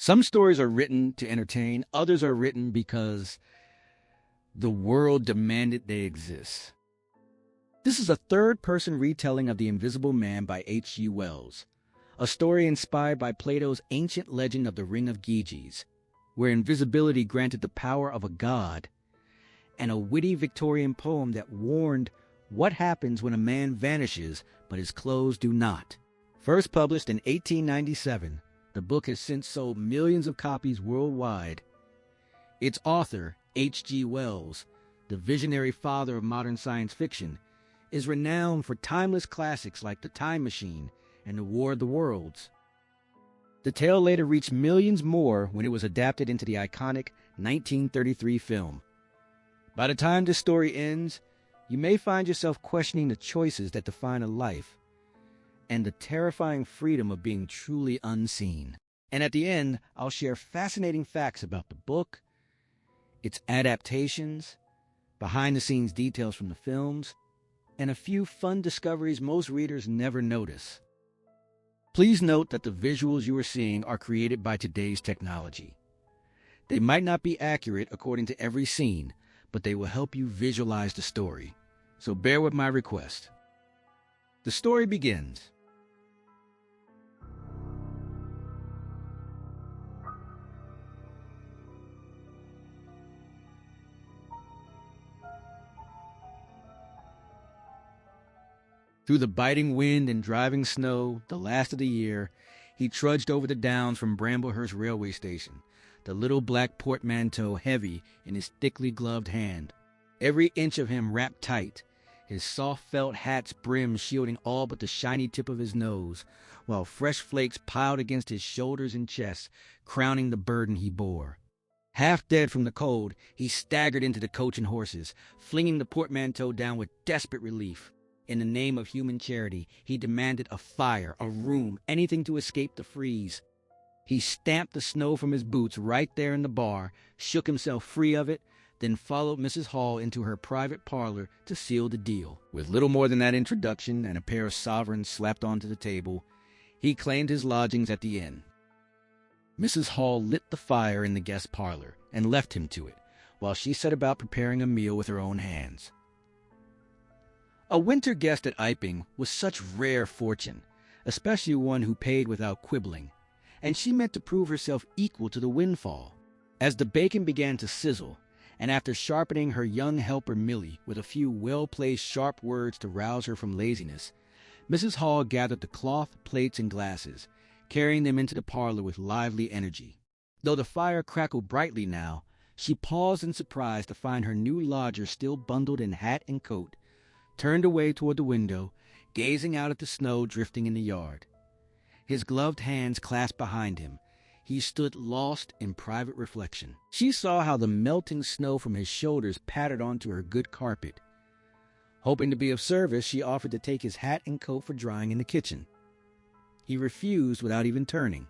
Some stories are written to entertain, others are written because the world demanded they exist. This is a third-person retelling of The Invisible Man by H.G. Wells, a story inspired by Plato's ancient legend of the Ring of Gyges, where invisibility granted the power of a god, and a witty Victorian poem that warned what happens when a man vanishes but his clothes do not. First published in 1897, the book has since sold millions of copies worldwide. Its author, H.G. Wells, the visionary father of modern science fiction, is renowned for timeless classics like The Time Machine and The War of the Worlds. The tale later reached millions more when it was adapted into the iconic 1933 film. By the time this story ends, you may find yourself questioning the choices that define a life and the terrifying freedom of being truly unseen. And at the end, I'll share fascinating facts about the book, its adaptations, behind-the-scenes details from the films, and a few fun discoveries most readers never notice. Please note that the visuals you are seeing are created by today's technology. They might not be accurate according to every scene, but they will help you visualize the story. So bear with my request. The story begins. Through the biting wind and driving snow, the last of the year, he trudged over the downs from Bramblehurst railway station, the little black portmanteau heavy in his thickly gloved hand, every inch of him wrapped tight, his soft felt hat's brim shielding all but the shiny tip of his nose, while fresh flakes piled against his shoulders and chest, crowning the burden he bore. Half dead from the cold, he staggered into the coach and horses, flinging the portmanteau down with desperate relief. In the name of human charity, he demanded a fire, a room, anything to escape the freeze. He stamped the snow from his boots right there in the bar, shook himself free of it, then followed Mrs. Hall into her private parlor to seal the deal. With little more than that introduction and a pair of sovereigns slapped onto the table, he claimed his lodgings at the inn. Mrs. Hall lit the fire in the guest parlor and left him to it, while she set about preparing a meal with her own hands. A winter guest at Iping was such rare fortune, especially one who paid without quibbling, and she meant to prove herself equal to the windfall. As the bacon began to sizzle, and after sharpening her young helper Millie with a few well-placed sharp words to rouse her from laziness, Mrs. Hall gathered the cloth, plates, and glasses, carrying them into the parlor with lively energy. Though the fire crackled brightly now, she paused in surprise to find her new lodger still bundled in hat and coat, turned away toward the window, gazing out at the snow drifting in the yard. His gloved hands clasped behind him, he stood lost in private reflection. She saw how the melting snow from his shoulders pattered onto her good carpet. Hoping to be of service, she offered to take his hat and coat for drying in the kitchen. He refused without even turning.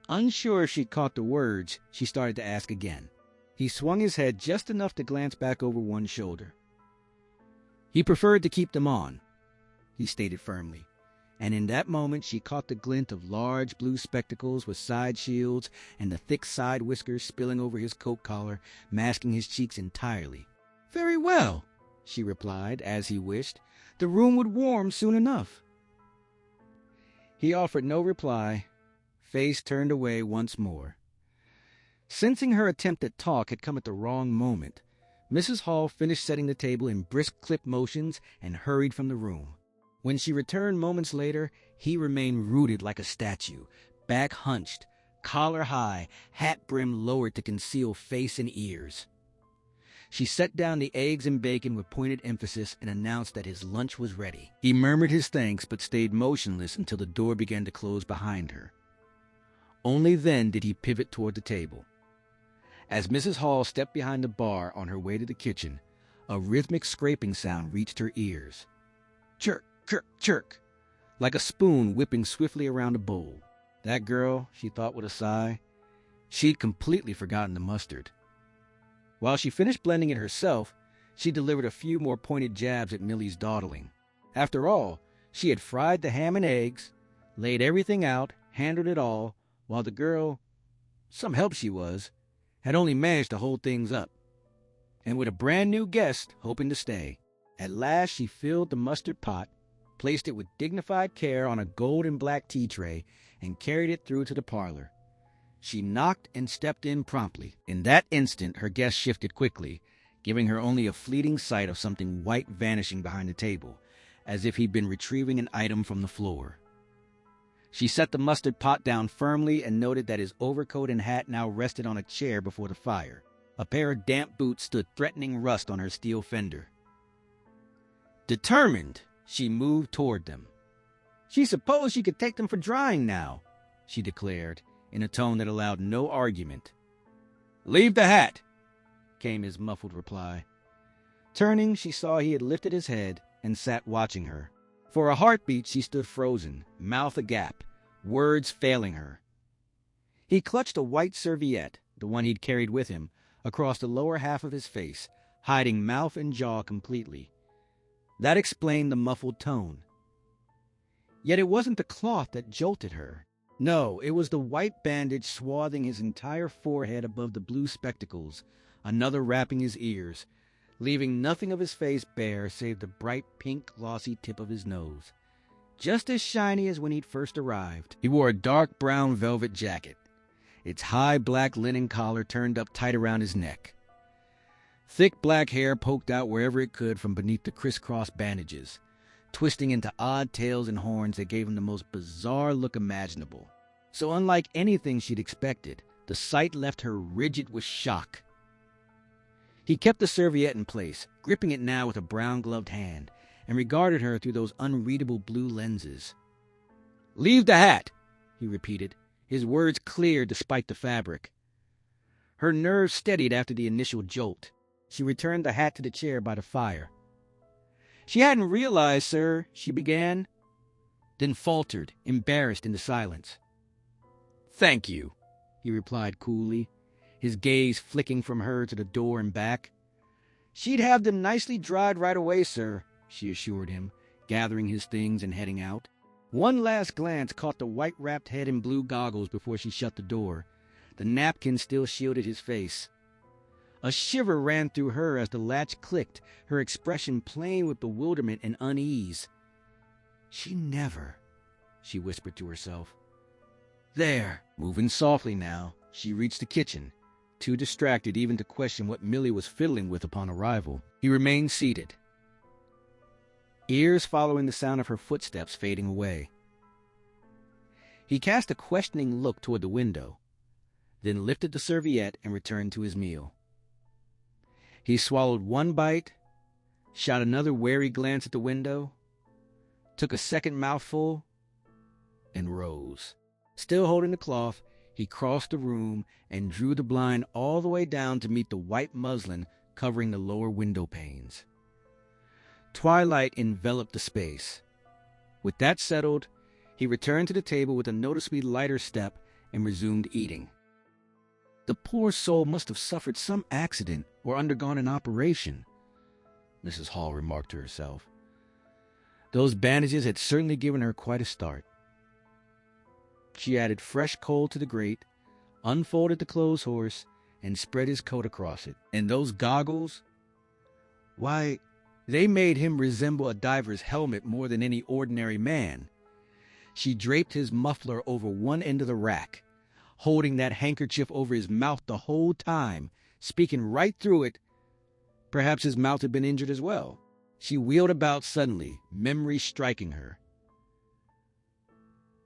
Unsure if she'd caught the words, she started to ask again. He swung his head just enough to glance back over one shoulder. He preferred to keep them on, he stated firmly, and in that moment she caught the glint of large blue spectacles with side shields and the thick side whiskers spilling over his coat collar, masking his cheeks entirely. "Very well," she replied, as he wished. "The room would warm soon enough." He offered no reply, face turned away once more. Sensing her attempt at talk had come at the wrong moment, Mrs. Hall finished setting the table in brisk clip motions and hurried from the room. When she returned moments later, he remained rooted like a statue, back hunched, collar high, hat brim lowered to conceal face and ears. She set down the eggs and bacon with pointed emphasis and announced that his lunch was ready. He murmured his thanks but stayed motionless until the door began to close behind her. Only then did he pivot toward the table. As Mrs. Hall stepped behind the bar on her way to the kitchen, a rhythmic scraping sound reached her ears. Chirk, chirk, chirk, like a spoon whipping swiftly around a bowl. That girl, she thought with a sigh, she'd completely forgotten the mustard. While she finished blending it herself, she delivered a few more pointed jabs at Millie's dawdling. After all, she had fried the ham and eggs, laid everything out, handled it all, while the girl, Some help she was, had only managed to hold things up. And with a brand new guest hoping to stay, at last she filled the mustard pot, placed it with dignified care on a gold and black tea tray, and carried it through to the parlor. She knocked and stepped in promptly. In that instant, her guest shifted quickly, giving her only a fleeting sight of something white vanishing behind the table, as if he'd been retrieving an item from the floor. She set the mustard pot down firmly and noted that his overcoat and hat now rested on a chair before the fire. A pair of damp boots stood threatening rust on her steel fender. Determined, she moved toward them. She supposed she could take them for drying now, she declared, in a tone that allowed no argument. "Leave the hat," came his muffled reply. Turning, she saw he had lifted his head and sat watching her. For a heartbeat, she stood frozen, mouth agape, words failing her. He clutched a white serviette, the one he'd carried with him, across the lower half of his face, hiding mouth and jaw completely. That explained the muffled tone. Yet it wasn't the cloth that jolted her. No, it was the white bandage swathing his entire forehead above the blue spectacles, another wrapping his ears, leaving nothing of his face bare save the bright pink glossy tip of his nose, just as shiny as when he'd first arrived. He wore a dark brown velvet jacket, its high black linen collar turned up tight around his neck. Thick black hair poked out wherever it could from beneath the crisscross bandages, twisting into odd tails and horns that gave him the most bizarre look imaginable. So unlike anything she'd expected, the sight left her rigid with shock. He kept the serviette in place, gripping it now with a brown-gloved hand, and regarded her through those unreadable blue lenses. "Leave the hat," he repeated, his words clear despite the fabric. Her nerves steadied after the initial jolt. She returned the hat to the chair by the fire. "She hadn't realized, sir," she began, then faltered, embarrassed into silence. "Thank you," he replied coolly, his gaze flicking from her to the door and back. "She'd have them nicely dried right away, sir," she assured him, gathering his things and heading out. One last glance caught the white-wrapped head in blue goggles before she shut the door. The napkin still shielded his face. A shiver ran through her as the latch clicked, her expression plain with bewilderment and unease. "She never," she whispered to herself. There, moving softly now, she reached the kitchen, too distracted even to question what Millie was fiddling with upon arrival. He remained seated, ears following the sound of her footsteps fading away. He cast a questioning look toward the window, then lifted the serviette and returned to his meal. He swallowed one bite, shot another wary glance at the window, took a second mouthful, and rose. Still holding the cloth, he crossed the room and drew the blind all the way down to meet the white muslin covering the lower window panes. Twilight enveloped the space. With that settled, he returned to the table with a noticeably lighter step and resumed eating. The poor soul must have suffered some accident or undergone an operation, Mrs. Hall remarked to herself. Those bandages had certainly given her quite a start. She added fresh coal to the grate, unfolded the clothes horse, and spread his coat across it. And those goggles? Why, they made him resemble a diver's helmet more than any ordinary man. She draped his muffler over one end of the rack, holding that handkerchief over his mouth the whole time, speaking right through it. Perhaps his mouth had been injured as well. She wheeled about suddenly, memory striking her.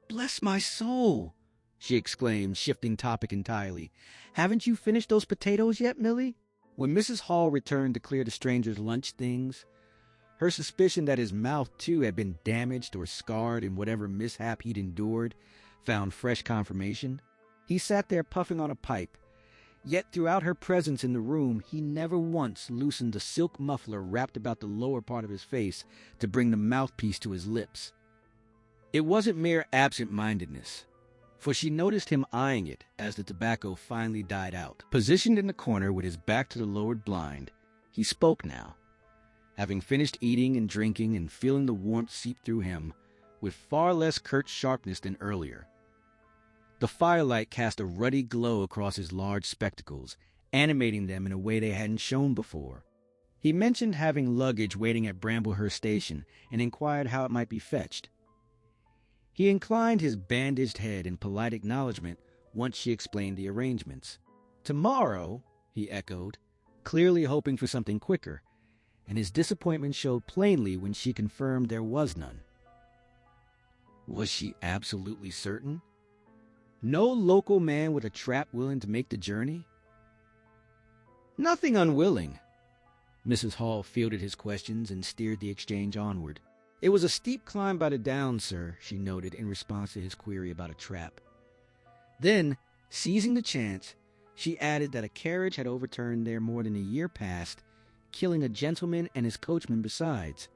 "Bless my soul," she exclaimed, shifting topic entirely. "Haven't you finished those potatoes yet, Millie?" When Mrs. Hall returned to clear the stranger's lunch things, her suspicion that his mouth, too, had been damaged or scarred in whatever mishap he'd endured found fresh confirmation. He sat there puffing on a pipe, yet throughout her presence in the room, he never once loosened the silk muffler wrapped about the lower part of his face to bring the mouthpiece to his lips. It wasn't mere absent-mindedness, for she noticed him eyeing it as the tobacco finally died out. Positioned in the corner with his back to the lowered blind, he spoke now, having finished eating and drinking and feeling the warmth seep through him with far less curt sharpness than earlier. The firelight cast a ruddy glow across his large spectacles, animating them in a way they hadn't shown before. He mentioned having luggage waiting at Bramblehurst Station and inquired how it might be fetched. He inclined his bandaged head in polite acknowledgement once she explained the arrangements. "Tomorrow," he echoed, clearly hoping for something quicker, and his disappointment showed plainly when she confirmed there was none. Was she absolutely certain? No local man with a trap willing to make the journey? "Nothing unwilling." Mrs. Hall fielded his questions and steered the exchange onward. "It was a steep climb by the downs, sir," she noted in response to his query about a trap. Then, seizing the chance, she added that a carriage had overturned there more than a year past, killing a gentleman and his coachman besides.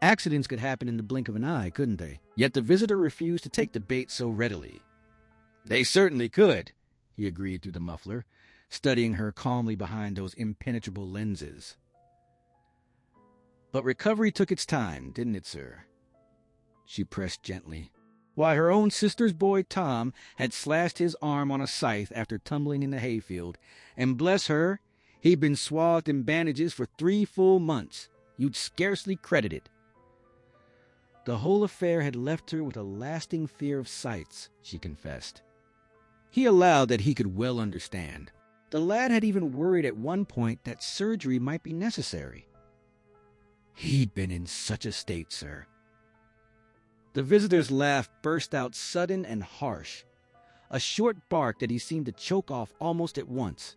Accidents could happen in the blink of an eye, couldn't they? Yet the visitor refused to take the bait so readily. "They certainly could," he agreed through the muffler, studying her calmly behind those impenetrable lenses. "But recovery took its time, didn't it, sir?" She pressed gently. "Why, her own sister's boy, Tom, had slashed his arm on a scythe after tumbling in the hayfield, and bless her, he'd been swathed in bandages for 3 full months. You'd scarcely credit it." The whole affair had left her with a lasting fear of sights, she confessed. He allowed that he could well understand. The lad had even worried at one point that surgery might be necessary. He'd been in such a state, sir. The visitor's laugh burst out sudden and harsh, a short bark that he seemed to choke off almost at once.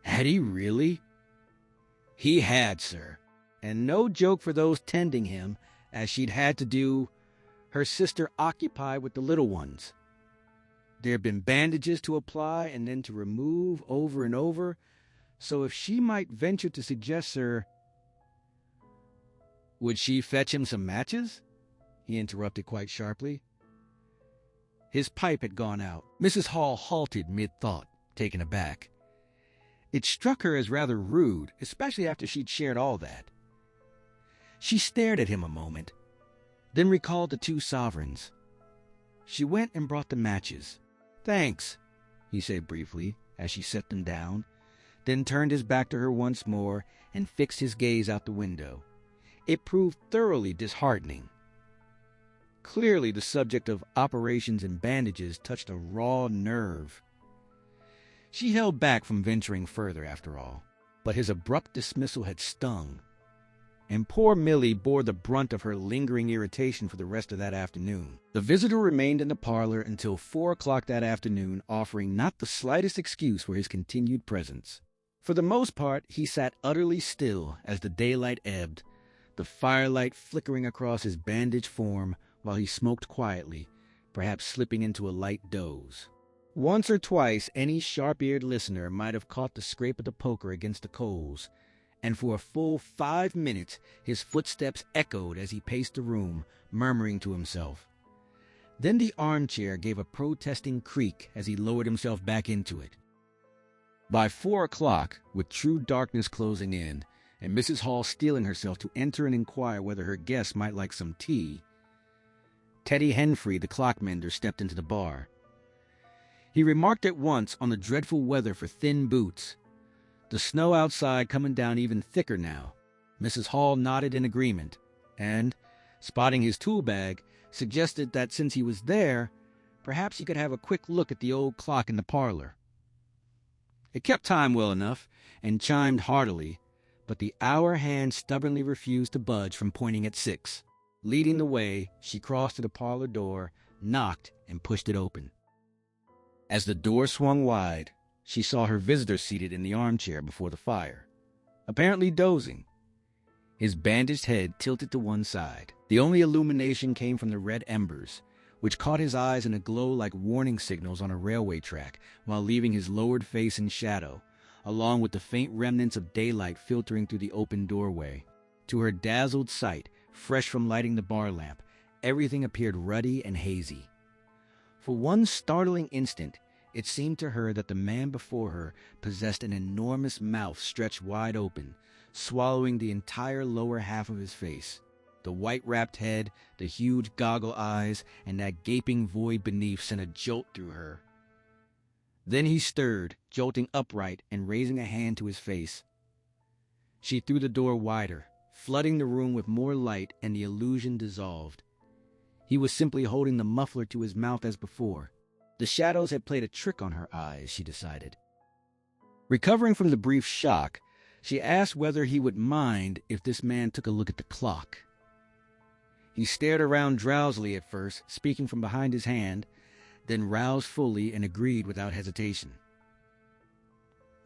Had he really? He had, sir, and no joke for those tending him, as she'd had to do, her sister occupied with the little ones. There'd been bandages to apply and then to remove over and over, so if she might venture to suggest, sir— "Would she fetch him some matches?" he interrupted quite sharply. His pipe had gone out. Mrs. Hall halted mid-thought, taken aback. It struck her as rather rude, especially after she'd shared all that. She stared at him a moment, then recalled the 2 sovereigns. She went and brought the matches. "Thanks," he said briefly, as she set them down, then turned his back to her once more and fixed his gaze out the window. It proved thoroughly disheartening. Clearly the subject of operations and bandages touched a raw nerve. She held back from venturing further, after all, but his abrupt dismissal had stung, and poor Millie bore the brunt of her lingering irritation for the rest of that afternoon. The visitor remained in the parlor until 4 o'clock that afternoon, offering not the slightest excuse for his continued presence. For the most part, he sat utterly still as the daylight ebbed, the firelight flickering across his bandaged form while he smoked quietly, perhaps slipping into a light doze. Once or twice any sharp-eared listener might have caught the scrape of the poker against the coals, and for a full 5 minutes his footsteps echoed as he paced the room, murmuring to himself. Then the armchair gave a protesting creak as he lowered himself back into it. By 4 o'clock, with true darkness closing in, and Mrs. Hall steeling herself to enter and inquire whether her guests might like some tea, Teddy Henfrey, the clockmender, stepped into the bar. He remarked at once on the dreadful weather for thin boots, the snow outside coming down even thicker now. Mrs. Hall nodded in agreement, and, spotting his tool bag, suggested that since he was there, perhaps he could have a quick look at the old clock in the parlor. It kept time well enough, and chimed heartily, but the hour hand stubbornly refused to budge from pointing at 6. Leading the way, she crossed to the parlor door, knocked, and pushed it open. As the door swung wide, she saw her visitor seated in the armchair before the fire, apparently dozing, his bandaged head tilted to one side. The only illumination came from the red embers, which caught his eyes in a glow like warning signals on a railway track, while leaving his lowered face in shadow, along with the faint remnants of daylight filtering through the open doorway. To her dazzled sight, fresh from lighting the bar lamp, everything appeared ruddy and hazy. For one startling instant, it seemed to her that the man before her possessed an enormous mouth stretched wide open, swallowing the entire lower half of his face. The white-wrapped head, the huge goggle eyes, and that gaping void beneath sent a jolt through her. Then he stirred, jolting upright and raising a hand to his face. She threw the door wider, flooding the room with more light, and the illusion dissolved. He was simply holding the muffler to his mouth as before. The shadows had played a trick on her eyes, she decided. Recovering from the brief shock, she asked whether he would mind if this man took a look at the clock. He stared around drowsily at first, speaking from behind his hand, then roused fully and agreed without hesitation.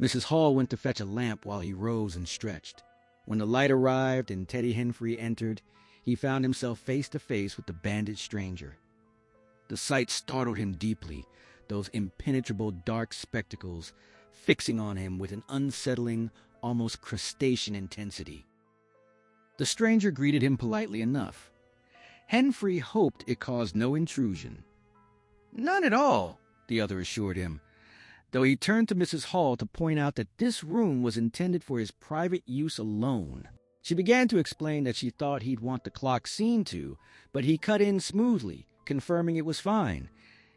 Mrs. Hall went to fetch a lamp while he rose and stretched. When the light arrived and Teddy Henfrey entered, he found himself face to face with the bandaged stranger. The sight startled him deeply, those impenetrable dark spectacles fixing on him with an unsettling, almost crustacean intensity. The stranger greeted him politely enough. Henfrey hoped it caused no intrusion. "None at all," the other assured him, though he turned to Mrs. Hall to point out that this room was intended for his private use alone. She began to explain that she thought he'd want the clock seen to, but he cut in smoothly, confirming it was fine.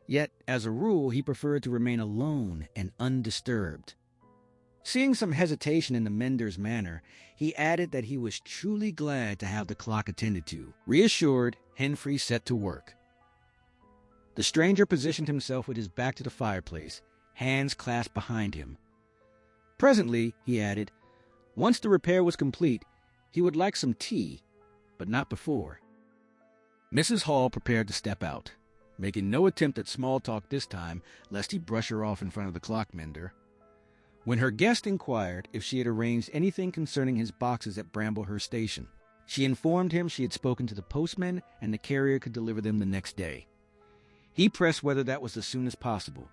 Yet, as a rule, he preferred to remain alone and undisturbed. Seeing some hesitation in the mender's manner, he added that he was truly glad to have the clock attended to. Reassured, Henfrey set to work. The stranger positioned himself with his back to the fireplace, hands clasped behind him. Presently, he added, once the repair was complete, he would like some tea, but not before. Mrs. Hall prepared to step out, making no attempt at small talk this time, lest he brush her off in front of the clock mender. When her guest inquired if she had arranged anything concerning his boxes at Bramblehurst Station, she informed him she had spoken to the postman and the carrier could deliver them the next day. He pressed whether that was as soon as possible.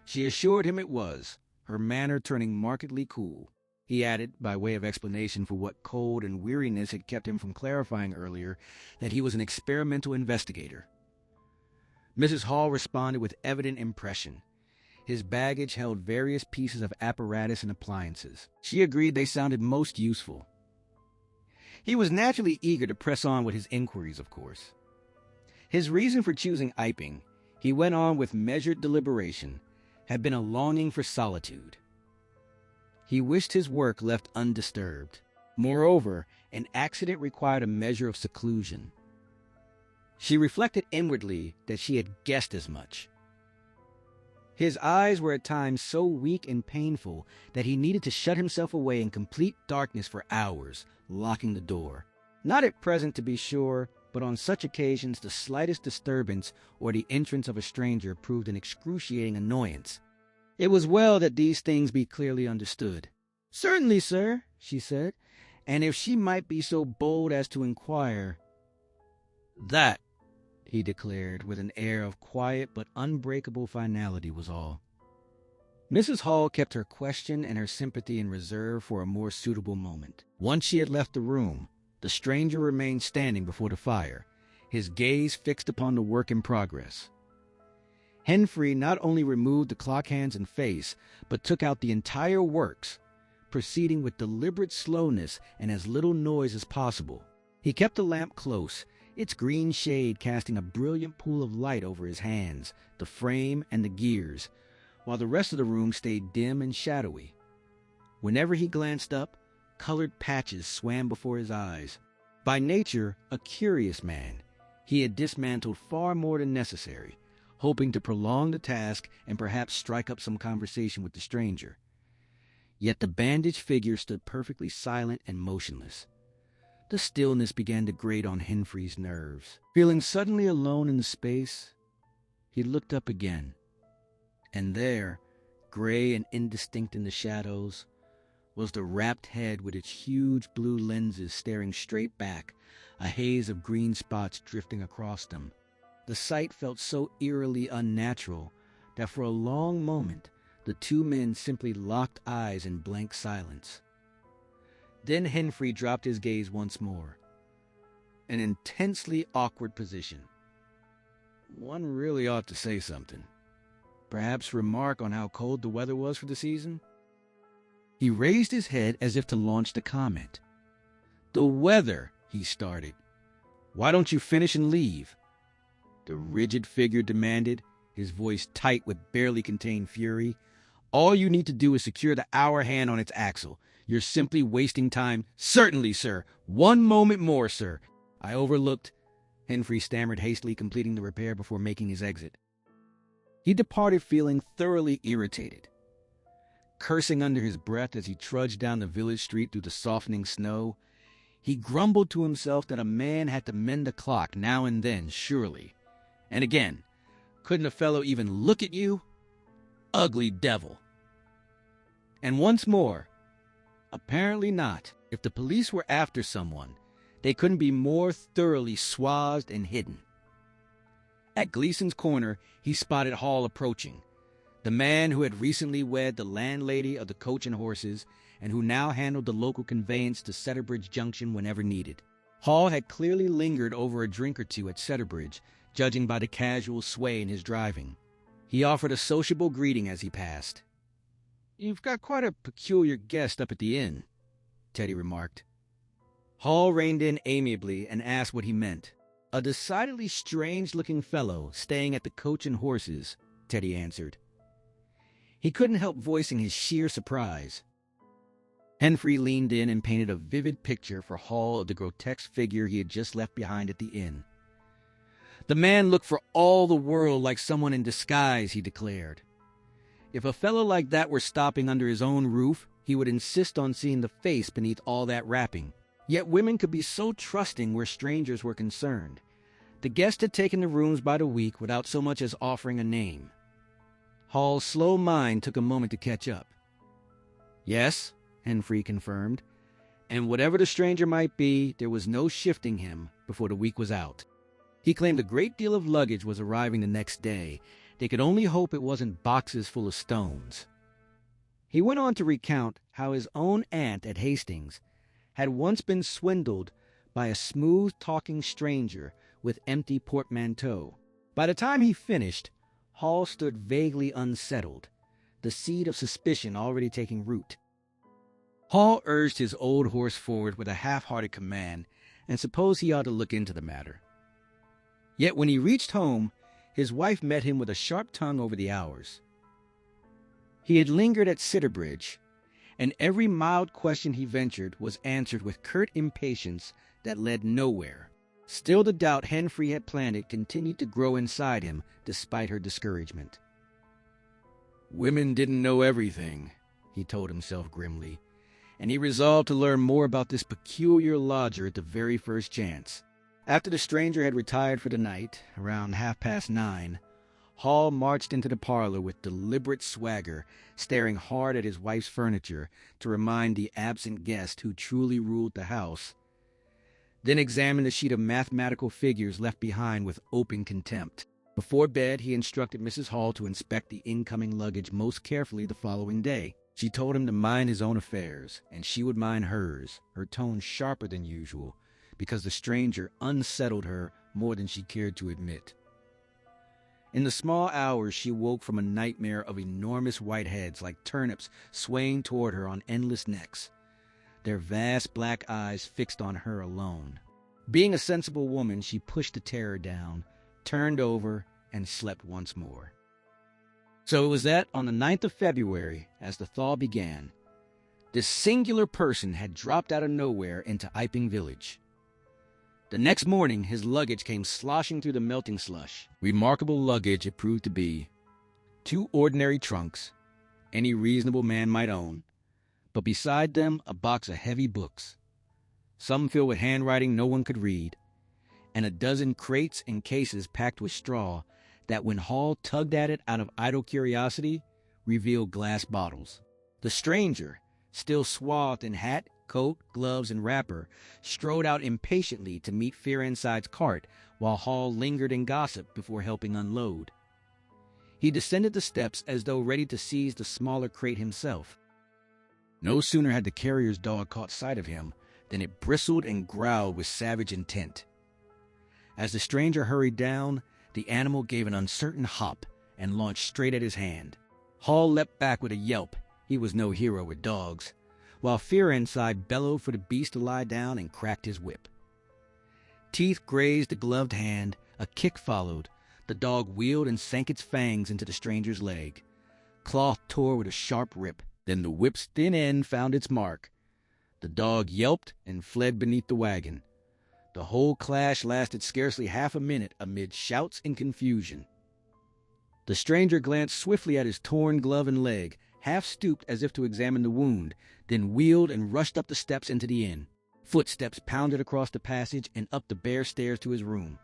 She assured him it was, her manner turning markedly cool. He added, by way of explanation for what cold and weariness had kept him from clarifying earlier, that he was an experimental investigator. Mrs. Hall responded with evident impression. His baggage held various pieces of apparatus and appliances. She agreed they sounded most useful. He was naturally eager to press on with his inquiries, of course. His reason for choosing Iping, he went on with measured deliberation, had been a longing for solitude. He wished his work left undisturbed. Moreover, an accident required a measure of seclusion. She reflected inwardly that she had guessed as much. His eyes were at times so weak and painful that he needed to shut himself away in complete darkness for hours, locking the door. Not at present, to be sure, but on such occasions the slightest disturbance or the entrance of a stranger proved an excruciating annoyance. It was well that these things be clearly understood. "Certainly, sir," she said, and if she might be so bold as to inquire. "That," he declared, with an air of quiet but unbreakable finality, was all. Mrs. Hall kept her question and her sympathy in reserve for a more suitable moment. Once she had left the room, the stranger remained standing before the fire, his gaze fixed upon the work in progress. Henfrey not only removed the clock hands and face, but took out the entire works, proceeding with deliberate slowness and as little noise as possible. He kept the lamp close, its green shade casting a brilliant pool of light over his hands, the frame, and the gears, while the rest of the room stayed dim and shadowy. Whenever he glanced up, colored patches swam before his eyes. By nature, a curious man, he had dismantled far more than necessary, hoping to prolong the task and perhaps strike up some conversation with the stranger. Yet the bandaged figure stood perfectly silent and motionless. The stillness began to grate on Henfrey's nerves. Feeling suddenly alone in the space, he looked up again. And there, gray and indistinct in the shadows, was the wrapped head with its huge blue lenses staring straight back, a haze of green spots drifting across them. The sight felt so eerily unnatural that for a long moment the two men simply locked eyes in blank silence. Then Henfrey dropped his gaze once more. An intensely awkward position. One really ought to say something. Perhaps remark on how cold the weather was for the season? He raised his head as if to launch the comment. "The weather," he started, Why don't you finish and leave? The rigid figure demanded, his voice tight with barely contained fury. All you need to do is secure the hour hand on its axle. You're simply wasting time. Certainly, sir. One moment more, sir. I overlooked. Henry stammered, hastily completing the repair before making his exit. He departed feeling thoroughly irritated. Cursing under his breath as he trudged down the village street through the softening snow, he grumbled to himself that a man had to mend a clock now and then, surely. And again, couldn't a fellow even look at you? Ugly devil. And once more, apparently not. If the police were after someone, they couldn't be more thoroughly swathed and hidden. At Gleason's corner, he spotted Hall approaching, the man who had recently wed the landlady of the Coach and Horses and who now handled the local conveyance to Cetterbridge Junction whenever needed. Hall had clearly lingered over a drink or two at Cetterbridge, judging by the casual sway in his driving. He offered a sociable greeting as he passed. "You've got quite a peculiar guest up at the inn," Teddy remarked. Hall reined in amiably and asked what he meant. "A decidedly strange-looking fellow staying at the Coach and Horses," Teddy answered. He couldn't help voicing his sheer surprise. Henry leaned in and painted a vivid picture for Hall of the grotesque figure he had just left behind at the inn. "The man looked for all the world like someone in disguise," he declared. "If a fellow like that were stopping under his own roof, he would insist on seeing the face beneath all that wrapping. Yet women could be so trusting where strangers were concerned. The guest had taken the rooms by the week without so much as offering a name." Hall's slow mind took a moment to catch up. "Yes," Henry confirmed, "and whatever the stranger might be, there was no shifting him before the week was out. He claimed a great deal of luggage was arriving the next day. They could only hope it wasn't boxes full of stones." He went on to recount how his own aunt at Hastings had once been swindled by a smooth-talking stranger with empty portmanteau. By the time he finished, Hall stood vaguely unsettled, the seed of suspicion already taking root. Hall urged his old horse forward with a half-hearted command, and supposed he ought to look into the matter. Yet when he reached home, his wife met him with a sharp tongue over the hours. He had lingered at Cetterbridge, and every mild question he ventured was answered with curt impatience that led nowhere. Still, the doubt Henry had planted continued to grow inside him despite her discouragement. Women didn't know everything, he told himself grimly, and he resolved to learn more about this peculiar lodger at the very first chance. After the stranger had retired for the night, around 9:30, Hall marched into the parlor with deliberate swagger, staring hard at his wife's furniture to remind the absent guest who truly ruled the house, then examined the sheet of mathematical figures left behind with open contempt. Before bed, he instructed Mrs. Hall to inspect the incoming luggage most carefully the following day. She told him to mind his own affairs, and she would mind hers, her tone sharper than usual, because the stranger unsettled her more than she cared to admit. In the small hours, she woke from a nightmare of enormous white heads like turnips swaying toward her on endless necks, their vast black eyes fixed on her alone. Being a sensible woman, she pushed the terror down, turned over, and slept once more. So it was that on the 9th of February, as the thaw began, this singular person had dropped out of nowhere into Iping Village. The next morning, his luggage came sloshing through the melting slush. Remarkable luggage it proved to be. 2 ordinary trunks, any reasonable man might own, but beside them a box of heavy books, some filled with handwriting no one could read, and a dozen crates and cases packed with straw that, when Hall tugged at it out of idle curiosity, revealed glass bottles. The stranger, still swathed in hat, coat, gloves, and wrapper, strode out impatiently to meet Fearenside's cart while Hall lingered and gossiped before helping unload. He descended the steps as though ready to seize the smaller crate himself. No sooner had the carrier's dog caught sight of him than it bristled and growled with savage intent. As the stranger hurried down, the animal gave an uncertain hop and launched straight at his hand. Hall leapt back with a yelp. He was no hero with dogs, while Fearinside bellowed for the beast to lie down and cracked his whip. Teeth grazed the gloved hand, a kick followed. The dog wheeled and sank its fangs into the stranger's leg. Cloth tore with a sharp rip. Then the whip's thin end found its mark. The dog yelped and fled beneath the wagon. The whole clash lasted scarcely half a minute amid shouts and confusion. The stranger glanced swiftly at his torn glove and leg, half stooped as if to examine the wound, then wheeled and rushed up the steps into the inn. Footsteps pounded across the passage and up the bare stairs to his room.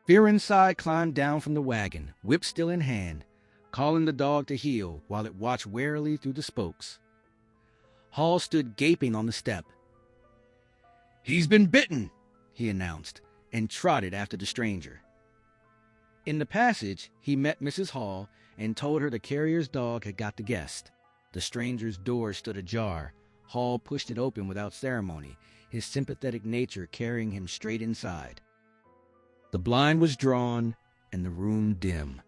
Fear climbed down from the wagon, whip still in hand, calling the dog to heel while it watched warily through the spokes. Hall stood gaping on the step. "He's been bitten," he announced, and trotted after the stranger. In the passage, he met Mrs. Hall and told her the carrier's dog had got the guest. The stranger's door stood ajar. Hall pushed it open without ceremony, his sympathetic nature carrying him straight inside. The blind was drawn and the room dim.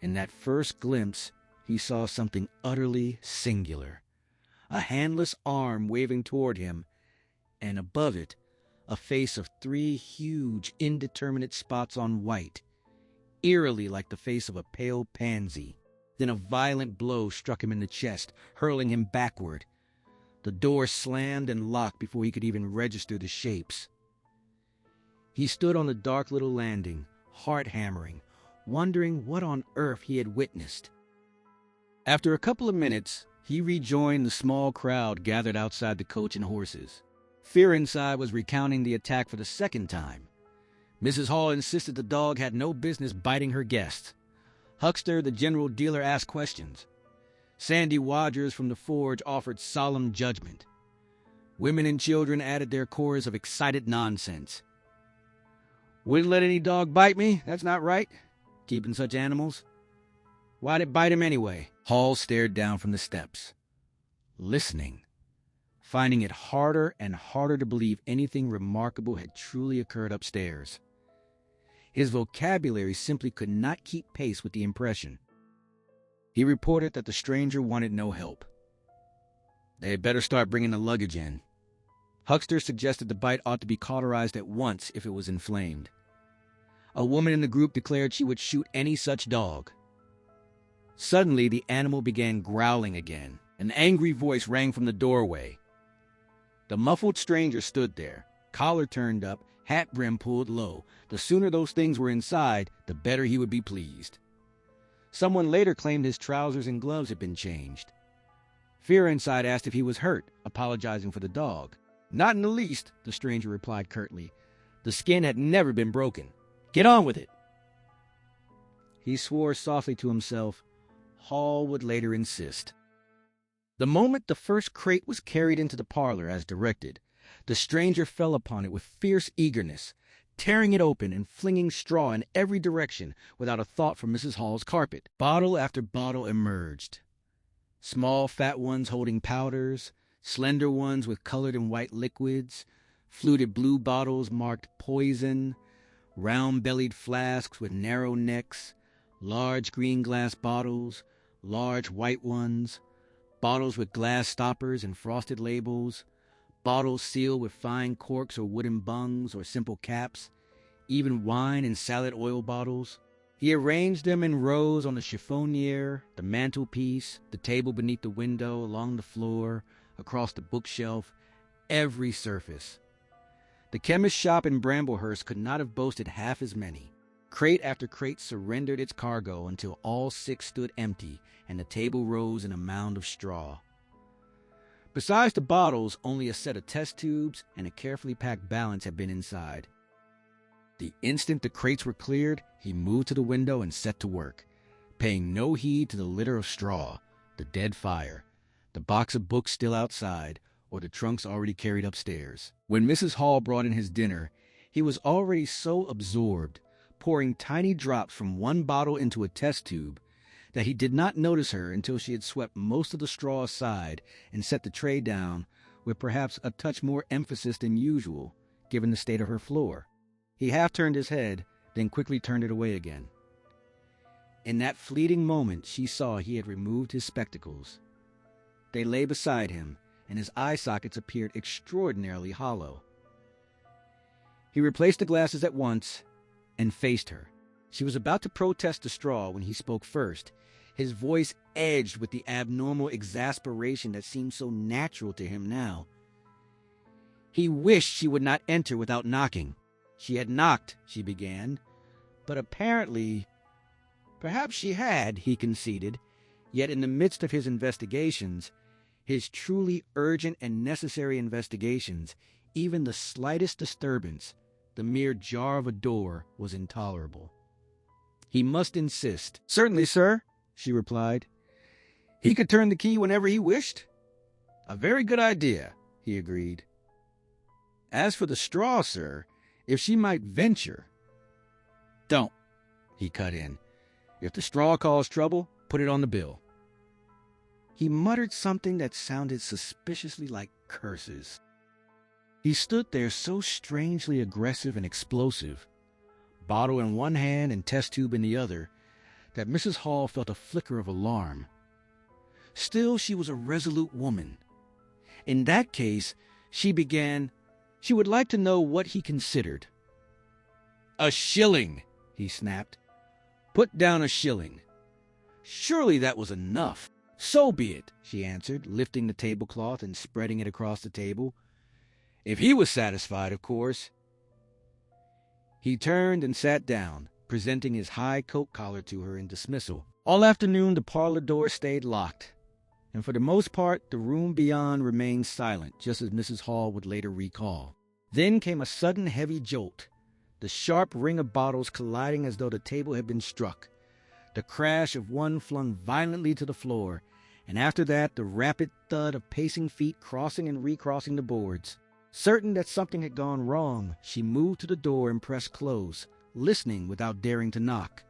In that first glimpse, he saw something utterly singular. A handless arm waving toward him, and above it, a face of 3 huge, indeterminate spots on white, eerily like the face of a pale pansy. Then a violent blow struck him in the chest, hurling him backward. The door slammed and locked before he could even register the shapes. He stood on the dark little landing, heart hammering, wondering what on earth he had witnessed. After a couple of minutes, he rejoined the small crowd gathered outside the Coach and Horses. Fear was recounting the attack for the second time. Mrs. Hall insisted the dog had no business biting her guests. Huckster, the general dealer, asked questions. Sandy Wadgers from the forge offered solemn judgment. Women and children added their chorus of excited nonsense. "Wouldn't let any dog bite me, that's not right. Keeping such animals. Why'd it bite him anyway?" Hall stared down from the steps, listening, finding it harder and harder to believe anything remarkable had truly occurred upstairs. His vocabulary simply could not keep pace with the impression. He reported that the stranger wanted no help. They had better start bringing the luggage in. Huckster suggested the bite ought to be cauterized at once if it was inflamed. A woman in the group declared she would shoot any such dog. Suddenly, the animal began growling again. An angry voice rang from the doorway. The muffled stranger stood there, collar turned up, hat brim pulled low. The sooner those things were inside, the better he would be pleased. Someone later claimed his trousers and gloves had been changed. Fear asked if he was hurt, apologizing for the dog. "Not in the least," the stranger replied curtly. "The skin had never been broken. Get on with it." He swore softly to himself. Hall would later insist. The moment the first crate was carried into the parlor as directed, the stranger fell upon it with fierce eagerness, tearing it open and flinging straw in every direction without a thought for Mrs. Hall's carpet. Bottle after bottle emerged. Small fat ones holding powders, slender ones with colored and white liquids, fluted blue bottles marked poison, round-bellied flasks with narrow necks, large green glass bottles, large white ones, bottles with glass stoppers and frosted labels, bottles sealed with fine corks or wooden bungs or simple caps, even wine and salad oil bottles. He arranged them in rows on the chiffonier, the mantelpiece, the table beneath the window, along the floor, across the bookshelf, every surface. The chemist shop in Bramblehurst could not have boasted half as many. Crate after crate surrendered its cargo until all 6 stood empty and the table rose in a mound of straw. Besides the bottles, only a set of test tubes and a carefully packed balance had been inside. The instant the crates were cleared, he moved to the window and set to work, paying no heed to the litter of straw, the dead fire, the box of books still outside, or the trunks already carried upstairs. When Mrs. Hall brought in his dinner, he was already so absorbed, pouring tiny drops from one bottle into a test tube, that he did not notice her until she had swept most of the straw aside and set the tray down with perhaps a touch more emphasis than usual, given the state of her floor. He half turned his head, then quickly turned it away again. In that fleeting moment, she saw he had removed his spectacles. They lay beside him, and his eye sockets appeared extraordinarily hollow. He replaced the glasses at once and faced her. She was about to protest the straw when he spoke first, his voice edged with the abnormal exasperation that seemed so natural to him now. He wished she would not enter without knocking. She had knocked, she began, but perhaps she had, he conceded, yet in the midst of his investigations, his truly urgent and necessary investigations, even the slightest disturbance, the mere jar of a door, was intolerable. He must insist. "Certainly, sir," she replied. "He could turn the key whenever he wished." "A very good idea," he agreed. "As for the straw, sir, if she might venture—" "Don't," he cut in. "If the straw caused trouble, put it on the bill." He muttered something that sounded suspiciously like curses. He stood there so strangely aggressive and explosive, bottle in one hand and test tube in the other, that Mrs. Hall felt a flicker of alarm. Still, she was a resolute woman. In that case, she began, she would like to know what he considered. "A shilling," he snapped. "Put down a shilling." Surely that was enough. "So be it," she answered, lifting the tablecloth and spreading it across the table. "If he was satisfied, of course." He turned and sat down, presenting his high coat collar to her in dismissal. All afternoon the parlor door stayed locked, and for the most part the room beyond remained silent, just as Mrs. Hall would later recall. Then came a sudden heavy jolt, the sharp ring of bottles colliding as though the table had been struck, the crash of one flung violently to the floor, and after that the rapid thud of pacing feet crossing and recrossing the boards. Certain that something had gone wrong, she moved to the door and pressed close, listening without daring to knock.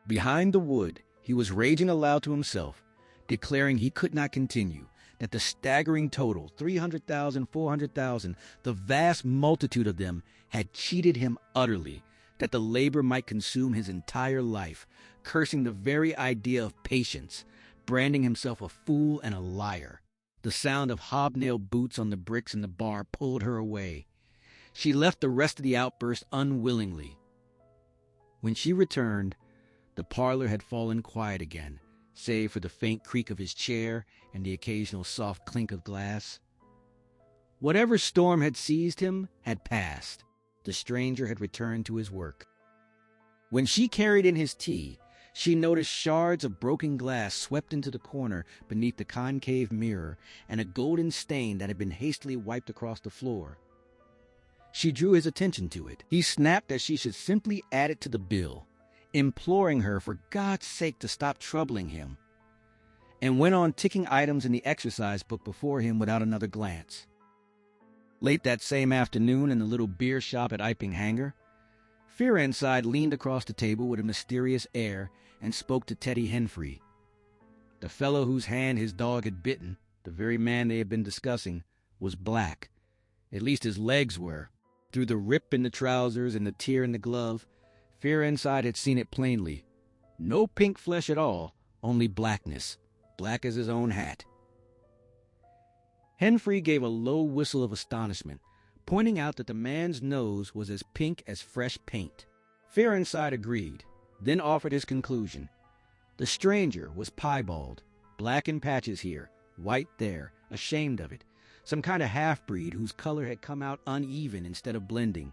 Behind the wood, he was raging aloud to himself, declaring he could not continue, that the staggering total, 300,000, 400,000, the vast multitude of them, had cheated him utterly, that the labor might consume his entire life, cursing the very idea of patience, branding himself a fool and a liar. The sound of hobnailed boots on the bricks in the bar pulled her away. She left the rest of the outburst unwillingly. When she returned, the parlor had fallen quiet again, save for the faint creak of his chair and the occasional soft clink of glass. Whatever storm had seized him had passed. The stranger had returned to his work. When she carried in his tea, she noticed shards of broken glass swept into the corner beneath the concave mirror and a golden stain that had been hastily wiped across the floor. She drew his attention to it. He snapped that she should simply add it to the bill, imploring her for God's sake to stop troubling him, and went on ticking items in the exercise book before him without another glance. Late that same afternoon in the little beer shop at Iping Hanger, Fearinside leaned across the table with a mysterious air and spoke to Teddy Henfrey. The fellow whose hand his dog had bitten, the very man they had been discussing, was black. At least his legs were. Through the rip in the trousers and the tear in the glove, Fearinside had seen it plainly. No pink flesh at all, only blackness, black as his own hat. Henfrey gave a low whistle of astonishment, pointing out that the man's nose was as pink as fresh paint. Fearinside agreed, then offered his conclusion. The stranger was piebald, black in patches here, white there, ashamed of it, some kind of half-breed whose color had come out uneven instead of blending.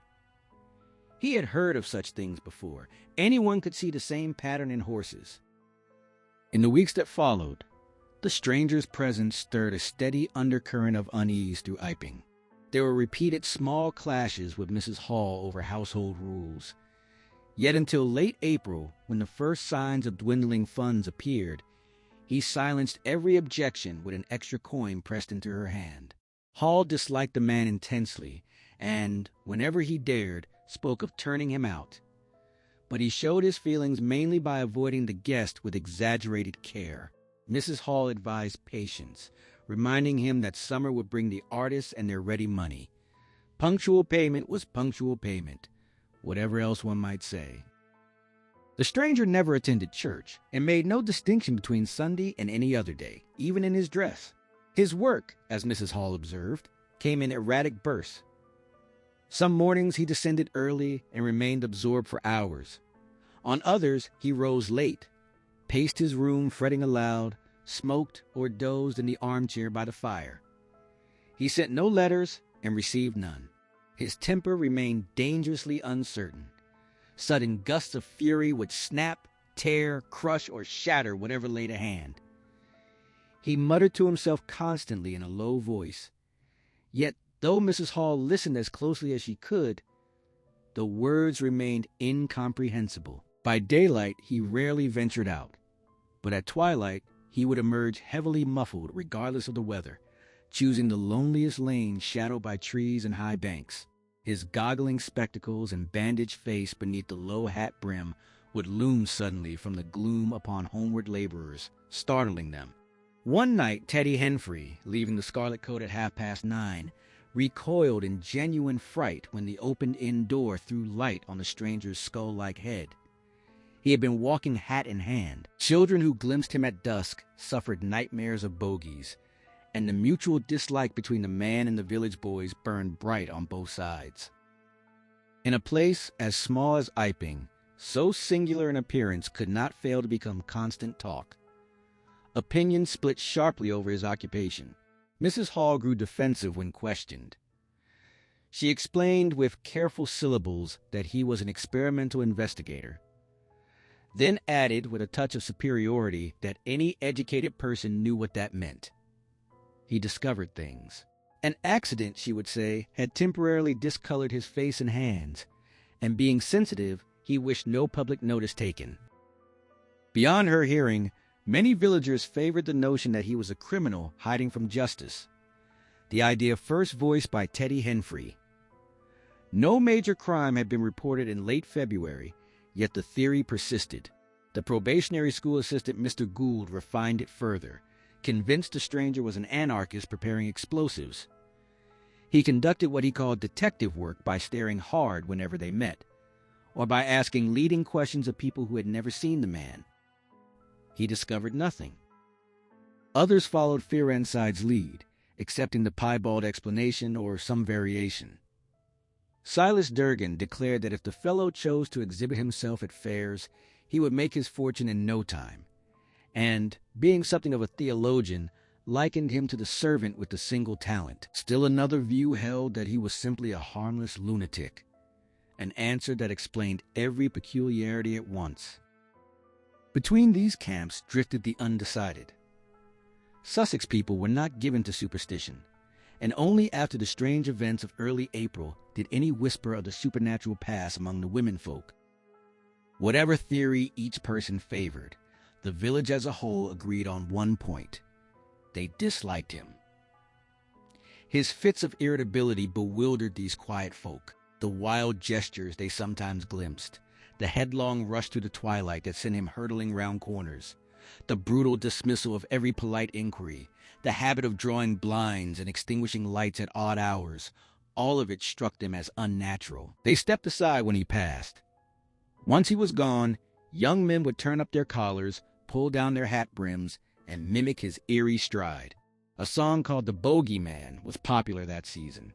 He had heard of such things before. Anyone could see the same pattern in horses. In the weeks that followed, the stranger's presence stirred a steady undercurrent of unease through Iping. There were repeated small clashes with Mrs. Hall over household rules. Yet until late April, when the first signs of dwindling funds appeared, he silenced every objection with an extra coin pressed into her hand. Hall disliked the man intensely, and, whenever he dared, spoke of turning him out. But he showed his feelings mainly by avoiding the guest with exaggerated care. Mrs. Hall advised patience, reminding him that summer would bring the artists and their ready money. Punctual payment was punctual payment, whatever else one might say. The stranger never attended church and made no distinction between Sunday and any other day, even in his dress. His work, as Mrs. Hall observed, came in erratic bursts. Some mornings he descended early and remained absorbed for hours. On others, he rose late, paced his room fretting aloud, smoked or dozed in the armchair by the fire. He sent no letters and received none. His temper remained dangerously uncertain. Sudden gusts of fury would snap, tear, crush, or shatter whatever lay to hand. He muttered to himself constantly in a low voice. Yet, though Mrs. Hall listened as closely as she could, the words remained incomprehensible. By daylight, he rarely ventured out, but at twilight, he would emerge heavily muffled regardless of the weather, choosing the loneliest lane shadowed by trees and high banks. His goggling spectacles and bandaged face beneath the low hat brim would loom suddenly from the gloom upon homeward laborers, startling them. One night, Teddy Henfrey, leaving the Scarlet Coat at 9:30, recoiled in genuine fright when the opened-in door threw light on the stranger's skull-like head. He had been walking hat in hand. Children who glimpsed him at dusk suffered nightmares of bogies, and the mutual dislike between the man and the village boys burned bright on both sides. In a place as small as Iping, so singular an appearance could not fail to become constant talk. Opinions split sharply over his occupation. Mrs. Hall grew defensive when questioned. She explained with careful syllables that he was an experimental investigator, then added with a touch of superiority that any educated person knew what that meant. He discovered things. An accident, she would say, had temporarily discolored his face and hands, and being sensitive, he wished no public notice taken. Beyond her hearing, many villagers favored the notion that he was a criminal hiding from justice, the idea first voiced by Teddy Henfrey. No major crime had been reported in late February, yet the theory persisted. The probationary school assistant Mr. Gould refined it further, convinced the stranger was an anarchist preparing explosives. He conducted what he called detective work by staring hard whenever they met, or by asking leading questions of people who had never seen the man. He discovered nothing. Others followed Fearenside's lead, accepting the piebald explanation or some variation. Silas Durgan declared that if the fellow chose to exhibit himself at fairs, he would make his fortune in no time, and, being something of a theologian, likened him to the servant with the single talent. Still another view held that he was simply a harmless lunatic, an answer that explained every peculiarity at once. Between these camps drifted the undecided. Sussex people were not given to superstition, and only after the strange events of early April did any whisper of the supernatural pass among the womenfolk. Whatever theory each person favored, the village as a whole agreed on one point. They disliked him. His fits of irritability bewildered these quiet folk, the wild gestures they sometimes glimpsed, the headlong rush through the twilight that sent him hurtling round corners, the brutal dismissal of every polite inquiry, the habit of drawing blinds and extinguishing lights at odd hours, all of it struck them as unnatural. They stepped aside when he passed. Once he was gone, young men would turn up their collars, pull down their hat brims, and mimic his eerie stride. A song called The Bogeyman was popular that season.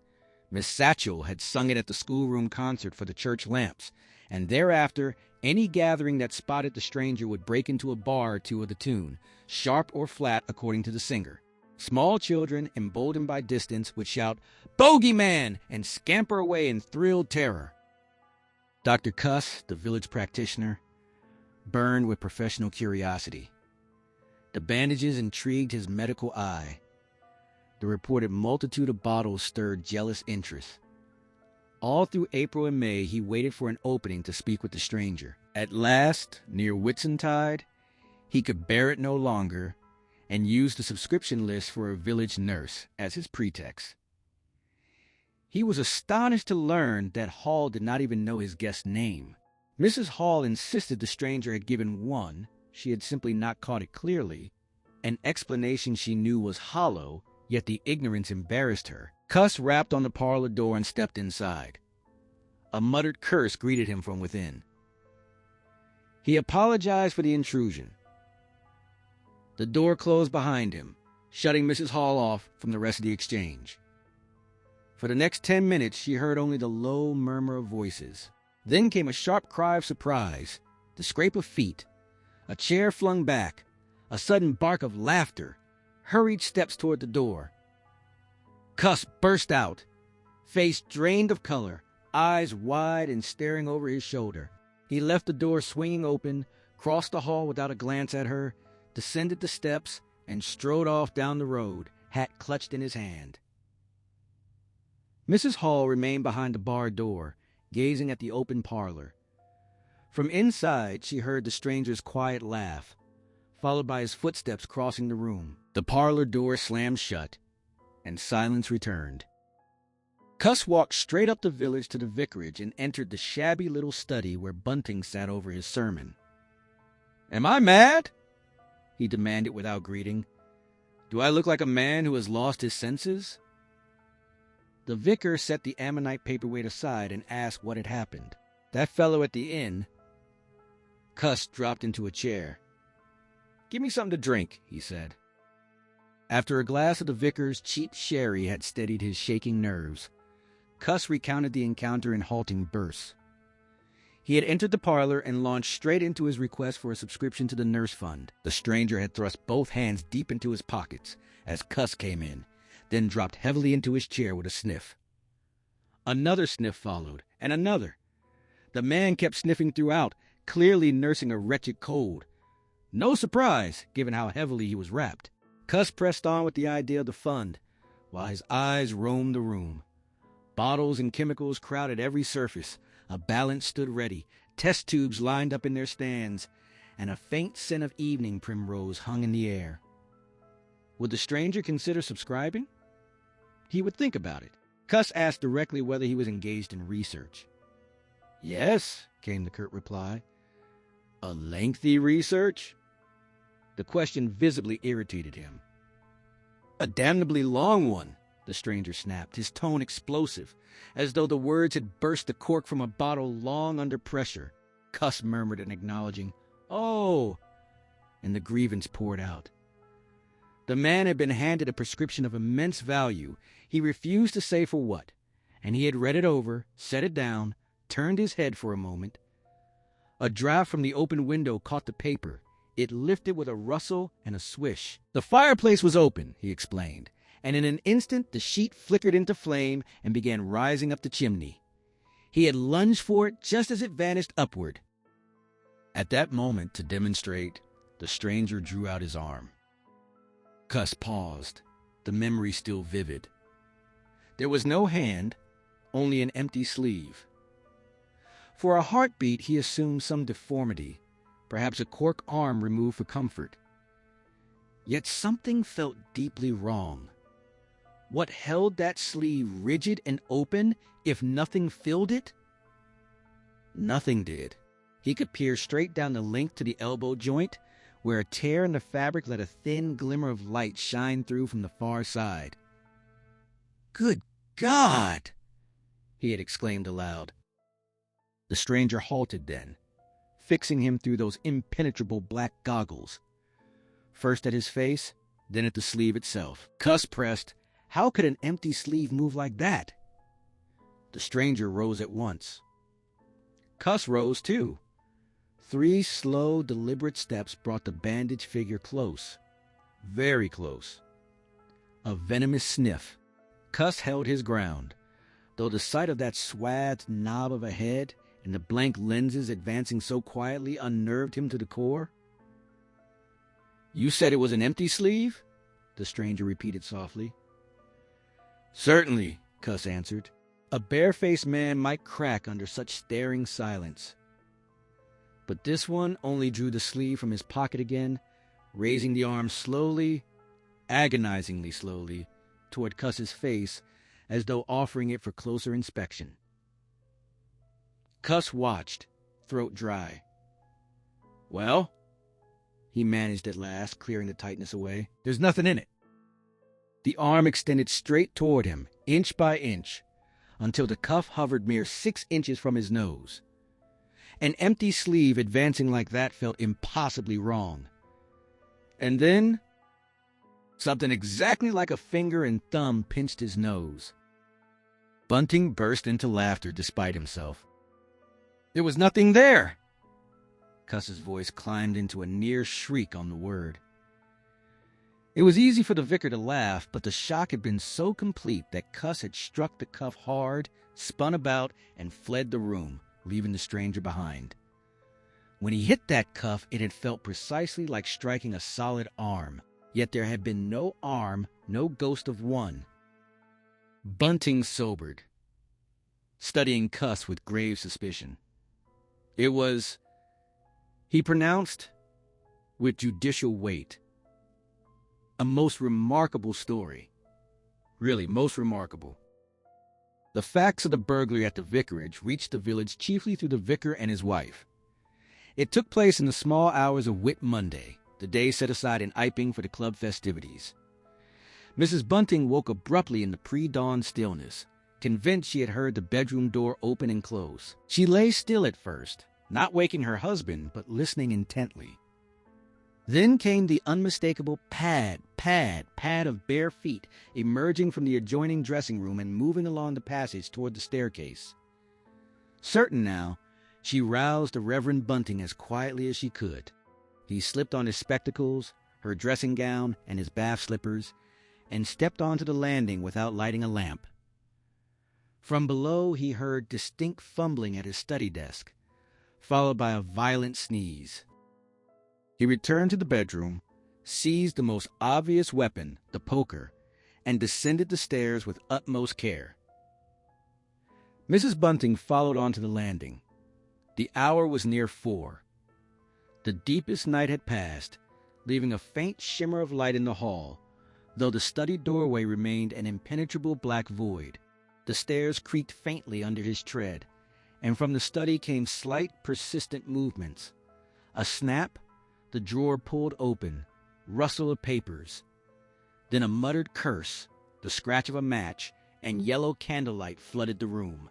Miss Satchel had sung it at the schoolroom concert for the church lamps, and thereafter, any gathering that spotted the stranger would break into a bar or two of the tune, sharp or flat according to the singer. Small children, emboldened by distance, would shout, "Bogeyman!" and scamper away in thrilled terror. Dr. Cuss, the village practitioner, burned with professional curiosity. The bandages intrigued his medical eye. The reported multitude of bottles stirred jealous interest. All through April and May, he waited for an opening to speak with the stranger. At last, near Whitsuntide, he could bear it no longer and used the subscription list for a village nurse as his pretext. He was astonished to learn that Hall did not even know his guest's name. Mrs. Hall insisted the stranger had given one, she had simply not caught it clearly, an explanation she knew was hollow, yet the ignorance embarrassed her. Cuss rapped on the parlor door and stepped inside. A muttered curse greeted him from within. He apologized for the intrusion. The door closed behind him, shutting Mrs. Hall off from the rest of the exchange. For the next 10 minutes, she heard only the low murmur of voices. Then came a sharp cry of surprise, the scrape of feet, a chair flung back, a sudden bark of laughter, hurried steps toward the door. Cuss burst out, face drained of color, eyes wide and staring over his shoulder. He left the door swinging open, crossed the hall without a glance at her, descended the steps, and strode off down the road, hat clutched in his hand. Mrs. Hall remained behind the barred door, gazing at the open parlor. From inside, she heard the stranger's quiet laugh, followed by his footsteps crossing the room. The parlor door slammed shut, and silence returned. Cuss walked straight up the village to the vicarage and entered the shabby little study where Bunting sat over his sermon. "Am I mad?" he demanded without greeting. "Do I look like a man who has lost his senses?" The vicar set the ammonite paperweight aside and asked what had happened. "That fellow at the inn." Cuss dropped into a chair. "Give me something to drink," he said. After a glass of the vicar's cheap sherry had steadied his shaking nerves, Cuss recounted the encounter in halting bursts. He had entered the parlor and launched straight into his request for a subscription to the nurse fund. The stranger had thrust both hands deep into his pockets as Cuss came in, then dropped heavily into his chair with a sniff. Another sniff followed, and another. The man kept sniffing throughout, clearly nursing a wretched cold. No surprise, given how heavily he was wrapped. Cuss pressed on with the idea of the fund, while his eyes roamed the room. Bottles and chemicals crowded every surface. A balance stood ready, test tubes lined up in their stands, and a faint scent of evening primrose hung in the air. Would the stranger consider subscribing? He would think about it. Cuss asked directly whether he was engaged in research. "Yes," came the curt reply. "A lengthy research?" The question visibly irritated him. "A damnably long one," the stranger snapped, his tone explosive, as though the words had burst the cork from a bottle long under pressure. Cuss murmured an acknowledging, "Oh," and the grievance poured out. The man had been handed a prescription of immense value. He refused to say for what, and he had read it over, set it down, turned his head for a moment. A draught from the open window caught the paper. It lifted with a rustle and a swish. "The fireplace was open," he explained, and in an instant the sheet flickered into flame and began rising up the chimney. He had lunged for it just as it vanished upward. At that moment, to demonstrate, the stranger drew out his arm. Cuss paused, the memory still vivid. There was no hand, only an empty sleeve. For a heartbeat, he assumed some deformity, perhaps a cork arm removed for comfort. Yet something felt deeply wrong. What held that sleeve rigid and open if nothing filled it? Nothing did. He could peer straight down the length to the elbow joint, where a tear in the fabric let a thin glimmer of light shine through from the far side. "Good God!" he had exclaimed aloud. The stranger halted then, fixing him through those impenetrable black goggles. First at his face, then at the sleeve itself. Cuss pressed, "How could an empty sleeve move like that?" The stranger rose at once. Cuss rose too. 3 slow, deliberate steps brought the bandaged figure close. Very close. A venomous sniff. Cuss held his ground, though the sight of that swathed knob of a head and the blank lenses advancing so quietly unnerved him to the core. "You said it was an empty sleeve?" the stranger repeated softly. "Certainly," Cuss answered. A barefaced man might crack under such staring silence. But this one only drew the sleeve from his pocket again, raising the arm slowly, agonizingly slowly, toward Cuss's face, as though offering it for closer inspection. Cuss watched, throat dry. "Well?" he managed at last, clearing the tightness away. "There's nothing in it." The arm extended straight toward him, inch by inch, until the cuff hovered mere 6 inches from his nose. An empty sleeve advancing like that felt impossibly wrong. And then, something exactly like a finger and thumb pinched his nose. Bunting burst into laughter despite himself. There was nothing there! Cuss's voice climbed into a near shriek on the word. It was easy for the vicar to laugh, but the shock had been so complete that Cuss had struck the cuff hard, spun about, and fled the room, leaving the stranger behind. When he hit that cuff, it had felt precisely like striking a solid arm, yet there had been no arm, no ghost of one. Bunting sobered, studying Cuss with grave suspicion. It was, he pronounced, with judicial weight, a most remarkable story. Really, most remarkable. The facts of the burglary at the vicarage reached the village chiefly through the vicar and his wife. It took place in the small hours of Whit Monday, the day set aside in Iping for the club festivities. Mrs. Bunting woke abruptly in the pre-dawn stillness, convinced she had heard the bedroom door open and close. She lay still at first, not waking her husband, but listening intently. Then came the unmistakable pad of bare feet emerging from the adjoining dressing room and moving along the passage toward the staircase. Certain now, she roused the Reverend Bunting as quietly as she could. He slipped on his spectacles, her dressing gown, and his bath slippers, and stepped onto the landing without lighting a lamp. From below he heard distinct fumbling at his study desk, followed by a violent sneeze. He returned to the bedroom, seized the most obvious weapon, the poker, and descended the stairs with utmost care. Mrs. Bunting followed onto the landing. The hour was near 4. The deepest night had passed, leaving a faint shimmer of light in the hall, though the study doorway remained an impenetrable black void. The stairs creaked faintly under his tread, and from the study came slight, persistent movements. A snap, the drawer pulled open, rustle of papers. Then a muttered curse, the scratch of a match, and yellow candlelight flooded the room.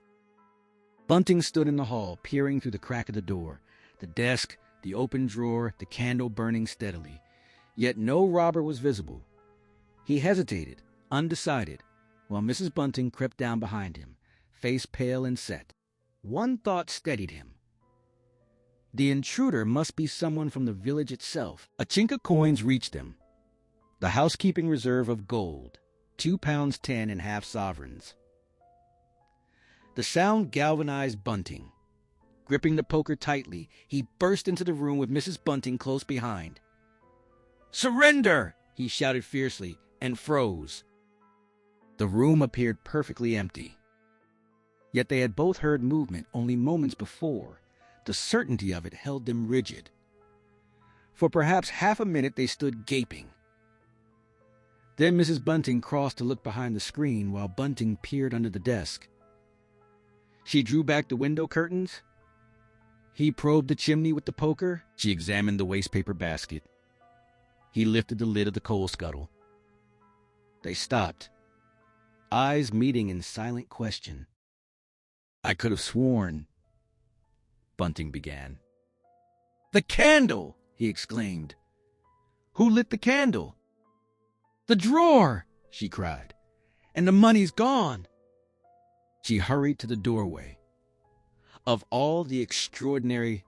Bunting stood in the hall, peering through the crack of the door, the desk, the open drawer, the candle burning steadily. Yet no robber was visible. He hesitated, undecided, while Mrs. Bunting crept down behind him, face pale and set. One thought steadied him. The intruder must be someone from the village itself. A chink of coins reached him. The housekeeping reserve of gold, £2.10 in half sovereigns. The sound galvanized Bunting. Gripping the poker tightly, he burst into the room with Mrs. Bunting close behind. "Surrender!" he shouted fiercely, and froze. The room appeared perfectly empty. Yet they had both heard movement only moments before. The certainty of it held them rigid. For perhaps half a minute they stood gaping. Then Mrs. Bunting crossed to look behind the screen while Bunting peered under the desk. She drew back the window curtains. He probed the chimney with the poker. She examined the wastepaper basket. He lifted the lid of the coal scuttle. They stopped, eyes meeting in silent question. "I could have sworn," Bunting began. "The candle!" he exclaimed. "Who lit the candle?" "The drawer!" she cried. "And the money's gone!" She hurried to the doorway. Of all the extraordinary...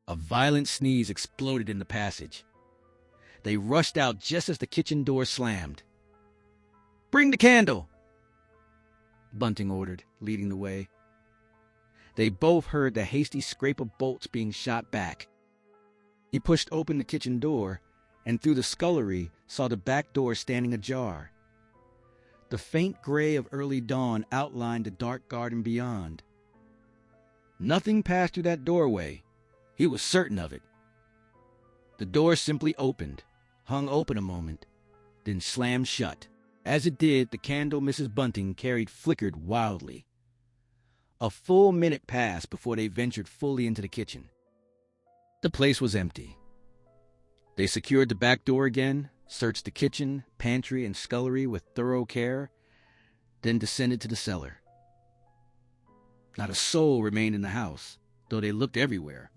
A violent sneeze exploded in the passage. They rushed out just as the kitchen door slammed. "Bring the candle!" Bunting ordered, leading the way. They both heard the hasty scrape of bolts being shot back. He pushed open the kitchen door, and through the scullery saw the back door standing ajar. The faint gray of early dawn outlined the dark garden beyond. Nothing passed through that doorway. He was certain of it. The door simply opened, hung open a moment, then slammed shut. As it did, the candle Mrs. Bunting carried flickered wildly. A full minute passed before they ventured fully into the kitchen. The place was empty. They secured the back door again, searched the kitchen, pantry, and scullery with thorough care, then descended to the cellar. Not a soul remained in the house, though they looked everywhere.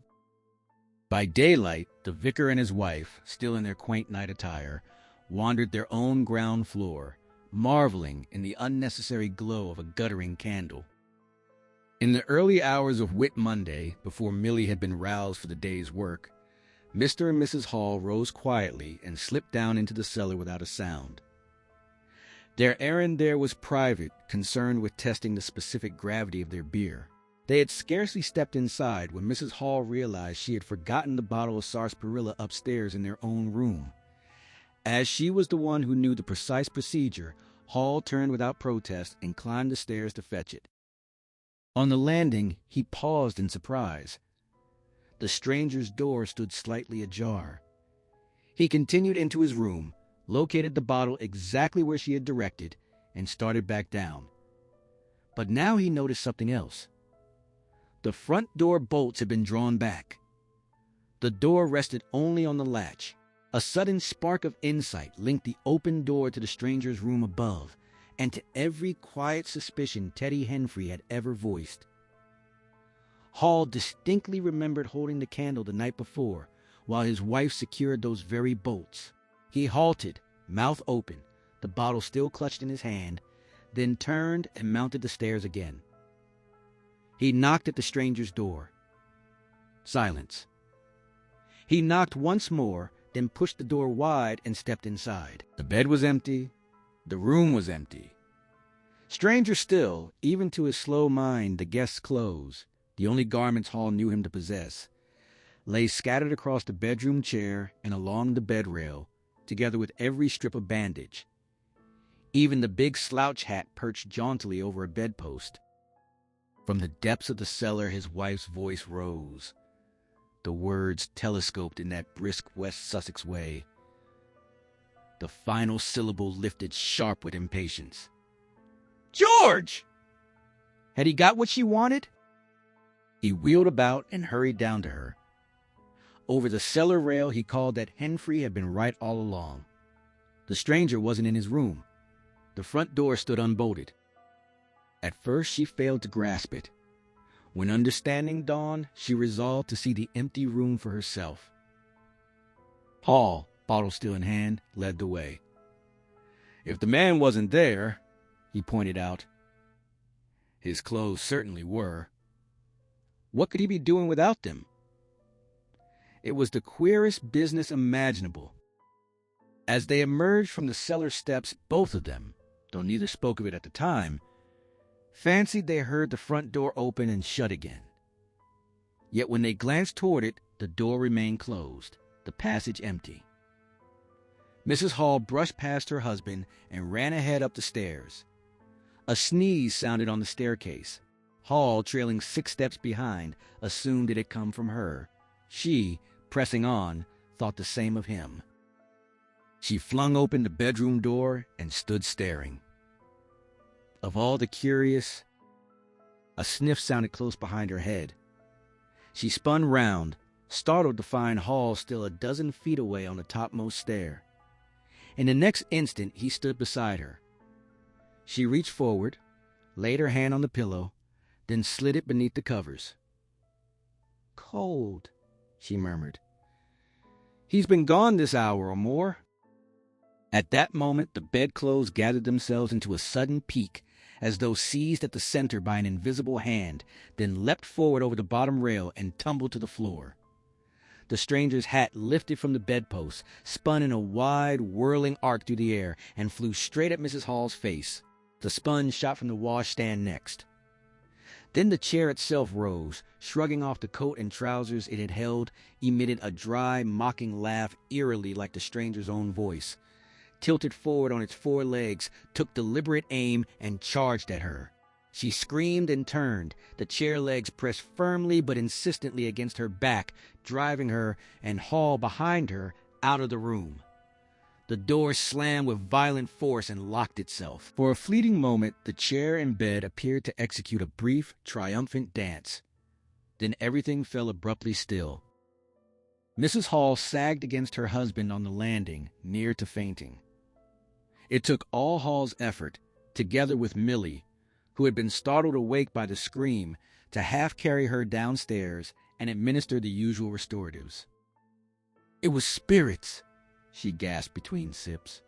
By daylight, the vicar and his wife, still in their quaint night attire, wandered their own ground floor, marveling in the unnecessary glow of a guttering candle. In the early hours of Whit Monday, before Millie had been roused for the day's work, Mr. and Mrs. Hall rose quietly and slipped down into the cellar without a sound. Their errand there was private, concerned with testing the specific gravity of their beer. They had scarcely stepped inside when Mrs. Hall realized she had forgotten the bottle of sarsaparilla upstairs in their own room. As she was the one who knew the precise procedure, Hall turned without protest and climbed the stairs to fetch it. On the landing, he paused in surprise. The stranger's door stood slightly ajar. He continued into his room, located the bottle exactly where she had directed, and started back down. But now he noticed something else. The front door bolts had been drawn back. The door rested only on the latch. A sudden spark of insight linked the open door to the stranger's room above, and to every quiet suspicion Teddy Henfrey had ever voiced. Hall distinctly remembered holding the candle the night before, while his wife secured those very bolts. He halted, mouth open, the bottle still clutched in his hand, then turned and mounted the stairs again. He knocked at the stranger's door. Silence. He knocked once more, then pushed the door wide and stepped inside. The bed was empty. The room was empty. Stranger still, even to his slow mind, the guest's clothes, the only garments Hall knew him to possess, lay scattered across the bedroom chair and along the bed rail, together with every strip of bandage. Even the big slouch hat perched jauntily over a bedpost. From the depths of the cellar his wife's voice rose, the words telescoped in that brisk West Sussex way. The final syllable lifted sharp with impatience. "George!" Had he got what she wanted? He wheeled about and hurried down to her. Over the cellar rail he called that Henfrey had been right all along. The stranger wasn't in his room. The front door stood unbolted. At first she failed to grasp it. When understanding dawned, she resolved to see the empty room for herself. Hall, bottle still in hand, led the way. If the man wasn't there, he pointed out, his clothes certainly were. What could he be doing without them? It was the queerest business imaginable. As they emerged from the cellar steps, both of them, though neither spoke of it at the time, fancied they heard the front door open and shut again. Yet when they glanced toward it, the door remained closed, the passage empty. Mrs. Hall brushed past her husband and ran ahead up the stairs. A sneeze sounded on the staircase. Hall, trailing 6 steps behind, assumed it had come from her. She, pressing on, thought the same of him. She flung open the bedroom door and stood staring. Of all the curious, a sniff sounded close behind her head. She spun round, startled to find Hall still a dozen feet away on the topmost stair. In the next instant, he stood beside her. She reached forward, laid her hand on the pillow, then slid it beneath the covers. "Cold," she murmured. "He's been gone this hour or more." At that moment, the bedclothes gathered themselves into a sudden peak, as though seized at the center by an invisible hand, then leapt forward over the bottom rail and tumbled to the floor. The stranger's hat lifted from the bedpost, spun in a wide, whirling arc through the air, and flew straight at Mrs. Hall's face. The sponge shot from the washstand next. Then the chair itself rose, shrugging off the coat and trousers it had held, emitted a dry, mocking laugh eerily like the stranger's own voice, tilted forward on its 4 legs, took deliberate aim, and charged at her. She screamed and turned, the chair legs pressed firmly but insistently against her back, driving her, and Hall behind her, out of the room. The door slammed with violent force and locked itself. For a fleeting moment, the chair and bed appeared to execute a brief, triumphant dance. Then everything fell abruptly still. Mrs. Hall sagged against her husband on the landing, near to fainting. It took all Hall's effort, together with Millie, who had been startled awake by the scream, to half-carry her downstairs and administer the usual restoratives. "It was spirits," she gasped between sips.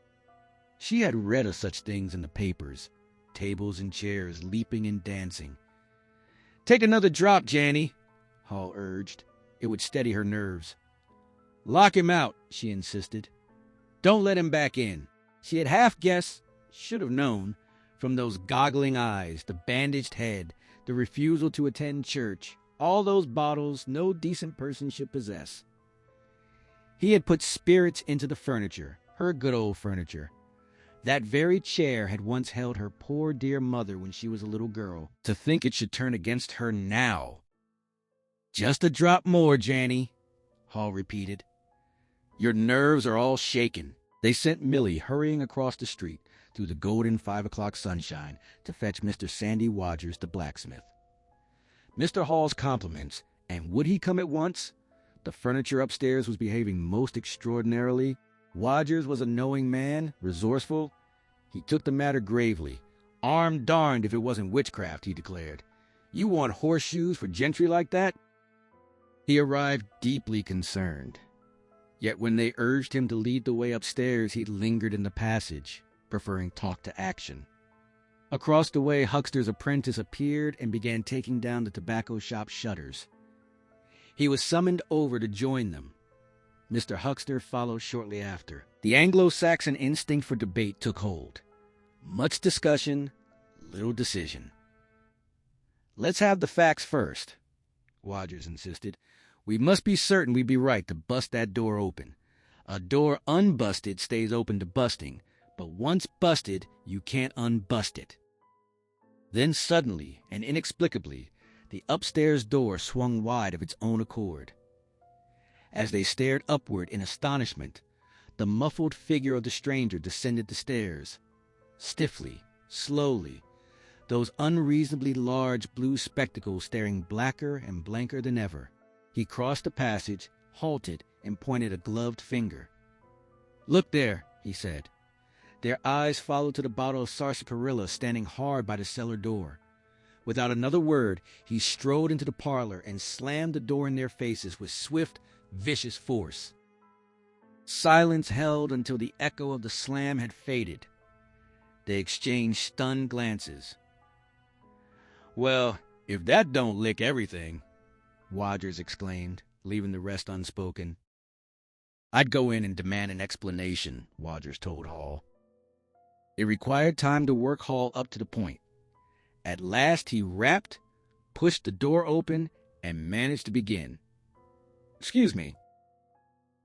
She had read of such things in the papers, tables and chairs leaping and dancing. "Take another drop, Janny," Hall urged. It would steady her nerves. "Lock him out," she insisted. "Don't let him back in." She had half guessed, should have known, from those goggling eyes, the bandaged head, the refusal to attend church, all those bottles no decent person should possess. He had put spirits into the furniture, her good old furniture. That very chair had once held her poor dear mother when she was a little girl. To think it should turn against her now. "Just a drop more, Janny," Hall repeated. "Your nerves are all shaken." They sent Millie hurrying across the street through the golden 5 o'clock sunshine to fetch Mr. Sandy Wadgers, the blacksmith. Mr. Hall's compliments, and would he come at once? The furniture upstairs was behaving most extraordinarily. Wadgers was a knowing man, resourceful. He took the matter gravely. "Arm darned if it wasn't witchcraft," he declared. "You want horseshoes for gentry like that?" He arrived deeply concerned. Yet when they urged him to lead the way upstairs, he lingered in the passage, preferring talk to action. Across the way, Huckster's apprentice appeared and began taking down the tobacco shop shutters. He was summoned over to join them. Mr. Huckster followed shortly after. The Anglo-Saxon instinct for debate took hold. Much discussion, little decision. "Let's have the facts first," Wadgers insisted. "We must be certain we'd be right to bust that door open. A door unbusted stays open to busting, but once busted, you can't unbust it." Then suddenly and inexplicably, the upstairs door swung wide of its own accord. As they stared upward in astonishment, the muffled figure of the stranger descended the stairs. Stiffly, slowly, those unreasonably large blue spectacles staring blacker and blanker than ever. He crossed the passage, halted, and pointed a gloved finger. "Look there," he said. Their eyes followed to the bottle of sarsaparilla standing hard by the cellar door. Without another word, he strode into the parlor and slammed the door in their faces with swift, vicious force. Silence held until the echo of the slam had faded. They exchanged stunned glances. "Well, if that don't lick everything," Wadgers exclaimed, leaving the rest unspoken. "I'd go in and demand an explanation," Wadgers told Hall. It required time to work Hall up to the point. At last he rapped, pushed the door open, and managed to begin. "Excuse me."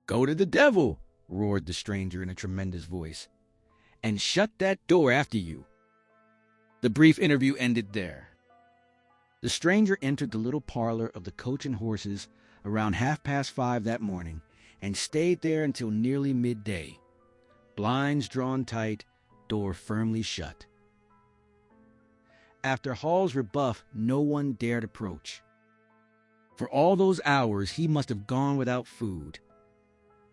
"Go to the devil," roared the stranger in a tremendous voice. "And shut that door after you." The brief interview ended there. The stranger entered the little parlor of the Coach and Horses around 5:30 that morning and stayed there until nearly midday. Blinds drawn tight, door firmly shut. After Hall's rebuff, no one dared approach. For all those hours, he must have gone without food.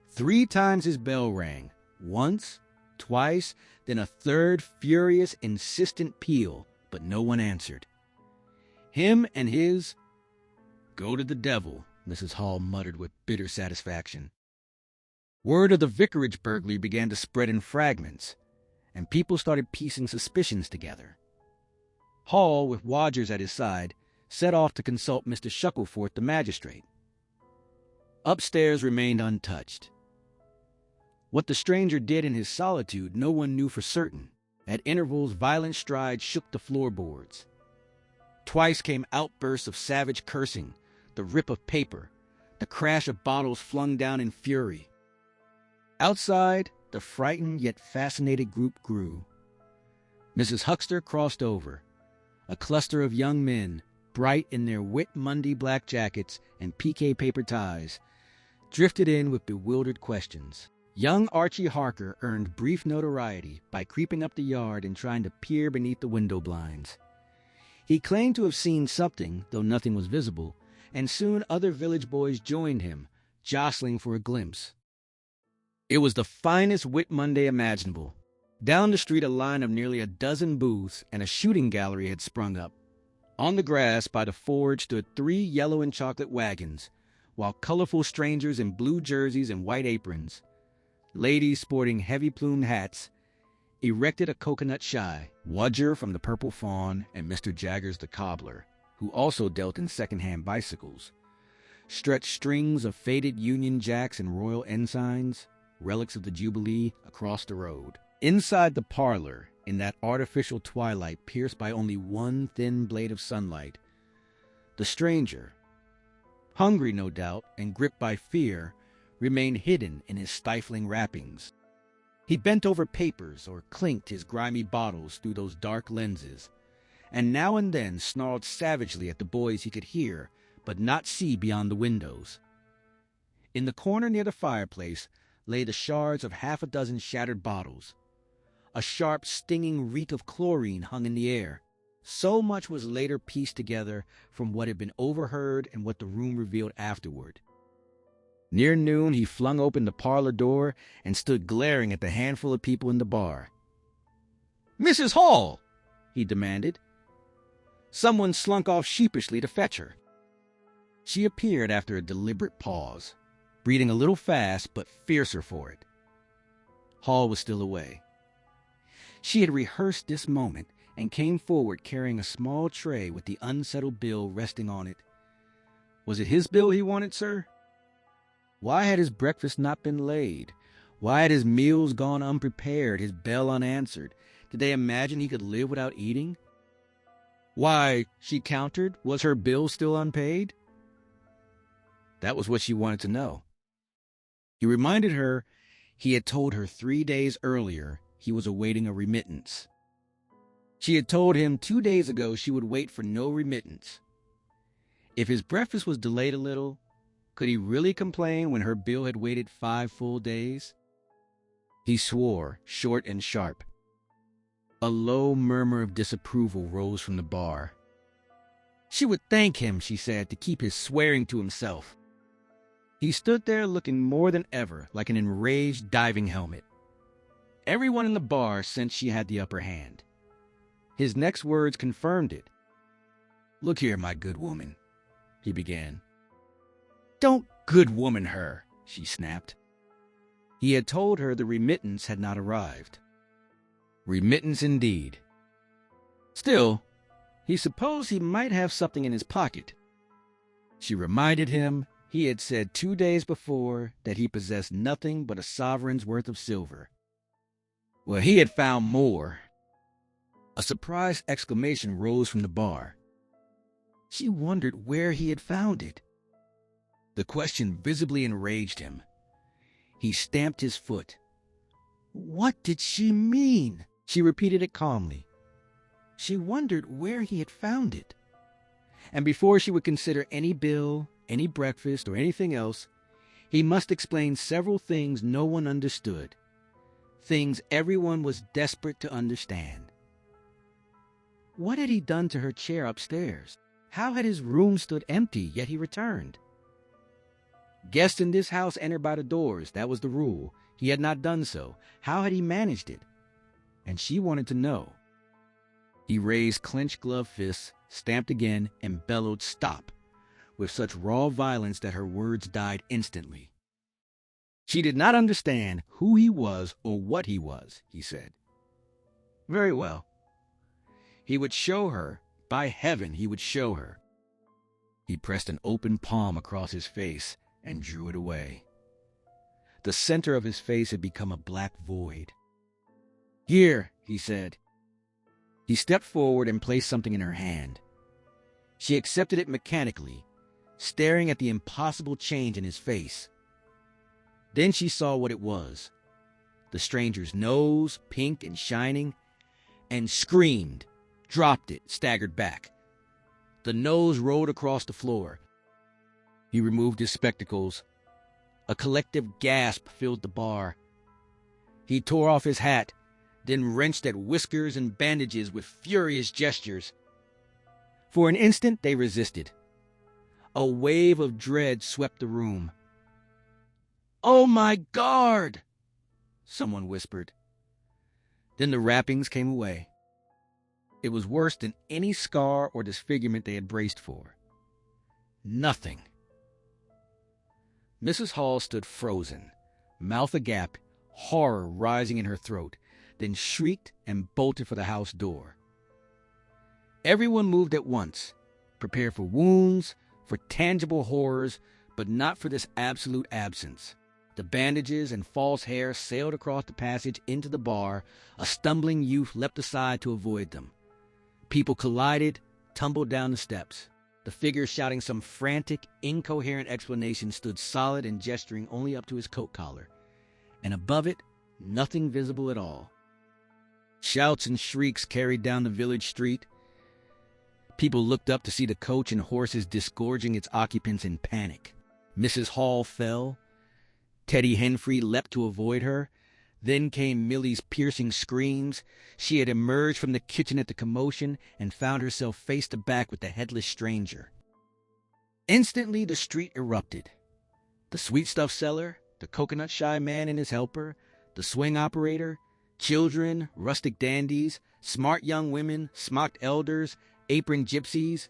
3 times his bell rang, once, twice, then a third furious, insistent peal, but no one answered. Him and his... "Go to the devil," Mrs. Hall muttered with bitter satisfaction. Word of the vicarage burglary began to spread in fragments, and people started piecing suspicions together. Hall, with Wadgers at his side, set off to consult Mr. Shuckleforth, the magistrate. Upstairs remained untouched. What the stranger did in his solitude no one knew for certain. At intervals, violent strides shook the floorboards. Twice came outbursts of savage cursing, the rip of paper, the crash of bottles flung down in fury. Outside, the frightened yet fascinated group grew. Mrs. Huckster crossed over. A cluster of young men, bright in their Whit Monday black jackets and piqué paper ties, drifted in with bewildered questions. Young Archie Harker earned brief notoriety by creeping up the yard and trying to peer beneath the window blinds. He claimed to have seen something, though nothing was visible, and soon other village boys joined him, jostling for a glimpse. It was the finest Whit Monday imaginable. Down the street, a line of nearly a dozen booths and a shooting gallery had sprung up. On the grass by the forge stood 3 yellow and chocolate wagons, while colorful strangers in blue jerseys and white aprons, ladies sporting heavy-plumed hats, erected a coconut shy, Wudger from the Purple Fawn and Mr. Jaggers the Cobbler, who also dealt in second-hand bicycles, stretched strings of faded Union Jacks and Royal Ensigns, relics of the Jubilee, across the road. Inside the parlor, in that artificial twilight pierced by only one thin blade of sunlight, the stranger, hungry no doubt and gripped by fear, remained hidden in his stifling wrappings. He bent over papers or clinked his grimy bottles through those dark lenses, and now and then snarled savagely at the boys he could hear but not see beyond the windows. In the corner near the fireplace lay the shards of half a dozen shattered bottles. A sharp, stinging reek of chlorine hung in the air. So much was later pieced together from what had been overheard and what the room revealed afterward. Near noon, he flung open the parlor door and stood glaring at the handful of people in the bar. "Mrs. Hall!" he demanded. Someone slunk off sheepishly to fetch her. She appeared after a deliberate pause, breathing a little fast but fiercer for it. Hall was still away. She had rehearsed this moment and came forward carrying a small tray with the unsettled bill resting on it. Was it his bill he wanted, sir? Why had his breakfast not been laid? Why had his meals gone unprepared, his bell unanswered? Did they imagine he could live without eating? Why, she countered, was her bill still unpaid? That was what she wanted to know. He reminded her he had told her 3 days earlier he was awaiting a remittance. She had told him 2 days ago she would wait for no remittance. If his breakfast was delayed a little, could he really complain when her bill had waited 5 full days? He swore, short and sharp. A low murmur of disapproval rose from the bar. She would thank him, she said, to keep his swearing to himself. He stood there looking more than ever like an enraged diving helmet. Everyone in the bar sensed she had the upper hand. His next words confirmed it. "Look here, my good woman," he began. "Don't good woman her," she snapped. He had told her the remittance had not arrived. Remittance indeed. Still, he supposed he might have something in his pocket. She reminded him he had said 2 days before that he possessed nothing but a sovereign's worth of silver. Well, he had found more. A surprised exclamation rose from the bar. She wondered where he had found it. The question visibly enraged him. He stamped his foot. What did she mean? She repeated it calmly. She wondered where he had found it. And before she would consider any bill, any breakfast, or anything else, he must explain several things no one understood. Things everyone was desperate to understand. What had he done to her chair upstairs? How had his room stood empty, yet he returned? Guests in this house entered by the doors. That was the rule. He had not done so. How had he managed it? And she wanted to know. He raised clenched gloved fists, stamped again, and bellowed, "Stop," with such raw violence that her words died instantly. She did not understand who he was or what he was, he said. Very well. He would show her. By heaven, he would show her. He pressed an open palm across his face and drew it away. The center of his face had become a black void. "Here," he said. He stepped forward and placed something in her hand. She accepted it mechanically, staring at the impossible change in his face. Then she saw what it was. The stranger's nose, pink and shining, and screamed, dropped it, staggered back. The nose rolled across the floor. He removed his spectacles. A collective gasp filled the bar. He tore off his hat, then wrenched at whiskers and bandages with furious gestures. For an instant they resisted. A wave of dread swept the room. "Oh, my guard!" someone whispered. Then the wrappings came away. It was worse than any scar or disfigurement they had braced for. Nothing. Mrs. Hall stood frozen, mouth agape, horror rising in her throat. then shrieked and bolted for the house door. Everyone moved at once, prepared for wounds, for tangible horrors, but not for this absolute absence. The bandages and false hair sailed across the passage into the bar. A stumbling youth leapt aside to avoid them. People collided, tumbled down the steps. The figure shouting some frantic, incoherent explanation stood solid and gesturing only up to his coat collar. And above it, nothing visible at all. Shouts and shrieks carried down the village street. People looked up to see the coach and horses disgorging its occupants in panic. Mrs. Hall fell. Teddy Henfrey leapt to avoid her. Then came Millie's piercing screams. She had emerged from the kitchen at the commotion and found herself face to back with the headless stranger. Instantly, the street erupted. The sweetstuff seller, the coconut shy man and his helper, the swing operator, children, rustic dandies, smart young women, smocked elders, apron gypsies,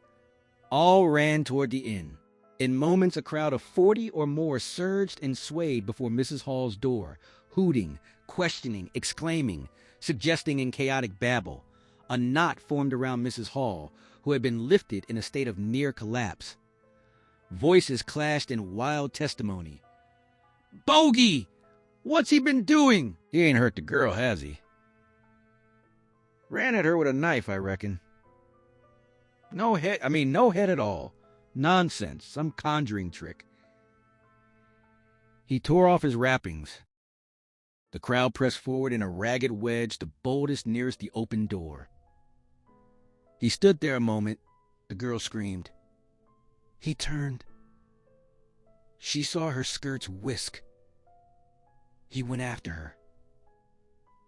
all ran toward the inn. In moments, a crowd of 40 or more surged and swayed before Mrs. Hall's door, hooting, questioning, exclaiming, suggesting in chaotic babble. A knot formed around Mrs. Hall, who had been lifted in a state of near collapse. Voices clashed in wild testimony. "Bogey! What's he been doing?" "He ain't hurt the girl, has he?" "Ran at her with a knife, I reckon." No head at all. Nonsense, some conjuring trick." He tore off his wrappings. The crowd pressed forward in a ragged wedge, the boldest nearest the open door. He stood there a moment. The girl screamed. He turned. She saw her skirts whisk. He went after her.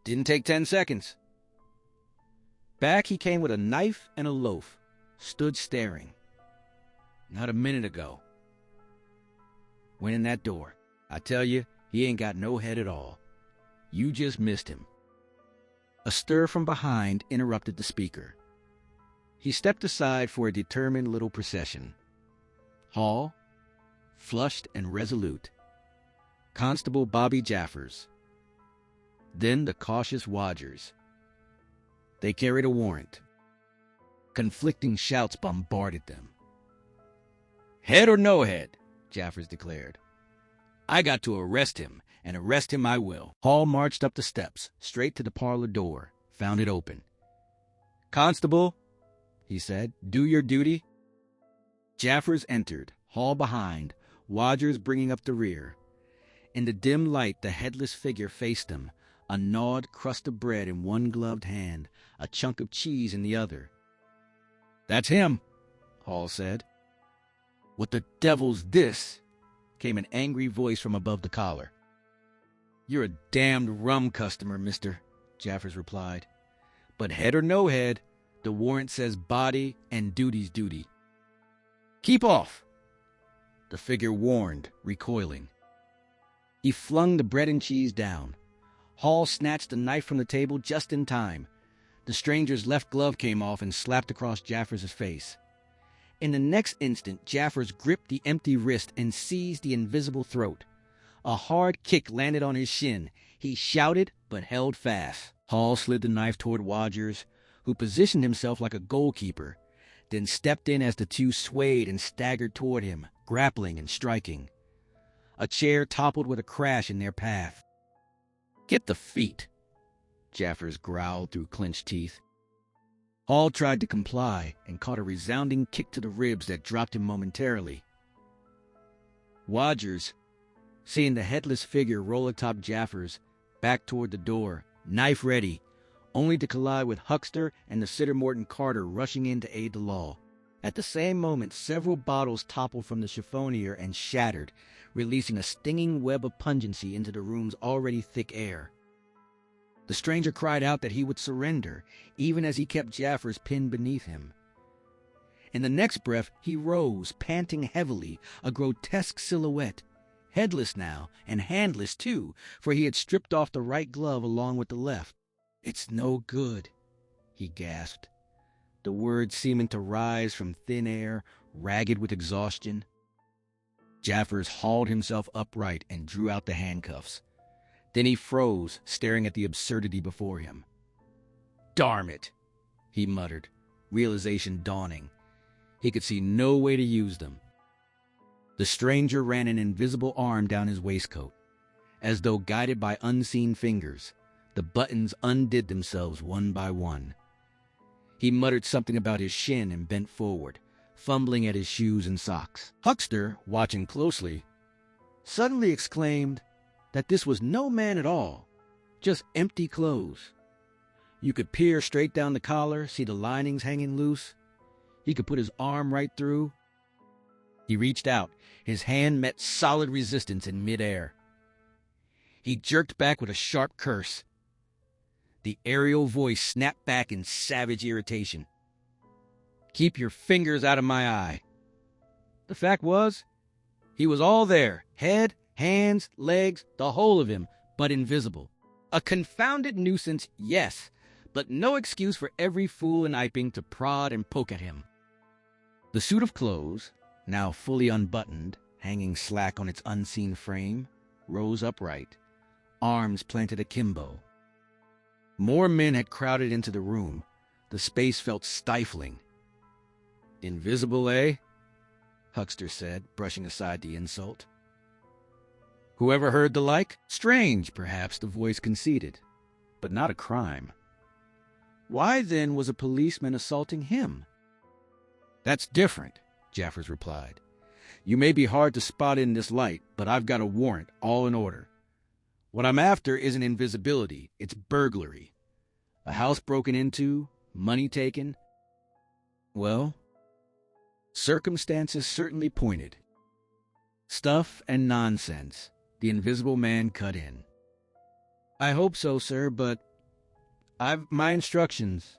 Didn't take 10 seconds. Back he came with a knife and a loaf, stood staring. Not a minute ago. Went in that door. I tell you, he ain't got no head at all. You just missed him. A stir from behind interrupted the speaker. He stepped aside for a determined little procession. Hall, flushed and resolute. Constable Bobby Jaffers. Then the cautious Wodgers. They carried a warrant. Conflicting shouts bombarded them. "Head or no head," Jaffers declared. "I got to arrest him, and arrest him I will." Hall marched up the steps, straight to the parlor door, found it open. "Constable," he said, "do your duty." Jaffers entered, Hall behind, Wodgers bringing up the rear. In the dim light, the headless figure faced them, a gnawed crust of bread in one gloved hand, a chunk of cheese in the other. "That's him," Hall said. "What the devil's this?" came an angry voice from above the collar. "You're a damned rum customer, mister," Jaffers replied. "But head or no head, the warrant says body and duty's duty." "Keep off," the figure warned, recoiling. He flung the bread and cheese down. Hall snatched the knife from the table just in time. The stranger's left glove came off and slapped across Jaffers' face. In the next instant, Jaffers gripped the empty wrist and seized the invisible throat. A hard kick landed on his shin. He shouted, but held fast. Hall slid the knife toward Wodgers, who positioned himself like a goalkeeper, then stepped in as the two swayed and staggered toward him, grappling and striking. A chair toppled with a crash in their path. "Get the feet," Jaffers growled through clenched teeth. Hall tried to comply and caught a resounding kick to the ribs that dropped him momentarily. Wodgers, seeing the headless figure roll atop Jaffers, backed toward the door, knife ready, only to collide with Huckster and the Siddermorton Carter rushing in to aid the law. At the same moment, several bottles toppled from the chiffonier and shattered, releasing a stinging web of pungency into the room's already thick air. The stranger cried out that he would surrender, even as he kept Jaffers pinned beneath him. In the next breath, he rose, panting heavily, a grotesque silhouette, headless now, and handless too, for he had stripped off the right glove along with the left. "It's no good," he gasped, the words seeming to rise from thin air, ragged with exhaustion. Jaffers hauled himself upright and drew out the handcuffs. Then he froze, staring at the absurdity before him. "Darn it," he muttered, realization dawning. He could see no way to use them. The stranger ran an invisible arm down his waistcoat. As though guided by unseen fingers, the buttons undid themselves one by one. He muttered something about his shin and bent forward, fumbling at his shoes and socks. Huckster, watching closely, suddenly exclaimed that this was no man at all, just empty clothes. You could peer straight down the collar, see the linings hanging loose. He could put his arm right through. He reached out. His hand met solid resistance in midair. He jerked back with a sharp curse. The aerial voice snapped back in savage irritation. "Keep your fingers out of my eye." The fact was, he was all there, head, hands, legs, the whole of him, but invisible. A confounded nuisance, yes, but no excuse for every fool in Iping to prod and poke at him. The suit of clothes, now fully unbuttoned, hanging slack on its unseen frame, rose upright, arms planted akimbo. More men had crowded into the room. The space felt stifling. "Invisible, eh?" Huckster said, brushing aside the insult. "Whoever heard the like? Strange, perhaps," the voice conceded, but not a crime. Why, then, was a policeman assaulting him? "That's different," Jaffers replied. "You may be hard to spot in this light, but I've got a warrant, all in order. What I'm after isn't invisibility, it's burglary. A house broken into, money taken. Well, circumstances certainly pointed." "Stuff and nonsense," the invisible man cut in. "I hope so, sir, but I've my instructions."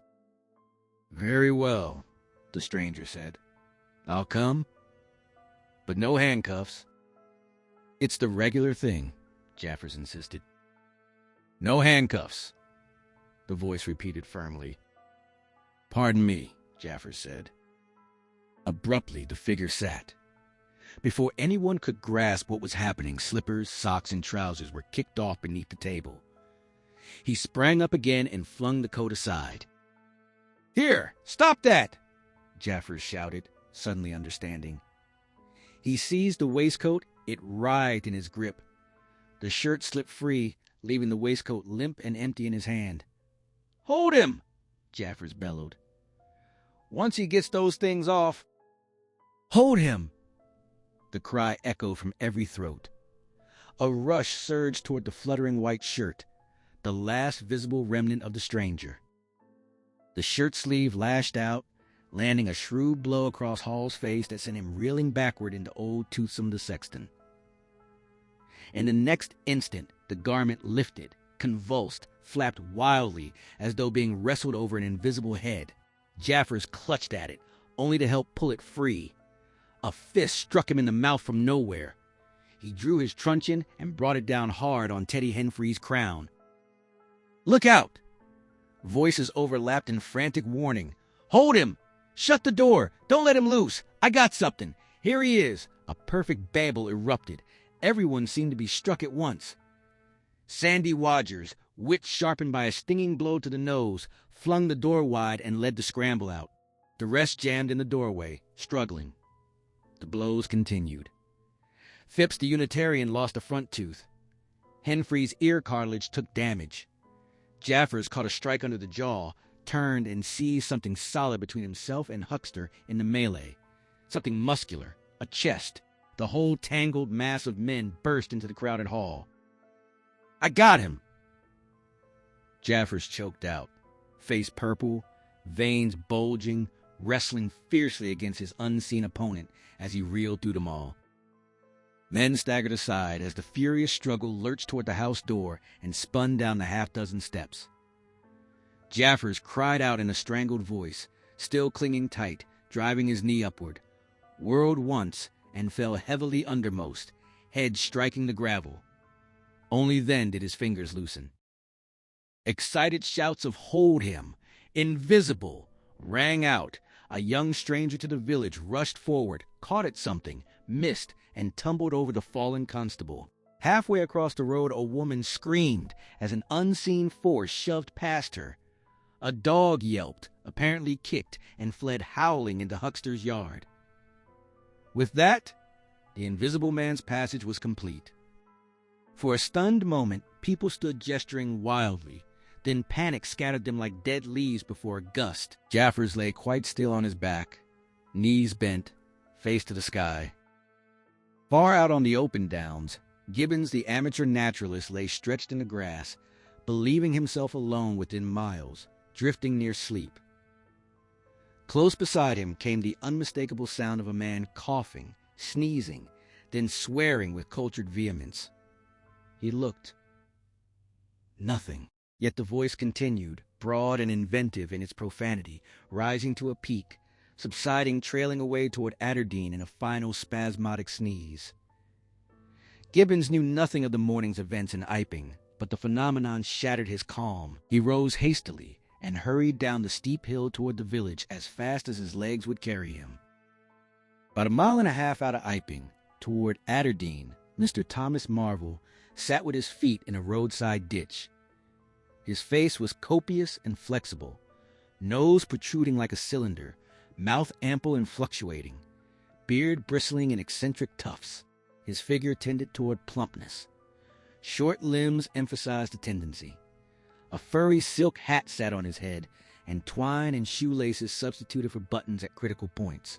"Very well," the stranger said. "I'll come, but no handcuffs." "It's the regular thing," Jaffers insisted. "No handcuffs," the voice repeated firmly. "Pardon me," Jaffers said. Abruptly, the figure sat. Before anyone could grasp what was happening, slippers, socks, and trousers were kicked off beneath the table. He sprang up again and flung the coat aside. "Here, stop that!" Jaffers shouted, suddenly understanding. He seized the waistcoat. It writhed in his grip. The shirt slipped free, leaving the waistcoat limp and empty in his hand. "Hold him!" Jaffers bellowed. "Once he gets those things off—" "Hold him!" The cry echoed from every throat. A rush surged toward the fluttering white shirt, the last visible remnant of the stranger. The shirt sleeve lashed out, landing a shrewd blow across Hall's face that sent him reeling backward into old Toothsome the sexton. In the next instant, the garment lifted, convulsed, flapped wildly as though being wrestled over an invisible head. Jaffers clutched at it, only to help pull it free. A fist struck him in the mouth from nowhere. He drew his truncheon and brought it down hard on Teddy Henfrey's crown. "Look out!" Voices overlapped in frantic warning. "Hold him! Shut the door! Don't let him loose! I got something! Here he is!" A perfect babel erupted. Everyone seemed to be struck at once. Sandy Wadgers, wit sharpened by a stinging blow to the nose, flung the door wide and led the scramble out. The rest jammed in the doorway, struggling. The blows continued. Phipps the Unitarian lost a front tooth. Henfrey's ear cartilage took damage. Jaffers caught a strike under the jaw, turned and seized something solid between himself and Huckster in the melee. Something muscular, a chest. The whole tangled mass of men burst into the crowded hall. "I got him!" Jaffers choked out, face purple, veins bulging, wrestling fiercely against his unseen opponent as he reeled through them all. Men staggered aside as the furious struggle lurched toward the house door and spun down the half-dozen steps. Jaffers cried out in a strangled voice, still clinging tight, driving his knee upward, whirled once and fell heavily undermost, head striking the gravel. Only then did his fingers loosen. Excited shouts of "Hold him!" "Invisible!" rang out. A young stranger to the village rushed forward, caught at something, missed, and tumbled over the fallen constable. Halfway across the road, a woman screamed as an unseen force shoved past her. A dog yelped, apparently kicked, and fled howling into Huckster's yard. With that, the Invisible Man's passage was complete. For a stunned moment, people stood gesturing wildly. Then panic scattered them like dead leaves before a gust. Jaffers lay quite still on his back, knees bent, face to the sky. Far out on the open downs, Gibbons, the amateur naturalist, lay stretched in the grass, believing himself alone within miles, drifting near sleep. Close beside him came the unmistakable sound of a man coughing, sneezing, then swearing with cultured vehemence. He looked. Nothing. Yet the voice continued, broad and inventive in its profanity, rising to a peak, subsiding, trailing away toward Adderdean in a final spasmodic sneeze. Gibbons knew nothing of the morning's events in Iping, but the phenomenon shattered his calm. He rose hastily and hurried down the steep hill toward the village as fast as his legs would carry him. About a mile and a half out of Iping, toward Adderdean, Mr. Thomas Marvel sat with his feet in a roadside ditch. His face was copious and flexible, nose protruding like a cylinder, mouth ample and fluctuating, beard bristling in eccentric tufts. His figure tended toward plumpness. Short limbs emphasized the tendency. A furry silk hat sat on his head, and twine and shoelaces substituted for buttons at critical points,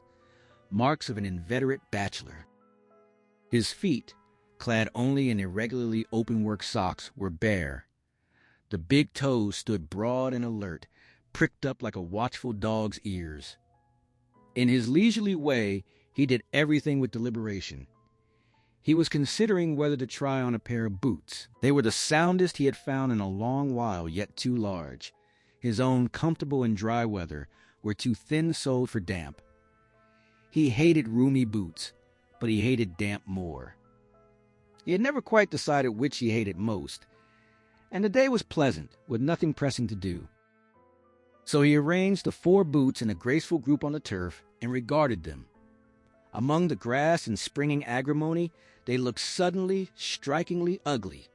marks of an inveterate bachelor. His feet, clad only in irregularly open-work socks, were bare. The big toes stood broad and alert, pricked up like a watchful dog's ears. In his leisurely way, he did everything with deliberation. He was considering whether to try on a pair of boots. They were the soundest he had found in a long while, yet too large. His own, comfortable in dry weather, were too thin-soled for damp. He hated roomy boots, but he hated damp more. He had never quite decided which he hated most, and the day was pleasant, with nothing pressing to do. So he arranged the 4 boots in a graceful group on the turf and regarded them. Among the grass and springing agrimony, they looked suddenly, strikingly ugly.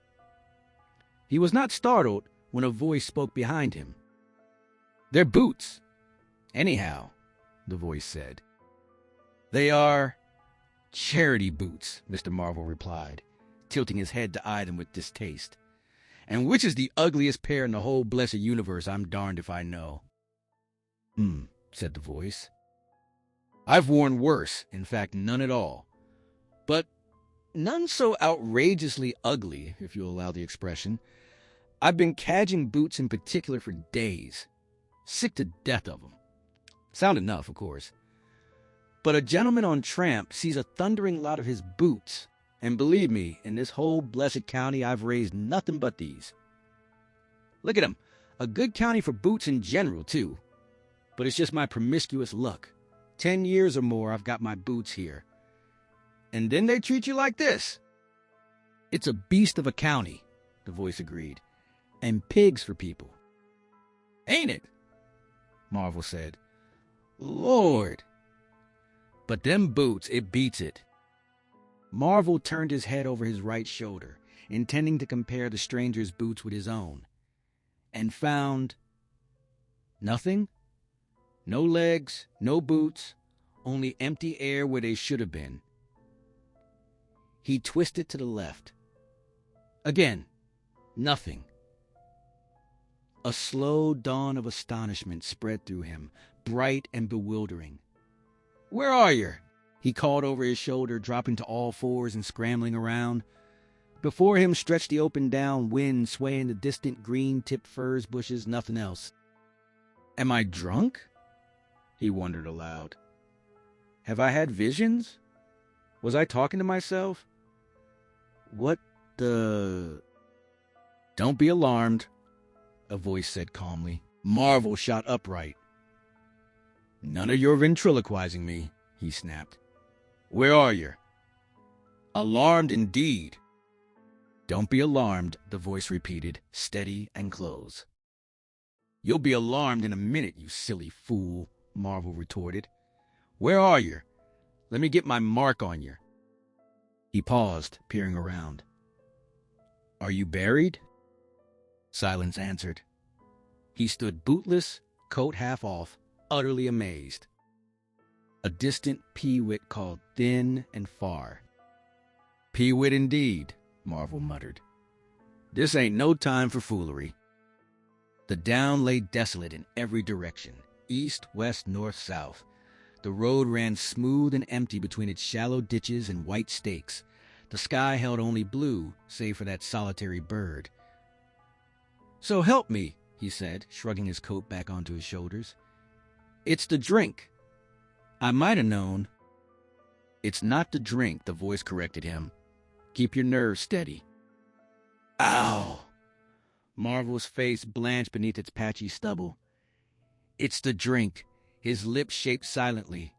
He was not startled when a voice spoke behind him. "They're boots. Anyhow," the voice said. "They are charity boots," Mr. Marvel replied, tilting his head to eye them with distaste. "And which is the ugliest pair in the whole blessed universe, I'm darned if I know." Said the voice. "I've worn worse, in fact, none at all. But none so outrageously ugly, if you'll allow the expression. I've been cadging boots in particular for days. Sick to death of them. Sound enough, of course. But a gentleman on tramp sees a thundering lot of his boots, and believe me, in this whole blessed county I've raised nothing but these. Look at 'em. A good county for boots in general, too. But it's just my promiscuous luck. 10 years or more I've got my boots here. And then they treat you like this." "It's a beast of a county," the voice agreed. "And pigs for people." "Ain't it?" Marvel said. "Lord. But them boots, it beats it." Marvel turned his head over his right shoulder, intending to compare the stranger's boots with his own, and found nothing. No legs, no boots, only empty air where they should have been. He twisted to the left. Again, nothing. A slow dawn of astonishment spread through him, bright and bewildering. "Where are you?" he called over his shoulder, dropping to all fours and scrambling around. Before him stretched the open down wind, swaying the distant green-tipped furze bushes, nothing else. "Am I drunk?" he wondered aloud. "Have I had visions? Was I talking to myself? What the—" "Don't be alarmed," a voice said calmly. Marvel shot upright. "None of your ventriloquizing me," he snapped. "Where are you?" "Alarmed indeed." "Don't be alarmed," the voice repeated, steady and close. "You'll be alarmed in a minute, you silly fool," Marvel retorted. "Where are you? Let me get my mark on you." He paused, peering around. Are you buried? Silence answered. He stood bootless, coat half off, utterly amazed. A distant peewit called thin and far. Peewit indeed, Marvel muttered. This ain't no time for foolery. The down lay desolate in every direction, east, west, north, south. The road ran smooth and empty between its shallow ditches and white stakes. The sky held only blue, save for that solitary bird. So help me, he said, shrugging his coat back onto his shoulders. It's the drink. I might have known. It's not the drink, the voice corrected him. Keep your nerves steady. Ow! Marvel's face blanched beneath its patchy stubble. It's the drink, his lips shaped silently.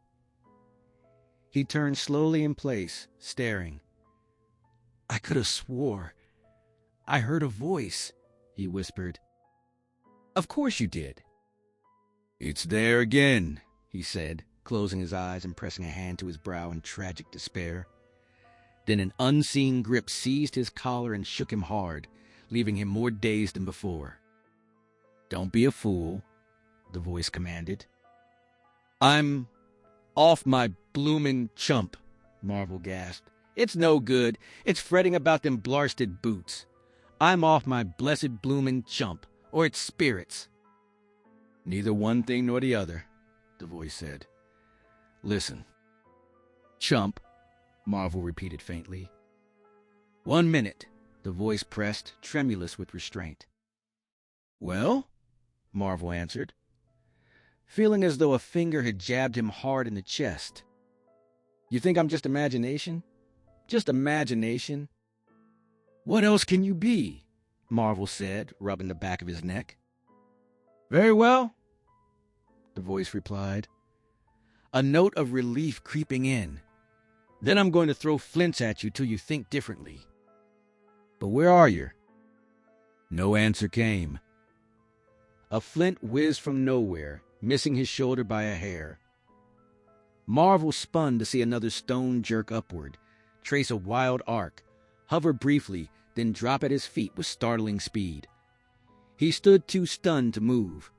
He turned slowly in place, staring. I could have swore. I heard a voice, he whispered. Of course you did. It's there again, he said, closing his eyes and pressing a hand to his brow in tragic despair. Then an unseen grip seized his collar and shook him hard, leaving him more dazed than before. Don't be a fool, the voice commanded. I'm off my bloomin' chump, Marvel gasped. It's no good. It's fretting about them blarsted boots. I'm off my blessed bloomin' chump, or it's spirits. Neither one thing nor the other, the voice said. Listen. Chump, Marvel repeated faintly. 1 minute, the voice pressed, tremulous with restraint. Well, Marvel answered, feeling as though a finger had jabbed him hard in the chest. You think I'm just imagination? Just imagination? What else can you be? Marvel said, rubbing the back of his neck. Very well, the voice replied, a note of relief creeping in. Then I'm going to throw flints at you till you think differently. But where are you? No answer came. A flint whizzed from nowhere, missing his shoulder by a hair. Marvel spun to see another stone jerk upward, trace a wild arc, hover briefly, then drop at his feet with startling speed. He stood too stunned to move.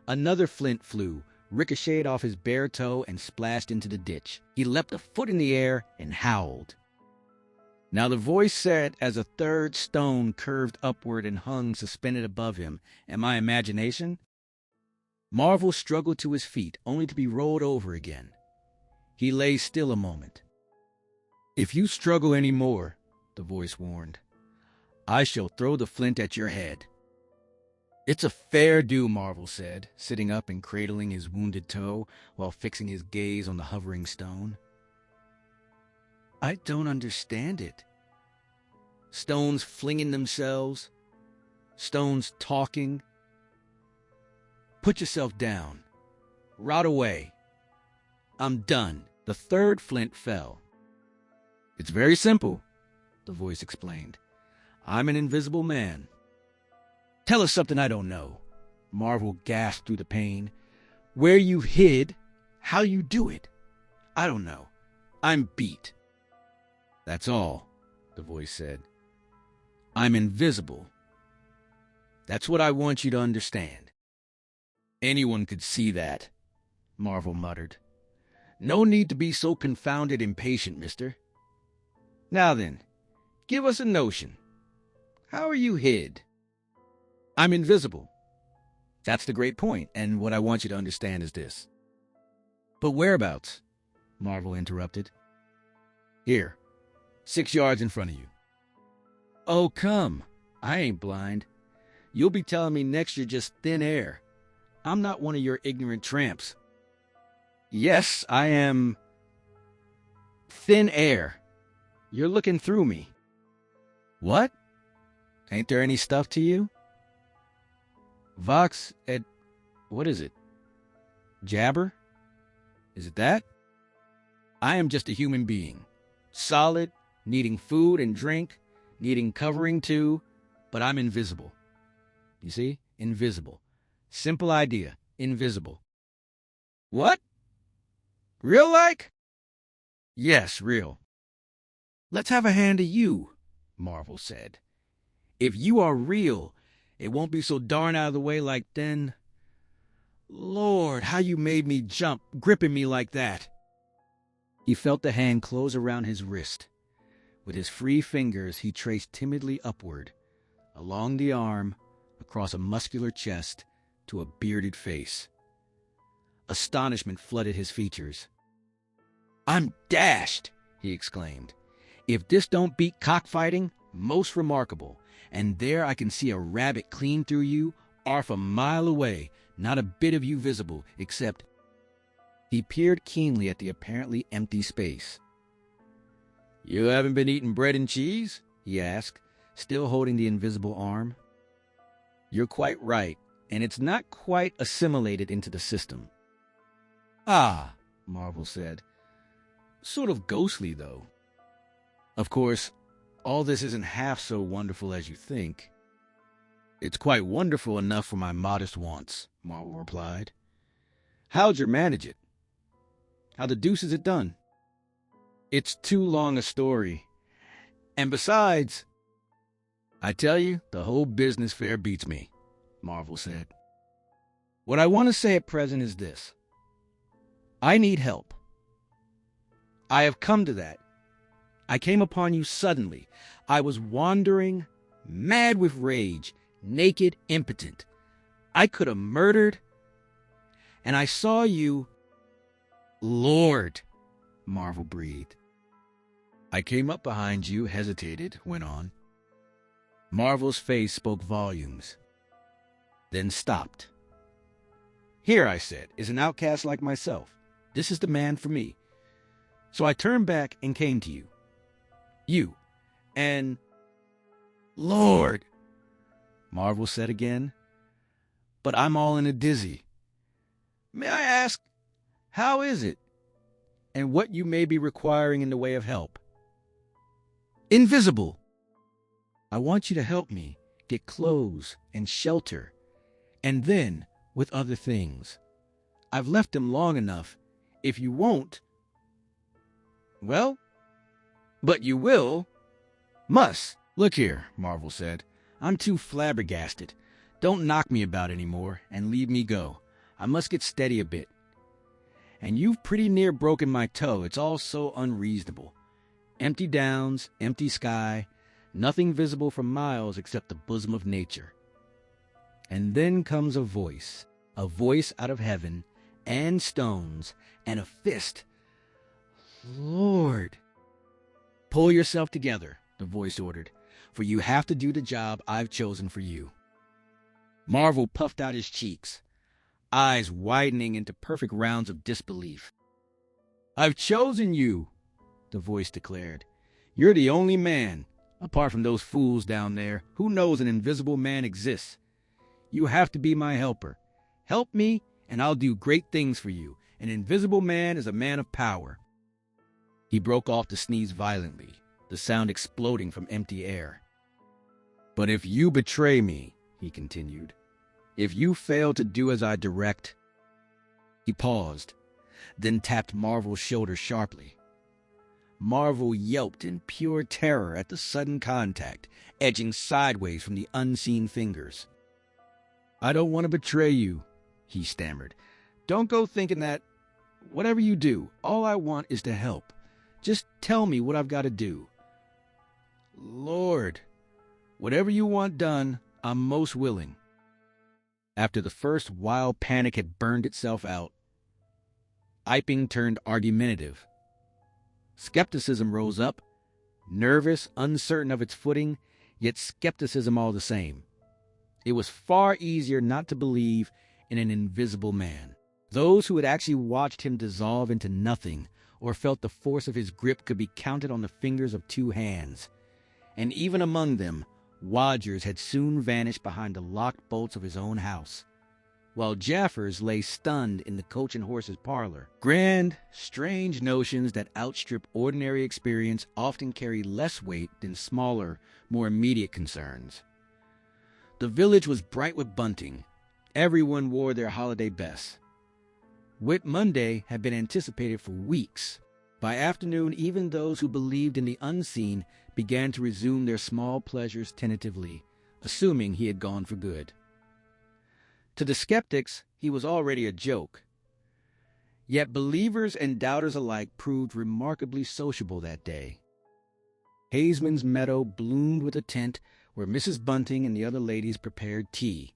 Another flint flew, ricocheted off his bare toe, and splashed into the ditch. He leapt a foot in the air and howled. Now the voice said as a third stone curved upward and hung suspended above him, "Am I imagination?" Marvel struggled to his feet, only to be rolled over again. He lay still a moment. "If you struggle any more," the voice warned, "I shall throw the flint at your head." "It's a fair do," Marvel said, sitting up and cradling his wounded toe while fixing his gaze on the hovering stone. "I don't understand it. Stones flinging themselves, stones talking. Put yourself down. Rot away. I'm done." The third flint fell. "It's very simple," the voice explained. "I'm an invisible man." "Tell us something I don't know," Marvel gasped through the pain. "Where you hid, how you do it. I don't know. I'm beat." "That's all," the voice said. "I'm invisible. That's what I want you to understand." "Anyone could see that," Marvel muttered. "No need to be so confounded impatient, mister. Now then, give us a notion. How are you hid?" "I'm invisible. That's the great point, and what I want you to understand is this." "But whereabouts?" Marvel interrupted. "Here, 6 yards in front of you." "Oh, come. I ain't blind. You'll be telling me next you're just thin air. I'm not one of your ignorant tramps." "Yes, I am thin air. You're looking through me." "What? Ain't there any stuff to you?" "Vox et... what is it? Jabber? Is it that? I am just a human being. Solid, needing food and drink, needing covering too, but I'm invisible. You see? Invisible. Simple idea. Invisible." "What? Real like?" "Yes, real." "Let's have a hand of you," Marvel said. If you are real, it won't be so darn out of the way like then. Lord, how you made me jump, gripping me like that. He felt the hand close around his wrist. With his free fingers, he traced timidly upward, along the arm, across a muscular chest, to a bearded face. Astonishment flooded his features. "I'm dashed," he exclaimed. "If this don't beat cockfighting, most remarkable. And there I can see a rabbit clean through you, 'arf a mile away, not a bit of you visible, except—" He peered keenly at the apparently empty space. "You haven't been eating bread and cheese?" he asked, still holding the invisible arm. "You're quite right, and it's not quite assimilated into the system." "Ah," Marvel said. "Sort of ghostly, though. Of course, all this isn't half so wonderful as you think." "It's quite wonderful enough for my modest wants," Marvel replied. "How'd you manage it? How the deuce is it done?" "It's too long a story. And besides—" "I tell you, the whole business fair beats me," Marvel said. "What I want to say at present is this. I need help. I have come to that. I came upon you suddenly. I was wandering, mad with rage, naked, impotent. I could have murdered. And I saw you—" "Lord," Marvel breathed. "I came up behind you, hesitated, went on." Marvel's face spoke volumes, then stopped. "Here," I said, "is an outcast like myself. This is the man for me. So I turned back and came to you. You. And—" "Lord," Marvel said again. "But I'm all in a dizzy. May I ask, how is it? And what you may be requiring in the way of help?" "Invisible. I want you to help me get clothes and shelter, and then with other things. I've left them long enough. If you won't—" "Well, but you will. Must." "Look here," Marvel said. "I'm too flabbergasted. Don't knock me about anymore and leave me go. I must get steady a bit. And you've pretty near broken my toe. It's all so unreasonable. Empty downs, empty sky, nothing visible for miles except the bosom of nature. And then comes a voice out of heaven, and stones, and a fist. Lord." "Pull yourself together," the voice ordered, "for you have to do the job I've chosen for you." Marvel puffed out his cheeks, eyes widening into perfect rounds of disbelief. "I've chosen you," the voice declared. "You're the only man, apart from those fools down there, who knows an invisible man exists. You have to be my helper. Help me, and I'll do great things for you. An invisible man is a man of power." He broke off to sneeze violently, the sound exploding from empty air. "But if you betray me," he continued, "if you fail to do as I direct—" He paused, then tapped Marvel's shoulder sharply. Marvel yelped in pure terror at the sudden contact, edging sideways from the unseen fingers. "I don't want to betray you," he stammered. "Don't go thinking that. Whatever you do, all I want is to help. Just tell me what I've got to do." "Lord, whatever you want done, I'm most willing." After the first wild panic had burned itself out, Iping turned argumentative. Skepticism rose up, nervous, uncertain of its footing, yet skepticism all the same. It was far easier not to believe in an invisible man. Those who had actually watched him dissolve into nothing or felt the force of his grip could be counted on the fingers of two hands. And even among them, Wadgers had soon vanished behind the locked bolts of his own house, while Jaffers lay stunned in the Coach and Horses parlor. Grand, strange notions that outstrip ordinary experience often carry less weight than smaller, more immediate concerns. The village was bright with bunting. Everyone wore their holiday best. Whit Monday had been anticipated for weeks. By afternoon, even those who believed in the unseen began to resume their small pleasures tentatively, assuming he had gone for good. To the skeptics, he was already a joke. Yet believers and doubters alike proved remarkably sociable that day. Hazeman's meadow bloomed with a tent where Mrs. Bunting and the other ladies prepared tea.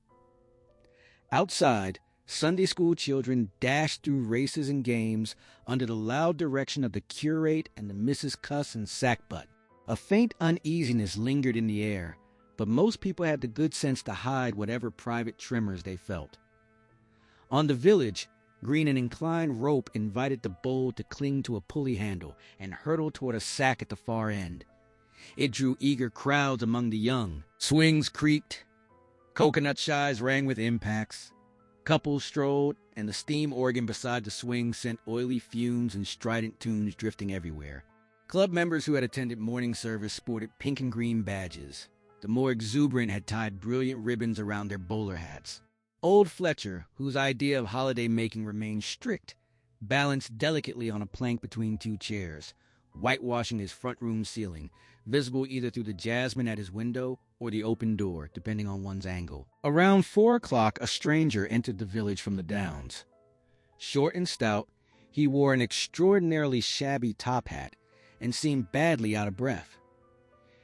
Outside, Sunday school children dashed through races and games under the loud direction of the curate and the Mrs. Cuss and Sackbutt. A faint uneasiness lingered in the air, but most people had the good sense to hide whatever private tremors they felt. On the village green, an inclined rope invited the bold to cling to a pulley handle and hurtle toward a sack at the far end. It drew eager crowds among the young. Swings creaked, coconut shies rang with impacts, couples strolled, and the steam organ beside the swing sent oily fumes and strident tunes drifting everywhere. Club members who had attended morning service sported pink and green badges. The more exuberant had tied brilliant ribbons around their bowler hats. Old Fletcher, whose idea of holiday making remained strict, balanced delicately on a plank between two chairs, whitewashing his front room ceiling, visible either through the jasmine at his window or the open door, depending on one's angle. Around 4 o'clock, a stranger entered the village from the downs. Short and stout, he wore an extraordinarily shabby top hat and seemed badly out of breath.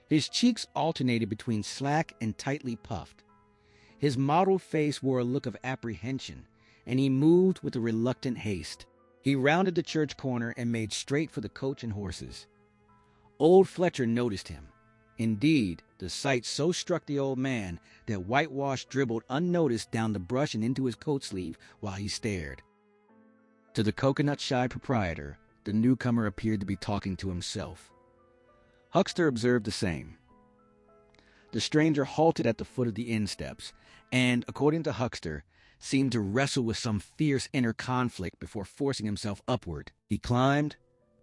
His cheeks alternated between slack and tightly puffed. His mottled face wore a look of apprehension, and he moved with a reluctant haste. He rounded the church corner and made straight for the coach and horses. Old Fletcher noticed him. Indeed, the sight so struck the old man that whitewash dribbled unnoticed down the brush and into his coat sleeve while he stared. To the coconut-shy proprietor, the newcomer appeared to be talking to himself. Huckster observed the same. The stranger halted at the foot of the inn steps and, according to Huckster, seemed to wrestle with some fierce inner conflict before forcing himself upward. He climbed,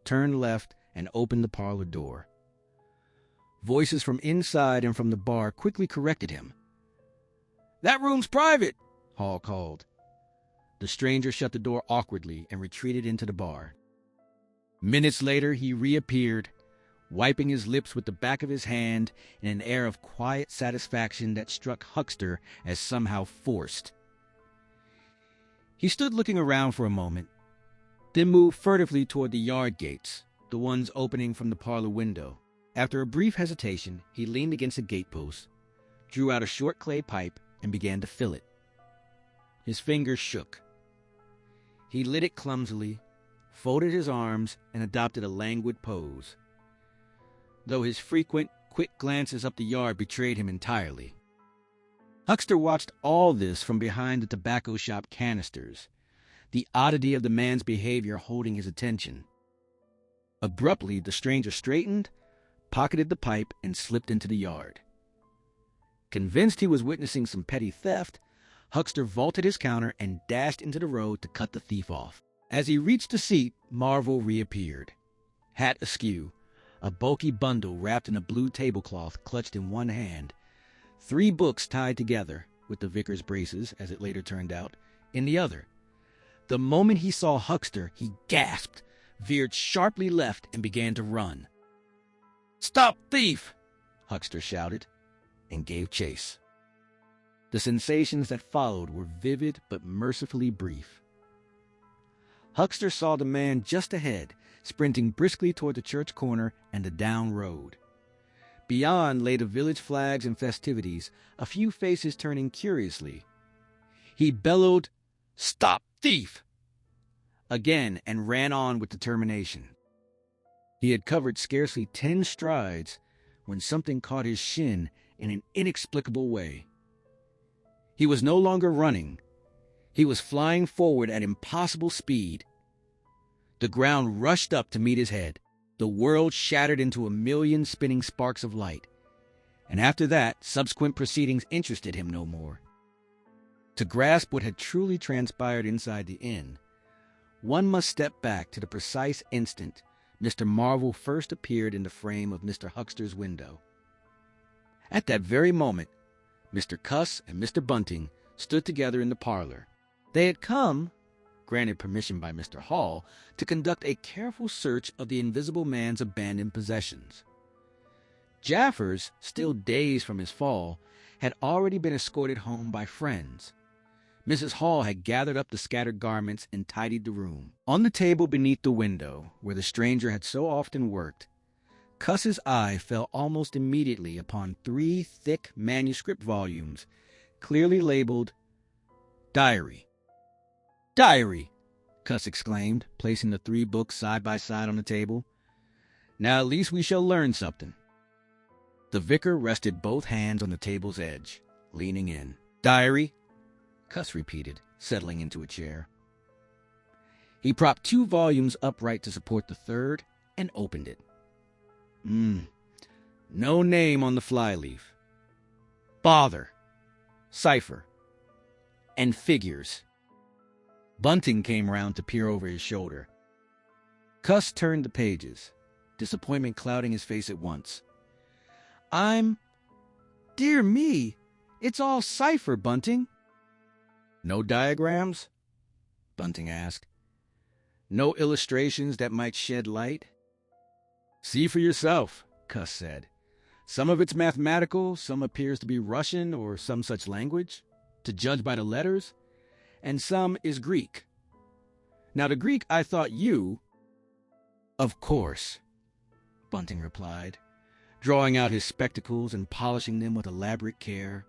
turned left, and opened the parlor door. Voices from inside and from the bar quickly corrected him. "That room's private," Hall called. The stranger shut the door awkwardly and retreated into the bar. Minutes later, he reappeared, wiping his lips with the back of his hand in an air of quiet satisfaction that struck Huckster as somehow forced. He stood looking around for a moment, then moved furtively toward the yard gates, the ones opening from the parlor window. After a brief hesitation, he leaned against a gatepost, drew out a short clay pipe, and began to fill it. His fingers shook. He lit it clumsily, folded his arms, and adopted a languid pose, though his frequent, quick glances up the yard betrayed him entirely. Huckster watched all this from behind the tobacco shop canisters, the oddity of the man's behavior holding his attention. Abruptly, the stranger straightened, pocketed the pipe, and slipped into the yard. Convinced he was witnessing some petty theft, Huckster vaulted his counter and dashed into the road to cut the thief off. As he reached the seat, Marvel reappeared, hat askew, a bulky bundle wrapped in a blue tablecloth clutched in one hand, 3 books tied together, with the vicar's braces, as it later turned out, in the other. The moment he saw Huckster, he gasped, veered sharply left, and began to run. "Stop, thief!" Huckster shouted, and gave chase. The sensations that followed were vivid but mercifully brief. Huckster saw the man just ahead, sprinting briskly toward the church corner and the down road. Beyond lay the village flags and festivities, a few faces turning curiously. He bellowed, "Stop, thief!" again and ran on with determination. He had covered scarcely 10 strides when something caught his shin in an inexplicable way. He was no longer running. He was flying forward at impossible speed. The ground rushed up to meet his head. The world shattered into a million spinning sparks of light. And after that, subsequent proceedings interested him no more. To grasp what had truly transpired inside the inn, one must step back to the precise instant Mr. Marvel first appeared in the frame of Mr. Huckster's window. At that very moment, Mr. Cuss and Mr. Bunting stood together in the parlor. They had come, granted permission by Mr. Hall, to conduct a careful search of the invisible man's abandoned possessions. Jaffers, still dazed from his fall, had already been escorted home by friends. Mrs. Hall had gathered up the scattered garments and tidied the room. On the table beneath the window, where the stranger had so often worked, Cuss's eye fell almost immediately upon 3 thick manuscript volumes, clearly labeled Diary. "Diary!" Cuss exclaimed, placing the 3 books side by side on the table. "Now at least we shall learn something." The vicar rested both hands on the table's edge, leaning in. "Diary," Cuss repeated, settling into a chair. He propped 2 volumes upright to support the third and opened it. No name on the flyleaf. Bother. Cipher. And figures. Bunting came round to peer over his shoulder. Cuss turned the pages, disappointment clouding his face at once. Dear me, it's all cipher, Bunting." "No diagrams?" Bunting asked. "No illustrations that might shed light?" "See for yourself," Cuss said. "Some of it's mathematical, some appears to be Russian or some such language, to judge by the letters, and some is Greek. Now the Greek I thought you—" "Of course," Bunting replied, drawing out his spectacles and polishing them with elaborate care,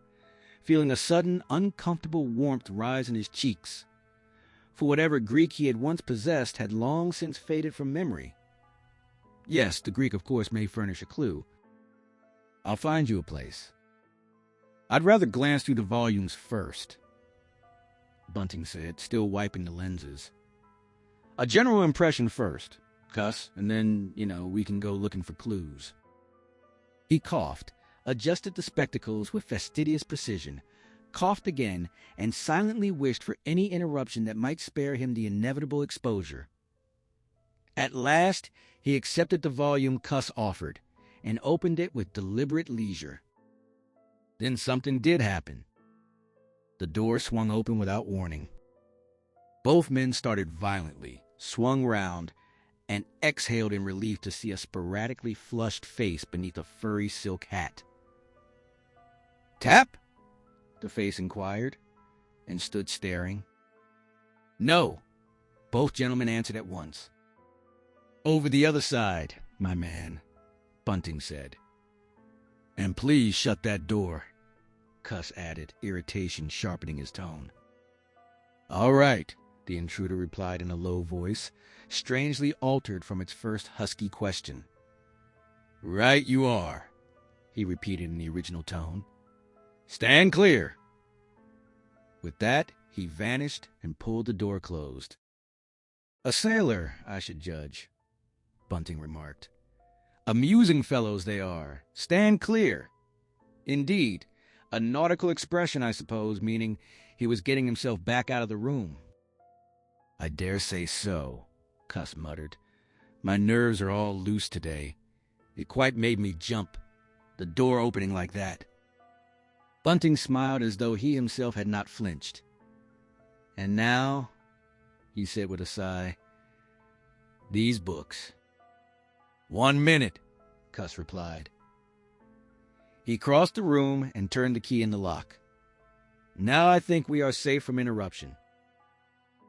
feeling a sudden, uncomfortable warmth rise in his cheeks. For whatever Greek he had once possessed had long since faded from memory. Yes, the Greek, of course, may furnish a clue. "I'll find you a place. I'd rather glance through the volumes first," Bunting said, still wiping the lenses. "A general impression first, Cuss, and then, we can go looking for clues." He coughed, adjusted the spectacles with fastidious precision, coughed again, and silently wished for any interruption that might spare him the inevitable exposure. At last, he accepted the volume Cuss offered, and opened it with deliberate leisure. Then something did happen. The door swung open without warning. Both men started violently, swung round, and exhaled in relief to see a sporadically flushed face beneath a furry silk hat. "Tap?" the face inquired, and stood staring. "No," both gentlemen answered at once. "Over the other side, my man," Bunting said. "And please shut that door," Cuss added, irritation sharpening his tone. "All right," the intruder replied in a low voice, strangely altered from its first husky question. "Right you are," he repeated in the original tone. "Stand clear." With that, he vanished and pulled the door closed. "A sailor, I should judge," Bunting remarked. "Amusing fellows they are. Stand clear. Indeed, a nautical expression, I suppose, meaning he was getting himself back out of the room." "I dare say so," Cuss muttered. "My nerves are all loose today. It quite made me jump, the door opening like that." Bunting smiled as though he himself had not flinched. "And now," he said with a sigh, "these books." "1 minute," Cuss replied. He crossed the room and turned the key in the lock. "Now I think we are safe from interruption."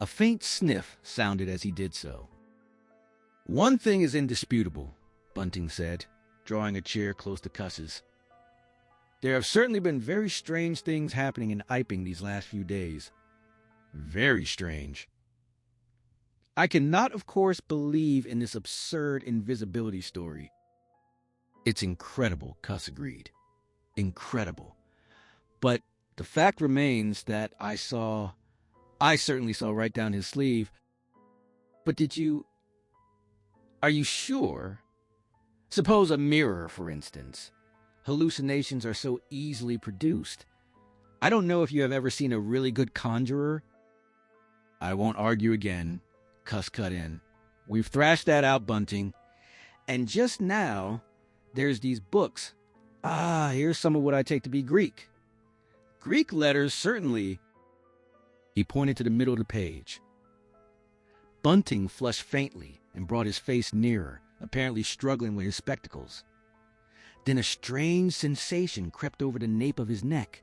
A faint sniff sounded as he did so. "One thing is indisputable," Bunting said, drawing a chair close to Cuss's. "There have certainly been very strange things happening in Iping these last few days. Very strange. I cannot, of course, believe in this absurd invisibility story." "It's incredible," Cuss agreed. "Incredible. But the fact remains that I certainly saw right down his sleeve." "But are you sure? Suppose a mirror, for instance. Hallucinations are so easily produced. I don't know if you have ever seen a really good conjurer." "I won't argue again," Cuss cut in. "We've thrashed that out, Bunting. And just now, there's these books. Here's some of what I take to be Greek. Greek letters, certainly." He pointed to the middle of the page. Bunting flushed faintly and brought his face nearer, apparently struggling with his spectacles. Then a strange sensation crept over the nape of his neck.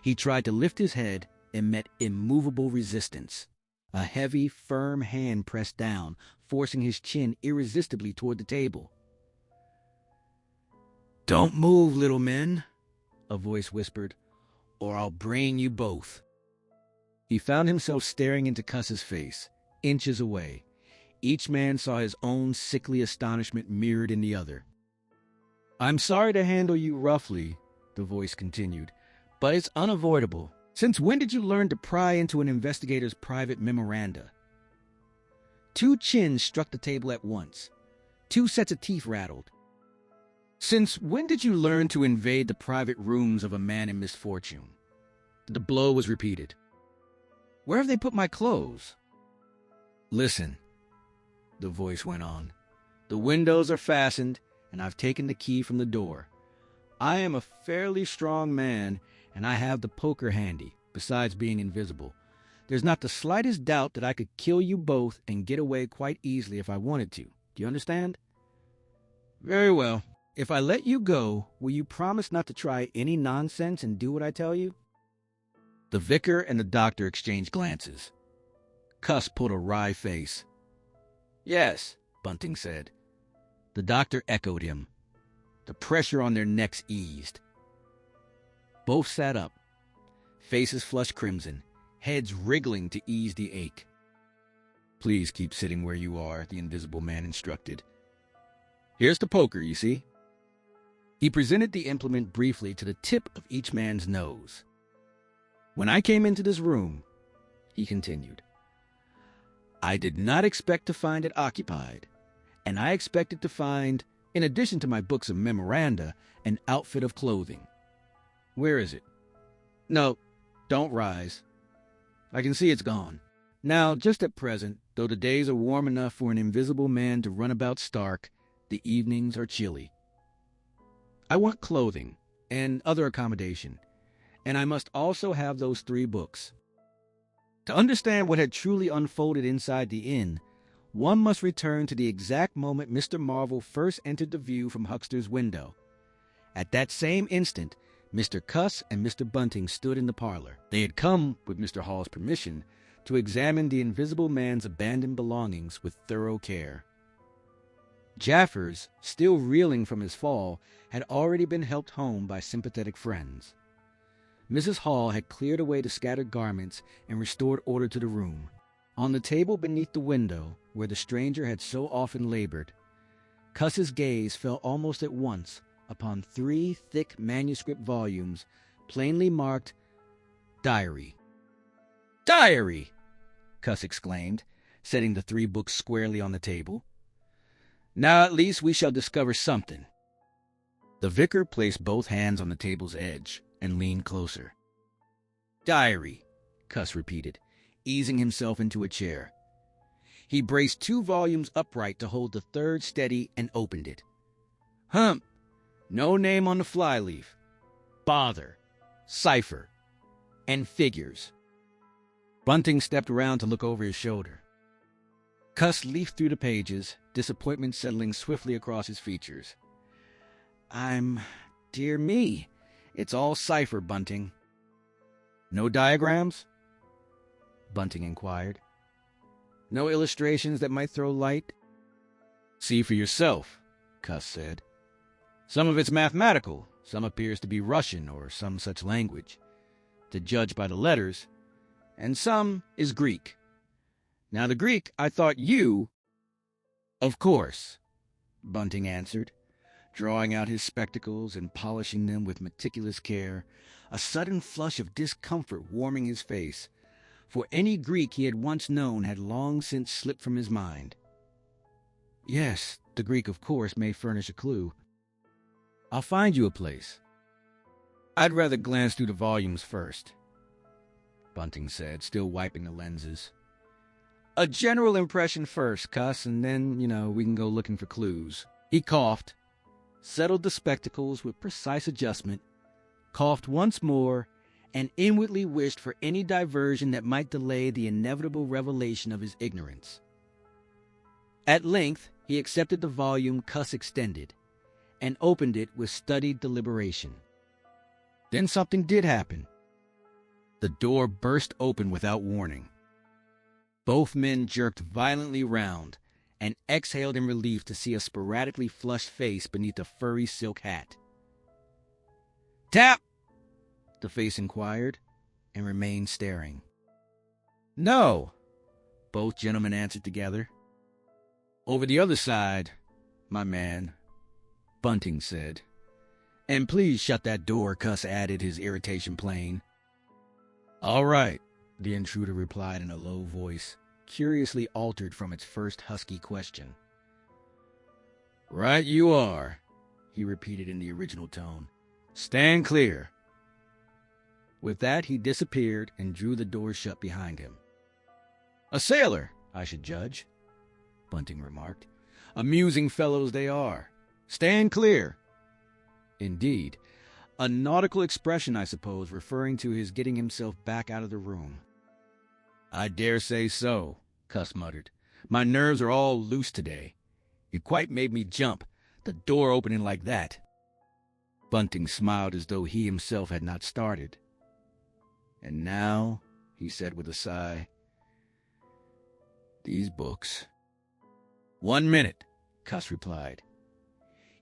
He tried to lift his head and met immovable resistance. A heavy, firm hand pressed down, forcing his chin irresistibly toward the table. "Don't move, little men," a voice whispered, "or I'll brain you both." He found himself staring into Cuss's face, inches away. Each man saw his own sickly astonishment mirrored in the other. "I'm sorry to handle you roughly," the voice continued, "but it's unavoidable. Since when did you learn to pry into an investigator's private memoranda?" Two chins struck the table at once. Two sets of teeth rattled. "Since when did you learn to invade the private rooms of a man in misfortune?" The blow was repeated. "Where have they put my clothes?" "Listen," the voice went on. "The windows are fastened, and I've taken the key from the door. I am a fairly strong man, and I have the poker handy, besides being invisible. There's not the slightest doubt that I could kill you both and get away quite easily if I wanted to. Do you understand?" "Very well. If I let you go, will you promise not to try any nonsense and do what I tell you?" The vicar and the doctor exchanged glances. Cuss pulled a wry face. "Yes," Bunting said. The doctor echoed him. The pressure on their necks eased. Both sat up, faces flushed crimson, heads wriggling to ease the ache. "Please keep sitting where you are," the Invisible Man instructed. "Here's the poker, you see." He presented the implement briefly to the tip of each man's nose. "When I came into this room," he continued, "I did not expect to find it occupied, and I expected to find, in addition to my books of memoranda, an outfit of clothing. Where is it? No, don't rise. I can see it's gone. Now, just at present, though the days are warm enough for an invisible man to run about stark, the evenings are chilly. I want clothing and other accommodation, and I must also have those 3 books. To understand what had truly unfolded inside the inn, one must return to the exact moment Mr. Marvel first entered the view from Huckster's window. At that same instant, Mr. Cuss and Mr. Bunting stood in the parlor. They had come, with Mr. Hall's permission, to examine the Invisible Man's abandoned belongings with thorough care. Jaffers, still reeling from his fall, had already been helped home by sympathetic friends. Mrs. Hall had cleared away the scattered garments and restored order to the room. On the table beneath the window, where the stranger had so often labored, Cuss's gaze fell almost at once upon 3 thick manuscript volumes, plainly marked Diary. "Diary!" Cuss exclaimed, setting the 3 books squarely on the table. "Now at least we shall discover something." The vicar placed both hands on the table's edge and leaned closer. "Diary," Cuss repeated, easing himself into a chair. He braced 2 volumes upright to hold the 3rd steady and opened it. "Humph! No name on the flyleaf. Bother. Cipher. And figures." Bunting stepped around to look over his shoulder. Cuss leafed through the pages, disappointment settling swiftly across his features. Dear me, it's all cipher, Bunting." "No diagrams?" Bunting inquired. "No illustrations that might throw light?" "See for yourself," Cuss said. "Some of it's mathematical, some appears to be Russian or some such language, to judge by the letters, and some is Greek. Now the Greek, I thought you—" "Of course," Bunting answered, drawing out his spectacles and polishing them with meticulous care, a sudden flush of discomfort warming his face, for any Greek he had once known had long since slipped from his mind. "Yes, the Greek, of course, may furnish a clue. I'll find you a place." "I'd rather glance through the volumes first," Bunting said, still wiping the lenses. "A general impression first, Cuss, and then, we can go looking for clues." He coughed, settled the spectacles with precise adjustment, coughed once more, and inwardly wished for any diversion that might delay the inevitable revelation of his ignorance. At length, he accepted the volume Cuss extended, and opened it with studied deliberation. Then something did happen. The door burst open without warning. Both men jerked violently round and exhaled in relief to see a sporadically flushed face beneath a furry silk hat. "Tap?" the face inquired, and remained staring. "No," both gentlemen answered together. "Over the other side, my man," Bunting said. "And please shut that door," Cuss added, his irritation plain. "All right," the intruder replied in a low voice, curiously altered from its first husky question. "Right you are," he repeated in the original tone. "Stand clear." With that, he disappeared and drew the door shut behind him. "A sailor, I should judge," Bunting remarked. "Amusing fellows they are. Stand clear." Indeed, a nautical expression, I suppose, referring to his getting himself back out of the room. "I dare say so," Cuss muttered. "My nerves are all loose today. It quite made me jump, the door opening like that." Bunting smiled as though he himself had not started. "And now," he said with a sigh, "these books." "1 minute," Cuss replied.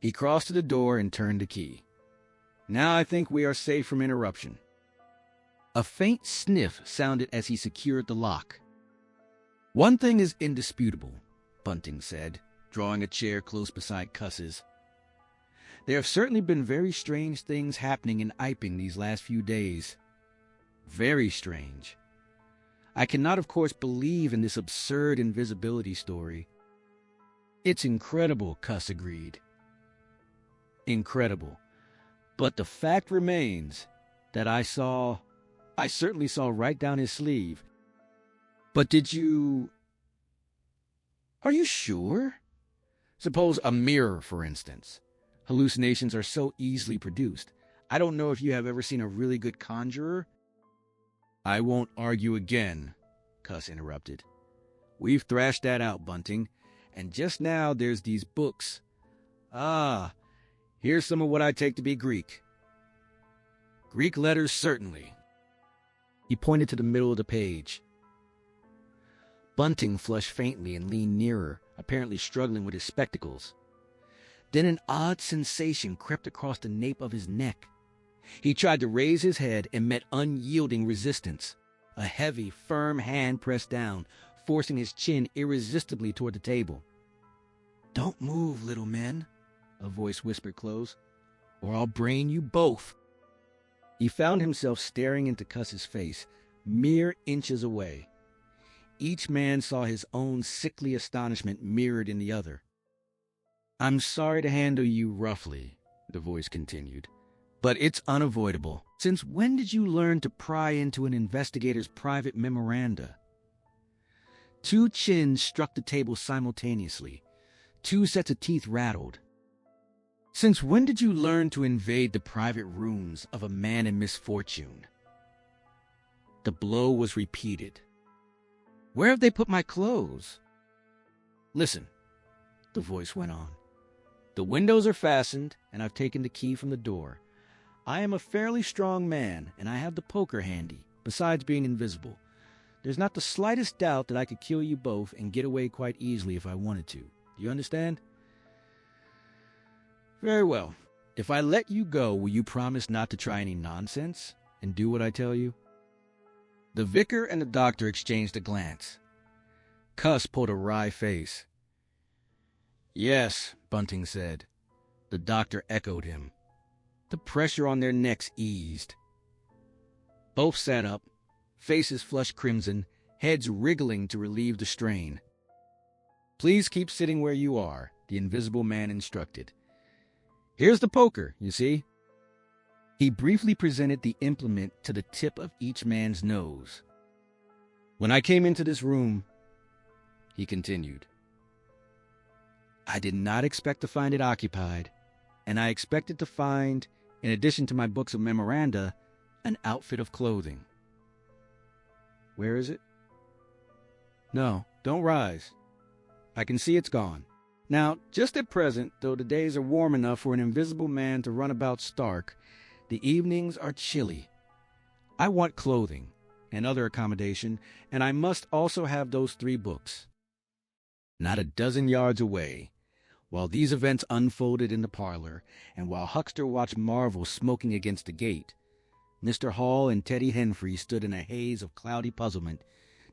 He crossed to the door and turned the key. "Now I think we are safe from interruption." A faint sniff sounded as he secured the lock. "One thing is indisputable," Bunting said, drawing a chair close beside Cuss's. "There have certainly been very strange things happening in Iping these last few days. Very strange. I cannot, of course, believe in this absurd invisibility story." "It's incredible," Cuss agreed. "Incredible. But the fact remains that I certainly saw right down his sleeve." "But did you... Are you sure? Suppose a mirror, for instance. Hallucinations are so easily produced. I don't know if you have ever seen a really good conjurer." "I won't argue again," Cuss interrupted. "We've thrashed that out, Bunting. And just now there's these books. Ah, here's some of what I take to be Greek. Greek letters, certainly." He pointed to the middle of the page. Bunting flushed faintly and leaned nearer, apparently struggling with his spectacles. Then an odd sensation crept across the nape of his neck. He tried to raise his head and met unyielding resistance. A heavy, firm hand pressed down, forcing his chin irresistibly toward the table. "Don't move, little man," a voice whispered close, "or I'll brain you both." He found himself staring into Cuss's face, mere inches away. Each man saw his own sickly astonishment mirrored in the other. "I'm sorry to handle you roughly," the voice continued, "but it's unavoidable. Since when did you learn to pry into an investigator's private memoranda?" Two chins struck the table simultaneously. Two sets of teeth rattled. "Since when did you learn to invade the private rooms of a man in misfortune?" The blow was repeated. "Where have they put my clothes?" "Listen," the voice went on. "The windows are fastened, and I've taken the key from the door. I am a fairly strong man, and I have the poker handy, besides being invisible. There's not the slightest doubt that I could kill you both and get away quite easily if I wanted to. Do you understand?" "Very well. If I let you go, will you promise not to try any nonsense and do what I tell you?" The vicar and the doctor exchanged a glance. Cuss pulled a wry face. "Yes," Bunting said. The doctor echoed him. The pressure on their necks eased. Both sat up, faces flushed crimson, heads wriggling to relieve the strain. "Please keep sitting where you are," the invisible man instructed. "Here's the poker, you see." He briefly presented the implement to the tip of each man's nose. "When I came into this room," he continued, "I did not expect to find it occupied, and I expected to find, in addition to my books of memoranda, an outfit of clothing. Where is it? No, don't rise. I can see it's gone. Now, just at present, though the days are warm enough for an invisible man to run about stark, the evenings are chilly. I want clothing and other accommodation, and I must also have those 3 books. Not a dozen yards away, while these events unfolded in the parlor, and while Huckster watched Marvel smoking against the gate, Mr. Hall and Teddy Henfrey stood in a haze of cloudy puzzlement,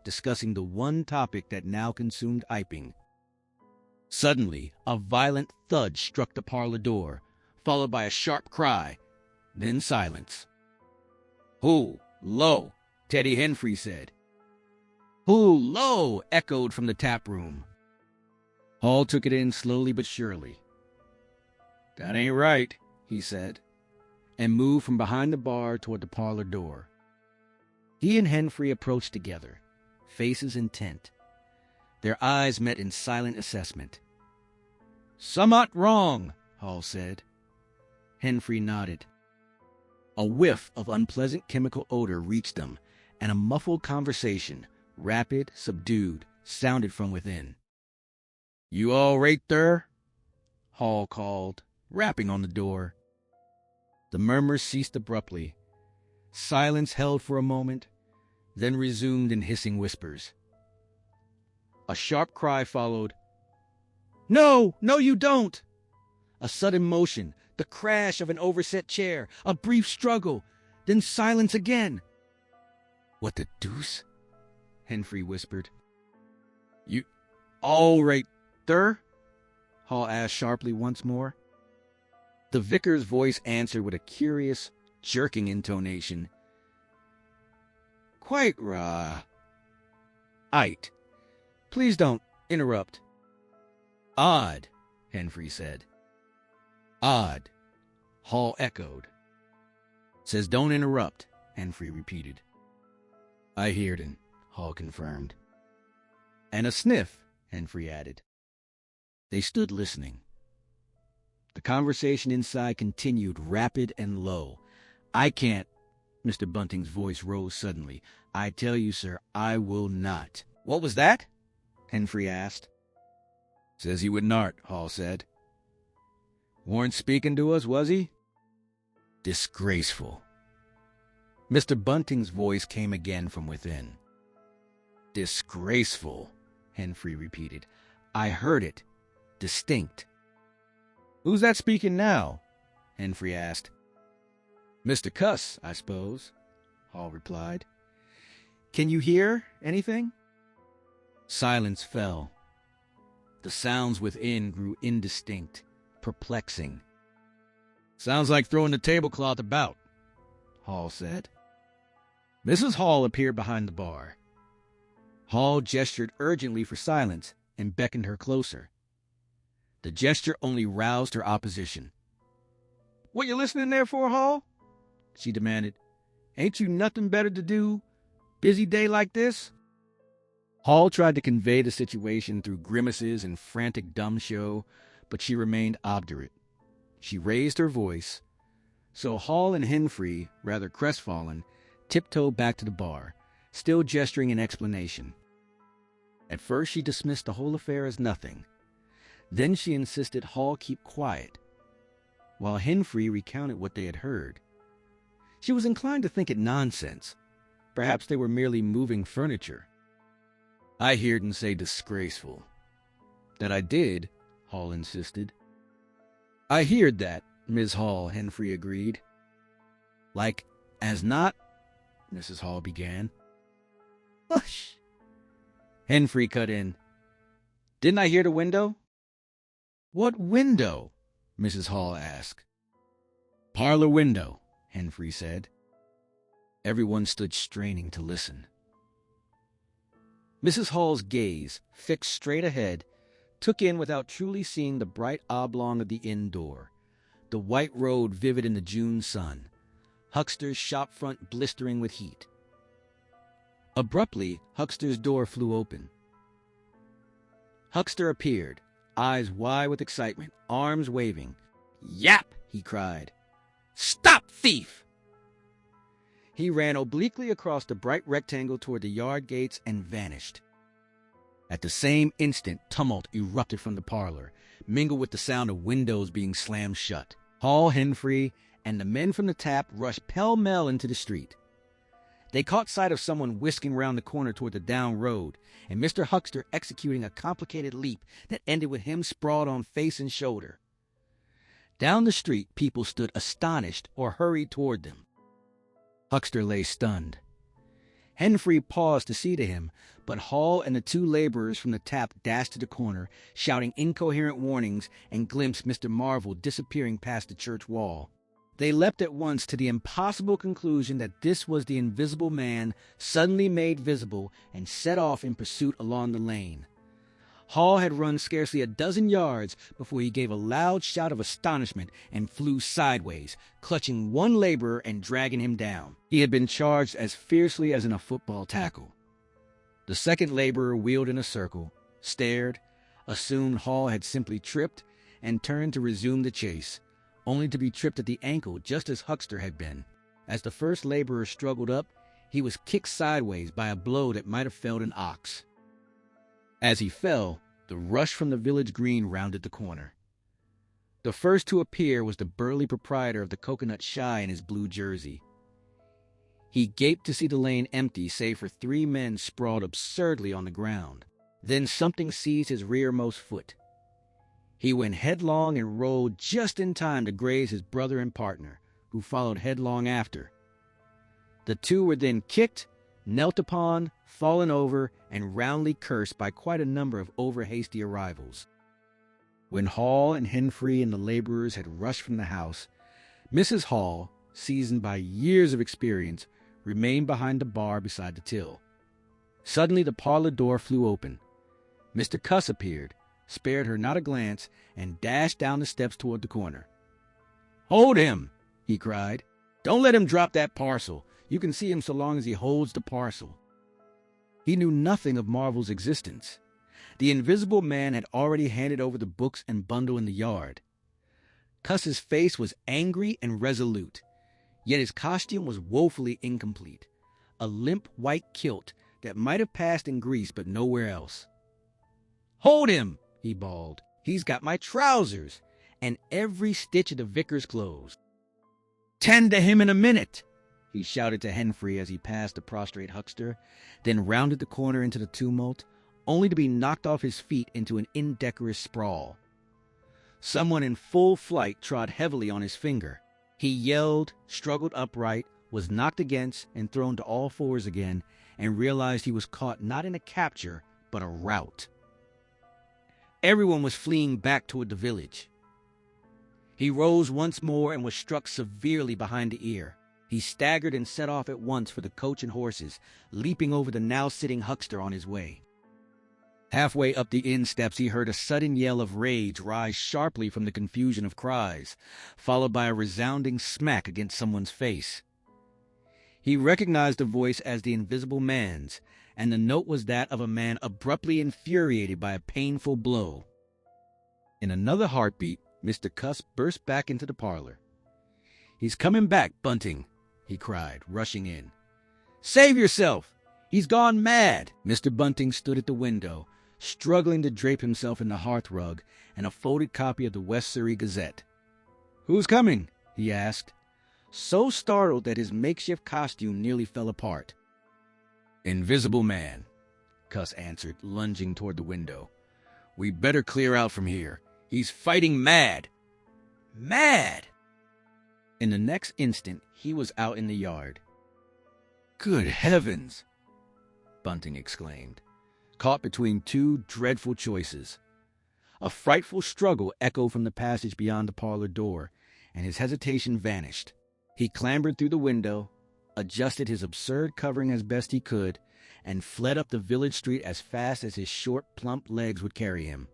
discussing the one topic that now consumed Iping. Suddenly, a violent thud struck the parlor door, followed by a sharp cry, then silence. "Who? Lo," Teddy Henfrey said. "Who? Lo," echoed from the tap room. Hall took it in slowly but surely. "That ain't right," he said, and moved from behind the bar toward the parlor door. He and Henfrey approached together, faces intent. Their eyes met in silent assessment. "Summat wrong," Hall said. Henfrey nodded. A whiff of unpleasant chemical odor reached them, and a muffled conversation, rapid, subdued, sounded from within. "You all right there?" Hall called, rapping on the door. The murmurs ceased abruptly. Silence held for a moment, then resumed in hissing whispers. A sharp cry followed. "No, no, you don't!" A sudden motion, the crash of an overset chair, a brief struggle, then silence again. "What the deuce?" Henfrey whispered. "You all right there?" Hall asked sharply once more. The vicar's voice answered with a curious, jerking intonation. "Quite right. Please don't interrupt." "Odd," Henfrey said. "Odd," Hall echoed. "Says don't interrupt," Henfrey repeated. "I heard him," Hall confirmed. "And a sniff," Henfrey added. They stood listening. The conversation inside continued, rapid and low. "I can't," Mr. Bunting's voice rose suddenly. "I tell you, sir, I will not." "What was that?" Henfrey asked. "Says he would not," Hall said. "Warn't speaking to us, was he?" "Disgraceful." Mr. Bunting's voice came again from within. "Disgraceful," Henfrey repeated. "I heard it. Distinct." "Who's that speaking now?" Henfrey asked. "Mr. Cuss, I suppose," Hall replied. "Can you hear anything?" Silence fell. The sounds within grew indistinct, perplexing. "Sounds like throwing the tablecloth about," Hall said. Mrs. Hall appeared behind the bar. Hall gestured urgently for silence and beckoned her closer. The gesture only roused her opposition. "What you listening there for, Hall?" she demanded. "Ain't you nothing better to do? Busy day like this?" Hall tried to convey the situation through grimaces and frantic dumb show, but she remained obdurate. She raised her voice, so Hall and Henfrey, rather crestfallen, tiptoed back to the bar, still gesturing in explanation. At first she dismissed the whole affair as nothing. Then she insisted Hall keep quiet, while Henfrey recounted what they had heard. She was inclined to think it nonsense. Perhaps they were merely moving furniture. "I heard him say disgraceful." "That I did," Hall insisted. "I heard that, Miss Hall," Henfrey agreed. "Like as not," Mrs. Hall began. "Hush!" Henfrey cut in. "Didn't I hear the window?" "What window?" Mrs. Hall asked. "Parlor window," Henfrey said. Everyone stood straining to listen. Mrs. Hall's gaze, fixed straight ahead, took in without truly seeing the bright oblong of the inn door, the white road vivid in the June sun, Huckster's shop front blistering with heat. Abruptly, Huckster's door flew open. Huckster appeared, eyes wide with excitement, arms waving. "Yap!" he cried. "Stop, thief!" He ran obliquely across the bright rectangle toward the yard gates and vanished. At the same instant, tumult erupted from the parlor, mingled with the sound of windows being slammed shut. Hall, Henfrey, and the men from the tap rushed pell-mell into the street. They caught sight of someone whisking round the corner toward the down road, and Mr. Huckster executing a complicated leap that ended with him sprawled on face and shoulder. Down the street, people stood astonished or hurried toward them. Huckster lay stunned. Henfrey paused to see to him, but Hall and the two laborers from the tap dashed to the corner, shouting incoherent warnings, and glimpsed Mr. Marvel disappearing past the church wall. They leapt at once to the impossible conclusion that this was the invisible man suddenly made visible and set off in pursuit along the lane. Hall had run scarcely a dozen yards before he gave a loud shout of astonishment and flew sideways, clutching one laborer and dragging him down. He had been charged as fiercely as in a football tackle. The second laborer wheeled in a circle, stared, assumed Hall had simply tripped, and turned to resume the chase, only to be tripped at the ankle just as Huckster had been. As the first laborer struggled up, he was kicked sideways by a blow that might have felled an ox. As he fell, the rush from the village green rounded the corner. The first to appear was the burly proprietor of the Coconut Shy in his blue jersey. He gaped to see the lane empty save for 3 men sprawled absurdly on the ground. Then something seized his rearmost foot. He went headlong and rolled just in time to graze his brother and partner, who followed headlong after. The two were then kicked, knelt upon, fallen over, and roundly cursed by quite a number of over-hasty arrivals. When Hall and Henfrey and the laborers had rushed from the house, Mrs. Hall, seasoned by years of experience, remained behind the bar beside the till. Suddenly the parlor door flew open. Mr. Cuss appeared, spared her not a glance, and dashed down the steps toward the corner. "Hold him!" he cried. "Don't let him drop that parcel. You can see him so long as he holds the parcel." He knew nothing of Marvel's existence. The invisible man had already handed over the books and bundle in the yard. Cuss's face was angry and resolute, yet his costume was woefully incomplete, a limp white kilt that might have passed in Greece but nowhere else. "Hold him!" he bawled. "He's got my trousers and every stitch of the vicar's clothes." "Tend to him in a minute!" he shouted to Henfrey as he passed the prostrate huckster, then rounded the corner into the tumult, only to be knocked off his feet into an indecorous sprawl. Someone in full flight trod heavily on his finger. He yelled, struggled upright, was knocked against and thrown to all fours again, and realized he was caught not in a capture, but a rout. Everyone was fleeing back toward the village. He rose once more and was struck severely behind the ear. He staggered and set off at once for the coach and horses, leaping over the now-sitting huckster on his way. Halfway up the inn steps he heard a sudden yell of rage rise sharply from the confusion of cries, followed by a resounding smack against someone's face. He recognized the voice as the invisible man's, and the note was that of a man abruptly infuriated by a painful blow. In another heartbeat, Mr. Cuss burst back into the parlor. "He's coming back, Bunting," he cried, rushing in. "Save yourself! He's gone mad!" Mr. Bunting stood at the window, struggling to drape himself in the hearthrug and a folded copy of the West Surrey Gazette. "Who's coming?" he asked, so startled that his makeshift costume nearly fell apart. "Invisible man," Cuss answered, lunging toward the window. "We better clear out from here. He's fighting mad." Mad! In the next instant, he was out in the yard. "Good heavens!" Bunting exclaimed, caught between two dreadful choices. A frightful struggle echoed from the passage beyond the parlor door, and his hesitation vanished. He clambered through the window, adjusted his absurd covering as best he could, and fled up the village street as fast as his short, plump legs would carry him.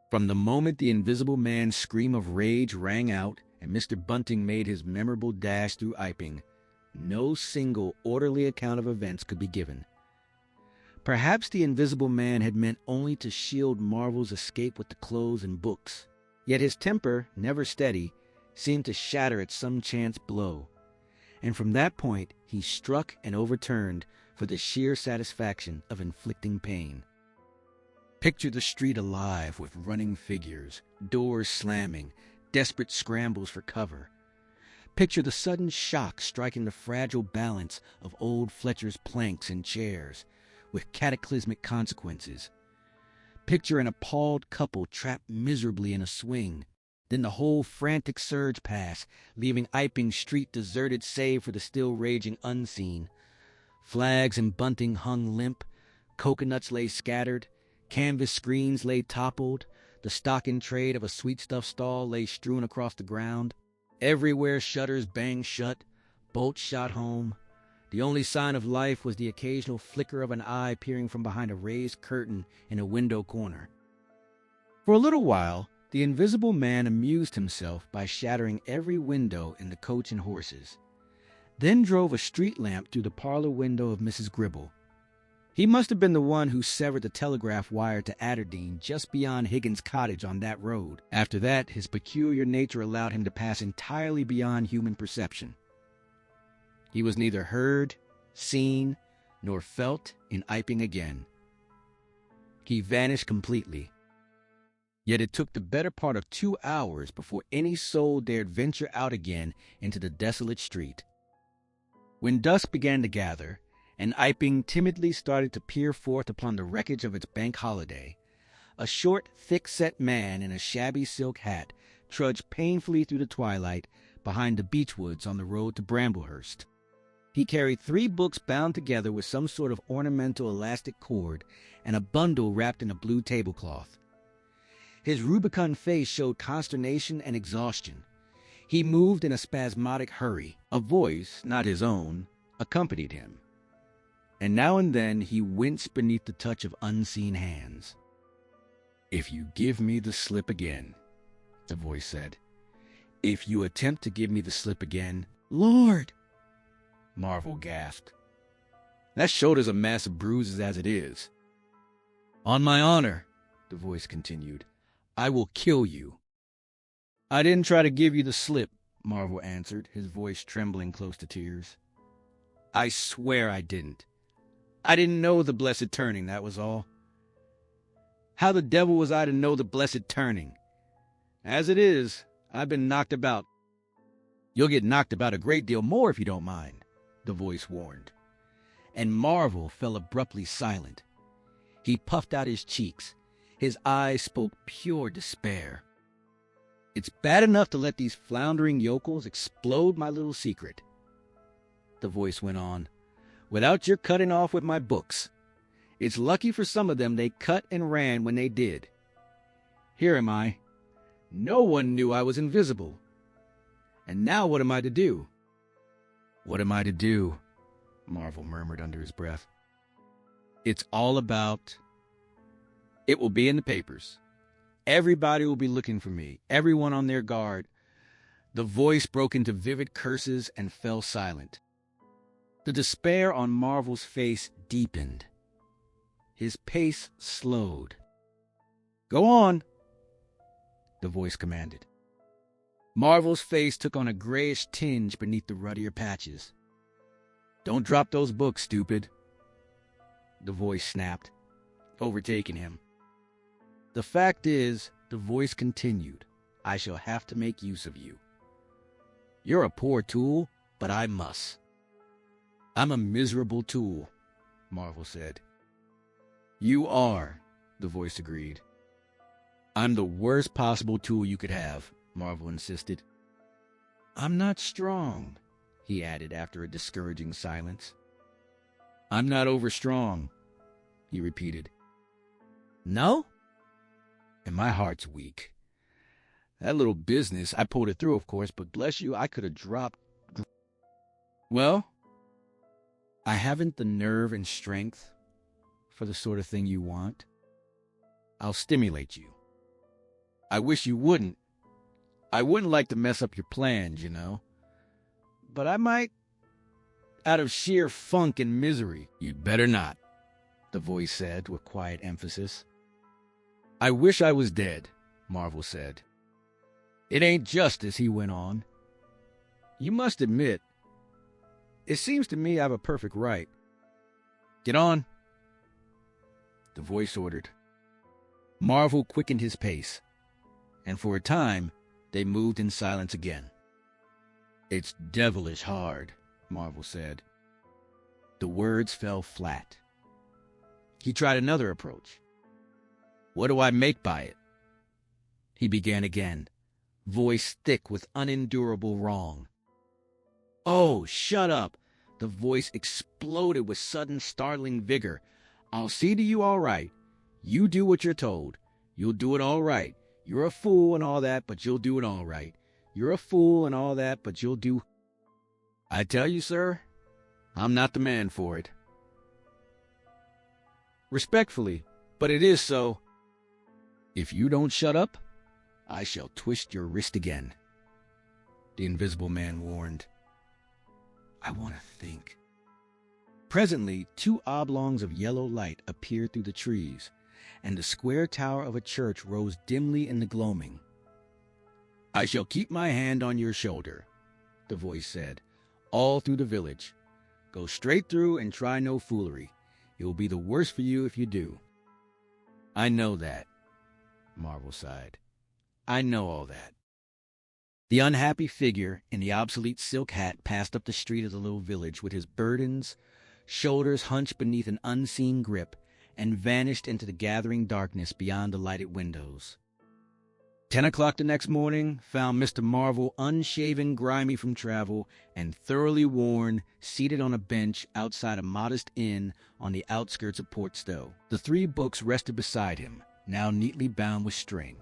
From the moment the invisible man's scream of rage rang out and Mr. Bunting made his memorable dash through Iping, no single orderly account of events could be given. Perhaps the invisible man had meant only to shield Marvel's escape with the clothes and books, yet his temper, never steady, seemed to shatter at some chance blow, and from that point he struck and overturned for the sheer satisfaction of inflicting pain. Picture the street alive with running figures, doors slamming, desperate scrambles for cover. Picture the sudden shock striking the fragile balance of old Fletcher's planks and chairs, with cataclysmic consequences. Picture an appalled couple trapped miserably in a swing, then the whole frantic surge pass, leaving Iping Street deserted save for the still raging unseen. Flags and bunting hung limp, coconuts lay scattered, canvas screens lay toppled, the stock in trade of a sweetstuff stall lay strewn across the ground. Everywhere shutters banged shut, bolts shot home. The only sign of life was the occasional flicker of an eye peering from behind a raised curtain in a window corner. For a little while, the invisible man amused himself by shattering every window in the Coach and Horses, then drove a street lamp through the parlor window of Mrs. Gribble. He must have been the one who severed the telegraph wire to Adderdean just beyond Higgins' cottage on that road. After that, his peculiar nature allowed him to pass entirely beyond human perception. He was neither heard, seen, nor felt in Iping again. He vanished completely. Yet it took the better part of 2 hours before any soul dared venture out again into the desolate street. When dusk began to gather, and Iping timidly started to peer forth upon the wreckage of its bank holiday, a short, thick-set man in a shabby silk hat trudged painfully through the twilight behind the beechwoods on the road to Bramblehurst. He carried 3 books bound together with some sort of ornamental elastic cord and a bundle wrapped in a blue tablecloth. His rubicund face showed consternation and exhaustion. He moved in a spasmodic hurry. A voice, not his own, accompanied him. And now and then he winced beneath the touch of unseen hands. "If you give me the slip again," the voice said. "If you attempt to give me the slip again—" "Lord!" Marvel gasped. "That shoulder's a mass of bruises as it is." "On my honor," the voice continued, "I will kill you." "I didn't try to give you the slip," Marvel answered, his voice trembling close to tears. "I swear I didn't. I didn't know the blessed turning, that was all. How the devil was I to know the blessed turning? As it is, I've been knocked about." "You'll get knocked about a great deal more if you don't mind," the voice warned. And Marvel fell abruptly silent. He puffed out his cheeks. His eyes spoke pure despair. "It's bad enough to let these floundering yokels explode my little secret," the voice went on, "without your cutting off with my books. It's lucky for some of them they cut and ran when they did. Here am I. No one knew I was invisible. And now what am I to do?" "What am I to do?" Marvel murmured under his breath. "It's all about... It will be in the papers. Everybody will be looking for me, everyone on their guard." The voice broke into vivid curses and fell silent. The despair on Marvel's face deepened. His pace slowed. "Go on," the voice commanded. Marvel's face took on a grayish tinge beneath the ruddier patches. "Don't drop those books, stupid," the voice snapped, overtaking him. "The fact is," the voice continued, "I shall have to make use of you. You're a poor tool, but I must." "I'm a miserable tool," Marvel said. "You are," the voice agreed. "I'm the worst possible tool you could have," Marvel insisted. "I'm not strong," he added after a discouraging silence. "I'm not overstrong," he repeated. "No?" "And my heart's weak. That little business, I pulled it through, of course, but bless you, I could have dropped. Well, I haven't the nerve and strength for the sort of thing you want. I'll stimulate you. I wish you wouldn't. I wouldn't like to mess up your plans, you know. But I might, out of sheer funk and misery." "You'd better not," the voice said with quiet emphasis. "I wish I was dead," Marvel said. "It ain't justice," he went on. "You must admit, it seems to me I've a perfect right. Get on," the voice ordered. Marvel quickened his pace, and for a time, they moved in silence again. "It's devilish hard," Marvel said. The words fell flat. He tried another approach. "What do I make by it?" He began again, voice thick with unendurable wrong. "Oh, shut up!" The voice exploded with sudden, startling vigor. "I'll see to you all right. You do what you're told. You'll do it all right. You're a fool and all that, but you'll do it all right. You're a fool and all that, but you'll do... I tell you, sir, I'm not the man for it. Respectfully, but it is so. If you don't shut up, I shall twist your wrist again," the Invisible Man warned. "I want to think." Presently, 2 oblongs of yellow light appeared through the trees, and the square tower of a church rose dimly in the gloaming. "I shall keep my hand on your shoulder," the voice said, "all through the village. Go straight through and try no foolery. It will be the worse for you if you do." "I know that," Marvel sighed. "I know all that." The unhappy figure in the obsolete silk hat passed up the street of the little village with his burdens, shoulders hunched beneath an unseen grip, and vanished into the gathering darkness beyond the lighted windows. 10 o'clock the next morning found Mr. Marvel unshaven, grimy from travel, and thoroughly worn, seated on a bench outside a modest inn on the outskirts of Port Stowe. The 3 books rested beside him, now neatly bound with string.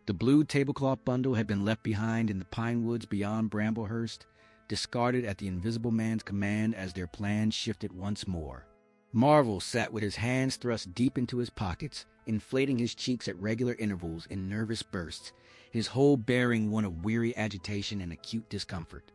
The blue tablecloth bundle had been left behind in the pine woods beyond Bramblehurst, discarded at the Invisible Man's command as their plans shifted once more. Marvel sat with his hands thrust deep into his pockets, inflating his cheeks at regular intervals in nervous bursts, his whole bearing one of weary agitation and acute discomfort.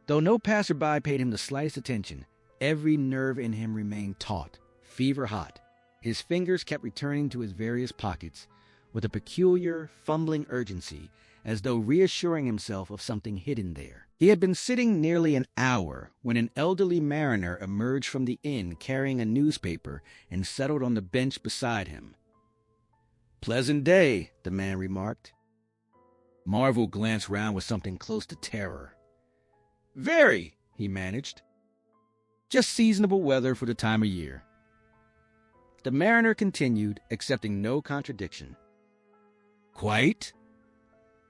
Though no passerby paid him the slightest attention, every nerve in him remained taut, fever-hot. His fingers kept returning to his various pockets, with a peculiar, fumbling urgency, as though reassuring himself of something hidden there. He had been sitting nearly an hour when an elderly mariner emerged from the inn carrying a newspaper and settled on the bench beside him. "Pleasant day," the man remarked. Marvel glanced round with something close to terror. "Very," he managed. "Just seasonable weather for the time of year." The mariner continued, accepting no contradiction. "Quite?"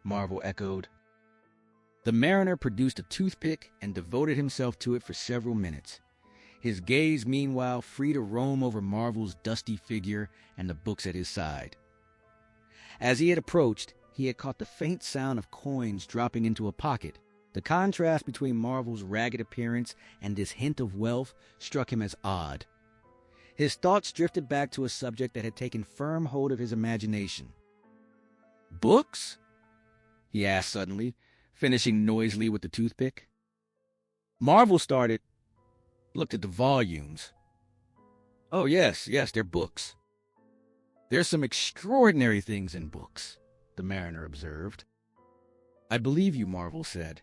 Marvel echoed. The mariner produced a toothpick and devoted himself to it for several minutes, his gaze meanwhile free to roam over Marvel's dusty figure and the books at his side. As he had approached, he had caught the faint sound of coins dropping into a pocket. The contrast between Marvel's ragged appearance and this hint of wealth struck him as odd. His thoughts drifted back to a subject that had taken firm hold of his imagination. "Books?" he asked suddenly, finishing noisily with the toothpick. Marvel looked at the volumes. "Oh, yes, they're books." "There's some extraordinary things in books," the mariner observed. "I believe you," Marvel said.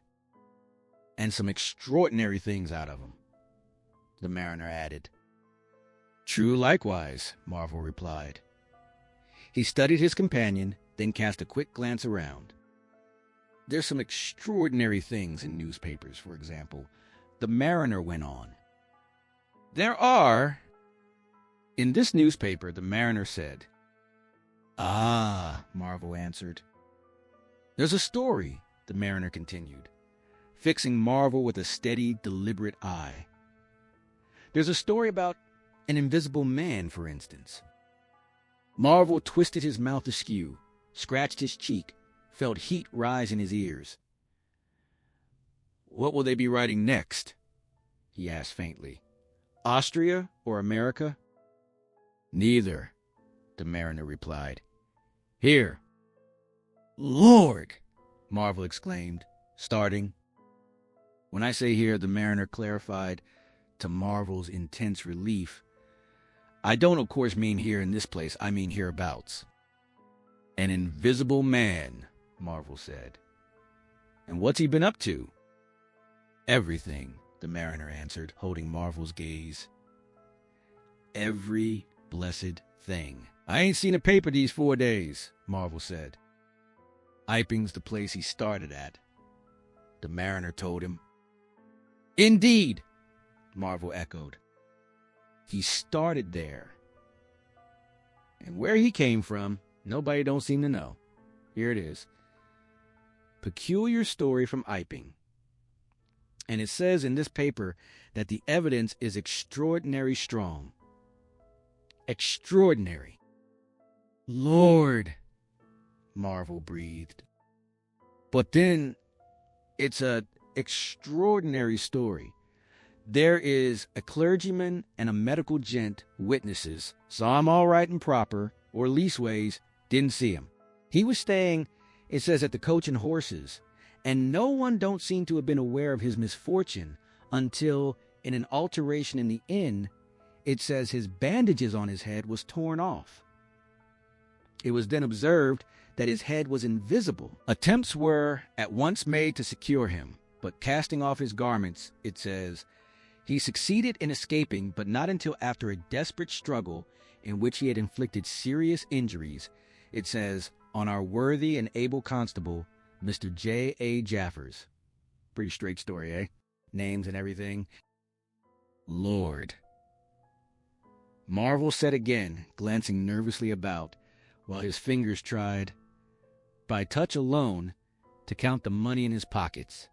"And some extraordinary things out of them," the mariner added. "True likewise," Marvel replied. He studied his companion, then cast a quick glance around. "There's some extraordinary things in newspapers, for example," the mariner went on. "There are." "In this newspaper," the mariner said. "Ah," Marvel answered. "There's a story," the mariner continued, fixing Marvel with a steady, deliberate eye. "There's a story about an invisible man, for instance." Marvel twisted his mouth askew, scratched his cheek, felt heat rise in his ears. "What will they be writing next?" he asked faintly. "Austria or America?" "Neither," the mariner replied. "Here." "Lord!" Marvel exclaimed, starting. When I say here, the mariner clarified, to Marvel's intense relief, "I don't, of course, mean here in this place. I mean hereabouts." "An invisible man," Marvel said. "And what's he been up to?" "Everything," the mariner answered, holding Marvel's gaze. "Every blessed thing." I ain't seen a paper these 4 days, Marvel said. Iping's the place he started at, the mariner told him. Indeed, Marvel echoed. He started there. And where he came from, nobody don't seem to know. Here it is. Peculiar story from Iping. And it says in this paper that the evidence is extraordinary strong. Extraordinary. Lord, Marvel breathed. But then, it's a extraordinary story. There is a clergyman and a medical gent witnesses, saw him all right and proper, or leastways, didn't see him. He was staying, it says, at the Coach and Horses, and no one don't seem to have been aware of his misfortune until, in an alteration in the inn, it says his bandages on his head was torn off. It was then observed that his head was invisible. Attempts were at once made to secure him, but casting off his garments, it says, he succeeded in escaping, but not until after a desperate struggle in which he had inflicted serious injuries, it says, on our worthy and able constable, Mr. J.A. Jaffers. Pretty straight story, eh? Names and everything. Lord. Marvel said again, glancing nervously about, while his fingers tried, by touch alone, to count the money in his pockets.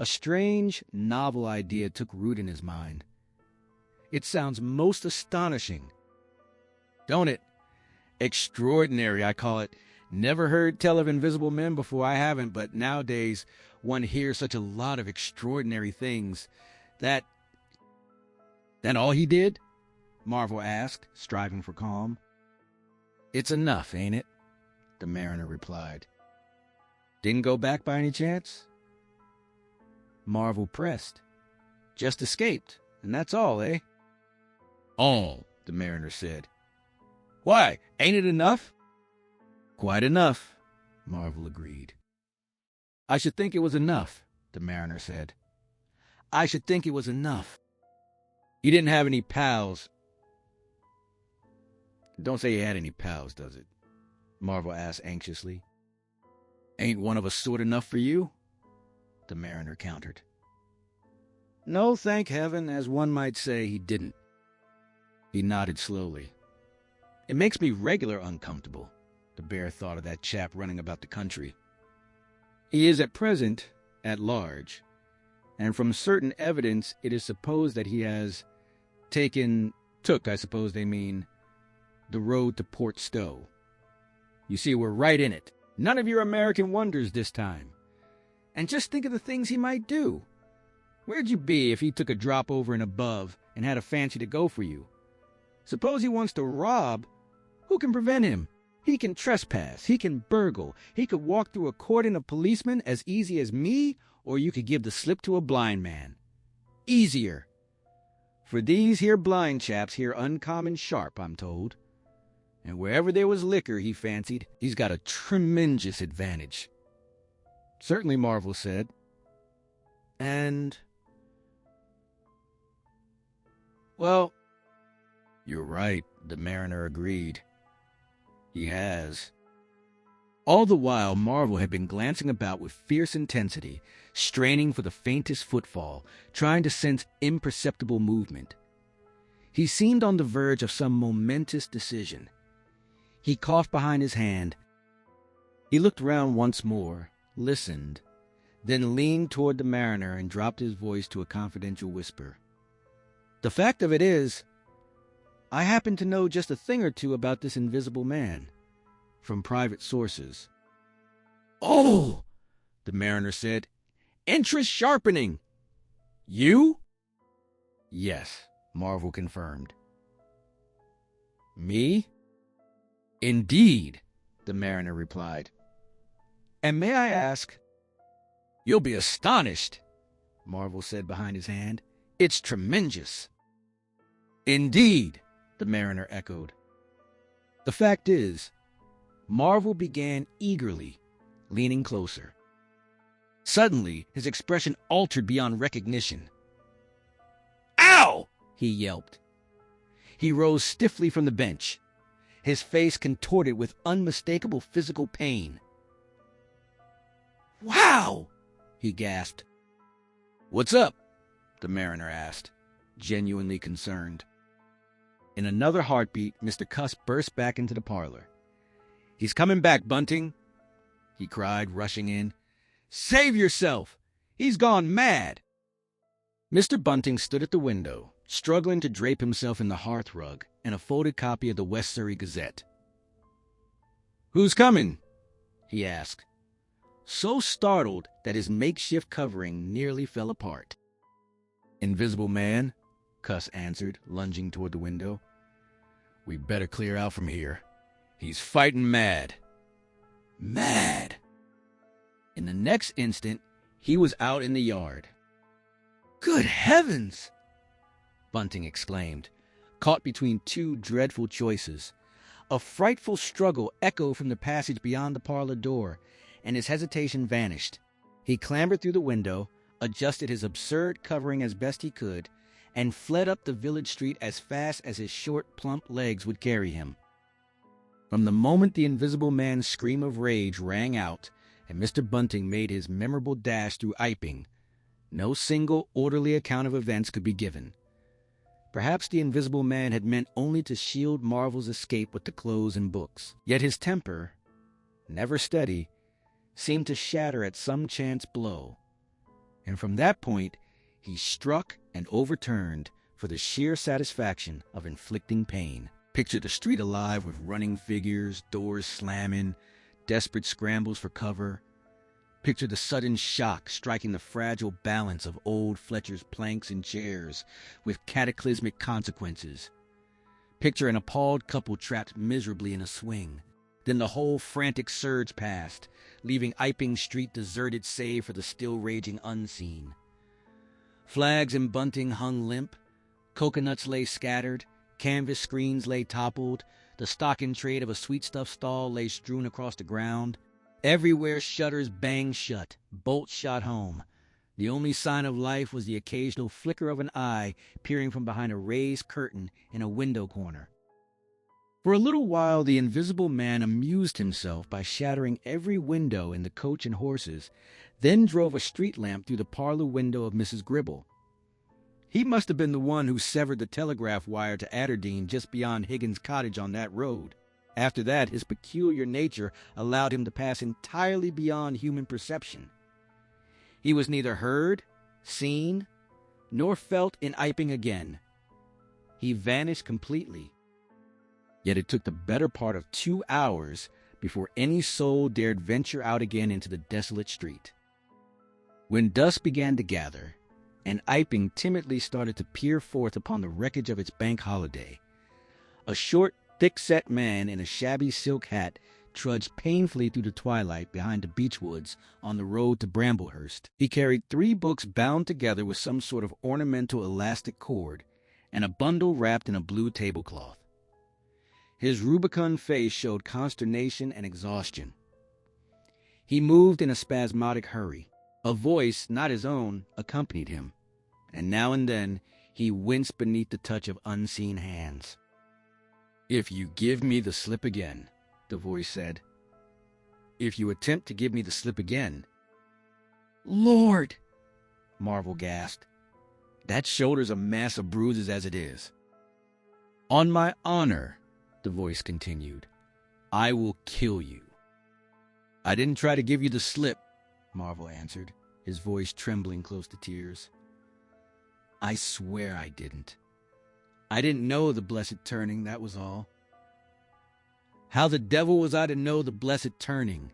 A strange, novel idea took root in his mind. It sounds most astonishing. Don't it? Extraordinary, I call it. Never heard tell of invisible men before, I haven't, but nowadays one hears such a lot of extraordinary things. That all he did? Marvel asked, striving for calm. It's enough, ain't it? The mariner replied. Didn't go back by any chance? Marvel pressed. Just escaped, and that's all, eh? All, the mariner said. Why, ain't it enough? Quite enough, Marvel agreed. I should think it was enough, the mariner said. I should think it was enough. He didn't have any pals. Don't say he had any pals, does it? Marvel asked anxiously. Ain't one of us sort enough for you? The mariner countered. No, thank heaven, as one might say, he didn't. He nodded slowly. It makes me regular uncomfortable, the bear thought of that chap running about the country. He is at present at large, and from certain evidence it is supposed that he has took, I suppose they mean, the road to Port Stowe. You see, we're right in it. None of your American wonders this time. And just think of the things he might do. Where'd you be if he took a drop over and above and had a fancy to go for you? Suppose he wants to rob. Who can prevent him? He can trespass. He can burgle. He could walk through a cordon of policemen as easy as me, or you could give the slip to a blind man. Easier. For these here blind chaps here uncommon sharp, I'm told. And wherever there was liquor, he fancied, he's got a tremendous advantage. Certainly, Marvel said. And... well, you're right, the mariner agreed. He has. All the while, Marvel had been glancing about with fierce intensity, straining for the faintest footfall, trying to sense imperceptible movement. He seemed on the verge of some momentous decision. He coughed behind his hand. He looked round once more, listened, then leaned toward the mariner and dropped his voice to a confidential whisper. The fact of it is, I happen to know just a thing or two about this invisible man, from private sources. Oh, the mariner said, interest sharpening. You? Yes, Marvel confirmed. Me? Indeed, the mariner replied. And may I ask? You'll be astonished, Marvel said behind his hand. It's tremendous. Indeed, the mariner echoed. The fact is, Marvel began eagerly, leaning closer. Suddenly, his expression altered beyond recognition. Ow! He yelped. He rose stiffly from the bench, his face contorted with unmistakable physical pain. "Wow!" he gasped. "What's up?" the mariner asked, genuinely concerned. In another heartbeat, Mr. Cuss burst back into the parlor. "He's coming back, Bunting!" he cried, rushing in. "Save yourself! He's gone mad!" Mr. Bunting stood at the window, struggling to drape himself in the hearth rug and a folded copy of the West Surrey Gazette. "Who's coming?" he asked, so startled that his makeshift covering nearly fell apart. "Invisible Man," Cuss answered, lunging toward the window. "We better clear out from here. He's fighting mad." Mad! In the next instant, he was out in the yard. "Good heavens!" Bunting exclaimed, caught between two dreadful choices. A frightful struggle echoed from the passage beyond the parlor door, and his hesitation vanished. He clambered through the window, adjusted his absurd covering as best he could, and fled up the village street as fast as his short, plump legs would carry him. From the moment the Invisible Man's scream of rage rang out and Mr. Bunting made his memorable dash through Iping, no single orderly account of events could be given. Perhaps the Invisible Man had meant only to shield Marvel's escape with the clothes and books. Yet his temper, never steady, seemed to shatter at some chance blow. And from that point, he struck and overturned for the sheer satisfaction of inflicting pain. Picture the street alive with running figures, doors slamming, desperate scrambles for cover. Picture the sudden shock striking the fragile balance of old Fletcher's planks and chairs with cataclysmic consequences. Picture an appalled couple trapped miserably in a swing. Then the whole frantic surge past, leaving Iping Street deserted save for the still raging unseen. Flags and bunting hung limp, coconuts lay scattered, canvas screens lay toppled, the stock in trade of a sweetstuff stall lay strewn across the ground. Everywhere shutters banged shut, bolts shot home. The only sign of life was the occasional flicker of an eye peering from behind a raised curtain in a window corner. For a little while the Invisible Man amused himself by shattering every window in the Coach and Horses, then drove a street lamp through the parlor window of Mrs. Gribble. He must have been the one who severed the telegraph wire to Adderdean just beyond Higgins' cottage on that road. After that, his peculiar nature allowed him to pass entirely beyond human perception. He was neither heard, seen, nor felt in Iping again. He vanished completely. Yet it took the better part of 2 hours before any soul dared venture out again into the desolate street. When dusk began to gather, and Iping timidly started to peer forth upon the wreckage of its bank holiday, a short, thick-set man in a shabby silk hat trudged painfully through the twilight behind the beechwoods on the road to Bramblehurst. He carried 3 books bound together with some sort of ornamental elastic cord, and a bundle wrapped in a blue tablecloth. His rubicund face showed consternation and exhaustion. He moved in a spasmodic hurry. A voice, not his own, accompanied him, and now and then he winced beneath the touch of unseen hands. "If you give me the slip again," the voice said. "If you attempt to give me the slip again." "Lord!" Marvel gasped. "That shoulder's a mass of bruises as it is." "On my honor," the voice continued, "I will kill you." "I didn't try to give you the slip," Marvel answered, his voice trembling close to tears. "I swear I didn't. I didn't know the blessed turning, that was all." "How the devil was I to know the blessed turning?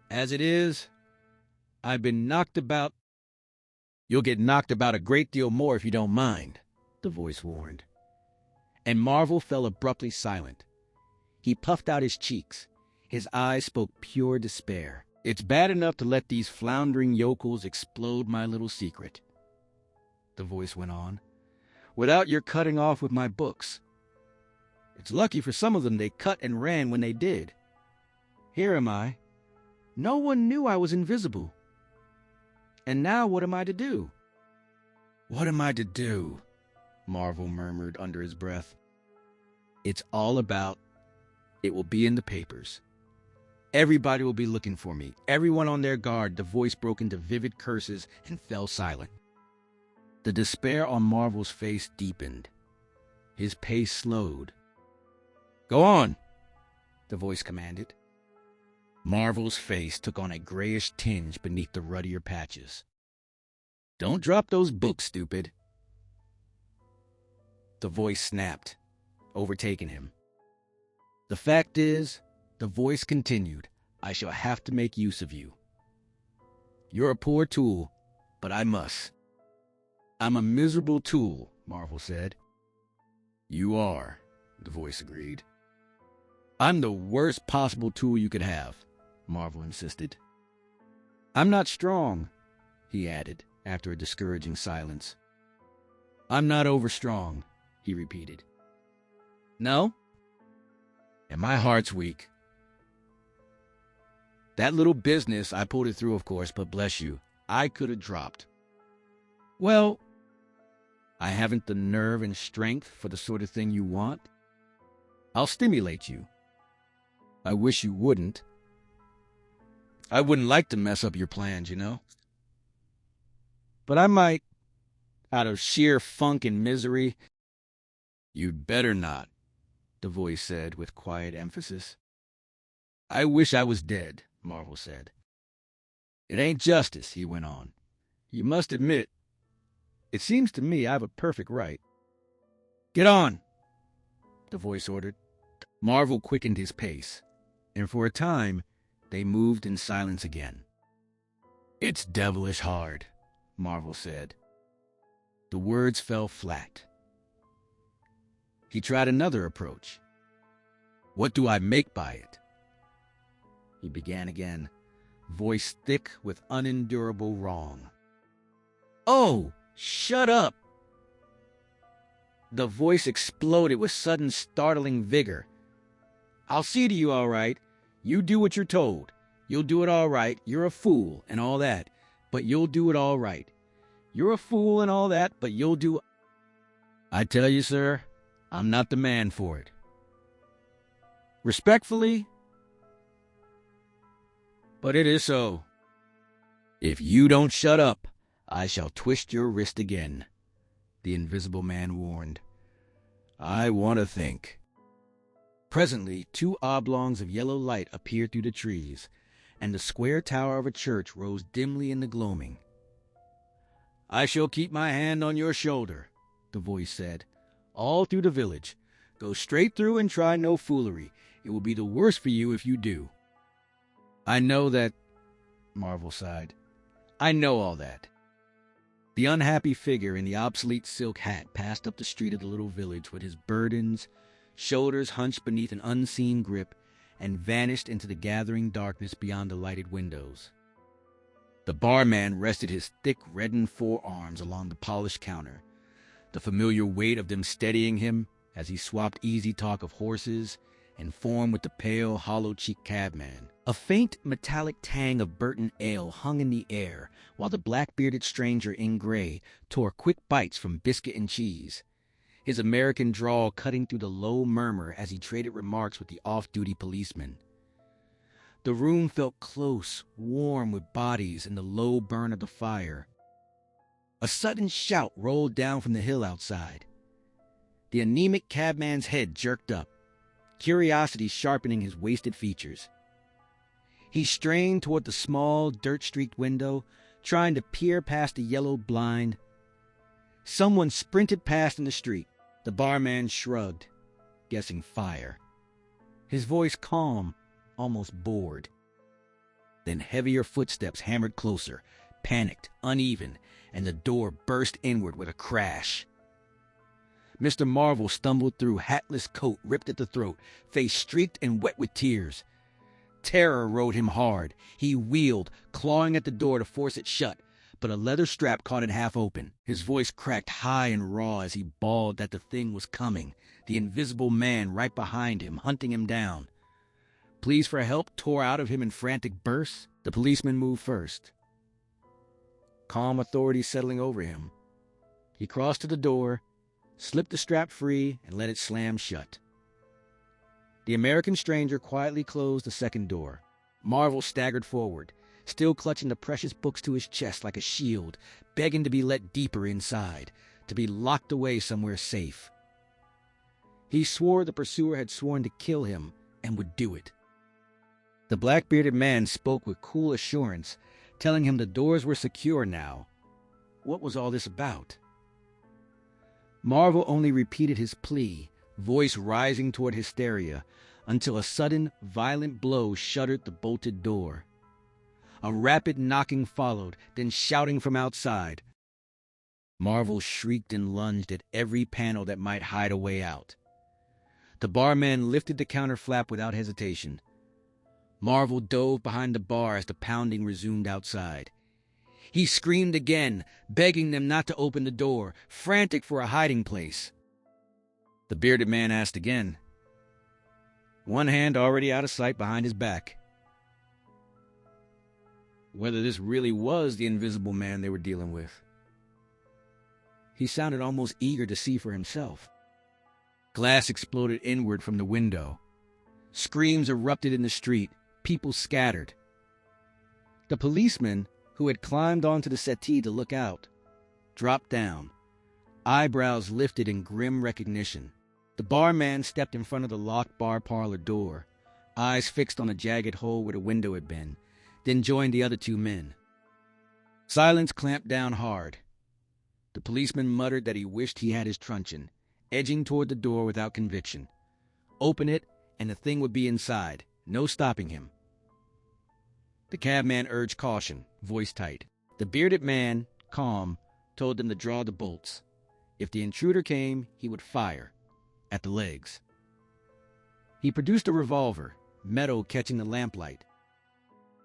As it is, I've been knocked about." "You'll get knocked about a great deal more if you don't mind," the voice warned. And Marvel fell abruptly silent. He puffed out his cheeks. His eyes spoke pure despair. "It's bad enough to let these floundering yokels explode my little secret," the voice went on, "without your cutting off with my books. It's lucky for some of them they cut and ran when they did. Here am I. No one knew I was invisible. And now what am I to do?" "What am I to do?" Marvel murmured under his breath. It's all about, it will be in the papers. Everybody will be looking for me. Everyone on their guard. The voice broke into vivid curses and fell silent. The despair on Marvel's face deepened. His pace slowed. Go on, the voice commanded. Marvel's face took on a grayish tinge beneath the ruddier patches. Don't drop those books, stupid. The voice snapped, overtaking him. The fact is, the voice continued, I shall have to make use of you. You're a poor tool, but I must. I'm a miserable tool, Marvel said. You are, the voice agreed. I'm the worst possible tool you could have, Marvel insisted. I'm not strong, he added, after a discouraging silence. I'm not overstrong, he repeated. No? And my heart's weak. That little business, I pulled it through, of course, but bless you, I could have dropped. Well, I haven't the nerve and strength for the sort of thing you want. I'll stimulate you. I wish you wouldn't. I wouldn't like to mess up your plans, you know. But I might, out of sheer funk and misery. You'd better not, the voice said with quiet emphasis. I wish I was dead, Marvel said. It ain't justice, he went on. You must admit, it seems to me I have a perfect right. Get on, the voice ordered. Marvel quickened his pace, and for a time, they moved in silence again. It's devilish hard, Marvel said. The words fell flat. He tried another approach. What do I make by it? He began again, voice thick with unendurable wrong. Oh, shut up! The voice exploded with sudden startling vigor. I'll see to you all right. You do what you're told. You'll do it all right. You're a fool and all that, but you'll do it all right. You're a fool and all that, but you'll do... I tell you, sir, I'm not the man for it. Respectfully, but it is so. If you don't shut up, I shall twist your wrist again, the Invisible Man warned. I want to think. Presently, 2 oblongs of yellow light appeared through the trees, and the square tower of a church rose dimly in the gloaming. I shall keep my hand on your shoulder, the voice said, all through the village. Go straight through and try no foolery. It will be the worse for you if you do. I know that, Marvel sighed. I know all that. The unhappy figure in the obsolete silk hat passed up the street of the little village with his burdens, shoulders hunched beneath an unseen grip, and vanished into the gathering darkness beyond the lighted windows. The barman rested his thick, reddened forearms along the polished counter, the familiar weight of them steadying him as he swapped easy talk of horses and formed with the pale, hollow-cheeked cabman. A faint, metallic tang of Burton ale hung in the air, while the black-bearded stranger in gray tore quick bites from biscuit and cheese, his American drawl cutting through the low murmur as he traded remarks with the off-duty policeman. The room felt close, warm with bodies and the low burn of the fire. A sudden shout rolled down from the hill outside. The anemic cabman's head jerked up, curiosity sharpening his wasted features. He strained toward the small, dirt-streaked window, trying to peer past the yellow blind. Someone sprinted past in the street. The barman shrugged, guessing fire. His voice calm, almost bored. Then heavier footsteps hammered closer, panicked, uneven, and the door burst inward with a crash. Mr. Marvel stumbled through, hatless coat ripped at the throat, face streaked and wet with tears. Terror rode him hard. He wheeled, clawing at the door to force it shut, but a leather strap caught it half open. His voice cracked high and raw as he bawled that the thing was coming, the invisible man right behind him, hunting him down. Pleas for help tore out of him in frantic bursts. The policeman moved first, calm authority settling over him. He crossed to the door, slipped the strap free, and let it slam shut. The American stranger quietly closed the second door. Marvel staggered forward, still clutching the precious books to his chest like a shield, begging to be let deeper inside, to be locked away somewhere safe. He swore the pursuer had sworn to kill him and would do it. The black-bearded man spoke with cool assurance, telling him the doors were secure now. What was all this about? Marvel only repeated his plea, voice rising toward hysteria, until a sudden, violent blow shuttered the bolted door. A rapid knocking followed, then shouting from outside. Marvel shrieked and lunged at every panel that might hide a way out. The barman lifted the counter flap without hesitation. Marvel dove behind the bar as the pounding resumed outside. He screamed again, begging them not to open the door, frantic for a hiding place. The bearded man asked again, one hand already out of sight behind his back. Whether this really was the invisible man they were dealing with. He sounded almost eager to see for himself. Glass exploded inward from the window. Screams erupted in the street. People scattered. The policeman, who had climbed onto the settee to look out, dropped down, eyebrows lifted in grim recognition. The barman stepped in front of the locked bar parlor door, eyes fixed on the jagged hole where the window had been, then joined the other two men. Silence clamped down hard. The policeman muttered that he wished he had his truncheon, edging toward the door without conviction. Open it, and the thing would be inside. No stopping him. The cabman urged caution, voice tight. The bearded man, calm, told them to draw the bolts. If the intruder came, he would fire. At the legs. He produced a revolver, metal catching the lamplight.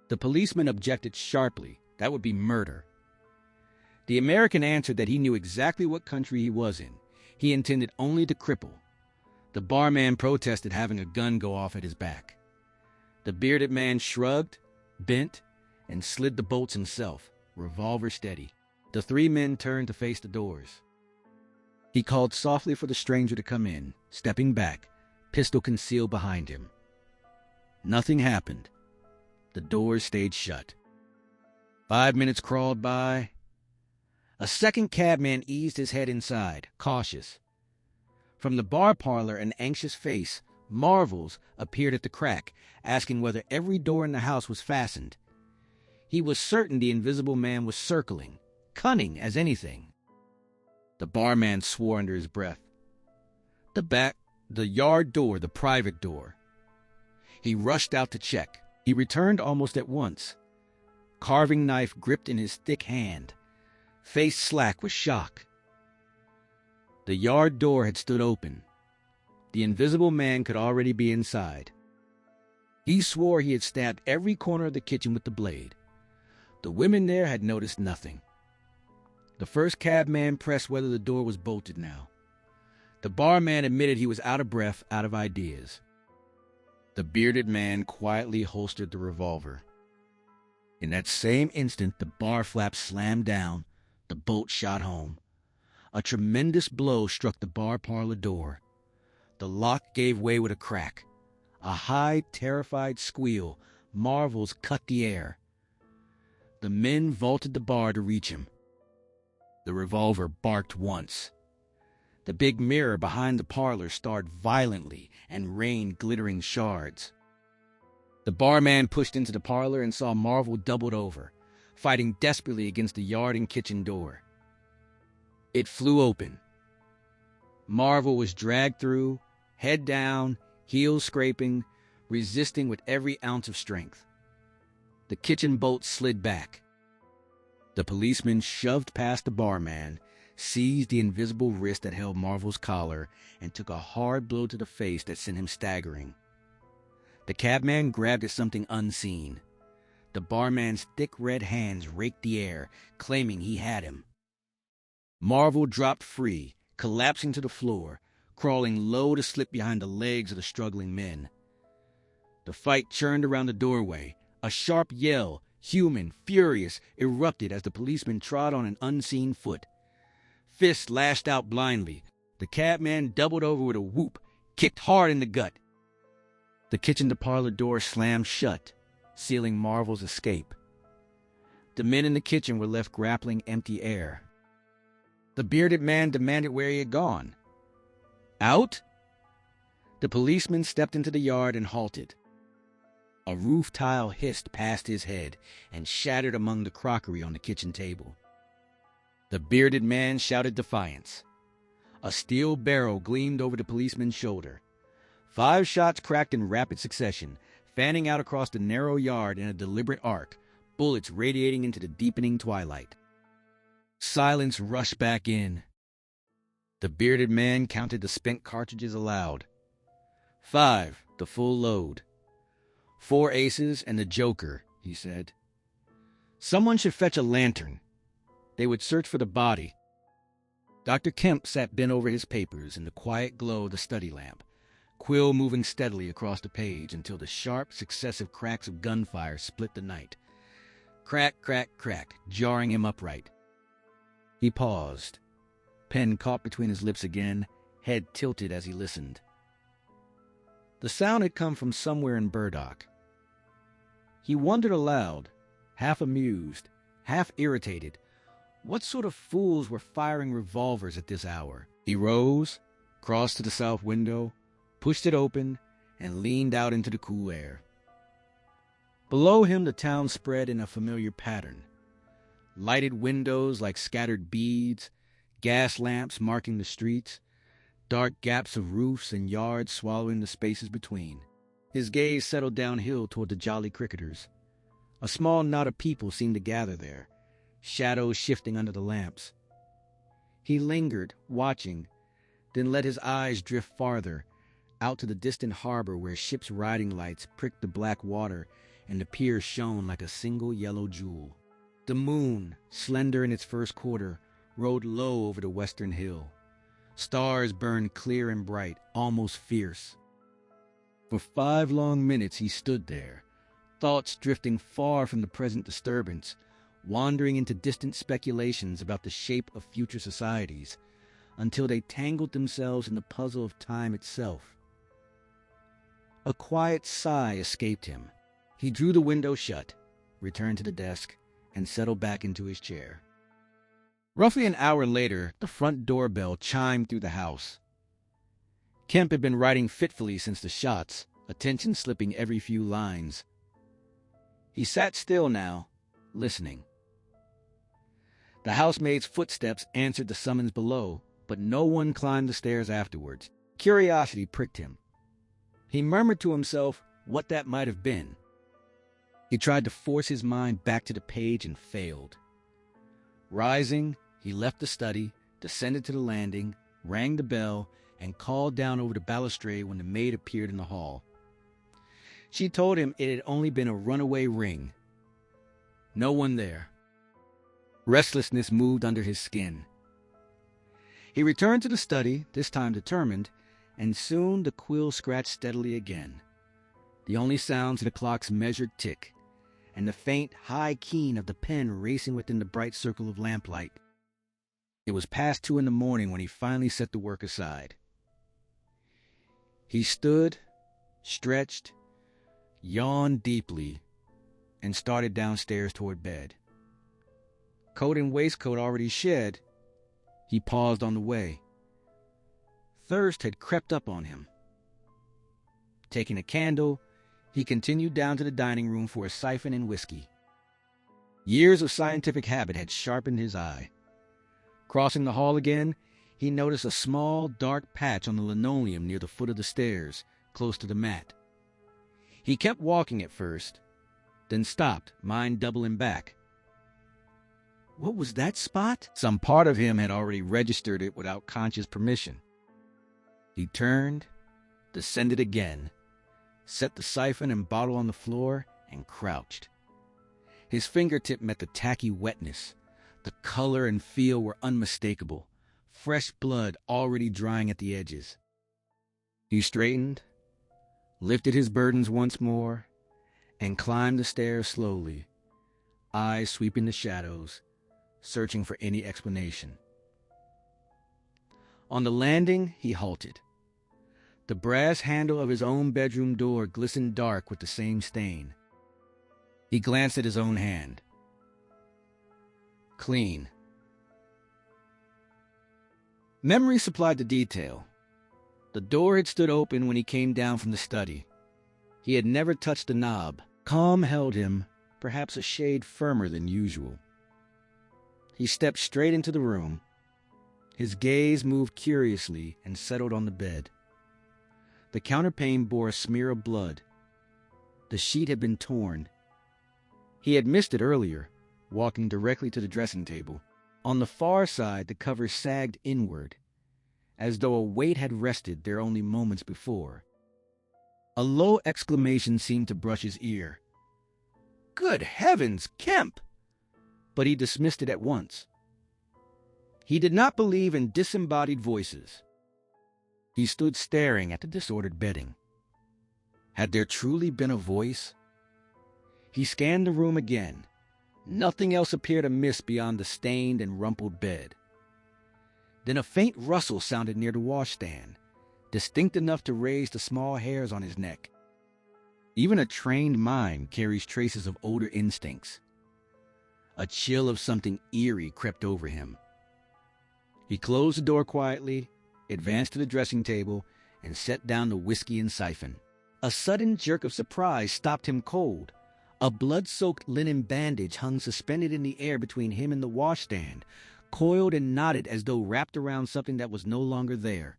The policeman objected sharply. That would be murder. The American answered that he knew exactly what country he was in. He intended only to cripple. The barman protested having a gun go off at his back. The bearded man shrugged, bent, and slid the bolts himself, revolver steady. The three men turned to face the doors. He called softly for the stranger to come in, stepping back, pistol concealed behind him. Nothing happened. The doors stayed shut. 5 minutes crawled by. A second cabman eased his head inside, cautious. From the bar parlor, an anxious face, Marvel's, appeared at the crack, asking whether every door in the house was fastened. He was certain the invisible man was circling, cunning as anything. The barman swore under his breath. The yard door, the private door. He rushed out to check. He returned almost at once, carving knife gripped in his thick hand, face slack with shock. The yard door had stood open. The invisible man could already be inside. He swore he had stabbed every corner of the kitchen with the blade. The women there had noticed nothing. The first cabman pressed whether the door was bolted now. The barman admitted he was out of breath, out of ideas. The bearded man quietly holstered the revolver. In that same instant, the bar flap slammed down, the bolt shot home. A tremendous blow struck the bar parlor door. The lock gave way with a crack. A high, terrified squeal, Marvel's cut the air. The men vaulted the bar to reach him. The revolver barked once. The big mirror behind the parlor starred violently and rained glittering shards. The barman pushed into the parlor and saw Marvel doubled over, fighting desperately against the yard and kitchen door. It flew open. Marvel was dragged through, head down, heels scraping, resisting with every ounce of strength. The kitchen bolt slid back. The policeman shoved past the barman, seized the invisible wrist that held Marvel's collar, and took a hard blow to the face that sent him staggering. The cabman grabbed at something unseen. The barman's thick red hands raked the air, claiming he had him. Marvel dropped free, collapsing to the floor, crawling low to slip behind the legs of the struggling men. The fight churned around the doorway. A sharp yell, human, furious, erupted as the policeman trod on an unseen foot. Fists lashed out blindly. The cabman doubled over with a whoop, kicked hard in the gut. The kitchen-to-parlor door slammed shut, sealing Marvel's escape. The men in the kitchen were left grappling empty air. The bearded man demanded where he had gone. Out? The policeman stepped into the yard and halted. A roof tile hissed past his head and shattered among the crockery on the kitchen table. The bearded man shouted defiance. A steel barrel gleamed over the policeman's shoulder. 5 shots cracked in rapid succession, fanning out across the narrow yard in a deliberate arc, bullets radiating into the deepening twilight. Silence rushed back in. The bearded man counted the spent cartridges aloud. 5, the full load. 4 aces and the joker, he said. Someone should fetch a lantern. They would search for the body. Dr. Kemp sat bent over his papers in the quiet glow of the study lamp, quill moving steadily across the page until the sharp, successive cracks of gunfire split the night. Crack, crack, crack, jarring him upright. He paused, pen caught between his lips again, head tilted as he listened. The sound had come from somewhere in Burdock. He wondered aloud, half amused, half irritated, what sort of fools were firing revolvers at this hour. He rose, crossed to the south window, pushed it open, and leaned out into the cool air. Below him the town spread in a familiar pattern. Lighted windows like scattered beads, gas lamps marking the streets, dark gaps of roofs and yards swallowing the spaces between. His gaze settled downhill toward the jolly cricketers. A small knot of people seemed to gather there, shadows shifting under the lamps. He lingered, watching, then let his eyes drift farther, out to the distant harbor where ships' riding lights pricked the black water and the pier shone like a single yellow jewel. The moon, slender in its first quarter, rode low over the western hill. Stars burned clear and bright, almost fierce. For 5 long minutes he stood there, thoughts drifting far from the present disturbance, wandering into distant speculations about the shape of future societies, until they tangled themselves in the puzzle of time itself. A quiet sigh escaped him. He drew the window shut, returned to the desk, and settled back into his chair. Roughly an hour later, the front doorbell chimed through the house. Kemp had been writing fitfully since the shots, attention slipping every few lines. He sat still now, listening. The housemaid's footsteps answered the summons below, but no one climbed the stairs afterwards. Curiosity pricked him. He murmured to himself what that might have been. He tried to force his mind back to the page and failed. Rising, he left the study, descended to the landing, rang the bell, and called down over the balustrade when the maid appeared in the hall. She told him it had only been a runaway ring. No one there. Restlessness moved under his skin. He returned to the study, this time determined, and soon the quill scratched steadily again. The only sounds the clock's measured tick, and the faint, high keen of the pen racing within the bright circle of lamplight. It was past 2 in the morning when he finally set the work aside. He stood, stretched, yawned deeply, and started downstairs toward bed. Coat and waistcoat already shed, he paused on the way. Thirst had crept up on him. Taking a candle, he continued down to the dining room for a siphon and whiskey. Years of scientific habit had sharpened his eye. Crossing the hall again, he noticed a small, dark patch on the linoleum near the foot of the stairs, close to the mat. He kept walking at first, then stopped, mind doubling back. What was that spot? Some part of him had already registered it without conscious permission. He turned, descended again, set the siphon and bottle on the floor, and crouched. His fingertip met the tacky wetness. The color and feel were unmistakable, fresh blood already drying at the edges. He straightened, lifted his burdens once more, and climbed the stairs slowly, eyes sweeping the shadows, searching for any explanation. On the landing, he halted. The brass handle of his own bedroom door glistened dark with the same stain. He glanced at his own hand. Clean. Memory supplied the detail. The door had stood open when he came down from the study. He had never touched the knob. Calm held him, perhaps a shade firmer than usual. He stepped straight into the room. His gaze moved curiously and settled on the bed. The counterpane bore a smear of blood. The sheet had been torn. He had missed it earlier, walking directly to the dressing table. On the far side, the cover sagged inward, as though a weight had rested there only moments before. A low exclamation seemed to brush his ear. "Good heavens, Kemp!" But he dismissed it at once. He did not believe in disembodied voices. He stood staring at the disordered bedding. Had there truly been a voice? He scanned the room again. Nothing else appeared amiss beyond the stained and rumpled bed. Then a faint rustle sounded near the washstand, distinct enough to raise the small hairs on his neck. Even a trained mind carries traces of older instincts. A chill of something eerie crept over him. He closed the door quietly, advanced to the dressing table, and set down the whiskey and siphon. A sudden jerk of surprise stopped him cold. A blood-soaked linen bandage hung suspended in the air between him and the washstand, coiled and knotted as though wrapped around something that was no longer there.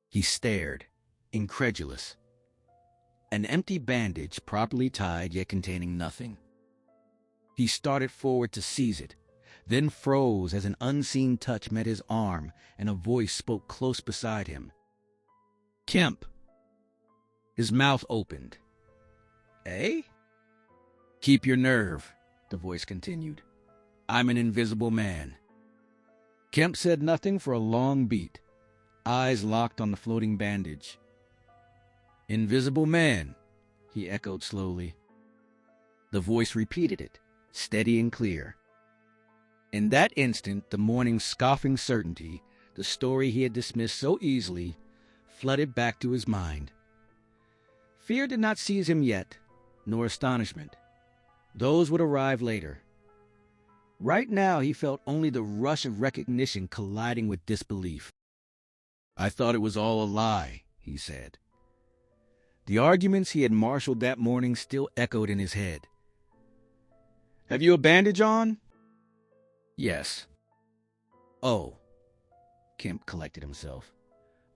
He stared, incredulous. An empty bandage, properly tied yet containing nothing. He started forward to seize it, then froze as an unseen touch met his arm and a voice spoke close beside him. "Kemp." His mouth opened. "Eh?" "Keep your nerve," the voice continued. "I'm an invisible man." Kemp said nothing for a long beat, eyes locked on the floating bandage. "Invisible man," he echoed slowly. The voice repeated it, steady and clear. In that instant, the morning's scoffing certainty, the story he had dismissed so easily, flooded back to his mind. Fear did not seize him yet, nor astonishment. Those would arrive later. Right now, he felt only the rush of recognition colliding with disbelief. "I thought it was all a lie," he said. The arguments he had marshaled that morning still echoed in his head. "Have you a bandage on?" "Yes." "Oh." Kemp collected himself.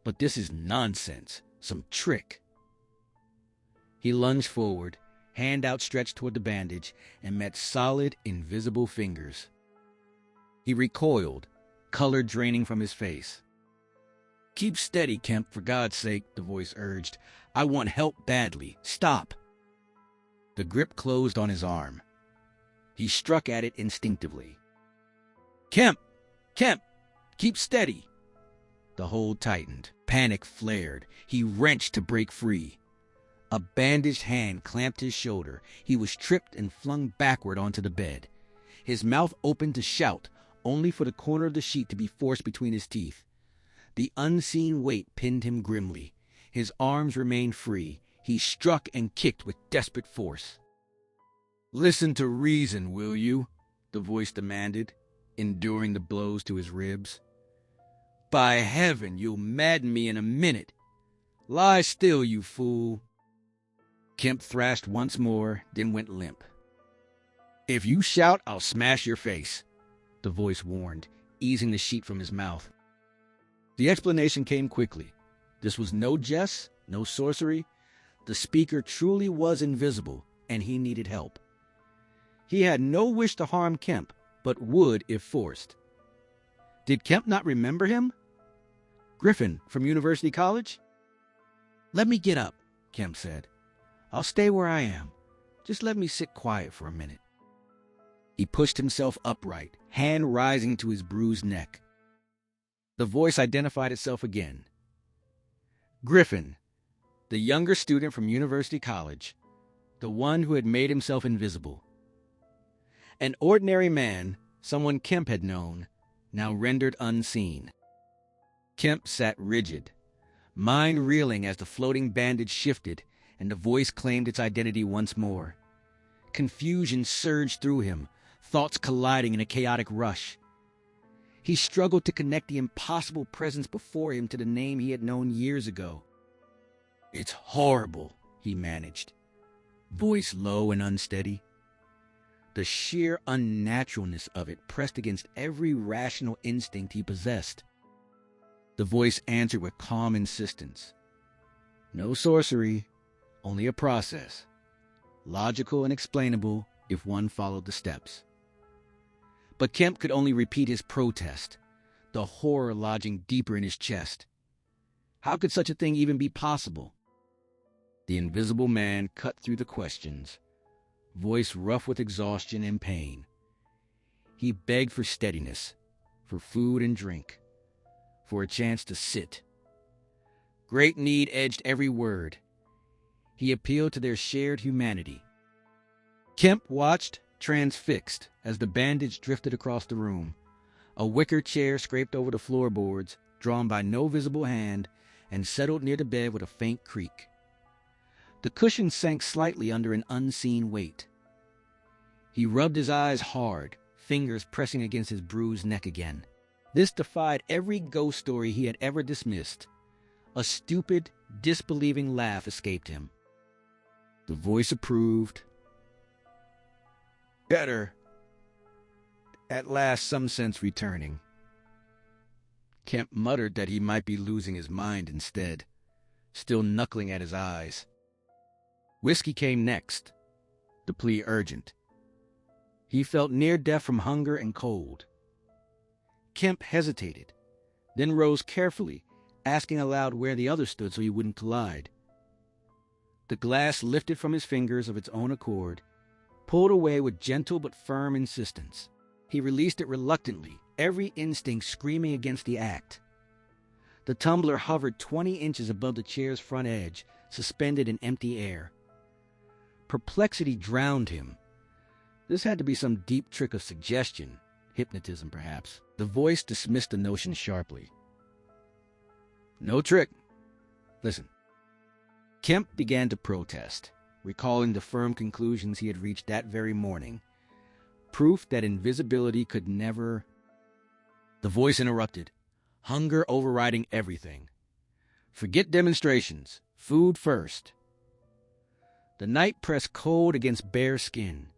"But this is nonsense. Some trick." He lunged forward, hand outstretched toward the bandage, and met solid, invisible fingers. He recoiled, color draining from his face. "Keep steady, Kemp, for God's sake," the voice urged. "I want help badly. Stop." The grip closed on his arm. He struck at it instinctively. "Kemp! Kemp! Keep steady!" The hold tightened. Panic flared. He wrenched to break free. A bandaged hand clamped his shoulder. He was tripped and flung backward onto the bed. His mouth opened to shout, only for the corner of the sheet to be forced between his teeth. The unseen weight pinned him grimly. His arms remained free. He struck and kicked with desperate force. "Listen to reason, will you?" the voice demanded, enduring the blows to his ribs. "By heaven, you'll madden me in a minute. Lie still, you fool." Kemp thrashed once more, then went limp. "If you shout, I'll smash your face," the voice warned, easing the sheet from his mouth. The explanation came quickly. This was no jest, no sorcery. The speaker truly was invisible, and he needed help. He had no wish to harm Kemp, but would if forced. Did Kemp not remember him? Griffin from University College? "Let me get up," Kemp said. "I'll stay where I am. Just let me sit quiet for a minute." He pushed himself upright, hand rising to his bruised neck. The voice identified itself again. Griffin, the younger student from University College, the one who had made himself invisible. An ordinary man, someone Kemp had known, now rendered unseen. Kemp sat rigid, mind reeling as the floating bandage shifted and the voice claimed its identity once more. Confusion surged through him, thoughts colliding in a chaotic rush. He struggled to connect the impossible presence before him to the name he had known years ago. "It's horrible," he managed, voice low and unsteady. The sheer unnaturalness of it pressed against every rational instinct he possessed. The voice answered with calm insistence. No sorcery, only a process, logical and explainable if one followed the steps. But Kemp could only repeat his protest, the horror lodging deeper in his chest. How could such a thing even be possible? The invisible man cut through the questions, voice rough with exhaustion and pain. He begged for steadiness, for food and drink, for a chance to sit. Great need edged every word. He appealed to their shared humanity. Kemp watched, transfixed, as the bandage drifted across the room. A wicker chair scraped over the floorboards, drawn by no visible hand, and settled near the bed with a faint creak. The cushion sank slightly under an unseen weight. He rubbed his eyes hard, fingers pressing against his bruised neck again. This defied every ghost story he had ever dismissed. A stupid, disbelieving laugh escaped him. The voice approved. Better. At last, some sense returning. Kemp muttered that he might be losing his mind instead, still knuckling at his eyes. Whiskey came next, the plea urgent. He felt near death from hunger and cold. Kemp hesitated, then rose carefully, asking aloud where the other stood so he wouldn't collide. The glass lifted from his fingers of its own accord, pulled away with gentle but firm insistence. He released it reluctantly, every instinct screaming against the act. The tumbler hovered 20 inches above the chair's front edge, suspended in empty air. Perplexity drowned him. This had to be some deep trick of suggestion, hypnotism perhaps. The voice dismissed the notion sharply. No trick. Listen. Kemp began to protest, recalling the firm conclusions he had reached that very morning. Proof that invisibility could never... The voice interrupted, hunger overriding everything. Forget demonstrations. Food first. The night pressed cold against bare skin.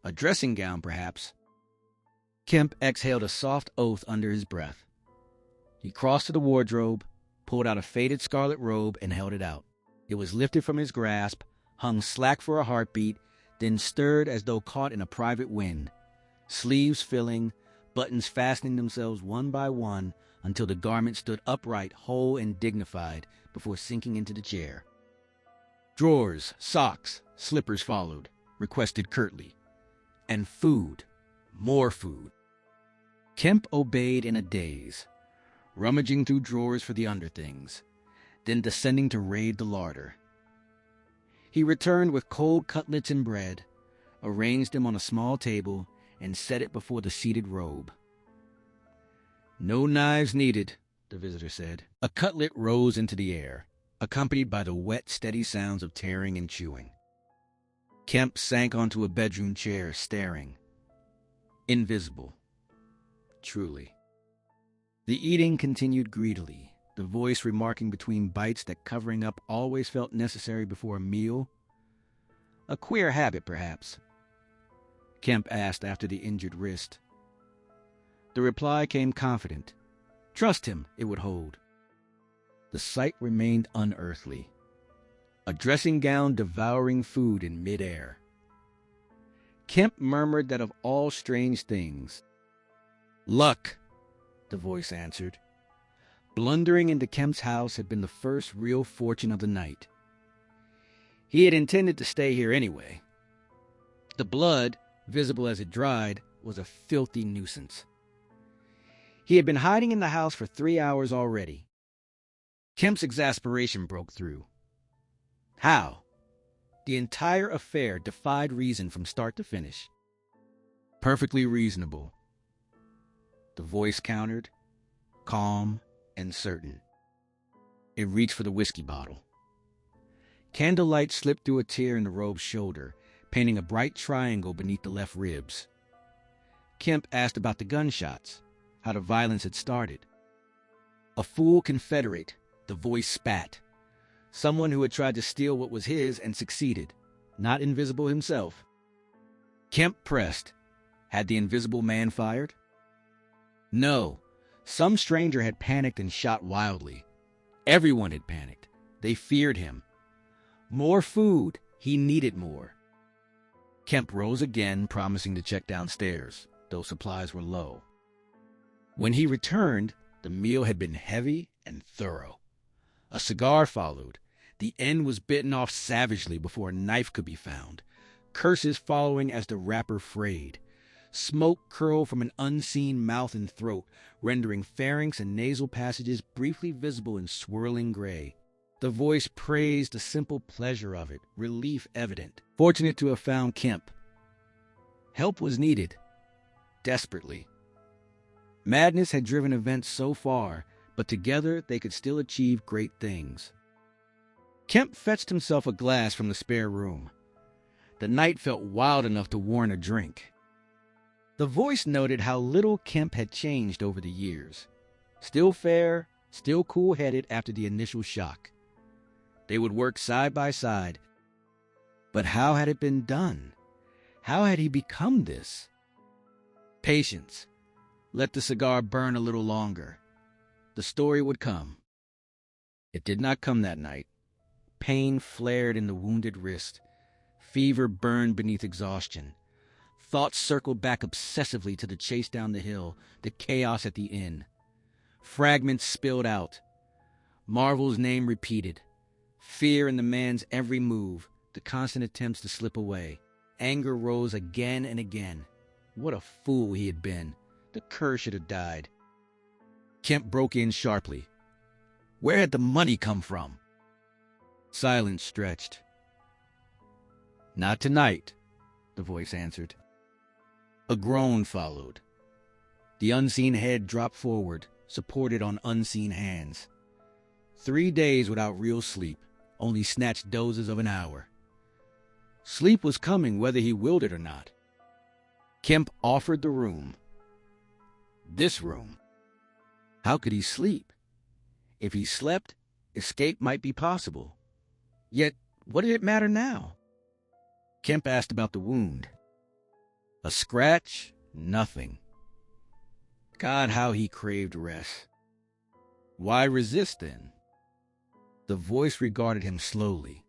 A dressing gown, perhaps. Kemp exhaled a soft oath under his breath. He crossed to the wardrobe, pulled out a faded scarlet robe, and held it out. It was lifted from his grasp, hung slack for a heartbeat, then stirred as though caught in a private wind. Sleeves filling, buttons fastening themselves one by one until the garment stood upright, whole and dignified before sinking into the chair. Drawers, socks, slippers followed, requested curtly. And food. More food. Kemp obeyed in a daze, rummaging through drawers for the underthings, then descending to raid the larder. He returned with cold cutlets and bread, arranged them on a small table, and set it before the seated robe. No knives needed, the visitor said. A cutlet rose into the air, accompanied by the wet, steady sounds of tearing and chewing. Kemp sank onto a bedroom chair, staring. Invisible. Truly. The eating continued greedily, the voice remarking between bites that covering up always felt necessary before a meal. A queer habit, perhaps. Kemp asked after the injured wrist. The reply came confident. Trust him, it would hold. The sight remained unearthly. A dressing gown devouring food in midair. Kemp murmured that of all strange things. Luck, the voice answered. Blundering into Kemp's house had been the first real fortune of the night. He had intended to stay here anyway. The blood, visible as it dried, was a filthy nuisance. He had been hiding in the house for 3 hours already. Kemp's exasperation broke through. How? The entire affair defied reason from start to finish. Perfectly reasonable. The voice countered, calm and certain. It reached for the whiskey bottle. Candlelight slipped through a tear in the robe's shoulder, painting a bright triangle beneath the left ribs. Kemp asked about the gunshots, how the violence had started. A fool Confederate, the voice spat. Someone who had tried to steal what was his and succeeded, not Invisible himself. Kemp pressed. Had the Invisible Man fired? No. Some stranger had panicked and shot wildly. Everyone had panicked. They feared him. More food. He needed more. Kemp rose again, promising to check downstairs, though supplies were low. When he returned, the meal had been heavy and thorough. A cigar followed. The end was bitten off savagely before a knife could be found, curses following as the wrapper frayed. Smoke curled from an unseen mouth and throat, rendering pharynx and nasal passages briefly visible in swirling gray. The voice praised the simple pleasure of it, relief evident. Fortunate to have found Kemp. Help was needed. Desperately. Madness had driven events so far, but together they could still achieve great things. Kemp fetched himself a glass from the spare room. The night felt wild enough to warrant a drink. The voice noted how little Kemp had changed over the years. Still fair, still cool-headed after the initial shock. They would work side by side. But how had it been done? How had he become this? Patience. Let the cigar burn a little longer. The story would come. It did not come that night. Pain flared in the wounded wrist. Fever burned beneath exhaustion. Thoughts circled back obsessively to the chase down the hill, the chaos at the inn. Fragments spilled out. Marvel's name repeated. Fear in the man's every move, the constant attempts to slip away. Anger rose again and again. What a fool he had been. The cur should have died. Kemp broke in sharply. Where had the money come from? Silence stretched. Not tonight, the voice answered. A groan followed. The unseen head dropped forward, supported on unseen hands. 3 days without real sleep, only snatched dozes of an hour. Sleep was coming whether he willed it or not. Kemp offered the room. This room. How could he sleep? If he slept, escape might be possible. Yet, what did it matter now? Kemp asked about the wound. A scratch? Nothing. God, how he craved rest. Why resist, then? The voice regarded him slowly.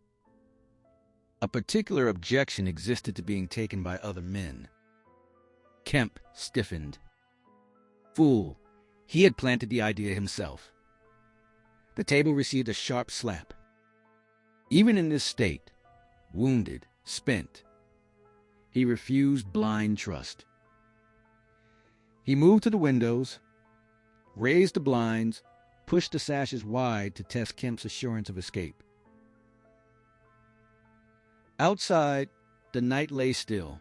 A particular objection existed to being taken by other men. Kemp stiffened. Fool, he had planted the idea himself. The table received a sharp slap. Even in this state, wounded, spent, he refused blind trust. He moved to the windows, raised the blinds, pushed the sashes wide to test Kemp's assurance of escape. Outside, the night lay still.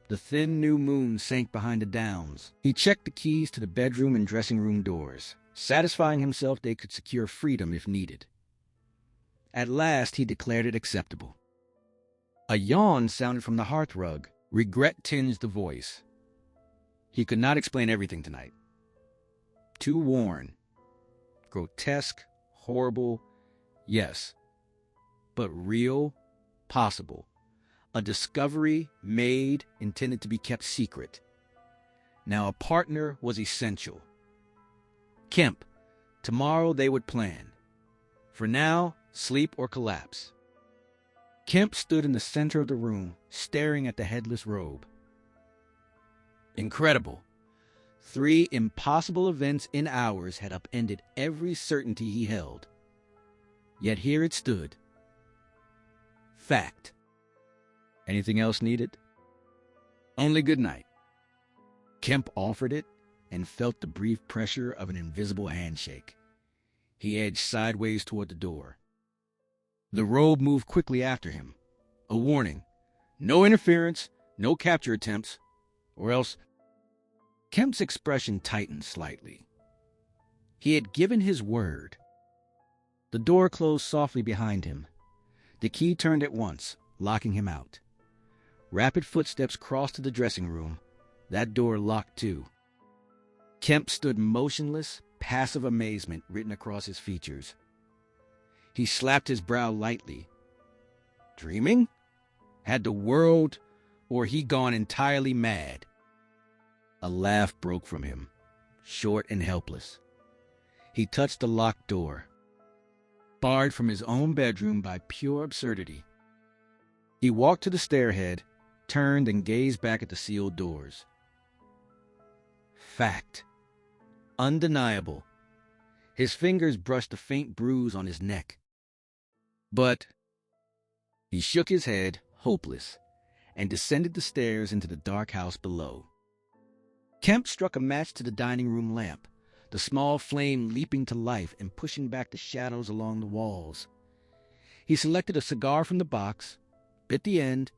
The thin new moon sank behind the downs. He checked the keys to the bedroom and dressing room doors, satisfying himself they could secure freedom if needed. At last, he declared it acceptable. A yawn sounded from the hearthrug. Regret tinged the voice. He could not explain everything tonight. Too worn. Grotesque, horrible, yes. But real, possible. A discovery made, intended to be kept secret. Now a partner was essential. Kemp, tomorrow they would plan. For now, sleep or collapse. Kemp stood in the center of the room, staring at the headless robe. Incredible. 3 impossible events in hours had upended every certainty he held. Yet here it stood. Fact. Anything else needed? Only good night. Kemp offered it and felt the brief pressure of an invisible handshake. He edged sideways toward the door. The robe moved quickly after him. A warning. No interference, no capture attempts, or else... Kemp's expression tightened slightly. He had given his word. The door closed softly behind him. The key turned at once, locking him out. Rapid footsteps crossed to the dressing room. That door locked too. Kemp stood motionless, passive amazement written across his features. He slapped his brow lightly. Dreaming? Had the world or he gone entirely mad? A laugh broke from him, short and helpless. He touched the locked door, barred from his own bedroom by pure absurdity. He walked to the stairhead, turned and gazed back at the sealed doors. Fact. Undeniable. His fingers brushed a faint bruise on his neck. But he shook his head, hopeless, and descended the stairs into the dark house below. Kemp struck a match to the dining room lamp, the small flame leaping to life and pushing back the shadows along the walls. He selected a cigar from the box, bit the end,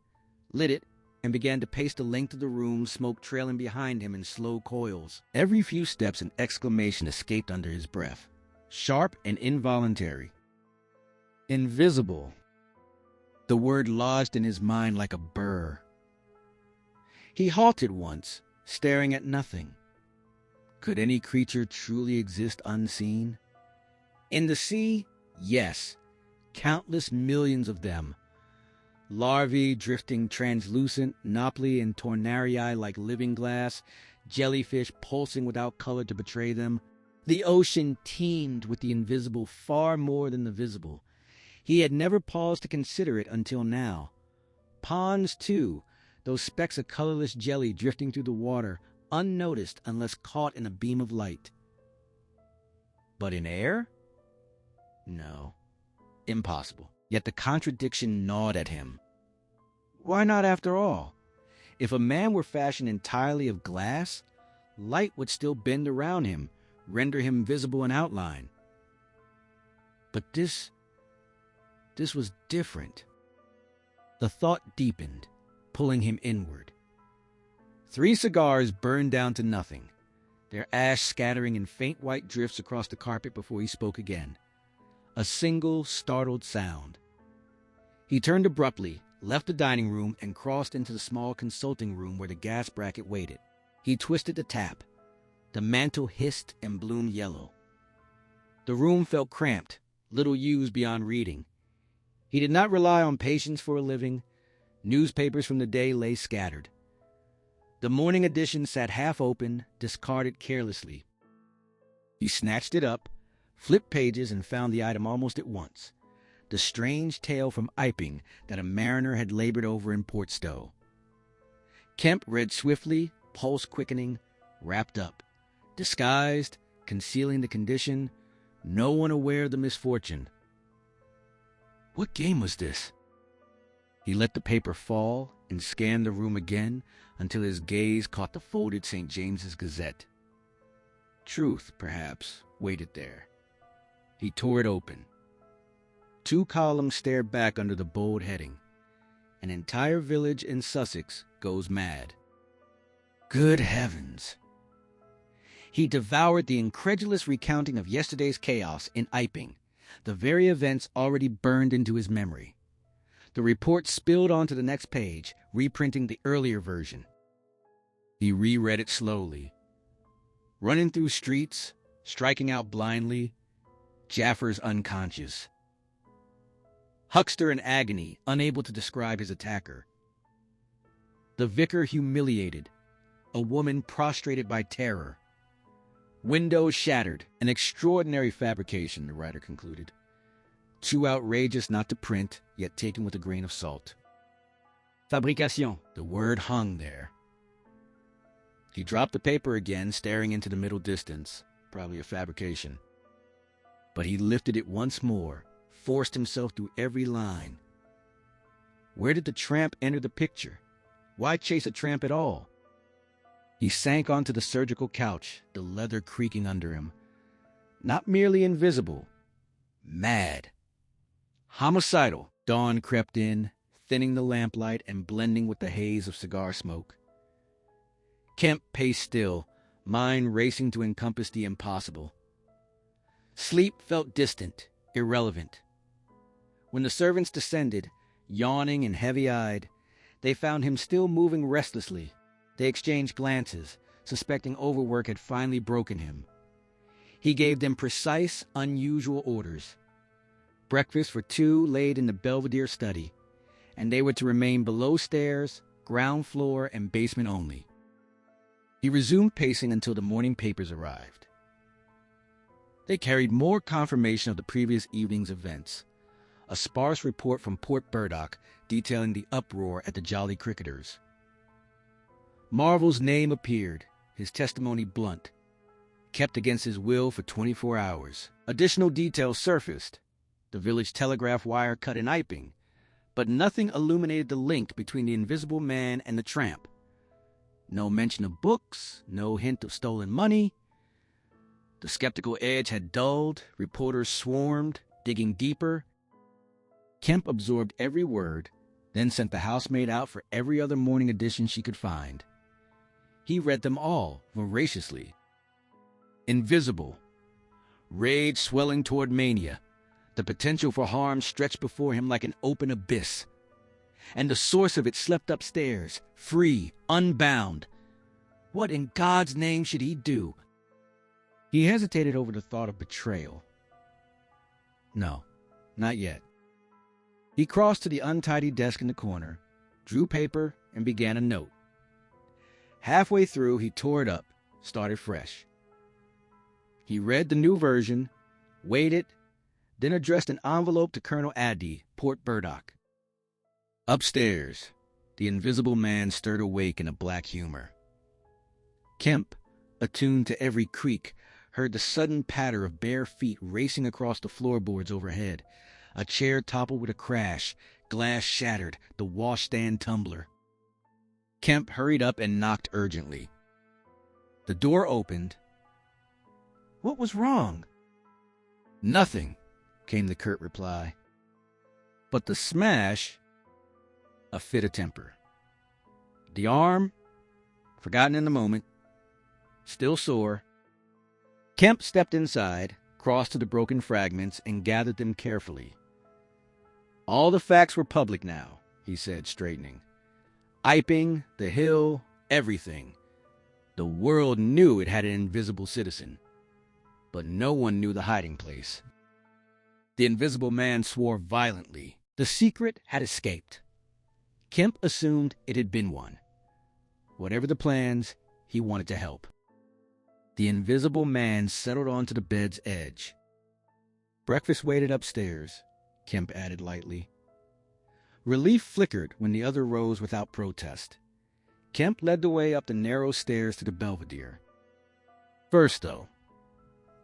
lit it, and began to pace the length of the room, smoke trailing behind him in slow coils. Every few steps an exclamation escaped under his breath, sharp and involuntary. Invisible. The word lodged in his mind like a burr. He halted once, staring at nothing. Could any creature truly exist unseen? In the sea, yes, countless millions of them. Larvae drifting translucent, nauplii and tornarii like living glass, jellyfish pulsing without color to betray them. The ocean teemed with the invisible far more than the visible. He had never paused to consider it until now. Ponds, too, those specks of colorless jelly drifting through the water, unnoticed unless caught in a beam of light. But in air? No. Impossible. Yet the contradiction gnawed at him. Why not after all? If a man were fashioned entirely of glass, light would still bend around him, render him visible in outline. But this was different. The thought deepened, pulling him inward. 3 cigars burned down to nothing, their ash scattering in faint white drifts across the carpet before he spoke again. A single, startled sound. He turned abruptly, left the dining room, and crossed into the small consulting room where the gas bracket waited. He twisted the tap. The mantle hissed and bloomed yellow. The room felt cramped, little used beyond reading. He did not rely on patience for a living. Newspapers from the day lay scattered. The morning edition sat half open, discarded carelessly. He snatched it up, flipped pages, and found the item almost at once. The strange tale from Iping that a mariner had labored over in Port Stowe. Kemp read swiftly, pulse quickening, wrapped up, disguised, concealing the condition, no one aware of the misfortune. What game was this? He let the paper fall and scanned the room again until his gaze caught the folded St. James's Gazette. Truth, perhaps, waited there. He tore it open. 2 columns stared back under the bold heading. An entire village in Sussex goes mad. Good heavens! He devoured the incredulous recounting of yesterday's chaos in Iping, the very events already burned into his memory. The report spilled onto the next page, reprinting the earlier version. He reread it slowly. Running through streets, striking out blindly, Jaffers unconscious. Huckster in agony, unable to describe his attacker. The vicar humiliated, a woman prostrated by terror. Windows shattered, an extraordinary fabrication, the writer concluded. Too outrageous not to print, yet taken with a grain of salt. Fabrication. The word hung there. He dropped the paper again, staring into the middle distance. Probably a fabrication. But he lifted it once more, forced himself through every line. Where did the tramp enter the picture? Why chase a tramp at all? He sank onto the surgical couch, the leather creaking under him. Not merely invisible, mad. Homicidal. Dawn crept in, thinning the lamplight and blending with the haze of cigar smoke. Kemp paced still, mind racing to encompass the impossible. Sleep felt distant, irrelevant. When the servants descended, yawning and heavy-eyed, they found him still moving restlessly. They exchanged glances, suspecting overwork had finally broken him. He gave them precise, unusual orders. Breakfast for two laid in the Belvedere study, and they were to remain below stairs, ground floor, and basement only. He resumed pacing until the morning papers arrived. They carried more confirmation of the previous evening's events. A sparse report from Port Burdock detailing the uproar at the Jolly Cricketers. Marvel's name appeared, his testimony blunt, kept against his will for 24 hours. Additional details surfaced. The village telegraph wire cut in Iping, but nothing illuminated the link between the invisible man and the tramp. No mention of books, no hint of stolen money. The skeptical edge had dulled, reporters swarmed, digging deeper. Kemp absorbed every word, then sent the housemaid out for every other morning edition she could find. He read them all, voraciously. Invisible. Rage swelling toward mania. The potential for harm stretched before him like an open abyss. And the source of it slept upstairs, free, unbound. What in God's name should he do? He hesitated over the thought of betrayal. No, not yet. He crossed to the untidy desk in the corner, drew paper, and began a note. Halfway through, he tore it up, started fresh. He read the new version, waited, then addressed an envelope to Colonel Addy, Port Burdock. Upstairs, the invisible man stirred awake in a black humor. Kemp, attuned to every creak, heard the sudden patter of bare feet racing across the floorboards overhead. A chair toppled with a crash, glass shattered, the washstand tumbler. Kemp hurried up and knocked urgently. The door opened. What was wrong? Nothing, came the curt reply. But the smash, a fit of temper. The arm, forgotten in the moment, still sore. Kemp stepped inside, crossed to the broken fragments, and gathered them carefully. All the facts were public now, he said, straightening. Iping, the hill, everything. The world knew it had an invisible citizen, but no one knew the hiding place. The invisible man swore violently. The secret had escaped. Kemp assumed it had been one. Whatever the plans, he wanted to help. The invisible man settled onto the bed's edge. Breakfast waited upstairs, Kemp added lightly. Relief flickered when the other rose without protest. Kemp led the way up the narrow stairs to the Belvedere. First, though,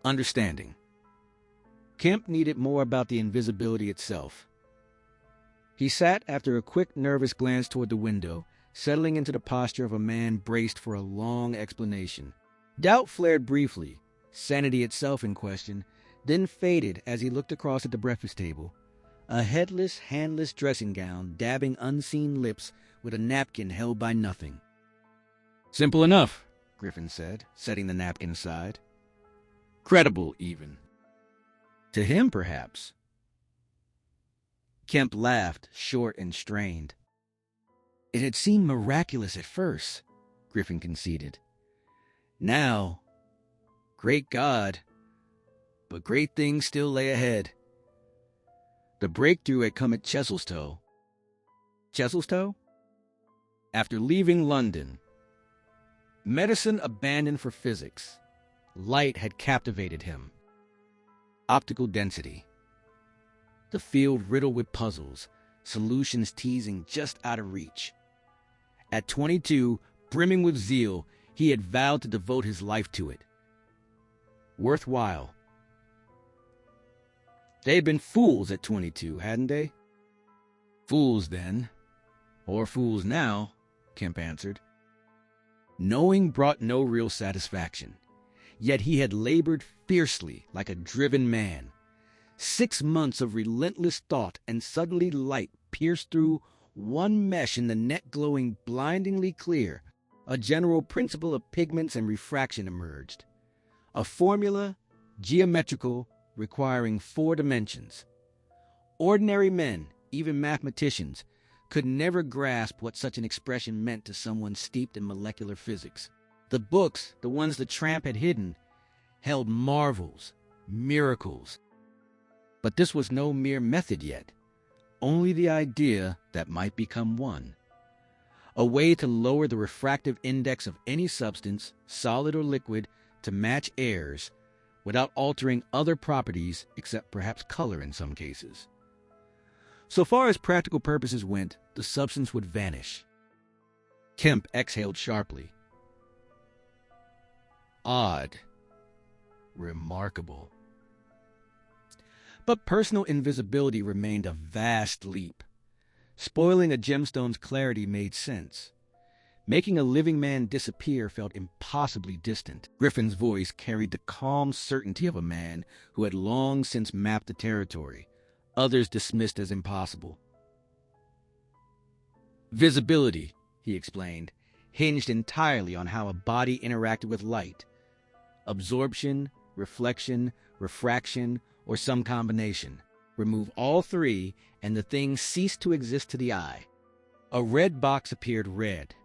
understanding. Kemp needed more about the invisibility itself. He sat after a quick, nervous glance toward the window, settling into the posture of a man braced for a long explanation. Doubt flared briefly, sanity itself in question, then faded as he looked across at the breakfast table. A headless, handless dressing gown dabbing unseen lips with a napkin held by nothing. Simple enough, Griffin said, setting the napkin aside. Credible, even. To him, perhaps. Kemp laughed, short and strained. It had seemed miraculous at first, Griffin conceded. Now, great God, but great things still lay ahead. The breakthrough had come at Chesilstowe. Chesilstowe? After leaving London, medicine abandoned for physics, light had captivated him. Optical density. The field riddled with puzzles, solutions teasing just out of reach. At 22, brimming with zeal, he had vowed to devote his life to it. Worthwhile. They had been fools at 22, hadn't they? Fools then. Or fools now, Kemp answered. Knowing brought no real satisfaction. Yet he had labored fiercely like a driven man. 6 months of relentless thought, and suddenly light pierced through one mesh in the net glowing blindingly clear. A general principle of pigments and refraction emerged. A formula, geometrical, requiring 4 dimensions. Ordinary men, even mathematicians, could never grasp what such an expression meant to someone steeped in molecular physics. The books, the ones the tramp had hidden, held marvels, miracles. But this was no mere method yet, only the idea that might become one. A way to lower the refractive index of any substance, solid or liquid, to match airs, without altering other properties except perhaps color in some cases. So far as practical purposes went, the substance would vanish. Kemp exhaled sharply. Odd. Remarkable. But personal invisibility remained a vast leap. Spoiling a gemstone's clarity made sense. Making a living man disappear felt impossibly distant. Griffin's voice carried the calm certainty of a man who had long since mapped the territory, others dismissed as impossible. Visibility, he explained, hinged entirely on how a body interacted with light. Absorption, reflection, refraction, or some combination. Remove all 3, and the thing ceased to exist to the eye. A red box appeared red,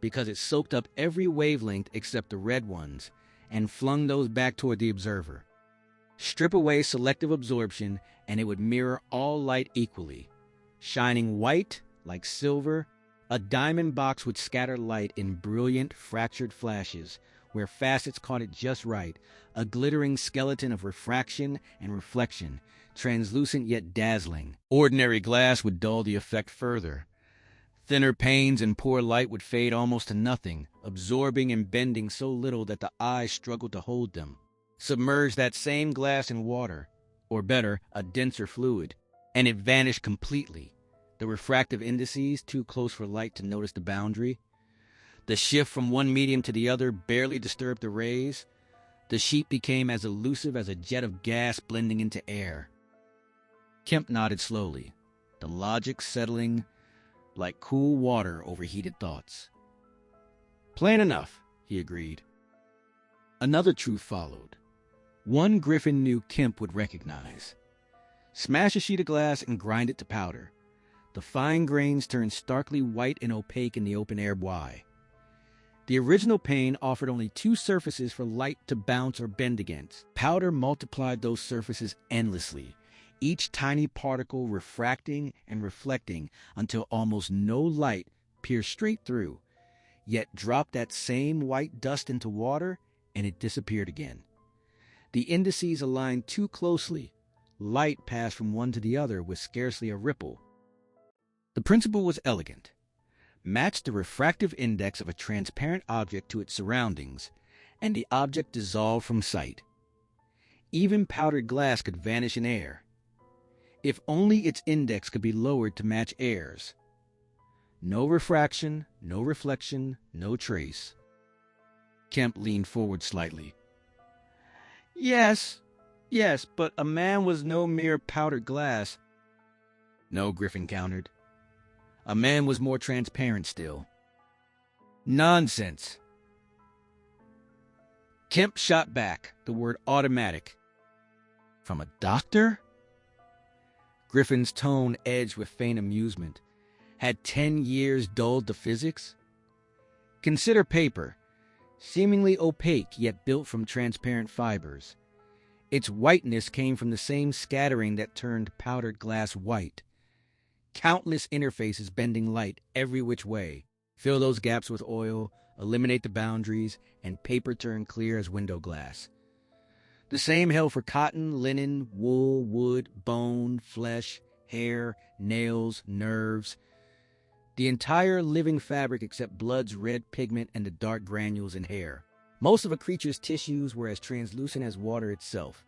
because it soaked up every wavelength except the red ones, and flung those back toward the observer. Strip away selective absorption, and it would mirror all light equally. Shining white, like silver, a diamond box would scatter light in brilliant, fractured flashes, where facets caught it just right, a glittering skeleton of refraction and reflection, translucent yet dazzling. Ordinary glass would dull the effect further. Thinner panes and poor light would fade almost to nothing, absorbing and bending so little that the eye struggled to hold them. Submerge that same glass in water, or better, a denser fluid, and it vanished completely. The refractive indices, too close for light to notice the boundary. The shift from one medium to the other barely disturbed the rays. The sheet became as elusive as a jet of gas blending into air. Kemp nodded slowly, the logic settling like cool water over heated thoughts. Plain enough, he agreed. Another truth followed. One Griffin knew Kemp would recognize. Smash a sheet of glass and grind it to powder. The fine grains turned starkly white and opaque in the open air Y. The original pane offered only 2 surfaces for light to bounce or bend against. Powder multiplied those surfaces endlessly, each tiny particle refracting and reflecting until almost no light pierced straight through, yet dropped that same white dust into water and it disappeared again. The indices aligned too closely. Light passed from one to the other with scarcely a ripple. The principle was elegant. Match the refractive index of a transparent object to its surroundings, and the object dissolved from sight. Even powdered glass could vanish in air, if only its index could be lowered to match airs. No refraction, no reflection, no trace. Kemp leaned forward slightly. Yes, but a man was no mere powdered glass. No, Griffin countered. A man was more transparent still. Nonsense. Kemp shot back, the word automatic. From a doctor? Griffin's tone edged with faint amusement. Had 10 years dulled the physics? Consider paper, seemingly opaque yet built from transparent fibers. Its whiteness came from the same scattering that turned powdered glass white. Countless interfaces bending light every which way. Fill those gaps with oil, eliminate the boundaries, and paper turned clear as window glass. The same held for cotton, linen, wool, wood, bone, flesh, hair, nails, nerves. The entire living fabric except blood's red pigment and the dark granules in hair. Most of a creature's tissues were as translucent as water itself,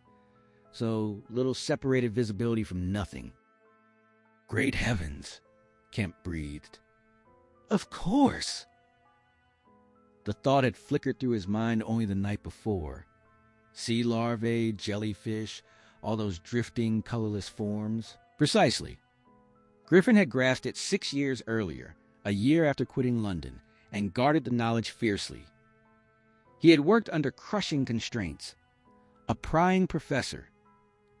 so little separated visibility from nothing. Great heavens, Kemp breathed. Of course! The thought had flickered through his mind only the night before. Sea larvae, jellyfish, all those drifting, colorless forms. Precisely. Griffin had grasped it 6 years earlier, a year after quitting London, and guarded the knowledge fiercely. He had worked under crushing constraints. A prying professor.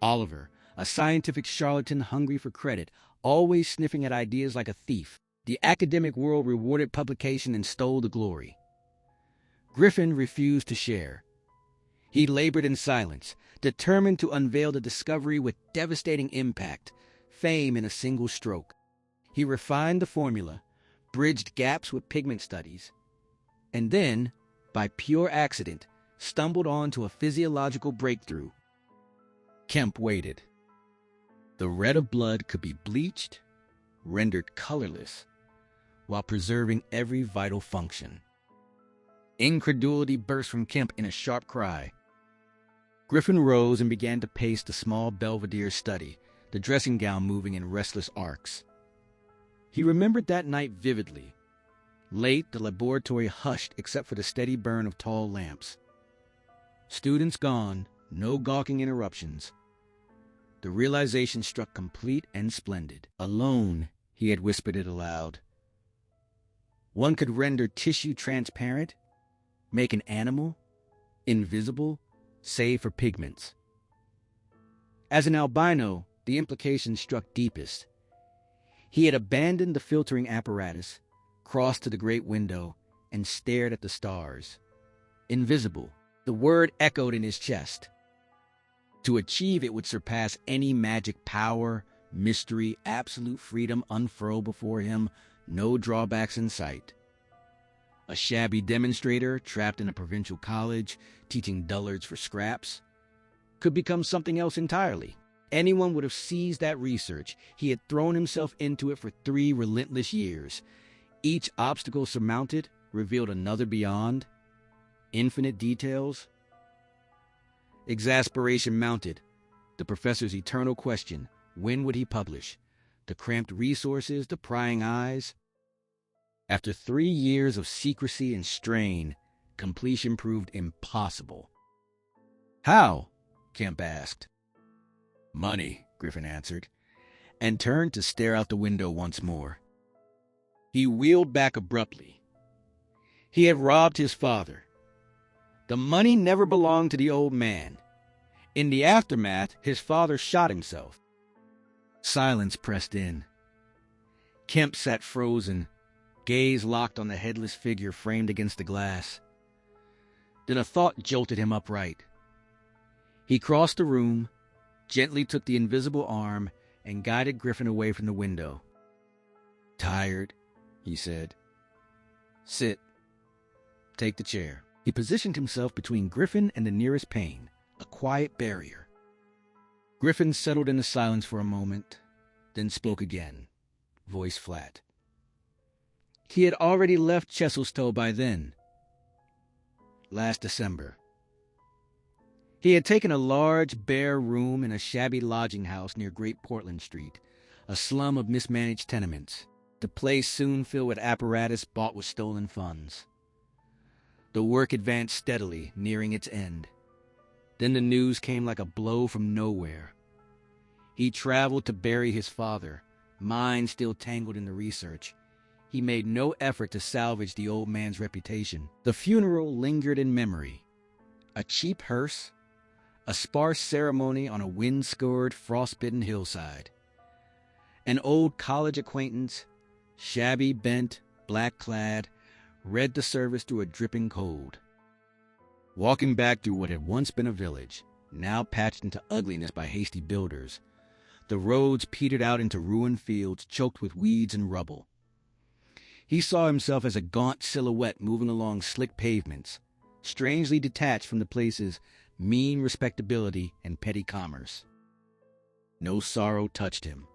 Oliver, a scientific charlatan hungry for credit, always sniffing at ideas like a thief. The academic world rewarded publication and stole the glory. Griffin refused to share. He labored in silence, determined to unveil the discovery with devastating impact, fame in a single stroke. He refined the formula, bridged gaps with pigment studies, and then, by pure accident, stumbled onto a physiological breakthrough. Kemp waited. The red of blood could be bleached, rendered colorless, while preserving every vital function. Incredulity burst from Kemp in a sharp cry. Griffin rose and began to pace the small Belvedere study, the dressing gown moving in restless arcs. He remembered that night vividly. Late, the laboratory hushed except for the steady burn of tall lamps. Students gone, no gawking interruptions. The realization struck complete and splendid. Alone, he had whispered it aloud. One could render tissue transparent, make an animal invisible, save for pigments. As an albino, the implication struck deepest. He had abandoned the filtering apparatus, crossed to the great window, and stared at the stars. Invisible, the word echoed in his chest. To achieve it would surpass any magic power, mystery, absolute freedom unfurled before him, no drawbacks in sight. A shabby demonstrator trapped in a provincial college, teaching dullards for scraps, could become something else entirely. Anyone would have seized that research. He had thrown himself into it for 3 relentless years. Each obstacle surmounted revealed another beyond. Infinite details. Exasperation mounted. The professor's eternal question, when would he publish? The cramped resources, the prying eyes. After 3 years of secrecy and strain, completion proved impossible. How? Kemp asked. Money, Griffin answered, and turned to stare out the window once more. He wheeled back abruptly. He had robbed his father. The money never belonged to the old man. In the aftermath, his father shot himself. Silence pressed in. Kemp sat frozen, gaze locked on the headless figure framed against the glass. Then a thought jolted him upright. He crossed the room, gently took the invisible arm, and guided Griffin away from the window. Tired, he said. Sit. Take the chair. He positioned himself between Griffin and the nearest pane, a quiet barrier. Griffin settled in the silence for a moment, then spoke again, voice flat. He had already left Chesilstowe by then. Last December. He had taken a large, bare room in a shabby lodging house near Great Portland Street, a slum of mismanaged tenements. The place soon filled with apparatus bought with stolen funds. The work advanced steadily, nearing its end. Then the news came like a blow from nowhere. He traveled to bury his father, mind still tangled in the research. He made no effort to salvage the old man's reputation. The funeral lingered in memory. A cheap hearse, a sparse ceremony on a wind-scoured, frost-bitten hillside. An old college acquaintance, shabby, bent, black-clad, read the service through a dripping cold. Walking back through what had once been a village, now patched into ugliness by hasty builders, the roads petered out into ruined fields choked with weeds and rubble. He saw himself as a gaunt silhouette moving along slick pavements, strangely detached from the place's mean respectability and petty commerce. No sorrow touched him.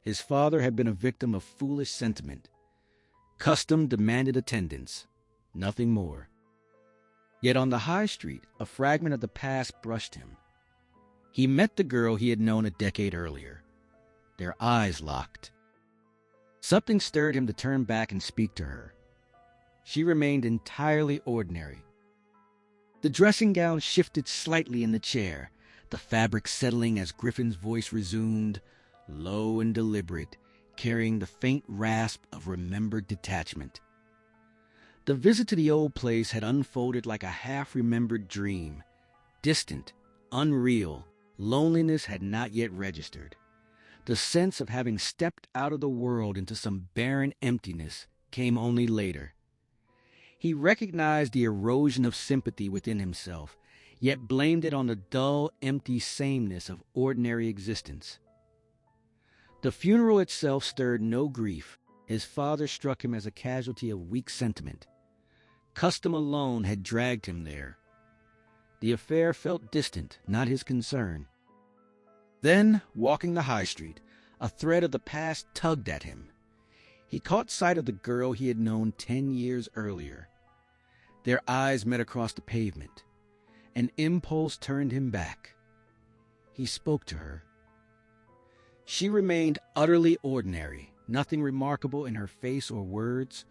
His father had been a victim of foolish sentiment. Custom demanded attendance, nothing more. Yet on the high street, a fragment of the past brushed him. He met the girl he had known a decade earlier. Their eyes locked. Something stirred him to turn back and speak to her. She remained entirely ordinary. The dressing gown shifted slightly in the chair, the fabric settling as Griffin's voice resumed, low and deliberate, carrying the faint rasp of remembered detachment. The visit to the old place had unfolded like a half-remembered dream, distant, unreal, Loneliness had not yet registered. The sense of having stepped out of the world into some barren emptiness came only later. He recognized the erosion of sympathy within himself, yet blamed it on the dull, empty sameness of ordinary existence. The funeral itself stirred no grief. His father struck him as a casualty of weak sentiment. Custom alone had dragged him there. The affair felt distant, not his concern. Then, walking the high street, a thread of the past tugged at him. He caught sight of the girl he had known 10 years earlier. Their eyes met across the pavement. An impulse turned him back. He spoke to her. She remained utterly ordinary, nothing remarkable in her face or words.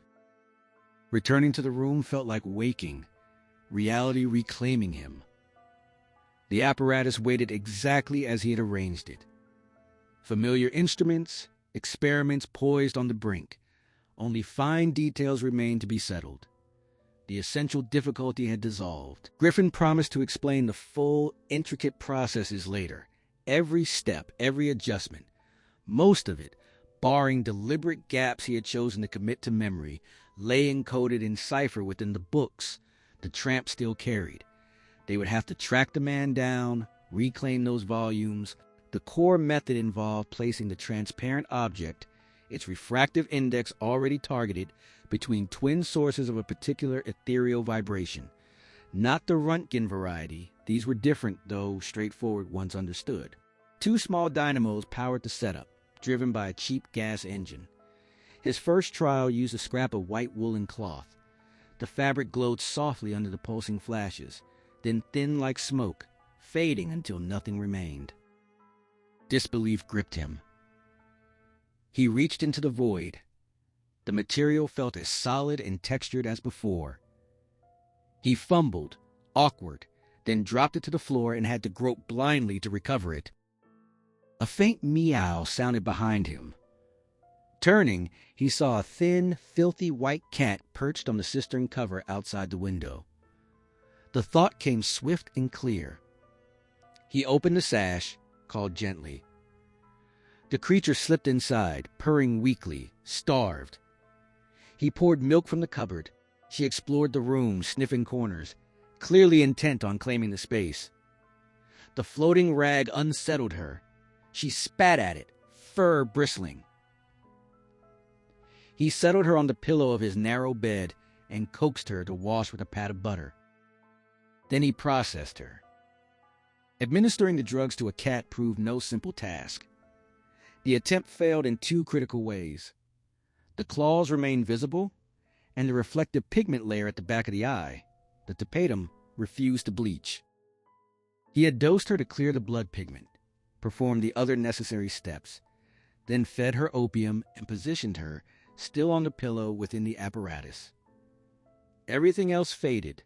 Returning to the room felt like waking, reality reclaiming him. The apparatus waited exactly as he had arranged it. Familiar instruments, experiments poised on the brink. Only fine details remained to be settled. The essential difficulty had dissolved. Griffin promised to explain the full, intricate processes later. Every step, every adjustment. Most of it, barring deliberate gaps he had chosen to commit to memory, lay encoded in cipher within the books the tramp still carried. They would have to track the man down, reclaim those volumes. The core method involved placing the transparent object, its refractive index already targeted, between twin sources of a particular ethereal vibration. Not the Röntgen variety. These were different, though straightforward once understood. 2 small dynamos powered the setup, driven by a cheap gas engine. His first trial used a scrap of white woolen cloth. The fabric glowed softly under the pulsing flashes, then thinned like smoke, fading until nothing remained. Disbelief gripped him. He reached into the void. The material felt as solid and textured as before. He fumbled, awkward, then dropped it to the floor and had to grope blindly to recover it. A faint meow sounded behind him. Turning, he saw a thin, filthy white cat perched on the cistern cover outside the window. The thought came swift and clear. He opened the sash, called gently. The creature slipped inside, purring weakly, starved. He poured milk from the cupboard. She explored the room, sniffing corners, clearly intent on claiming the space. The floating rag unsettled her. She spat at it, fur bristling. He settled her on the pillow of his narrow bed and coaxed her to wash with a pat of butter. Then he processed her. Administering the drugs to a cat proved no simple task. The attempt failed in 2 critical ways. The claws remained visible, and the reflective pigment layer at the back of the eye, the tapetum, refused to bleach. He had dosed her to clear the blood pigment, performed the other necessary steps, then fed her opium and positioned her, still on the pillow within the apparatus. Everything else faded.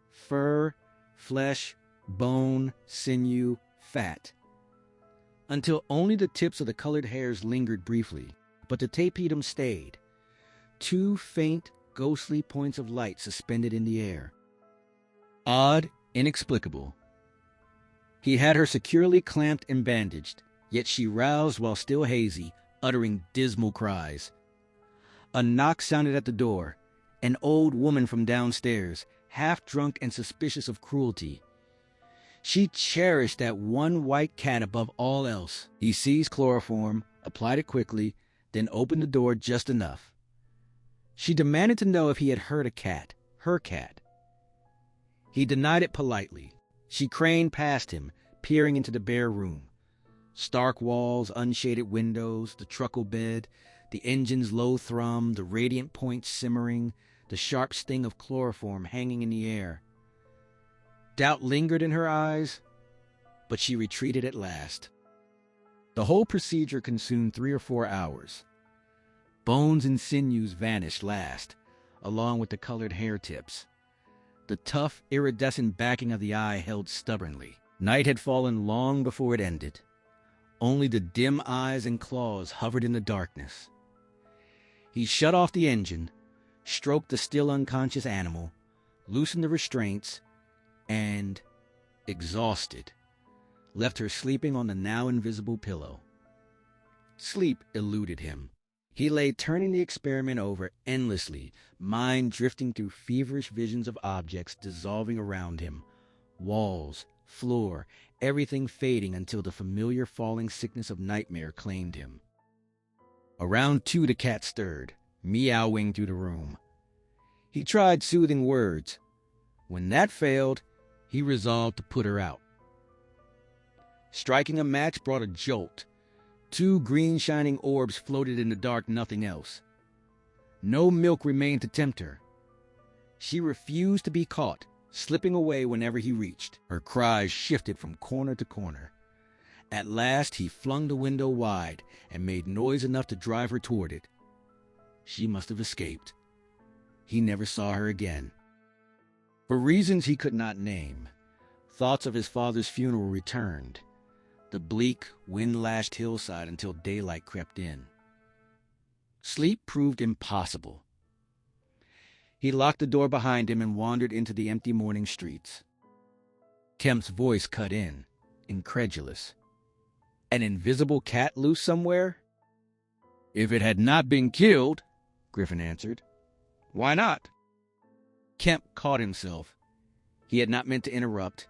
Fur, flesh, bone, sinew, fat. Until only the tips of the colored hairs lingered briefly, but the tapetum stayed. 2 faint, ghostly points of light suspended in the air. Odd, inexplicable. He had her securely clamped and bandaged, yet she roused while still hazy, uttering dismal cries. A knock sounded at the door. An old woman from downstairs, half-drunk and suspicious of cruelty. She cherished that one white cat above all else. He seized chloroform, applied it quickly, then opened the door just enough. She demanded to know if he had hurt a cat, her cat. He denied it politely. She craned past him, peering into the bare room. Stark walls, unshaded windows, the truckle bed, the engine's low thrum, the radiant points simmering, the sharp sting of chloroform hanging in the air. Doubt lingered in her eyes, but she retreated at last. The whole procedure consumed 3 or 4 hours. Bones and sinews vanished last, along with the colored hair tips. The tough, iridescent backing of the eye held stubbornly. Night had fallen long before it ended. Only the dim eyes and claws hovered in the darkness. He shut off the engine, stroked the still unconscious animal, loosened the restraints, and, exhausted, left her sleeping on the now invisible pillow. Sleep eluded him. He lay turning the experiment over endlessly, mind drifting through feverish visions of objects dissolving around him. Walls, floor, everything fading until the familiar falling sickness of nightmare claimed him. Around 2 the cat stirred, meowing through the room. He tried soothing words. When that failed, he resolved to put her out. Striking a match brought a jolt. 2 green shining orbs floated in the dark, nothing else. No milk remained to tempt her. She refused to be caught, slipping away whenever he reached. Her cries shifted from corner to corner. At last he flung the window wide and made noise enough to drive her toward it. She must have escaped. He never saw her again. For reasons he could not name, thoughts of his father's funeral returned. The bleak, wind-lashed hillside until daylight crept in. Sleep proved impossible. He locked the door behind him and wandered into the empty morning streets. Kemp's voice cut in, incredulous. An invisible cat loose somewhere? If it had not been killed, Griffin answered. Why not? Kemp caught himself. He had not meant to interrupt.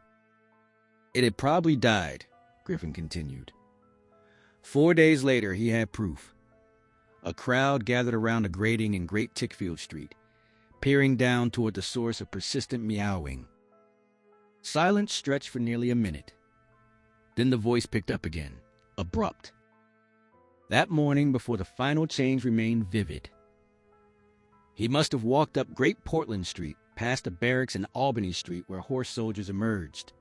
It had probably died, Griffin continued. 4 days later, he had proof. A crowd gathered around a grating in Great Tickfield Street, peering down toward the source of persistent meowing. Silence stretched for nearly a minute. Then the voice picked up again, abrupt. That morning, before the final change remained vivid. He must have walked up Great Portland Street, past the barracks in Albany Street where horse soldiers emerged.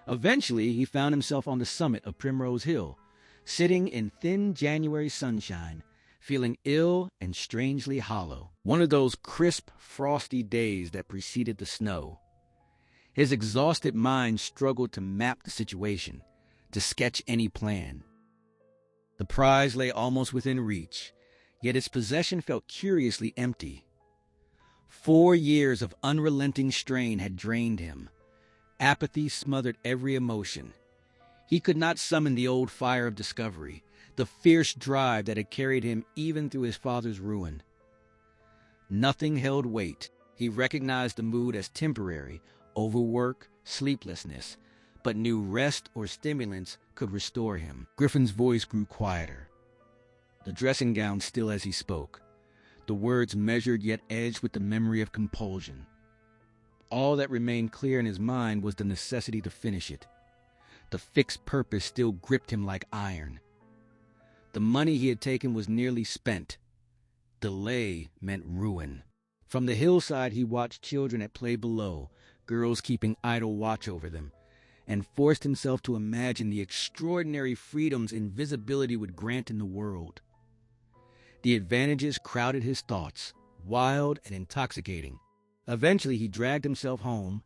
Eventually, he found himself on the summit of Primrose Hill, sitting in thin January sunshine, feeling ill and strangely hollow. One of those crisp, frosty days that preceded the snow. His exhausted mind struggled to map the situation, to sketch any plan. The prize lay almost within reach, yet its possession felt curiously empty. 4 years of unrelenting strain had drained him. Apathy smothered every emotion. He could not summon the old fire of discovery, the fierce drive that had carried him even through his father's ruin. Nothing held weight. He recognized the mood as temporary, overwork, sleeplessness, but knew rest or stimulants could restore him. Griffin's voice grew quieter, the dressing gown still as he spoke, the words measured yet edged with the memory of compulsion. All that remained clear in his mind was the necessity to finish it. The fixed purpose still gripped him like iron. The money he had taken was nearly spent. Delay meant ruin. From the hillside he watched children at play below, girls keeping idle watch over them, and forced himself to imagine the extraordinary freedoms invisibility would grant in the world. The advantages crowded his thoughts, wild and intoxicating. Eventually he dragged himself home,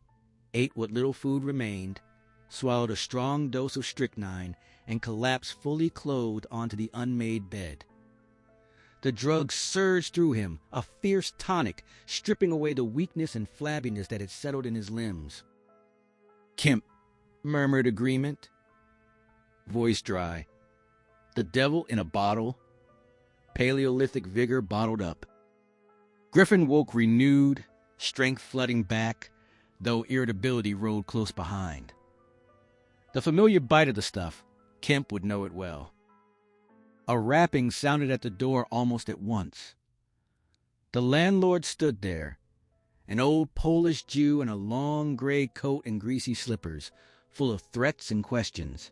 ate what little food remained, swallowed a strong dose of strychnine, and collapsed fully clothed onto the unmade bed. The drug surged through him, a fierce tonic, stripping away the weakness and flabbiness that had settled in his limbs. Kemp murmured agreement. Voice dry. The devil in a bottle. Paleolithic vigor bottled up. Griffin woke renewed, strength flooding back, though irritability rode close behind. The familiar bite of the stuff, Kemp would know it well. A rapping sounded at the door almost at once. The landlord stood there, an old Polish Jew in a long gray coat and greasy slippers, full of threats and questions.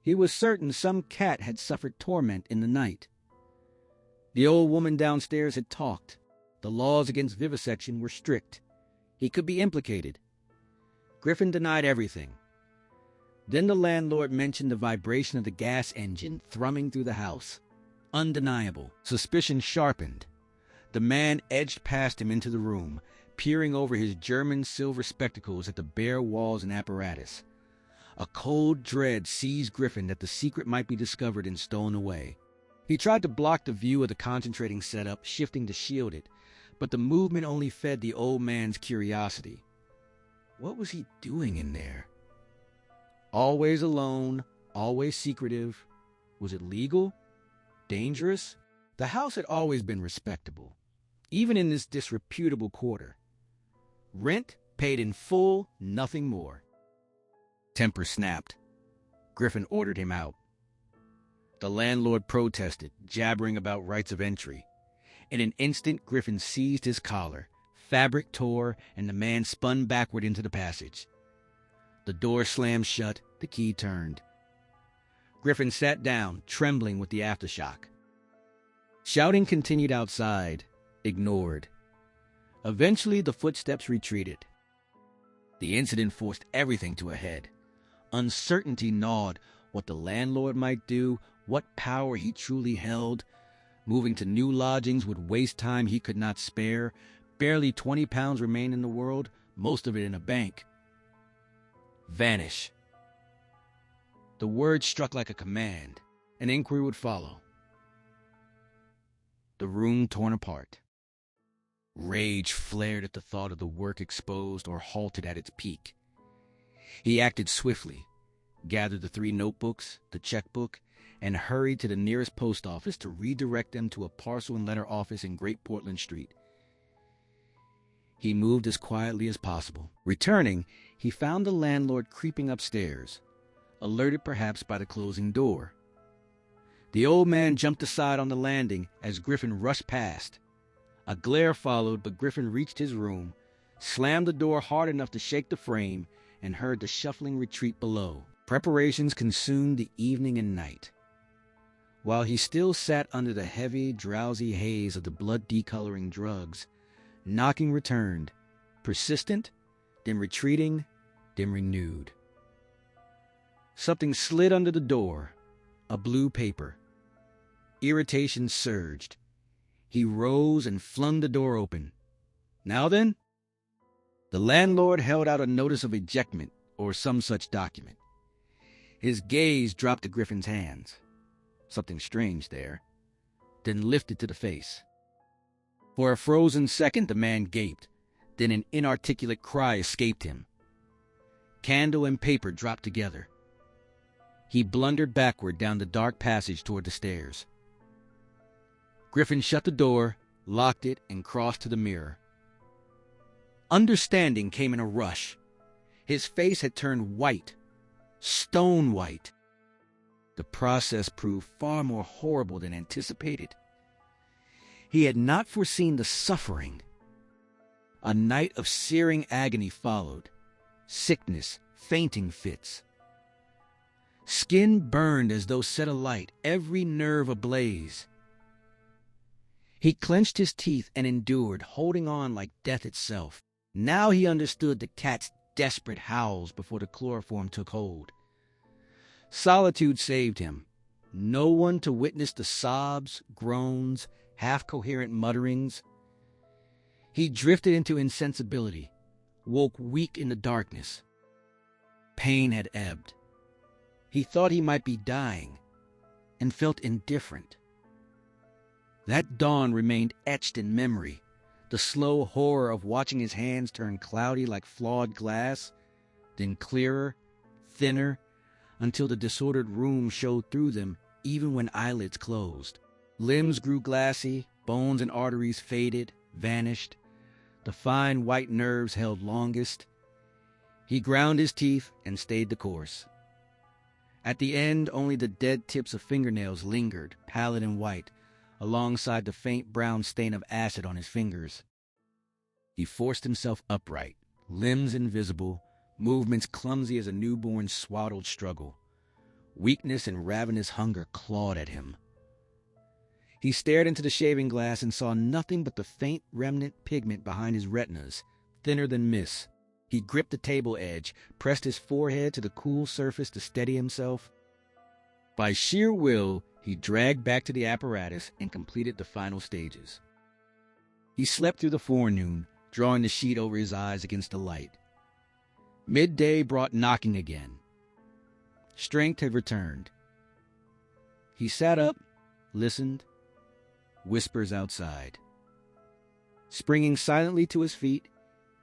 He was certain some cat had suffered torment in the night. The old woman downstairs had talked. The laws against vivisection were strict. He could be implicated. Griffin denied everything. Then the landlord mentioned the vibration of the gas engine thrumming through the house. Undeniable. Suspicion sharpened. The man edged past him into the room, peering over his German silver spectacles at the bare walls and apparatus. A cold dread seized Griffin that the secret might be discovered and stolen away. He tried to block the view of the concentrating setup, shifting to shield it, but the movement only fed the old man's curiosity. What was he doing in there? Always alone, always secretive. Was it legal? Dangerous? The house had always been respectable, even in this disreputable quarter. Rent paid in full, nothing more. Temper snapped. Griffin ordered him out. The landlord protested, jabbering about rights of entry. In an instant, Griffin seized his collar. Fabric tore, and the man spun backward into the passage. The door slammed shut, the key turned. Griffin sat down, trembling with the aftershock. Shouting continued outside, ignored. Eventually, the footsteps retreated. The incident forced everything to a head. Uncertainty gnawed what the landlord might do, what power he truly held. Moving to new lodgings would waste time he could not spare. Barely 20 pounds remained in the world, most of it in a bank. Vanish. The word struck like a command. An inquiry would follow. The room torn apart. Rage flared at the thought of the work exposed or halted at its peak. He acted swiftly, gathered the 3 notebooks, the checkbook, and hurried to the nearest post office to redirect them to a parcel and letter office in Great Portland Street. He moved as quietly as possible. Returning, he found the landlord creeping upstairs, alerted perhaps by the closing door. The old man jumped aside on the landing as Griffin rushed past. A glare followed, but Griffin reached his room, slammed the door hard enough to shake the frame, and heard the shuffling retreat below. Preparations consumed the evening and night. While he still sat under the heavy, drowsy haze of the blood-decoloring drugs, knocking returned, persistent, then retreating, then renewed. Something slid under the door, a blue paper. Irritation surged. He rose and flung the door open. Now then? The landlord held out a notice of ejectment or some such document. His gaze dropped to Griffin's hands. Something strange there. Then lifted to the face. For a frozen second, the man gaped. Then an inarticulate cry escaped him. Candle and paper dropped together. He blundered backward down the dark passage toward the stairs. Griffin shut the door, locked it, and crossed to the mirror. Understanding came in a rush. His face had turned white, stone white. The process proved far more horrible than anticipated. He had not foreseen the suffering. A night of searing agony followed. Sickness, fainting fits. Skin burned as though set alight, every nerve ablaze. He clenched his teeth and endured, holding on like death itself. Now he understood the cat's desperate howls before the chloroform took hold. Solitude saved him. No one to witness the sobs, groans, half-coherent mutterings. He drifted into insensibility, woke weak in the darkness. Pain had ebbed. He thought he might be dying, and felt indifferent. That dawn remained etched in memory, the slow horror of watching his hands turn cloudy like flawed glass, then clearer, thinner, until the disordered room showed through them even when eyelids closed. Limbs grew glassy, bones and arteries faded, vanished. The fine white nerves held longest. He ground his teeth and stayed the course. At the end, only the dead tips of fingernails lingered, pallid and white, alongside the faint brown stain of acid on his fingers. He forced himself upright, limbs invisible, movements clumsy as a newborn's swaddled struggle. Weakness and ravenous hunger clawed at him. He stared into the shaving glass and saw nothing but the faint remnant pigment behind his retinas, thinner than mist. He gripped the table edge, pressed his forehead to the cool surface to steady himself. By sheer will, he dragged back to the apparatus and completed the final stages. He slept through the forenoon, drawing the sheet over his eyes against the light. Midday brought knocking again. Strength had returned. He sat up, listened. Whispers outside. Springing silently to his feet,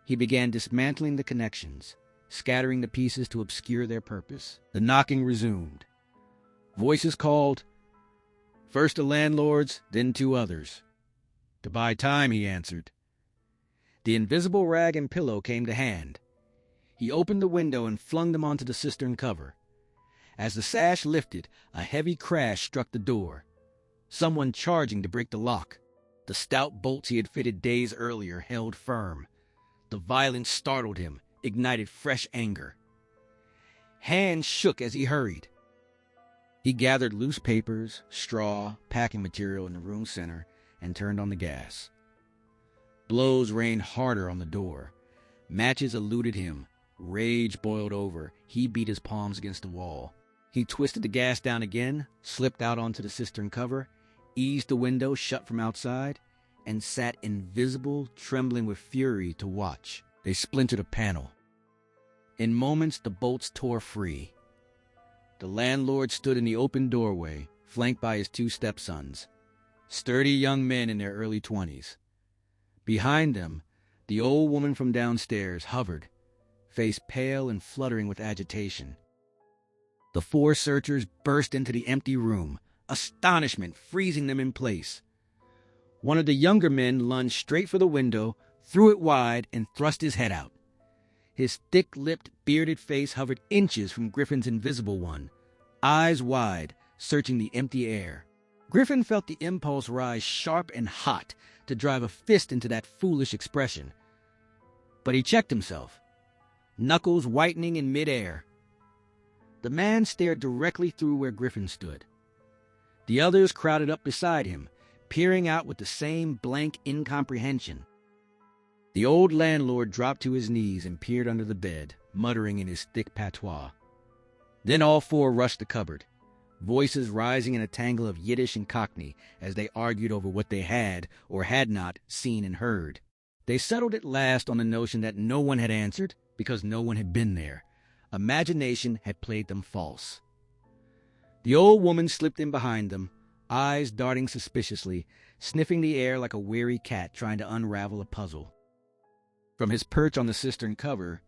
he began dismantling the connections, scattering the pieces to obscure their purpose. The knocking resumed. Voices called, first the landlord's, then two others. To buy time, he answered. The invisible rag and pillow came to hand. He opened the window and flung them onto the cistern cover. As the sash lifted, a heavy crash struck the door. Someone charging to break the lock. The stout bolts he had fitted days earlier held firm. The violence startled him, ignited fresh anger. Hands shook as he hurried. He gathered loose papers, straw, packing material in the room center, and turned on the gas. Blows rained harder on the door. Matches eluded him. Rage boiled over. He beat his palms against the wall. He twisted the gas down again, slipped out onto the cistern cover, eased the window shut from outside, and sat invisible, trembling with fury to watch. They splintered a panel. In moments, the bolts tore free. The landlord stood in the open doorway, flanked by his two stepsons, sturdy young men in their early 20s. Behind them, the old woman from downstairs hovered, face pale and fluttering with agitation. The four searchers burst into the empty room, astonishment freezing them in place. One of the younger men lunged straight for the window, threw it wide, and thrust his head out. His thick-lipped, bearded face hovered inches from Griffin's invisible one, eyes wide, searching the empty air. Griffin felt the impulse rise sharp and hot to drive a fist into that foolish expression. But he checked himself, knuckles whitening in midair. The man stared directly through where Griffin stood. The others crowded up beside him, peering out with the same blank incomprehension. The old landlord dropped to his knees and peered under the bed, muttering in his thick patois. Then all four rushed the cupboard, voices rising in a tangle of Yiddish and Cockney as they argued over what they had or had not seen and heard. They settled at last on the notion that no one had answered because no one had been there. Imagination had played them false. The old woman slipped in behind them, eyes darting suspiciously, sniffing the air like a weary cat trying to unravel a puzzle. From his perch on the cistern cover,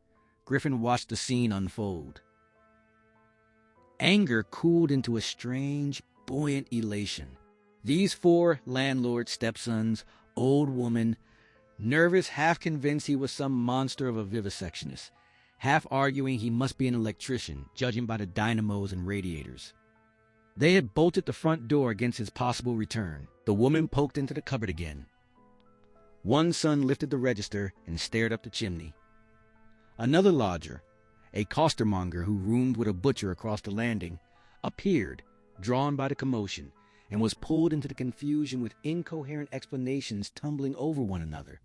Griffin watched the scene unfold. Anger cooled into a strange, buoyant elation. These four landlord stepsons, old woman, nervous, half convinced he was some monster of a vivisectionist, half arguing he must be an electrician, judging by the dynamos and radiators. They had bolted the front door against his possible return. The woman poked into the cupboard again. One son lifted the register and stared up the chimney. Another lodger, a costermonger who roomed with a butcher across the landing, appeared, drawn by the commotion, and was pulled into the confusion with incoherent explanations tumbling over one another.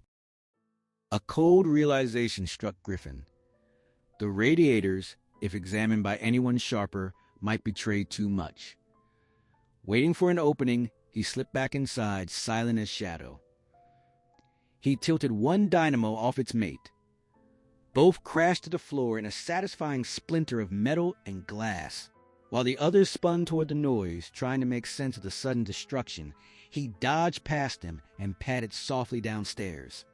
A cold realization struck Griffin. The radiators, if examined by anyone sharper, might betray too much. Waiting for an opening, he slipped back inside, silent as shadow. He tilted one dynamo off its mate. Both crashed to the floor in a satisfying splinter of metal and glass. While the others spun toward the noise, trying to make sense of the sudden destruction, he dodged past them and padded softly downstairs.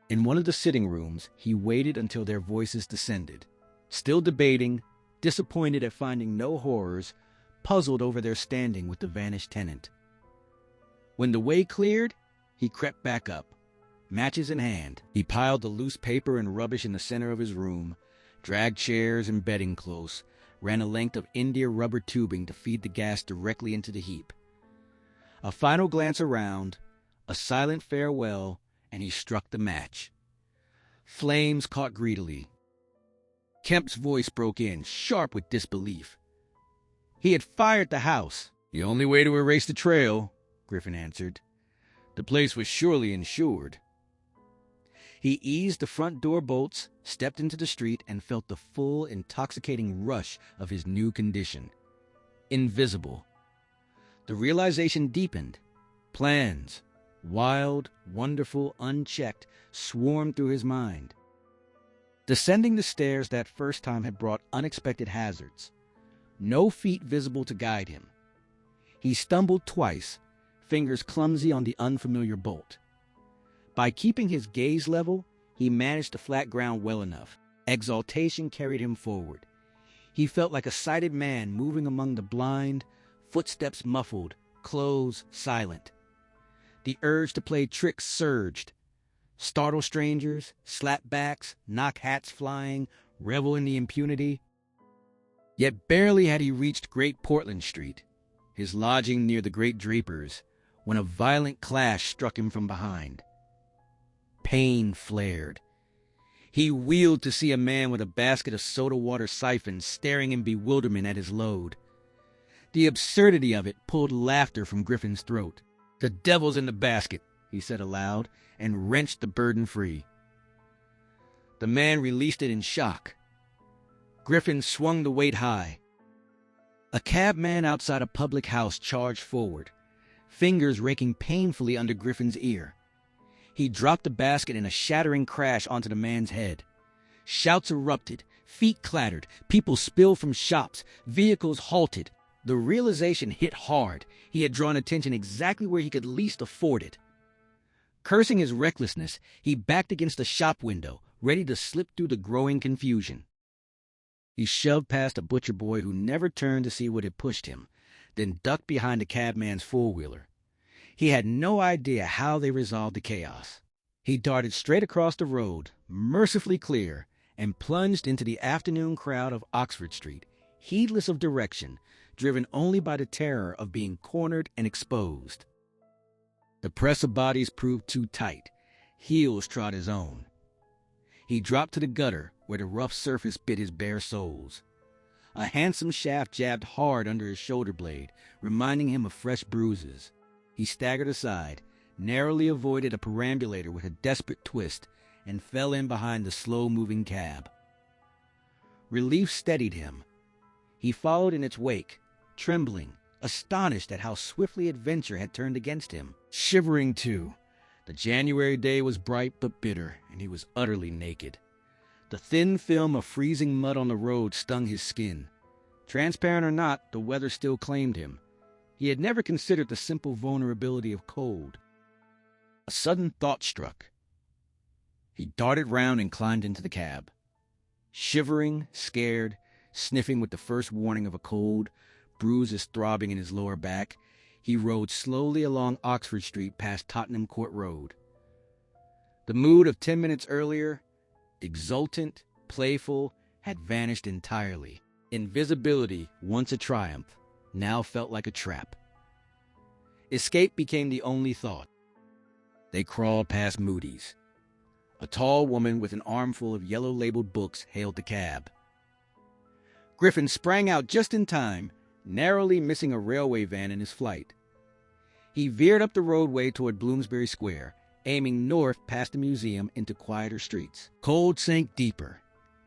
In one of the sitting rooms, he waited until their voices descended. Still debating, disappointed at finding no horrors, puzzled over their standing with the vanished tenant. When the way cleared, he crept back up. Matches in hand, he piled the loose paper and rubbish in the center of his room, dragged chairs and bedding close, ran a length of India rubber tubing to feed the gas directly into the heap. A final glance around, a silent farewell, and he struck the match. Flames caught greedily. Kemp's voice broke in, sharp with disbelief. He had fired the house. The only way to erase the trail, Griffin answered. The place was surely insured. He eased the front door bolts, stepped into the street, and felt the full, intoxicating rush of his new condition. Invisible. The realization deepened. Plans, wild, wonderful, unchecked, swarmed through his mind. Descending the stairs that first time had brought unexpected hazards. No feet visible to guide him. He stumbled twice, fingers clumsy on the unfamiliar bolt. By keeping his gaze level, he managed the flat ground well enough. Exaltation carried him forward. He felt like a sighted man moving among the blind, footsteps muffled, clothes silent. The urge to play tricks surged. Startle strangers, slap backs, knock hats flying, revel in the impunity. Yet barely had he reached Great Portland Street, his lodging near the Great Drapers, when a violent clash struck him from behind. Pain flared. He wheeled to see a man with a basket of soda water siphons staring in bewilderment at his load. The absurdity of it pulled laughter from Griffin's throat. "The devil's in the basket," he said aloud, and wrenched the burden free. The man released it in shock. Griffin swung the weight high. A cabman outside a public house charged forward, fingers raking painfully under Griffin's ear. He dropped the basket in a shattering crash onto the man's head. Shouts erupted, feet clattered, people spilled from shops, vehicles halted. The realization hit hard. He had drawn attention exactly where he could least afford it. Cursing his recklessness, he backed against a shop window, ready to slip through the growing confusion. He shoved past a butcher boy who never turned to see what had pushed him, then ducked behind the cabman's four-wheeler. He had no idea how they resolved the chaos. He darted straight across the road, mercifully clear, and plunged into the afternoon crowd of Oxford Street, heedless of direction, driven only by the terror of being cornered and exposed. The press of bodies proved too tight. Heels trod his own. He dropped to the gutter, where the rough surface bit his bare soles. A handsome shaft jabbed hard under his shoulder blade, reminding him of fresh bruises. He staggered aside, narrowly avoided a perambulator with a desperate twist, and fell in behind the slow-moving cab. Relief steadied him. He followed in its wake, trembling, astonished at how swiftly adventure had turned against him. Shivering, too. The January day was bright but bitter, and he was utterly naked. The thin film of freezing mud on the road stung his skin. Transparent or not, the weather still claimed him. He had never considered the simple vulnerability of cold. A sudden thought struck. He darted round and climbed into the cab. Shivering, scared, sniffing with the first warning of a cold, bruises throbbing in his lower back, he rode slowly along Oxford Street past Tottenham Court Road. The mood of 10 minutes earlier, exultant, playful, had vanished entirely. Invisibility, once a triumph, now felt like a trap. Escape became the only thought. They crawled past Moody's. A tall woman with an armful of yellow-labeled books hailed the cab. Griffin sprang out just in time, narrowly missing a railway van in his flight. He veered up the roadway toward Bloomsbury Square, aiming north past the museum into quieter streets. Cold sank deeper.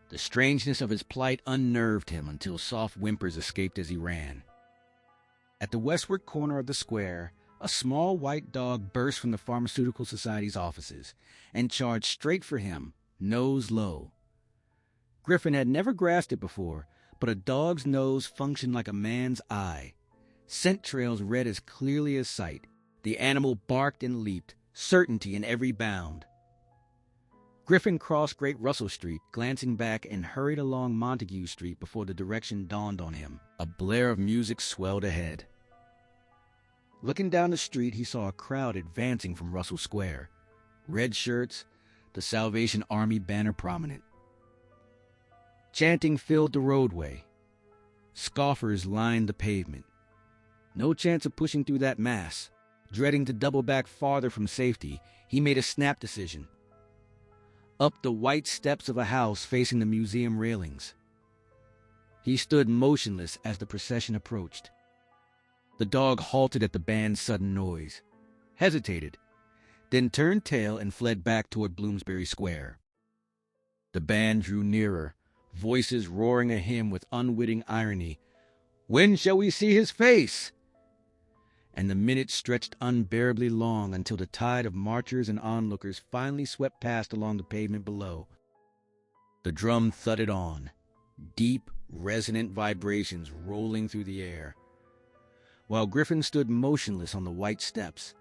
The strangeness of his plight unnerved him until soft whimpers escaped as he ran. At the westward corner of the square, a small white dog burst from the Pharmaceutical Society's offices and charged straight for him, nose low. Griffin had never grasped it before, but a dog's nose functioned like a man's eye. Scent trails read as clearly as sight. The animal barked and leaped, certainty in every bound. Griffin crossed Great Russell Street, glancing back, and hurried along Montague Street before the direction dawned on him. A blare of music swelled ahead. Looking down the street, he saw a crowd advancing from Russell Square. Red shirts, the Salvation Army banner prominent. Chanting filled the roadway. Scoffers lined the pavement. No chance of pushing through that mass. Dreading to double back farther from safety, he made a snap decision. Up the white steps of a house facing the museum railings. He stood motionless as the procession approached. The dog halted at the band's sudden noise, hesitated, then turned tail and fled back toward Bloomsbury Square. The band drew nearer, voices roaring a hymn with unwitting irony. "When shall we see his face?" And the minutes stretched unbearably long until the tide of marchers and onlookers finally swept past along the pavement below. The drum thudded on, deep, resonant vibrations rolling through the air. While Griffin stood motionless on the white steps,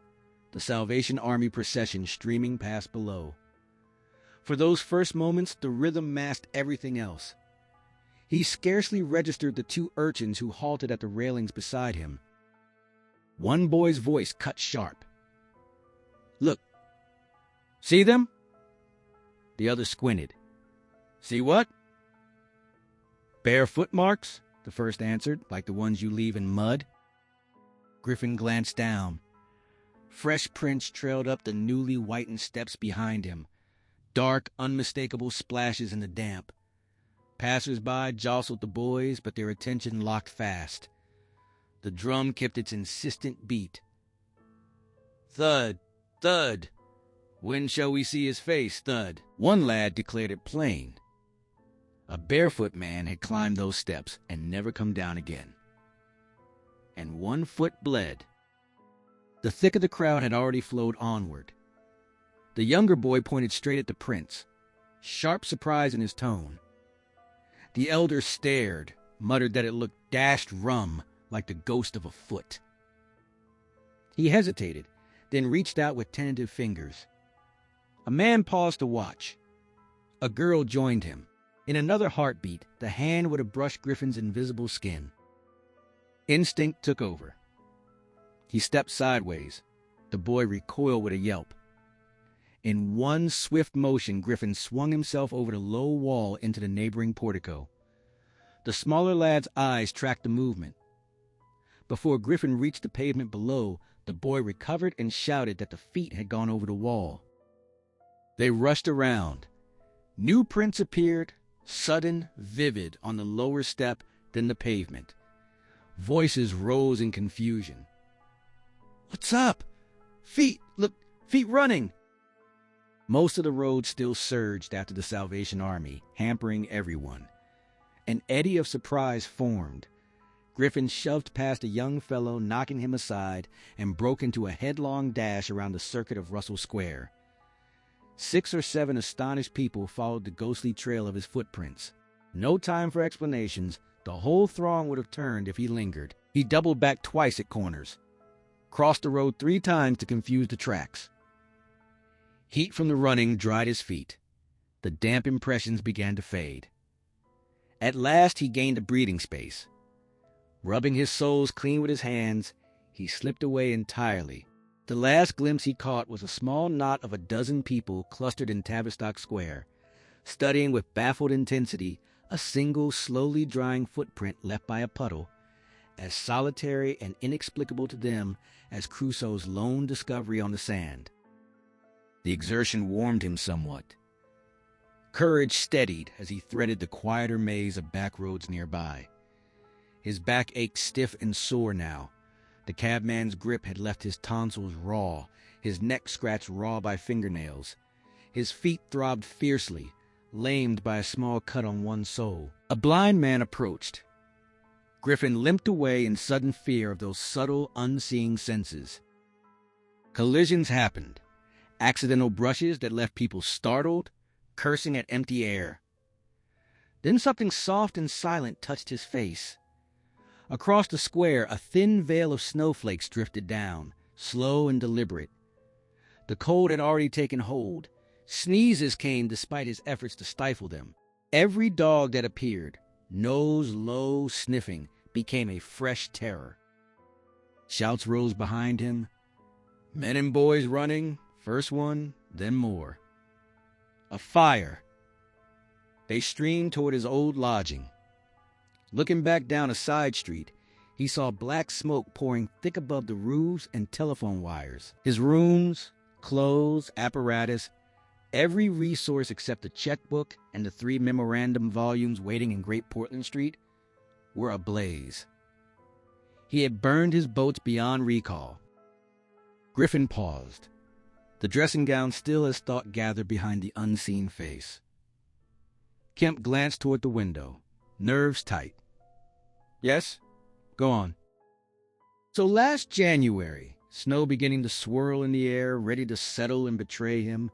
the Salvation Army procession streaming past below. For those first moments, the rhythm masked everything else. He scarcely registered the two urchins who halted at the railings beside him. One boy's voice cut sharp. "Look. See them?" The other squinted. "See what?" "Bare footmarks," the first answered, "like the ones you leave in mud." Griffin glanced down. Fresh prints trailed up the newly whitened steps behind him, dark, unmistakable splashes in the damp. Passers-by jostled the boys, but their attention locked fast. The drum kept its insistent beat. "Thud, thud. When shall we see his face, thud?" One lad declared it plain. A barefoot man had climbed those steps and never come down again. And one foot bled. The thick of the crowd had already flowed onward. The younger boy pointed straight at the prince, sharp surprise in his tone. The elder stared, muttered that it looked dashed rum, like the ghost of a foot. He hesitated, then reached out with tentative fingers. A man paused to watch. A girl joined him. In another heartbeat, the hand would have brushed Griffin's invisible skin. Instinct took over. He stepped sideways. The boy recoiled with a yelp. In one swift motion, Griffin swung himself over the low wall into the neighboring portico. The smaller lad's eyes tracked the movement. Before Griffin reached the pavement below, the boy recovered and shouted that the feet had gone over the wall. They rushed around. New prints appeared, sudden, vivid, on the lower step, then the pavement. Voices rose in confusion. "What's up? Feet! Look, feet running!" Most of the road still surged after the Salvation Army, hampering everyone. An eddy of surprise formed. Griffin shoved past a young fellow, knocking him aside, and broke into a headlong dash around the circuit of Russell Square. 6 or 7 astonished people followed the ghostly trail of his footprints. No time for explanations. The whole throng would have turned if he lingered. He doubled back twice at corners, crossed the road 3 times to confuse the tracks. Heat from the running dried his feet. The damp impressions began to fade. At last he gained a breathing space. Rubbing his soles clean with his hands, he slipped away entirely. The last glimpse he caught was a small knot of a dozen people clustered in Tavistock Square, studying with baffled intensity a single slowly drying footprint left by a puddle, as solitary and inexplicable to them as Crusoe's lone discovery on the sand. The exertion warmed him somewhat. Courage steadied as he threaded the quieter maze of back roads nearby. His back ached stiff and sore now. The cabman's grip had left his tonsils raw, his neck scratched raw by fingernails. His feet throbbed fiercely, lamed by a small cut on one sole. A blind man approached. Griffin limped away in sudden fear of those subtle, unseeing senses. Collisions happened. Accidental brushes that left people startled, cursing at empty air. Then something soft and silent touched his face. Across the square, a thin veil of snowflakes drifted down, slow and deliberate. The cold had already taken hold. Sneezes came despite his efforts to stifle them. Every dog that appeared, nose low, sniffing, became a fresh terror. Shouts rose behind him. Men and boys running, first one, then more. A fire. They streamed toward his old lodging. Looking back down a side street, he saw black smoke pouring thick above the roofs and telephone wires. His rooms, clothes, apparatus, every resource except the checkbook and the 3 memorandum volumes waiting in Great Portland Street were ablaze. He had burned his boats beyond recall. Griffin paused, the dressing gown still as thought gathered behind the unseen face. Kemp glanced toward the window, nerves tight. "Yes? Go on." So last January, snow beginning to swirl in the air, ready to settle and betray him,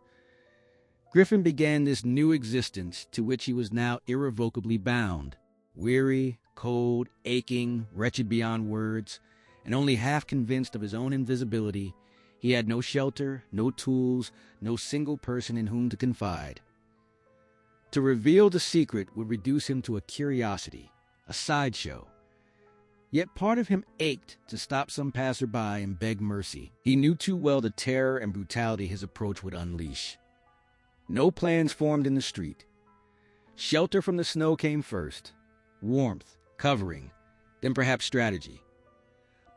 Griffin began this new existence to which he was now irrevocably bound. Weary, cold, aching, wretched beyond words, and only half convinced of his own invisibility, he had no shelter, no tools, no single person in whom to confide. To reveal the secret would reduce him to a curiosity, a sideshow. Yet part of him ached to stop some passerby and beg mercy. He knew too well the terror and brutality his approach would unleash. No plans formed in the street. Shelter from the snow came first. Warmth, covering, then perhaps strategy.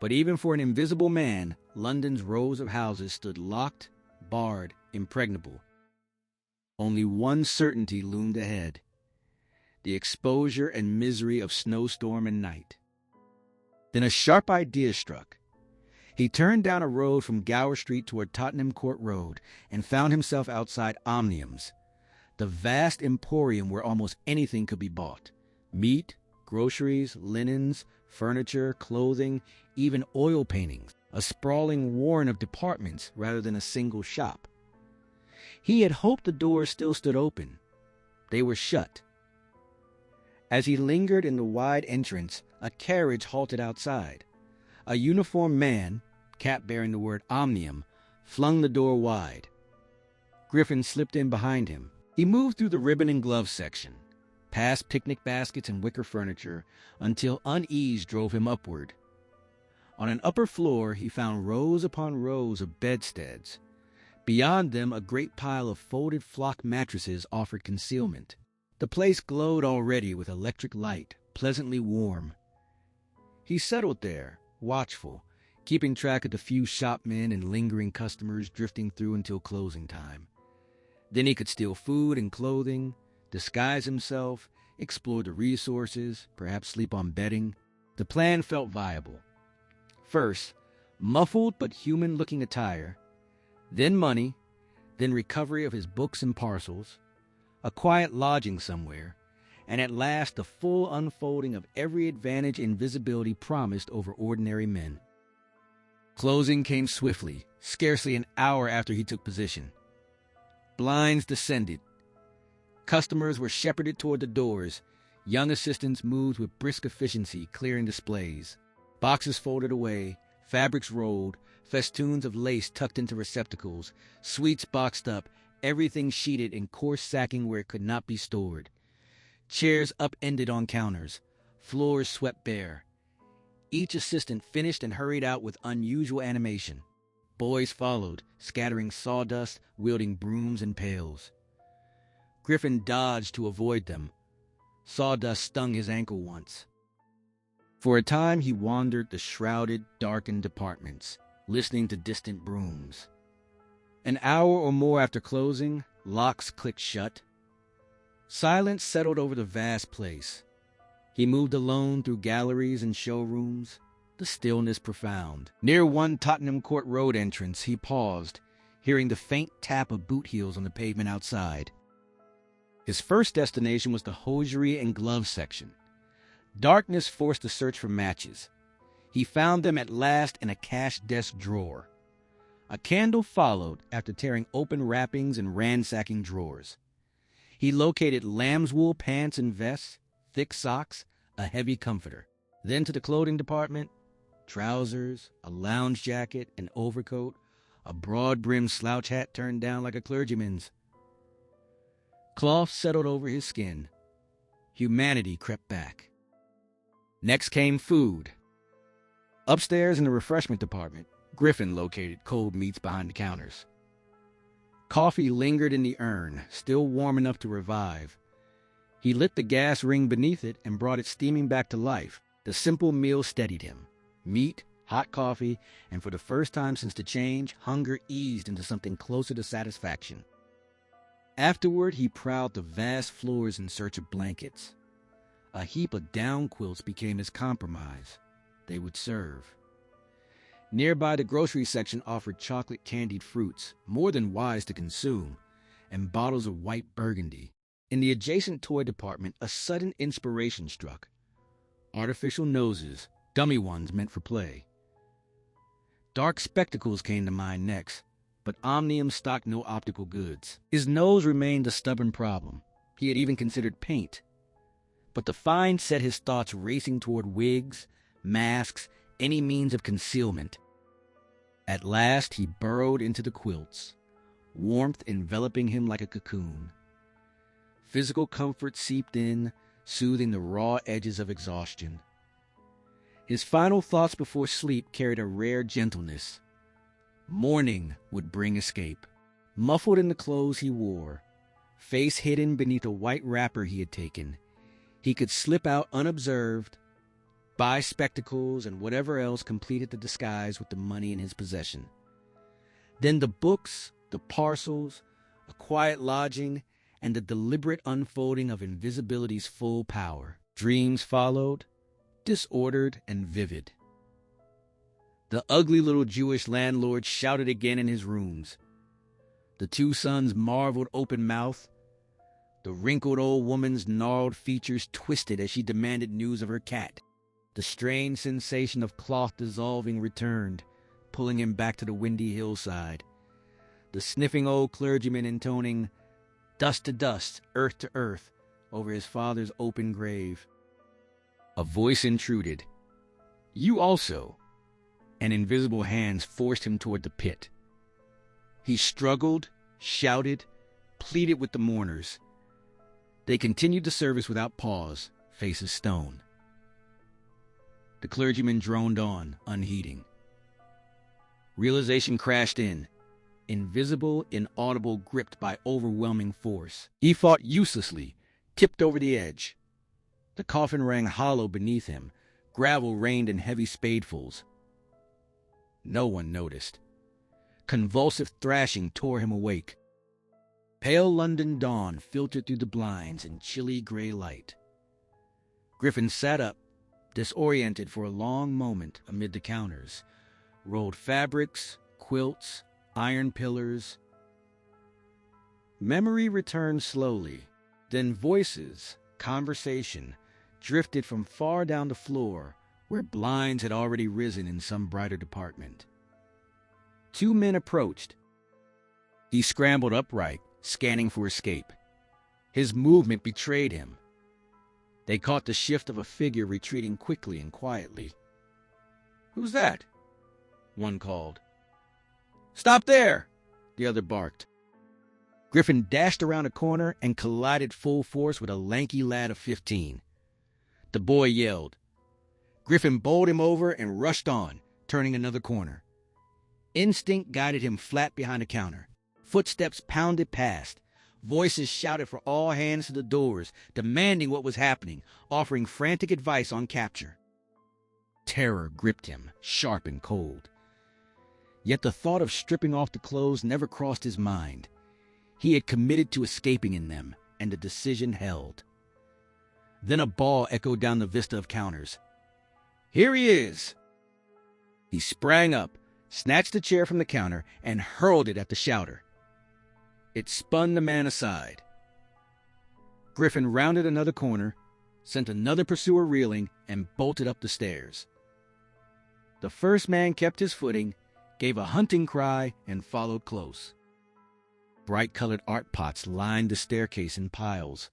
But even for an invisible man, London's rows of houses stood locked, barred, impregnable. Only one certainty loomed ahead: the exposure and misery of snowstorm and night. Then a sharp idea struck. He turned down a road from Gower Street toward Tottenham Court Road and found himself outside Omnium's, the vast emporium where almost anything could be bought: meat, groceries, linens, furniture, clothing, even oil paintings, a sprawling warren of departments rather than a single shop. He had hoped the doors still stood open. They were shut. As he lingered in the wide entrance, a carriage halted outside. A uniformed man, cap bearing the word Omnium, flung the door wide. Griffin slipped in behind him. He moved through the ribbon and glove section, past picnic baskets and wicker furniture, until unease drove him upward. On an upper floor, he found rows upon rows of bedsteads. Beyond them, a great pile of folded flock mattresses offered concealment. The place glowed already with electric light, pleasantly warm. He settled there, watchful, keeping track of the few shopmen and lingering customers drifting through until closing time. Then he could steal food and clothing, disguise himself, explore the resources, perhaps sleep on bedding. The plan felt viable. First, muffled but human-looking attire, then money, then recovery of his books and parcels, a quiet lodging somewhere, and at last the full unfolding of every advantage invisibility promised over ordinary men. Closing came swiftly, scarcely an hour after he took position. Blinds descended. Customers were shepherded toward the doors. Young assistants moved with brisk efficiency, clearing displays. Boxes folded away, fabrics rolled, festoons of lace tucked into receptacles, sweets boxed up, everything sheeted in coarse sacking where it could not be stored. Chairs upended on counters, floors swept bare. Each assistant finished and hurried out with unusual animation. Boys followed, scattering sawdust, wielding brooms and pails. Griffin dodged to avoid them. Sawdust stung his ankle once. For a time he wandered the shrouded, darkened departments, listening to distant brooms. An hour or more after closing, locks clicked shut. Silence settled over the vast place. He moved alone through galleries and showrooms, the stillness profound. Near one Tottenham Court Road entrance, he paused, hearing the faint tap of boot heels on the pavement outside. His first destination was the hosiery and glove section. Darkness forced a search for matches. He found them at last in a cash desk drawer. A candle followed after tearing open wrappings and ransacking drawers. He located lamb's wool pants and vests, thick socks, a heavy comforter. Then to the clothing department: trousers, a lounge jacket, an overcoat, a broad-brimmed slouch hat turned down like a clergyman's. Cloth settled over his skin. Humanity crept back. Next came food. Upstairs in the refreshment department, Griffin located cold meats behind the counters. Coffee lingered in the urn, still warm enough to revive. He lit the gas ring beneath it and brought it steaming back to life. The simple meal steadied him. Meat, hot coffee, and for the first time since the change, hunger eased into something closer to satisfaction. Afterward, he prowled the vast floors in search of blankets. A heap of down quilts became his compromise. They would serve. Nearby, the grocery section offered chocolate candied fruits, more than wise to consume, and bottles of white burgundy. In the adjacent toy department, a sudden inspiration struck. Artificial noses, dummy ones meant for play. Dark spectacles came to mind next, but Omnium stocked no optical goods. His nose remained a stubborn problem. He had even considered paint. But the find set his thoughts racing toward wigs, masks, any means of concealment. At last he burrowed into the quilts, warmth enveloping him like a cocoon. Physical comfort seeped in, soothing the raw edges of exhaustion. His final thoughts before sleep carried a rare gentleness. Morning would bring escape. Muffled in the clothes he wore, face hidden beneath a white wrapper he had taken, he could slip out unobserved, buy spectacles and whatever else completed the disguise with the money in his possession. Then the books, the parcels, a quiet lodging, and the deliberate unfolding of invisibility's full power. Dreams followed, disordered and vivid. The ugly little Jewish landlord shouted again in his rooms. The two sons marveled open-mouthed. The wrinkled old woman's gnarled features twisted as she demanded news of her cat. The strange sensation of cloth dissolving returned, pulling him back to the windy hillside. The sniffing old clergyman intoning, "Dust to dust, earth to earth," over his father's open grave. A voice intruded. "You also." And invisible hands forced him toward the pit. He struggled, shouted, pleaded with the mourners. They continued the service without pause, faces stone. The clergyman droned on, unheeding. Realization crashed in, invisible, inaudible, gripped by overwhelming force. He fought uselessly, tipped over the edge. The coffin rang hollow beneath him. Gravel rained in heavy spadefuls. No one noticed. Convulsive thrashing tore him awake. Pale London dawn filtered through the blinds in chilly gray light. Griffin sat up, disoriented for a long moment amid the counters. Rolled fabrics, quilts, iron pillars. Memory returned slowly. Then voices, conversation, drifted from far down the floor where blinds had already risen in some brighter department. Two men approached. He scrambled upright, scanning for escape. His movement betrayed him. They caught the shift of a figure retreating quickly and quietly. "Who's that?" one called. "Stop there!" the other barked. Griffin dashed around a corner and collided full force with a lanky lad of 15. The boy yelled. Griffin bowled him over and rushed on, turning another corner. Instinct guided him flat behind a counter. Footsteps pounded past. Voices shouted for all hands to the doors, demanding what was happening, offering frantic advice on capture. Terror gripped him, sharp and cold. Yet the thought of stripping off the clothes never crossed his mind. He had committed to escaping in them, and the decision held. Then a bawl echoed down the vista of counters. "Here he is!" He sprang up, snatched a chair from the counter, and hurled it at the shouter. It spun the man aside. Griffin rounded another corner, sent another pursuer reeling, and bolted up the stairs. The first man kept his footing, gave a hunting cry, and followed close. Bright-colored art pots lined the staircase in piles.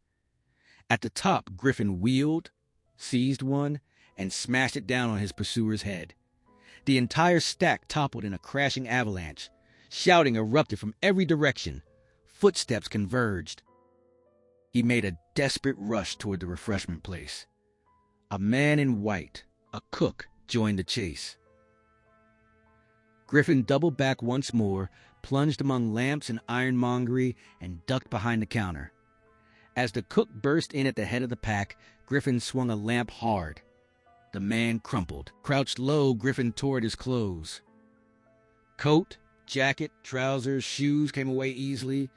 At the top, Griffin wheeled, seized one, and smashed it down on his pursuer's head. The entire stack toppled in a crashing avalanche. Shouting erupted from every direction. Footsteps converged. He made a desperate rush toward the refreshment place. A man in white, a cook, joined the chase. Griffin doubled back once more, plunged among lamps and ironmongery, and ducked behind the counter. As the cook burst in at the head of the pack, Griffin swung a lamp hard. The man crumpled. Crouched low, Griffin tore at his clothes. Coat, jacket, trousers, shoes came away easily.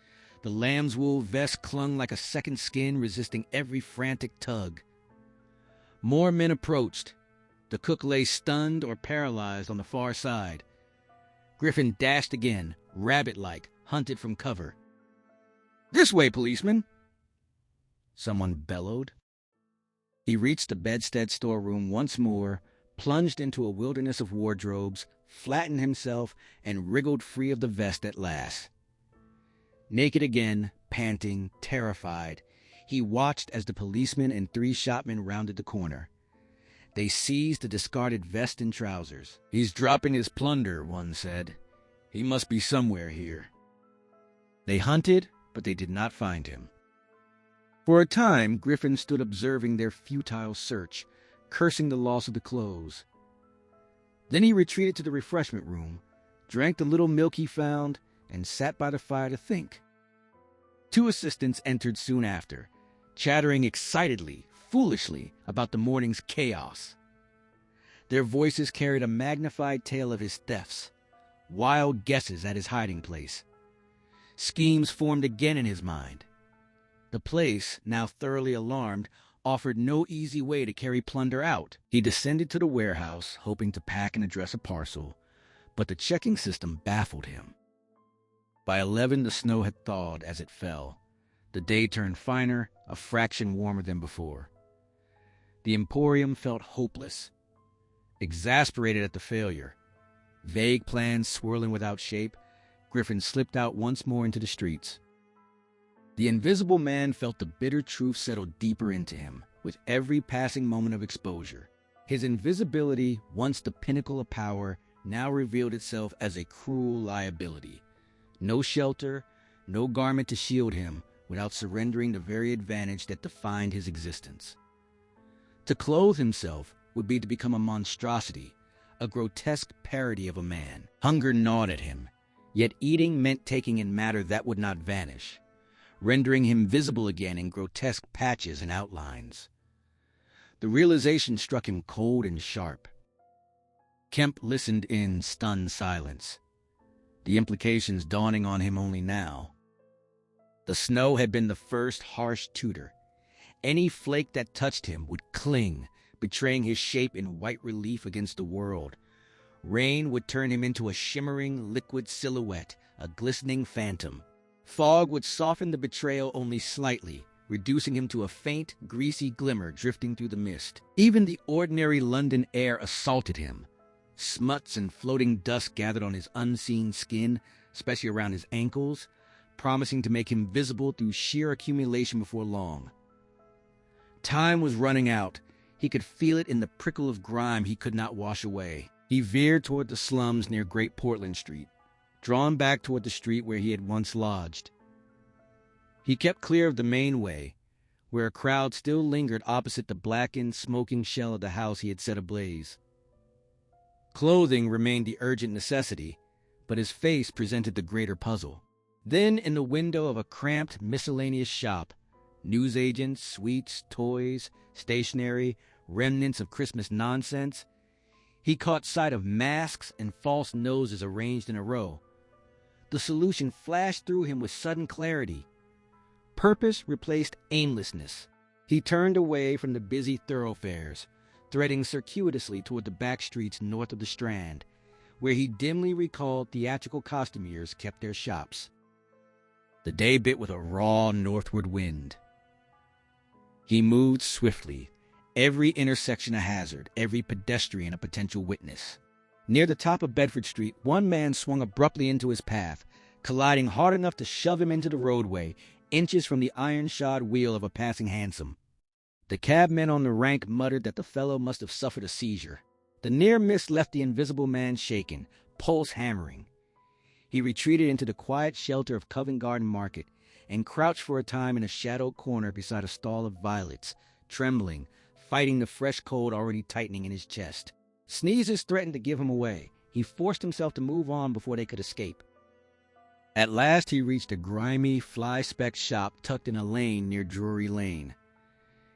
The lamb's wool vest clung like a second skin, resisting every frantic tug. More men approached. The cook lay stunned or paralyzed on the far side. Griffin dashed again, rabbit-like, hunted from cover. "This way, policeman!" someone bellowed. He reached the bedstead storeroom once more, plunged into a wilderness of wardrobes, flattened himself, and wriggled free of the vest at last. Naked again, panting, terrified, he watched as the policeman and 3 shopmen rounded the corner. They seized the discarded vest and trousers. "He's dropping his plunder," one said. "He must be somewhere here." They hunted, but they did not find him. For a time, Griffin stood observing their futile search, cursing the loss of the clothes. Then he retreated to the refreshment room, drank the little milk he found, and sat by the fire to think. Two assistants entered soon after, chattering excitedly, foolishly, about the morning's chaos. Their voices carried a magnified tale of his thefts, wild guesses at his hiding place. Schemes formed again in his mind. The place, now thoroughly alarmed, offered no easy way to carry plunder out. He descended to the warehouse, hoping to pack and address a parcel, but the checking system baffled him. By 11, the snow had thawed as it fell. The day turned finer, a fraction warmer than before. The Emporium felt hopeless. Exasperated at the failure, vague plans swirling without shape, Griffin slipped out once more into the streets. The Invisible Man felt the bitter truth settle deeper into him with every passing moment of exposure. His invisibility, once the pinnacle of power, now revealed itself as a cruel liability. No shelter, no garment to shield him without surrendering the very advantage that defined his existence. To clothe himself would be to become a monstrosity, a grotesque parody of a man. Hunger gnawed at him, yet eating meant taking in matter that would not vanish, rendering him visible again in grotesque patches and outlines. The realization struck him cold and sharp. Kemp listened in stunned silence, the implications dawning on him only now. The snow had been the first harsh tutor. Any flake that touched him would cling, betraying his shape in white relief against the world. Rain would turn him into a shimmering, liquid silhouette, a glistening phantom. Fog would soften the betrayal only slightly, reducing him to a faint, greasy glimmer drifting through the mist. Even the ordinary London air assaulted him. Smuts and floating dust gathered on his unseen skin, especially around his ankles, promising to make him visible through sheer accumulation before long. Time was running out. He could feel it in the prickle of grime he could not wash away. He veered toward the slums near Great Portland Street, drawn back toward the street where he had once lodged. He kept clear of the main way, where a crowd still lingered opposite the blackened, smoking shell of the house he had set ablaze. Clothing remained the urgent necessity, but his face presented the greater puzzle. Then, in the window of a cramped, miscellaneous shop, newsagents, sweets, toys, stationery, remnants of Christmas nonsense, he caught sight of masks and false noses arranged in a row. The solution flashed through him with sudden clarity. Purpose replaced aimlessness. He turned away from the busy thoroughfares, threading circuitously toward the back streets north of the Strand, where he dimly recalled theatrical costumiers kept their shops. The day bit with a raw northward wind. He moved swiftly, every intersection a hazard, every pedestrian a potential witness. Near the top of Bedford Street, one man swung abruptly into his path, colliding hard enough to shove him into the roadway, inches from the iron-shod wheel of a passing hansom. The cabmen on the rank muttered that the fellow must have suffered a seizure. The near miss left the Invisible Man shaken, pulse hammering. He retreated into the quiet shelter of Covent Garden Market and crouched for a time in a shadowed corner beside a stall of violets, trembling, fighting the fresh cold already tightening in his chest. Sneezes threatened to give him away. He forced himself to move on before they could escape. At last he reached a grimy, fly-specked shop tucked in a lane near Drury Lane.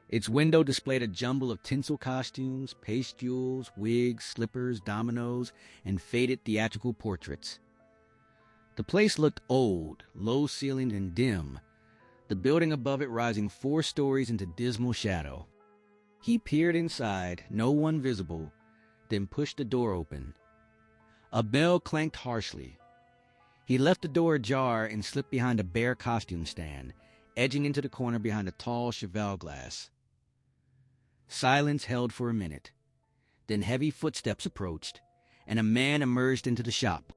Its window displayed a jumble of tinsel costumes, paste jewels, wigs, slippers, dominoes, and faded theatrical portraits. The place looked old, low-ceilinged and dim, the building above it rising 4 stories into dismal shadow. He peered inside, no one visible, then pushed the door open. A bell clanked harshly. He left the door ajar and slipped behind a bare costume stand, edging into the corner behind a tall cheval glass. Silence held for a minute. Then heavy footsteps approached, and a man emerged into the shop.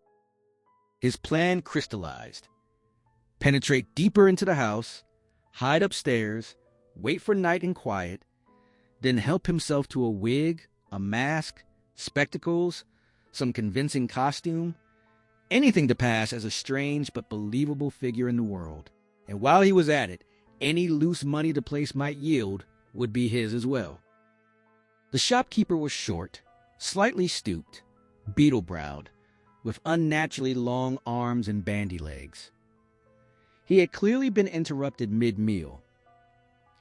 His plan crystallized. Penetrate deeper into the house, hide upstairs, wait for night and quiet, then help himself to a wig, a mask, spectacles, some convincing costume, anything to pass as a strange but believable figure in the world. And while he was at it, Any loose money the place might yield would be his as well. The shopkeeper was short, slightly stooped, beetle-browed, with unnaturally long arms and bandy legs. He had clearly been interrupted mid-meal.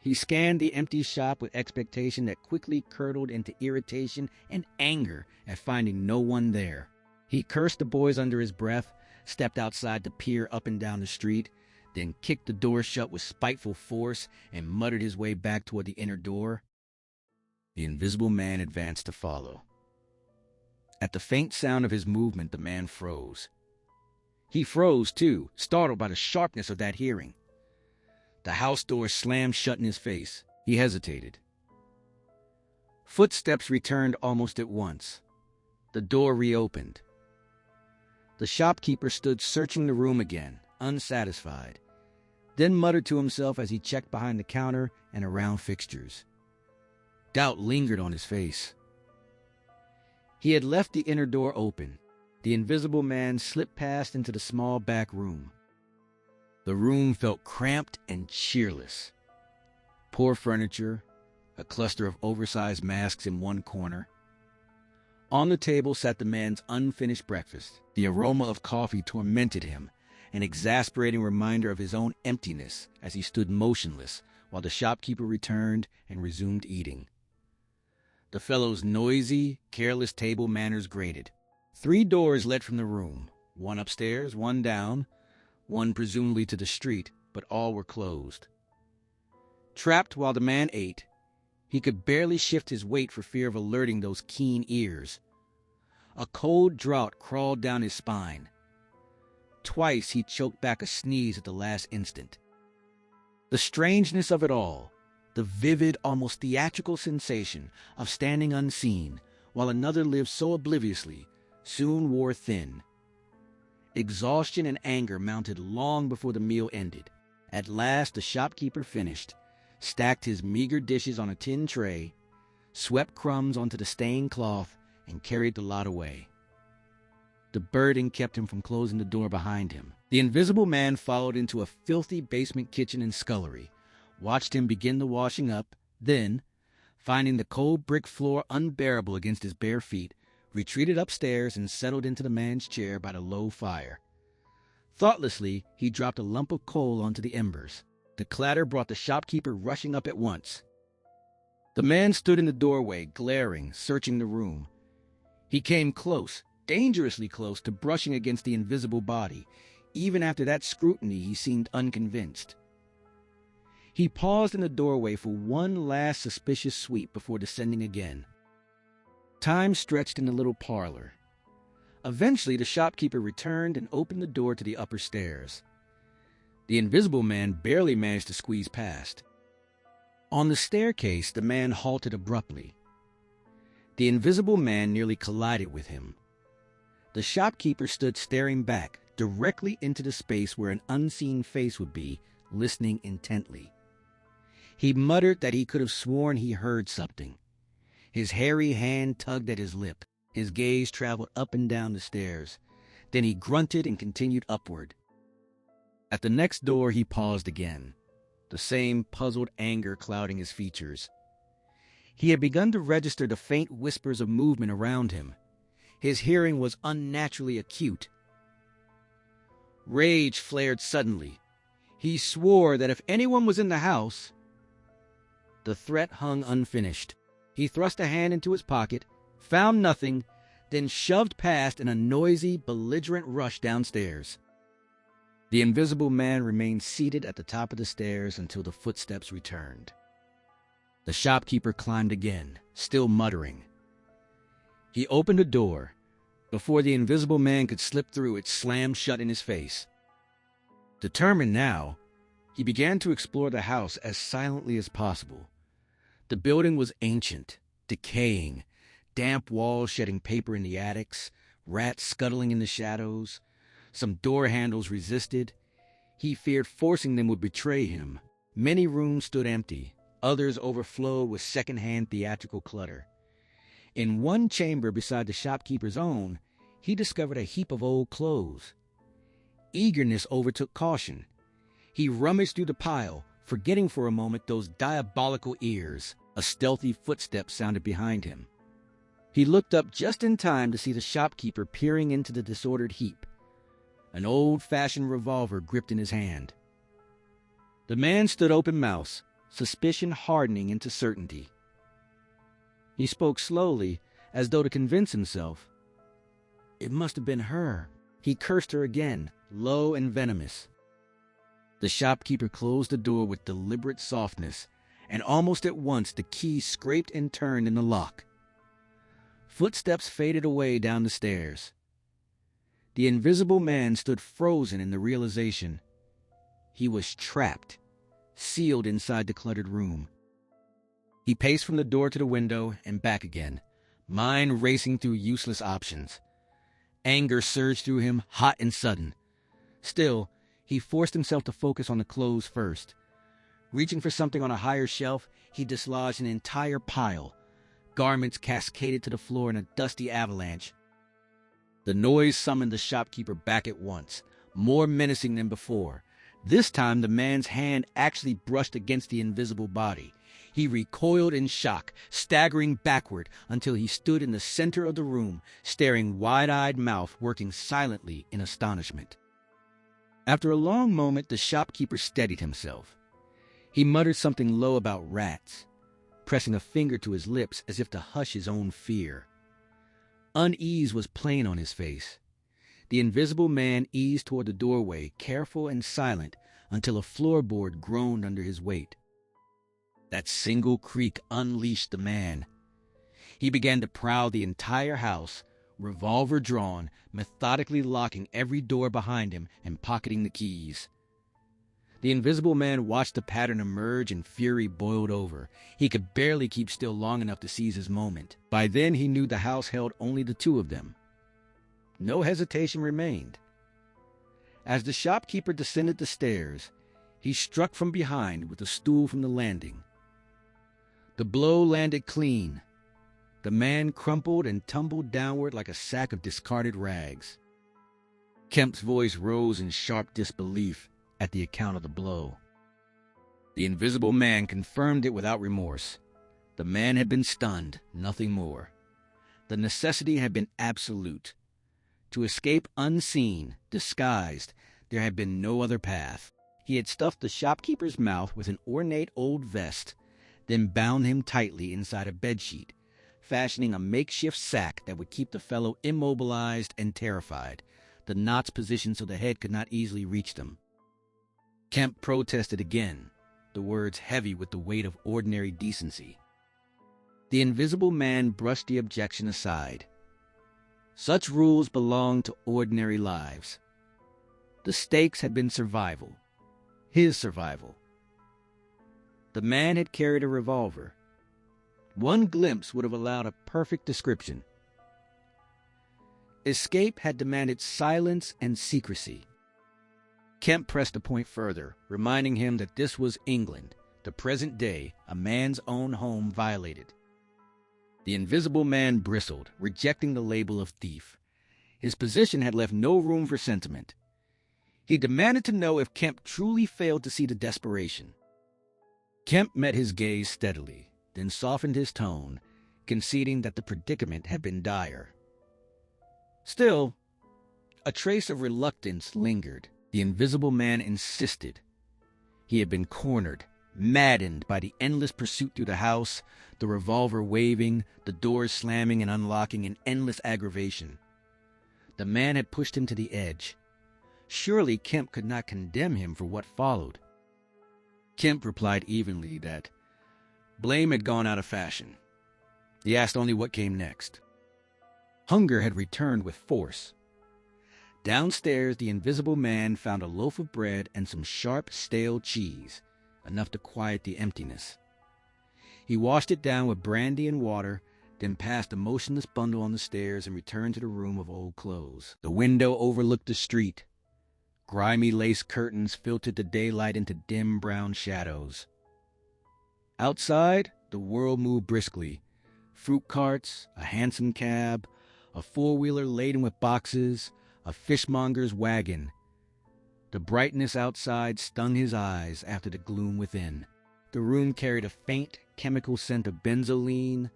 He scanned the empty shop with expectation that quickly curdled into irritation and anger at finding no one there. He cursed the boys under his breath, stepped outside to peer up and down the street, then kicked the door shut with spiteful force and muttered his way back toward the inner door. The invisible man advanced to follow. At the faint sound of his movement, the man froze. He froze, too, startled by the sharpness of that hearing. The house door slammed shut in his face. He hesitated. Footsteps returned almost at once. The door reopened. The shopkeeper stood searching the room again, unsatisfied, then muttered to himself as he checked behind the counter and around fixtures. Doubt lingered on his face. He had left the inner door open. The invisible man slipped past into the small back room. The room felt cramped and cheerless. Poor furniture, a cluster of oversized masks in one corner. On the table sat the man's unfinished breakfast. The aroma of coffee tormented him, an exasperating reminder of his own emptiness as he stood motionless while the shopkeeper returned and resumed eating. The fellow's noisy, careless table manners grated. 3 doors led from the room, one upstairs, one down, one presumably to the street, but all were closed. Trapped while the man ate, he could barely shift his weight for fear of alerting those keen ears. A cold drought crawled down his spine. Twice he choked back a sneeze at the last instant. The strangeness of it all, the vivid, almost theatrical sensation of standing unseen while another lived so obliviously, soon wore thin. Exhaustion and anger mounted long before the meal ended. At last the shopkeeper finished, stacked his meager dishes on a tin tray, swept crumbs onto the stained cloth, and carried the lot away. The burden kept him from closing the door behind him. The invisible man followed into a filthy basement kitchen and scullery, watched him begin the washing up, then, finding the cold brick floor unbearable against his bare feet, retreated upstairs and settled into the man's chair by the low fire. Thoughtlessly, he dropped a lump of coal onto the embers. The clatter brought the shopkeeper rushing up at once. The man stood in the doorway, glaring, searching the room. He came close, dangerously close, to brushing against the invisible body. Even after that scrutiny, he seemed unconvinced. He paused in the doorway for one last suspicious sweep before descending again. Time stretched in the little parlor. Eventually, the shopkeeper returned and opened the door to the upper stairs. The invisible man barely managed to squeeze past. On the staircase, the man halted abruptly. The invisible man nearly collided with him. The shopkeeper stood staring back, directly into the space where an unseen face would be, listening intently. He muttered that he could have sworn he heard something. His hairy hand tugged at his lip. His gaze traveled up and down the stairs. Then he grunted and continued upward. At the next door, he paused again, the same puzzled anger clouding his features. He had begun to register the faint whispers of movement around him. His hearing was unnaturally acute. Rage flared suddenly. He swore that if anyone was in the house... The threat hung unfinished. He thrust a hand into his pocket, found nothing, then shoved past in a noisy, belligerent rush downstairs. The invisible man remained seated at the top of the stairs until the footsteps returned. The shopkeeper climbed again, still muttering. He opened a door. Before the invisible man could slip through, it slammed shut in his face. Determined now, he began to explore the house as silently as possible. The building was ancient, decaying, damp walls shedding paper in the attics, rats scuttling in the shadows. Some door handles resisted. He feared forcing them would betray him. Many rooms stood empty. Others overflowed with second-hand theatrical clutter. In one chamber beside the shopkeeper's own, he discovered a heap of old clothes. Eagerness overtook caution. He rummaged through the pile, Forgetting for a moment those diabolical ears, a stealthy footstep sounded behind him. He looked up just in time to see the shopkeeper peering into the disordered heap, an old-fashioned revolver gripped in his hand. The man stood open-mouthed, suspicion hardening into certainty. He spoke slowly, as though to convince himself. It must have been her. He cursed her again, low and venomous. The shopkeeper closed the door with deliberate softness, and almost at once the key scraped and turned in the lock. Footsteps faded away down the stairs. The invisible man stood frozen in the realization. He was trapped, sealed inside the cluttered room. He paced from the door to the window and back again, mind racing through useless options. Anger surged through him, hot and sudden. Still, he forced himself to focus on the clothes first. Reaching for something on a higher shelf, he dislodged an entire pile. Garments cascaded to the floor in a dusty avalanche. The noise summoned the shopkeeper back at once, more menacing than before. This time the man's hand actually brushed against the invisible body. He recoiled in shock, staggering backward until he stood in the center of the room, staring wide-eyed mouth working silently in astonishment. After a long moment, the shopkeeper steadied himself. He muttered something low about rats, pressing a finger to his lips as if to hush his own fear. Unease was plain on his face. The invisible man eased toward the doorway, careful and silent, until a floorboard groaned under his weight. That single creak unleashed the man. He began to prowl the entire house, revolver drawn, methodically locking every door behind him and pocketing the keys. The invisible man watched the pattern emerge and fury boiled over. He could barely keep still long enough to seize his moment. By then he knew the house held only the two of them. No hesitation remained. As the shopkeeper descended the stairs, he struck from behind with a stool from the landing. The blow landed clean. The man crumpled and tumbled downward like a sack of discarded rags. Kemp's voice rose in sharp disbelief at the account of the blow. The invisible man confirmed it without remorse. The man had been stunned, nothing more. The necessity had been absolute. To escape unseen, disguised, there had been no other path. He had stuffed the shopkeeper's mouth with an ornate old vest, then bound him tightly inside a bedsheet, fashioning a makeshift sack that would keep the fellow immobilized and terrified, the knots positioned so the head could not easily reach them. Kemp protested again, the words heavy with the weight of ordinary decency. The invisible man brushed the objection aside. Such rules belonged to ordinary lives. The stakes had been survival. His survival. The man had carried a revolver. One glimpse would have allowed a perfect description. Escape had demanded silence and secrecy. Kemp pressed the point further, reminding him that this was England, the present day, a man's own home violated. The invisible man bristled, rejecting the label of thief. His position had left no room for sentiment. He demanded to know if Kemp truly failed to see the desperation. Kemp met his gaze steadily, then softened his tone, conceding that the predicament had been dire. Still, a trace of reluctance lingered. The invisible man insisted. He had been cornered, maddened by the endless pursuit through the house, the revolver waving, the doors slamming and unlocking in endless aggravation. The man had pushed him to the edge. Surely Kemp could not condemn him for what followed. Kemp replied evenly that blame had gone out of fashion. He asked only what came next. Hunger had returned with force. Downstairs, the invisible man found a loaf of bread and some sharp, stale cheese, enough to quiet the emptiness. He washed it down with brandy and water, then passed a motionless bundle on the stairs and returned to the room of old clothes. The window overlooked the street. Grimy lace curtains filtered the daylight into dim brown shadows. Outside, the world moved briskly. Fruit carts, a hansom cab, a four-wheeler laden with boxes, a fishmonger's wagon. The brightness outside stung his eyes after the gloom within. The room carried a faint chemical scent of benzoline,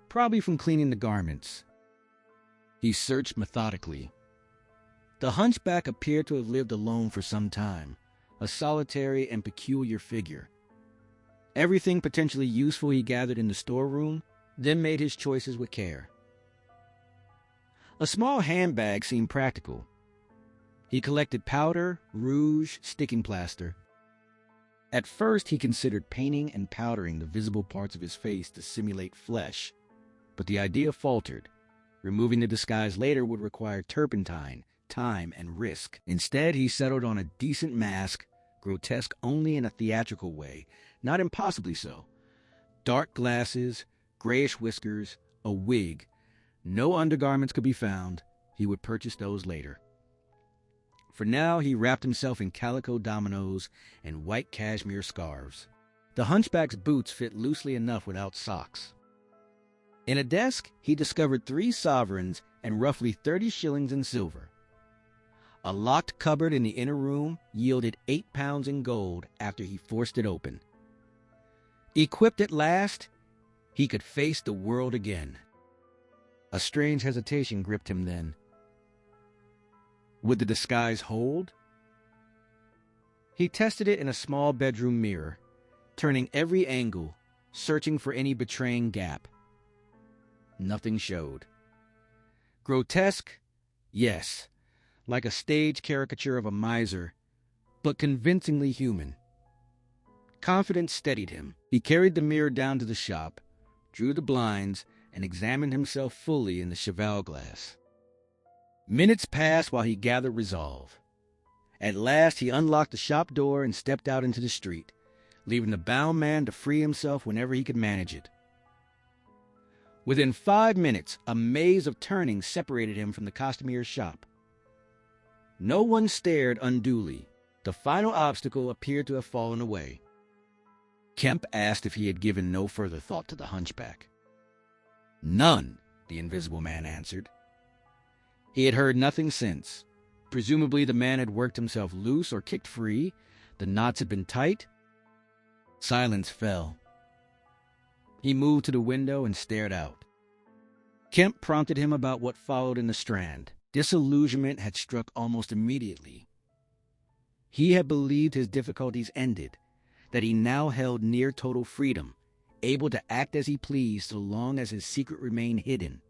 probably from cleaning the garments. He searched methodically. The hunchback appeared to have lived alone for some time, a solitary and peculiar figure. Everything potentially useful he gathered in the storeroom, then made his choices with care. A small handbag seemed practical. He collected powder, rouge, sticking plaster. At first, he considered painting and powdering the visible parts of his face to simulate flesh, but the idea faltered. Removing the disguise later would require turpentine, time, and risk. Instead, he settled on a decent mask, grotesque only in a theatrical way, not impossibly so. Dark glasses, grayish whiskers, a wig. No undergarments could be found. He would purchase those later. For now, he wrapped himself in calico dominoes and white cashmere scarves. The hunchback's boots fit loosely enough without socks. In a desk, he discovered 3 sovereigns and roughly 30 shillings in silver. A locked cupboard in the inner room yielded 8 pounds in gold after he forced it open. Equipped at last, he could face the world again. A strange hesitation gripped him then. Would the disguise hold? He tested it in a small bedroom mirror, turning every angle, searching for any betraying gap. Nothing showed. Grotesque? Yes, like a stage caricature of a miser, but convincingly human. Confidence steadied him. He carried the mirror down to the shop, drew the blinds, and examined himself fully in the cheval glass. Minutes passed while he gathered resolve. At last, he unlocked the shop door and stepped out into the street, leaving the bound man to free himself whenever he could manage it. Within 5 minutes, a maze of turnings separated him from the costumier's shop. No one stared unduly. The final obstacle appeared to have fallen away. Kemp asked if he had given no further thought to the hunchback. "None," the Invisible Man answered. He had heard nothing since. Presumably the man had worked himself loose or kicked free. The knots had been tight. Silence fell. He moved to the window and stared out. Kemp prompted him about what followed in the Strand. Disillusionment had struck almost immediately. He had believed his difficulties ended, that he now held near total freedom, able to act as he pleased so long as his secret remained hidden.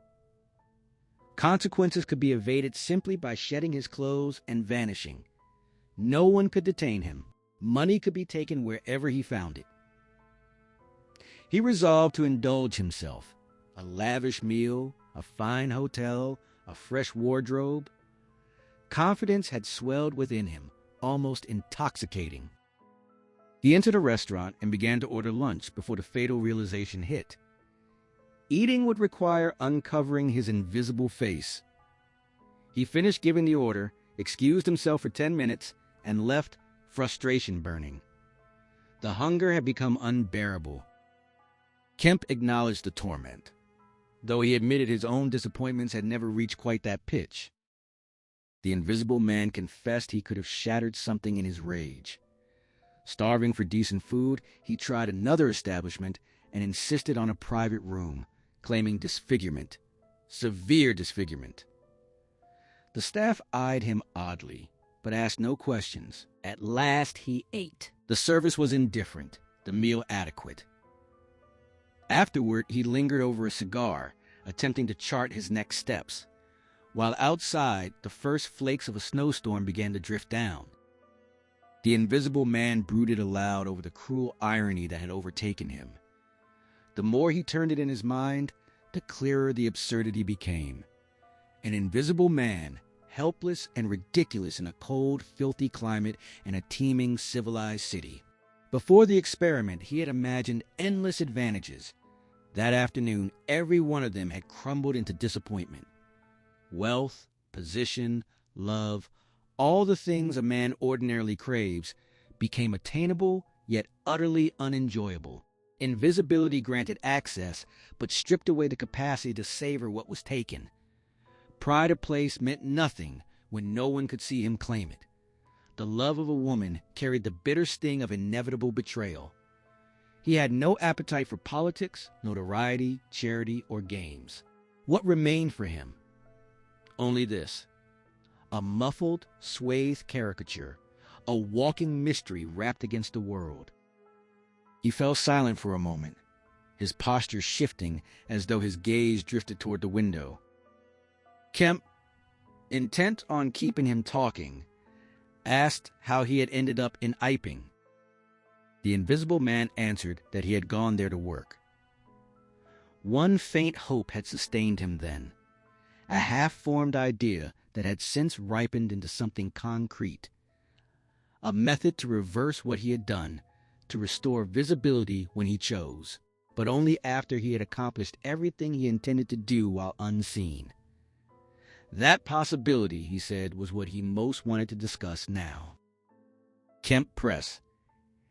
Consequences could be evaded simply by shedding his clothes and vanishing. No one could detain him. Money could be taken wherever he found it. He resolved to indulge himself. A lavish meal, a fine hotel, a fresh wardrobe. Confidence had swelled within him, almost intoxicating. He entered a restaurant and began to order lunch before the fatal realization hit. Eating would require uncovering his invisible face. He finished giving the order, excused himself for 10 minutes, and left, frustration burning. The hunger had become unbearable. Kemp acknowledged the torment, though he admitted his own disappointments had never reached quite that pitch. The Invisible Man confessed he could have shattered something in his rage. Starving for decent food, he tried another establishment and insisted on a private room, claiming disfigurement, severe disfigurement. The staff eyed him oddly, but asked no questions. At last he ate. The service was indifferent, the meal adequate. Afterward, he lingered over a cigar, attempting to chart his next steps, while outside, the first flakes of a snowstorm began to drift down. The Invisible Man brooded aloud over the cruel irony that had overtaken him. The more he turned it in his mind, the clearer the absurdity became. An invisible man, helpless and ridiculous in a cold, filthy climate and a teeming, civilized city. Before the experiment, he had imagined endless advantages. That afternoon, every one of them had crumbled into disappointment. Wealth, position, love, all the things a man ordinarily craves, became attainable yet utterly unenjoyable. Invisibility granted access, but stripped away the capacity to savor what was taken. Pride of place meant nothing when no one could see him claim it. the love of a woman carried the bitter sting of inevitable betrayal. He had no appetite for politics, notoriety, charity, or games. What remained for him? Only this: a muffled, swathed caricature, a walking mystery wrapped against the world. He fell silent for a moment, his posture shifting as though his gaze drifted toward the window. Kemp, intent on keeping him talking, asked how he had ended up in Iping. The Invisible Man answered that he had gone there to work. One faint hope had sustained him then, a half-formed idea that had since ripened into something concrete, a method to reverse what he had done, to restore visibility when he chose, but only after he had accomplished everything he intended to do while unseen. That possibility, he said, was what he most wanted to discuss now. Kemp pressed.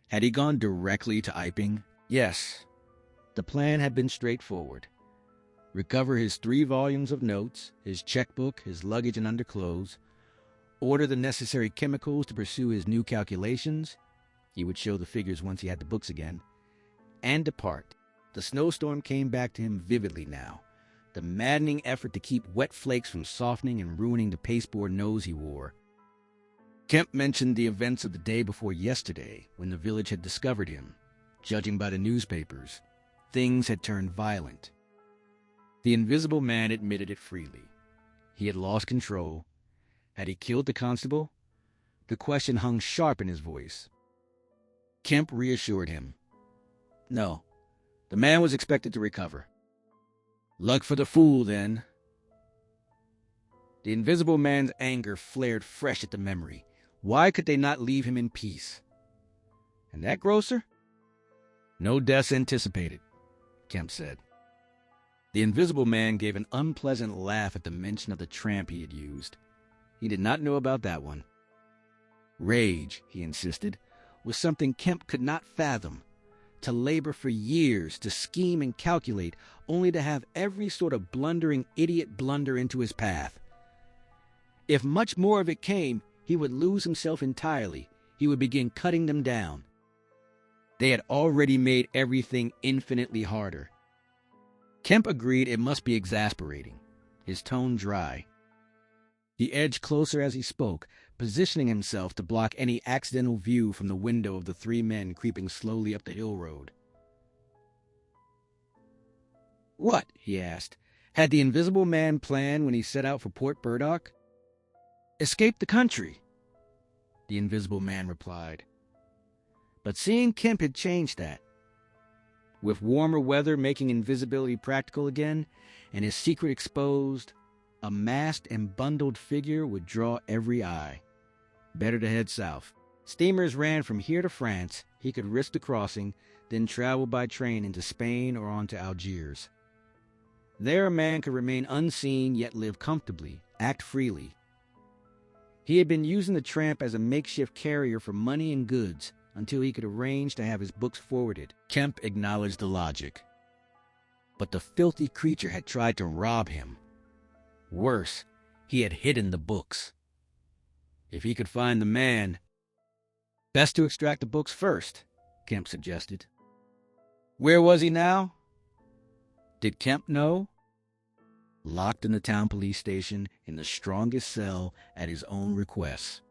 Had he gone directly to Iping? Yes. The plan had been straightforward. Recover his 3 volumes of notes, his checkbook, his luggage and underclothes, order the necessary chemicals to pursue his new calculations — he would show the figures once he had the books again — and depart. The snowstorm came back to him vividly now, the maddening effort to keep wet flakes from softening and ruining the pasteboard nose he wore. Kemp mentioned the events of the day before yesterday, when the village had discovered him. Judging by the newspapers, things had turned violent. The Invisible Man admitted it freely. He had lost control. Had he killed the constable? The question hung sharp in his voice. Kemp reassured him. No, the man was expected to recover. Luck for the fool, then. The Invisible Man's anger flared fresh at the memory. Why could they not leave him in peace? And that grocer? No deaths anticipated, Kemp said. The Invisible Man gave an unpleasant laugh at the mention of the tramp he had used. He did not know about that one. Rage, he insisted, was something Kemp could not fathom. To labor for years, to scheme and calculate, only to have every sort of blundering idiot blunder into his path. If much more of it came, he would lose himself entirely. He would begin cutting them down. They had already made everything infinitely harder. Kemp agreed it must be exasperating, his tone dry. He edged closer as he spoke, positioning himself to block any accidental view from the window of the 3 men creeping slowly up the hill road. What? He asked. Had the Invisible Man planned when he set out for Port Burdock? Escape the country, the Invisible Man replied. But seeing Kemp had changed that. With warmer weather making invisibility practical again, and his secret exposed, a masked and bundled figure would draw every eye. Better to head south. Steamers ran from here to France. He could risk the crossing, then travel by train into Spain or on to Algiers. There a man could remain unseen yet live comfortably, act freely. He had been using the tramp as a makeshift carrier for money and goods until he could arrange to have his books forwarded. Kemp acknowledged the logic. But the filthy creature had tried to rob him. Worse, he had hidden the books. If he could find the man... Best to extract the books first, Kemp suggested. Where was he now? Did Kemp know? Locked in the town police station in the strongest cell at his own request.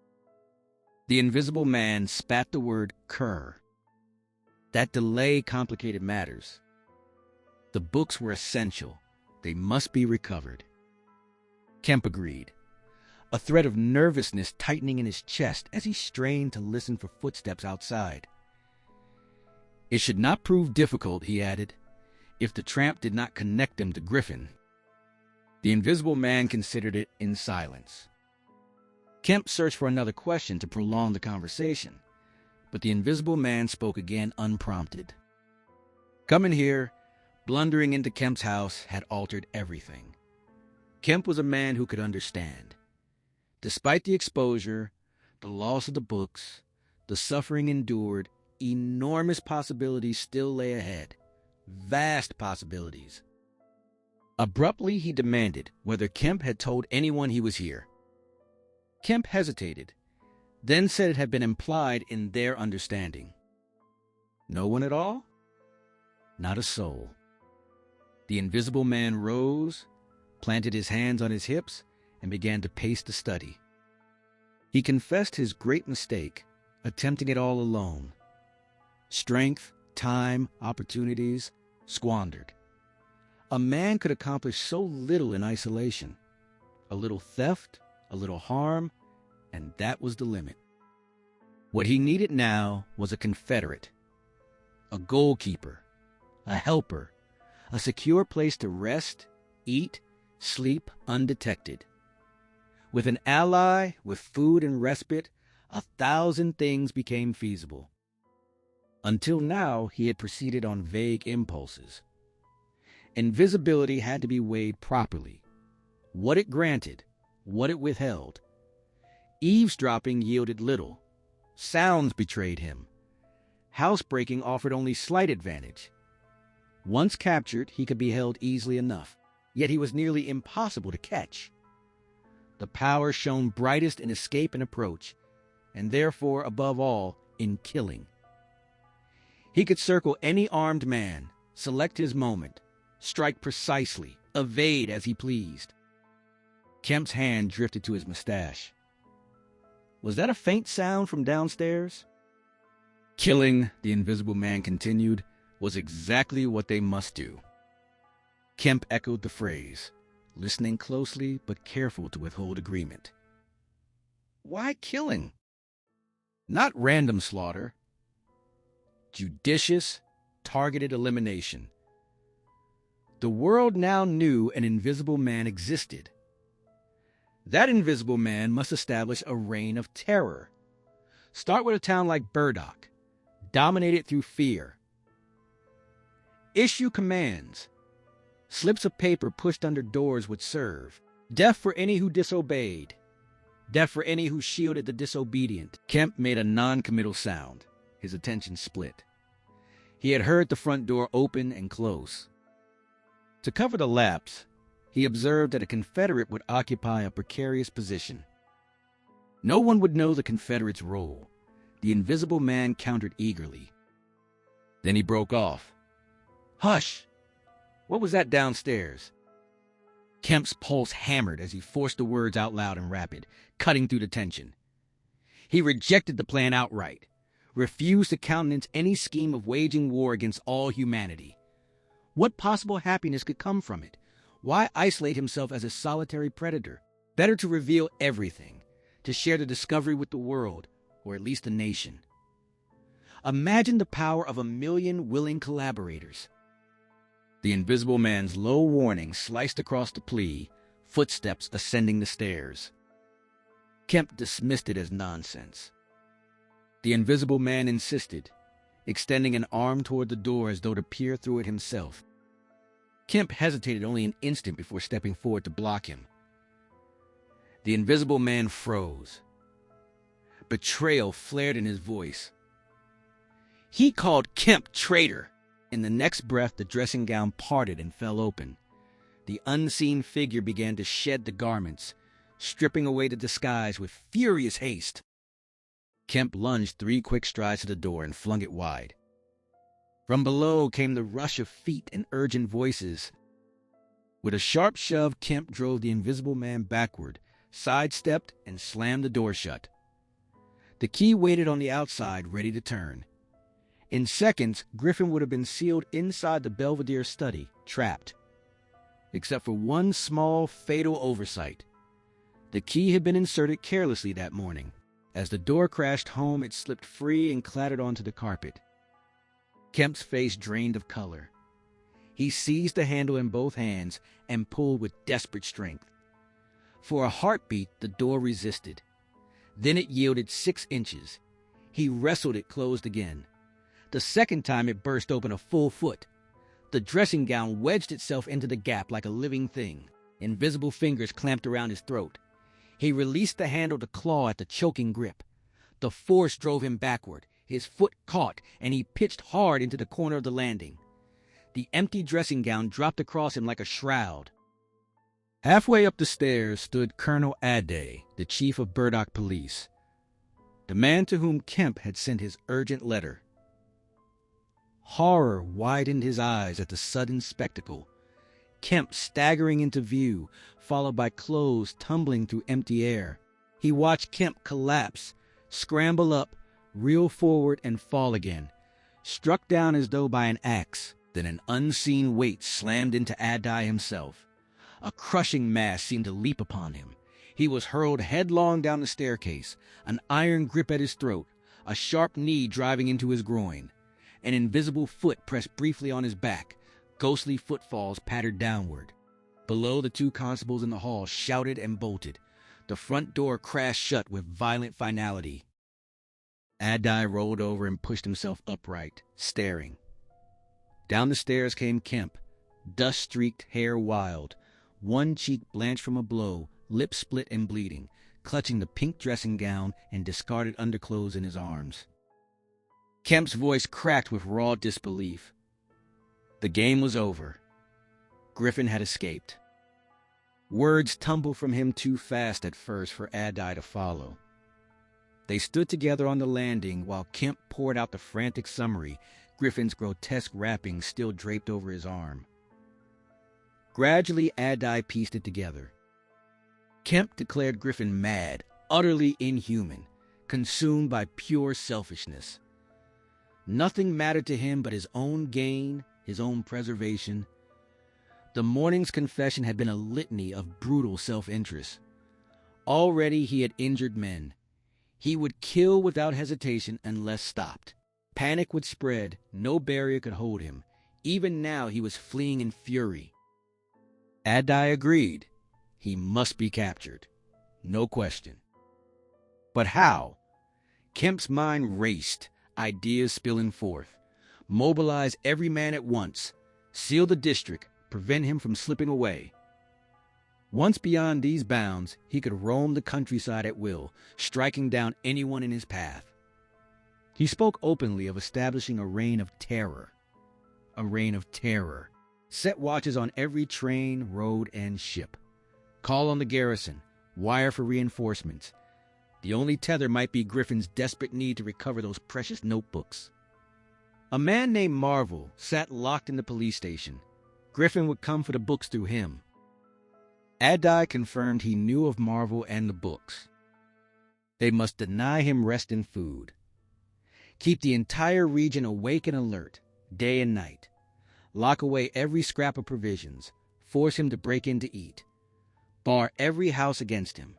The Invisible Man spat the word cur. That delay complicated matters. The books were essential. They must be recovered. Kemp agreed, a thread of nervousness tightening in his chest as he strained to listen for footsteps outside. It should not prove difficult, he added, if the tramp did not connect them to Griffin. The Invisible Man considered it in silence. Kemp searched for another question to prolong the conversation, but the Invisible Man spoke again unprompted. Coming here, blundering into Kemp's house, had altered everything. Kemp was a man who could understand. Despite the exposure, the loss of the books, the suffering endured, enormous possibilities still lay ahead. Vast possibilities. Abruptly, he demanded whether Kemp had told anyone he was here. Kemp hesitated, then said it had been implied in their understanding. No one at all? Not a soul. The Invisible Man rose, planted his hands on his hips, and began to pace the study. He confessed his great mistake, attempting it all alone. Strength, time, opportunities, squandered. A man could accomplish so little in isolation. A little theft, a little harm, and that was the limit. What he needed now was a confederate, a goalkeeper, a helper, a secure place to rest, eat, sleep undetected. With an ally, with food and respite, 1,000 things became feasible. Until now, he had proceeded on vague impulses. Invisibility had to be weighed properly. What it granted, what it withheld. Eavesdropping yielded little. Sounds betrayed him. Housebreaking offered only slight advantage. Once captured, he could be held easily enough, yet he was nearly impossible to catch. The power shone brightest in escape and approach, and therefore, above all, in killing. He could circle any armed man, select his moment, strike precisely, evade as he pleased. Kemp's hand drifted to his mustache. Was that a faint sound from downstairs? Killing, the Invisible Man continued, was exactly what they must do. Kemp echoed the phrase, listening closely but careful to withhold agreement. Why killing? Not random slaughter. Judicious, targeted elimination. The world now knew an Invisible Man existed. That Invisible Man must establish a reign of terror. Start with a town like Burdock. Dominate it through fear. Issue commands. Slips of paper pushed under doors would serve. Death for any who disobeyed. Death for any who shielded the disobedient. Kemp made a non-committal sound. His attention split. He had heard the front door open and close. To cover the lapse, he observed that a Confederate would occupy a precarious position. No one would know the Confederate's role. The Invisible Man countered eagerly. Then he broke off. Hush! What was that downstairs? Kemp's pulse hammered as he forced the words out loud and rapid, cutting through the tension. He rejected the plan outright, refused to countenance any scheme of waging war against all humanity. What possible happiness could come from it? Why isolate himself as a solitary predator? Better to reveal everything, to share the discovery with the world, or at least the nation. Imagine the power of 1,000,000 willing collaborators. The Invisible Man's low warning sliced across the plea, footsteps ascending the stairs. Kemp dismissed it as nonsense. The Invisible Man insisted, extending an arm toward the door as though to peer through it himself. Kemp hesitated only an instant before stepping forward to block him. The Invisible Man froze. Betrayal flared in his voice. He called Kemp traitor. In the next breath, the dressing gown parted and fell open. The unseen figure began to shed the garments, stripping away the disguise with furious haste. Kemp lunged 3 quick strides to the door and flung it wide. From below came the rush of feet and urgent voices. With a sharp shove, Kemp drove the Invisible Man backward, sidestepped, and slammed the door shut. The key waited on the outside, ready to turn. In seconds, Griffin would have been sealed inside the Belvedere study, trapped. Except for one small, fatal oversight. The key had been inserted carelessly that morning. As the door crashed home, it slipped free and clattered onto the carpet. Kemp's face drained of color. He seized the handle in both hands and pulled with desperate strength. For a heartbeat, the door resisted. Then it yielded 6 inches. He wrestled it closed again. The second time it burst open a full foot. The dressing gown wedged itself into the gap like a living thing. Invisible fingers clamped around his throat. He released the handle to claw at the choking grip. The force drove him backward. His foot caught, and he pitched hard into the corner of the landing. The empty dressing gown dropped across him like a shroud. Halfway up the stairs stood Colonel Ade, the chief of Burdock Police. The man to whom Kemp had sent his urgent letter. Horror widened his eyes at the sudden spectacle. Kemp staggering into view, followed by clothes tumbling through empty air. He watched Kemp collapse, scramble up, reel forward, and fall again, struck down as though by an axe. Then an unseen weight slammed into Adai himself. A crushing mass seemed to leap upon him. He was hurled headlong down the staircase, an iron grip at his throat, a sharp knee driving into his groin. An invisible foot pressed briefly on his back. Ghostly footfalls pattered downward. Below, the two constables in the hall shouted and bolted. The front door crashed shut with violent finality. Adai rolled over and pushed himself upright, staring. Down the stairs came Kemp, dust-streaked, hair wild, one cheek blanched from a blow, lips split and bleeding, clutching the pink dressing gown and discarded underclothes in his arms. Kemp's voice cracked with raw disbelief. The game was over. Griffin had escaped. Words tumbled from him too fast at first for Adai to follow. They stood together on the landing while Kemp poured out the frantic summary, Griffin's grotesque wrappings still draped over his arm. Gradually, Adai pieced it together. Kemp declared Griffin mad, utterly inhuman, consumed by pure selfishness. Nothing mattered to him but his own gain, his own preservation. The morning's confession had been a litany of brutal self-interest. Already he had injured men. He would kill without hesitation unless stopped. Panic would spread. No barrier could hold him. Even now he was fleeing in fury. Adai agreed. He must be captured. No question. But how? Kemp's mind raced, ideas spilling forth. Mobilize every man at once. Seal the district. Prevent him from slipping away. Once beyond these bounds, he could roam the countryside at will, striking down anyone in his path. He spoke openly of establishing a reign of terror. A reign of terror. Set watches on every train, road, and ship. Call on the garrison. Wire for reinforcements. The only tether might be Griffin's desperate need to recover those precious notebooks. A man named Marvel sat locked in the police station. Griffin would come for the books through him. Adai confirmed he knew of Marvel and the books. They must deny him rest and food. Keep the entire region awake and alert, day and night. Lock away every scrap of provisions. Force him to break in to eat. Bar every house against him.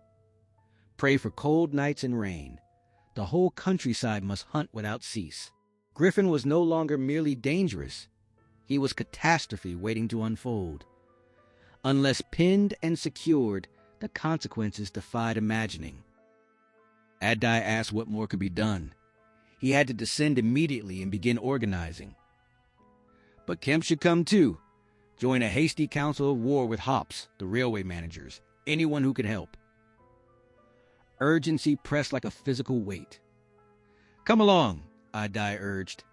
Pray for cold nights and rain. The whole countryside must hunt without cease. Griffin was no longer merely dangerous. He was catastrophe waiting to unfold. Unless pinned and secured, the consequences defied imagining. Adai asked what more could be done. He had to descend immediately and begin organizing. But Kemp should come too. Join a hasty council of war with Hops, the railway managers, anyone who could help. Urgency pressed like a physical weight. Come along, Adai urged.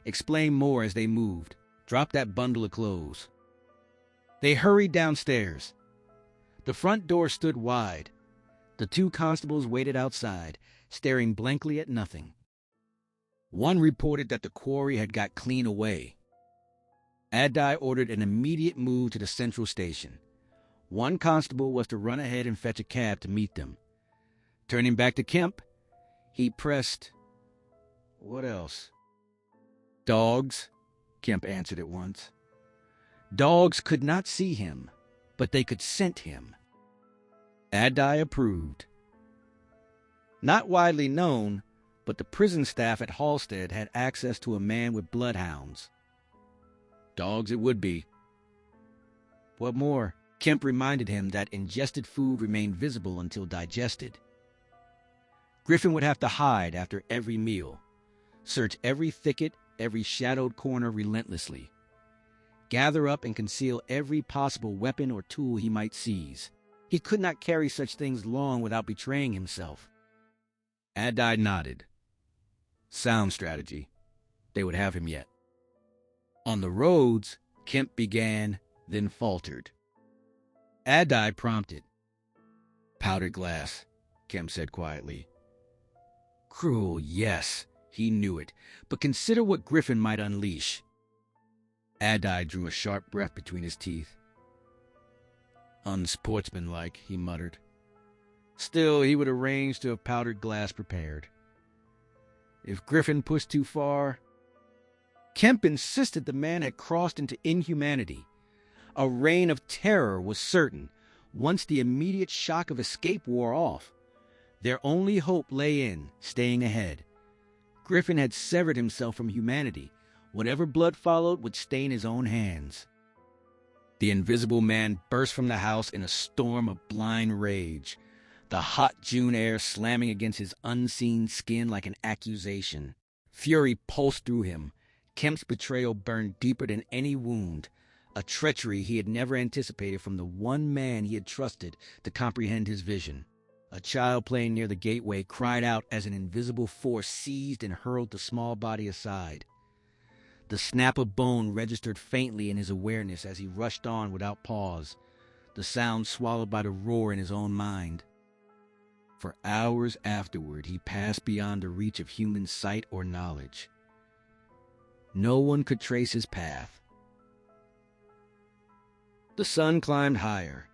Explain more as they moved. Drop that bundle of clothes. They hurried downstairs. The front door stood wide. The two constables waited outside, staring blankly at nothing. One reported that the quarry had got clean away. Adai ordered an immediate move to the central station. One constable was to run ahead and fetch a cab to meet them. Turning back to Kemp, he pressed, "What else?" "Dogs," Kemp answered at once. Dogs could not see him, but they could scent him. Adai approved. Not widely known, but the prison staff at Halstead had access to a man with bloodhounds. Dogs it would be. What more? Kemp reminded him that ingested food remained visible until digested. Griffin would have to hide after every meal, search every thicket, every shadowed corner relentlessly, gather up and conceal every possible weapon or tool he might seize. He could not carry such things long without betraying himself. Adai nodded. Sound strategy. They would have him yet. On the roads, Kemp began, then faltered. Adai prompted. Powdered glass, Kemp said quietly. Cruel, yes, he knew it, but consider what Griffin might unleash. Adai drew a sharp breath between his teeth. Unsportsmanlike, he muttered. Still, he would arrange to have powdered glass prepared. If Griffin pushed too far... Kemp insisted the man had crossed into inhumanity. A reign of terror was certain, once the immediate shock of escape wore off. Their only hope lay in staying ahead. Griffin had severed himself from humanity. Whatever blood followed would stain his own hands. The invisible man burst from the house in a storm of blind rage, the hot June air slamming against his unseen skin like an accusation. Fury pulsed through him. Kemp's betrayal burned deeper than any wound, a treachery he had never anticipated from the one man he had trusted to comprehend his vision. A child playing near the gateway cried out as an invisible force seized and hurled the small body aside. The snap of bone registered faintly in his awareness as he rushed on without pause, the sound swallowed by the roar in his own mind. For hours afterward, he passed beyond the reach of human sight or knowledge. No one could trace his path. The sun climbed higher,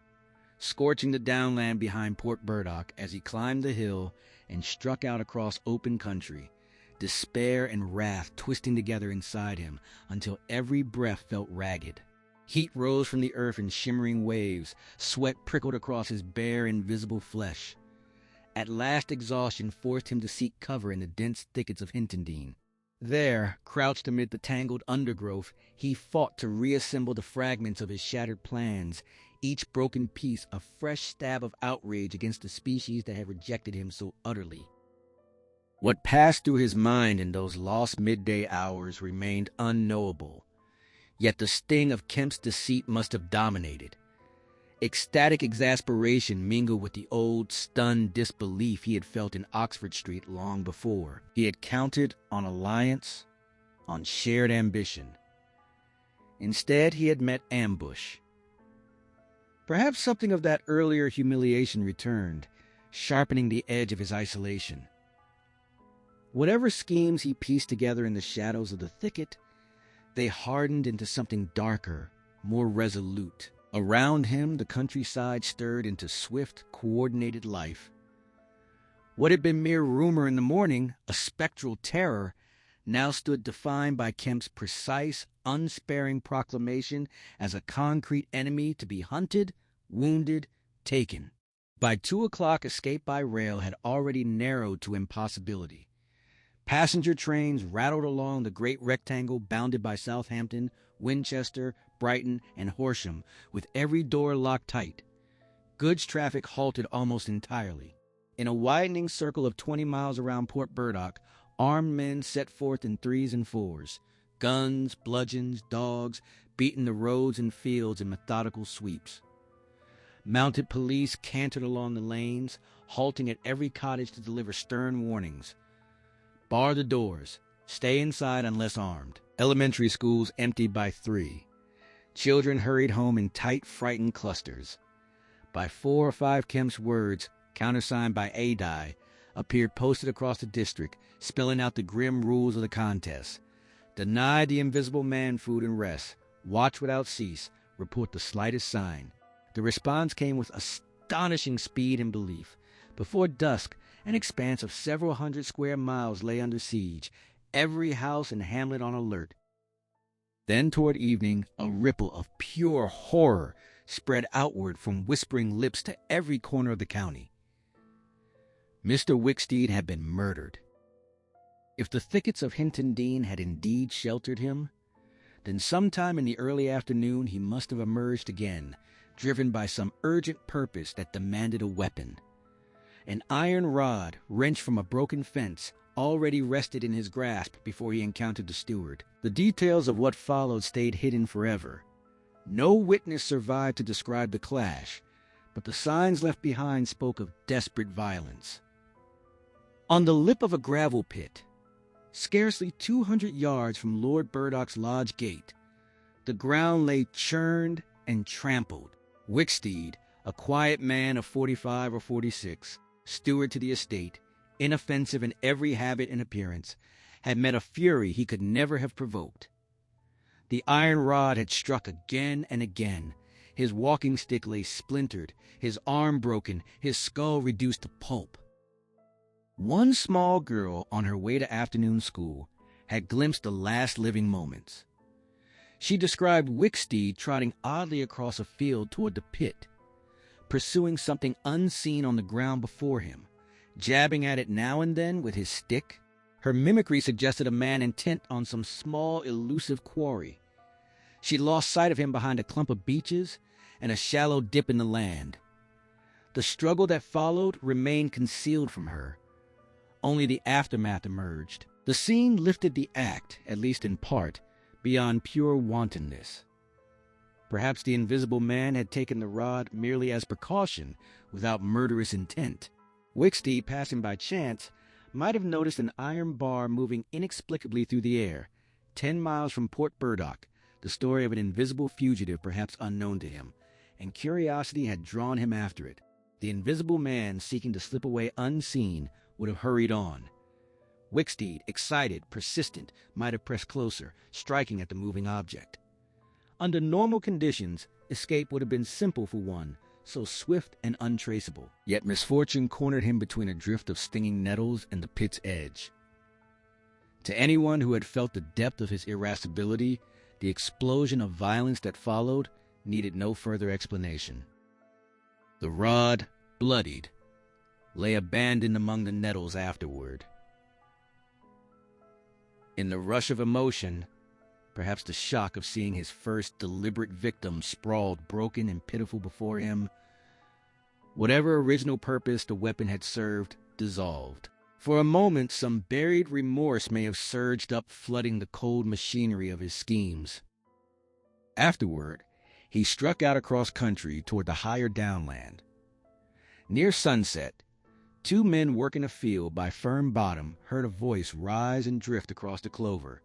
scorching the downland behind Port Burdock as he climbed the hill and struck out across open country, despair and wrath twisting together inside him until every breath felt ragged. Heat rose from the earth in shimmering waves, sweat prickled across his bare, invisible flesh. At last exhaustion forced him to seek cover in the dense thickets of Hintendine. There, crouched amid the tangled undergrowth, he fought to reassemble the fragments of his shattered plans, each broken piece a fresh stab of outrage against the species that had rejected him so utterly. What passed through his mind in those lost midday hours remained unknowable, yet the sting of Kemp's deceit must have dominated. Ecstatic exasperation mingled with the old, stunned disbelief he had felt in Oxford Street long before. He had counted on alliance, on shared ambition. Instead, he had met ambush. Perhaps something of that earlier humiliation returned, sharpening the edge of his isolation. Whatever schemes he pieced together in the shadows of the thicket, they hardened into something darker, more resolute. Around him, the countryside stirred into swift, coordinated life. What had been mere rumor in the morning, a spectral terror, now stood defined by Kemp's precise, unsparing proclamation as a concrete enemy to be hunted, wounded, taken. By 2:00, escape by rail had already narrowed to impossibility. Passenger trains rattled along the great rectangle bounded by Southampton, Winchester, Brighton, and Horsham, with every door locked tight. Goods traffic halted almost entirely. In a widening circle of 20 miles around Port Burdock, armed men set forth in 3s and 4s. Guns, bludgeons, dogs, beating the roads and fields in methodical sweeps. Mounted police cantered along the lanes, halting at every cottage to deliver stern warnings. Bar the doors. Stay inside unless armed. Elementary schools emptied by 3. Children hurried home in tight, frightened clusters. By 4 or 5 Kemp's words, countersigned by Adai, appeared posted across the district, spelling out the grim rules of the contest. Deny the invisible man food and rest. Watch without cease. Report the slightest sign. The response came with astonishing speed and belief. Before dusk, an expanse of several hundred square miles lay under siege, every house and hamlet on alert. Then toward evening, a ripple of pure horror spread outward from whispering lips to every corner of the county. Mr. Wicksteed had been murdered. If the thickets of Hintendine had indeed sheltered him, then sometime in the early afternoon he must have emerged again, driven by some urgent purpose that demanded a weapon. An iron rod, wrenched from a broken fence, already rested in his grasp before he encountered the steward. The details of what followed stayed hidden forever. No witness survived to describe the clash, but the signs left behind spoke of desperate violence. On the lip of a gravel pit, scarcely 200 yards from Lord Burdock's lodge gate, the ground lay churned and trampled. Wicksteed, a quiet man of 45 or 46, steward to the estate, inoffensive in every habit and appearance, had met a fury he could never have provoked. The iron rod had struck again and again. His walking stick lay splintered, his arm broken, his skull reduced to pulp. One small girl on her way to afternoon school had glimpsed the last living moments. She described XIII trotting oddly across a field toward the pit, pursuing something unseen on the ground before him, jabbing at it now and then with his stick. Her mimicry suggested a man intent on some small, elusive quarry. She lost sight of him behind a clump of beeches and a shallow dip in the land. The struggle that followed remained concealed from her. Only the aftermath emerged. The scene lifted the act, at least in part, beyond pure wantonness. Perhaps the invisible man had taken the rod merely as precaution, without murderous intent. XIII, passing by chance, might have noticed an iron bar moving inexplicably through the air, 10 miles from Port Burdock, the story of an invisible fugitive perhaps unknown to him, and curiosity had drawn him after it. The invisible man, seeking to slip away unseen, would have hurried on. XIII, excited, persistent, might have pressed closer, striking at the moving object. Under normal conditions, escape would have been simple for one, so swift and untraceable. Yet misfortune cornered him between a drift of stinging nettles and the pit's edge. To anyone who had felt the depth of his irascibility, the explosion of violence that followed needed no further explanation. The rod, bloodied, lay abandoned among the nettles afterward. In the rush of emotion, perhaps the shock of seeing his first deliberate victim sprawled broken and pitiful before him, whatever original purpose the weapon had served dissolved. For a moment, some buried remorse may have surged up, flooding the cold machinery of his schemes. Afterward, he struck out across country toward the higher downland. Near sunset, 2 men working a field by firm bottom heard a voice rise and drift across the clover,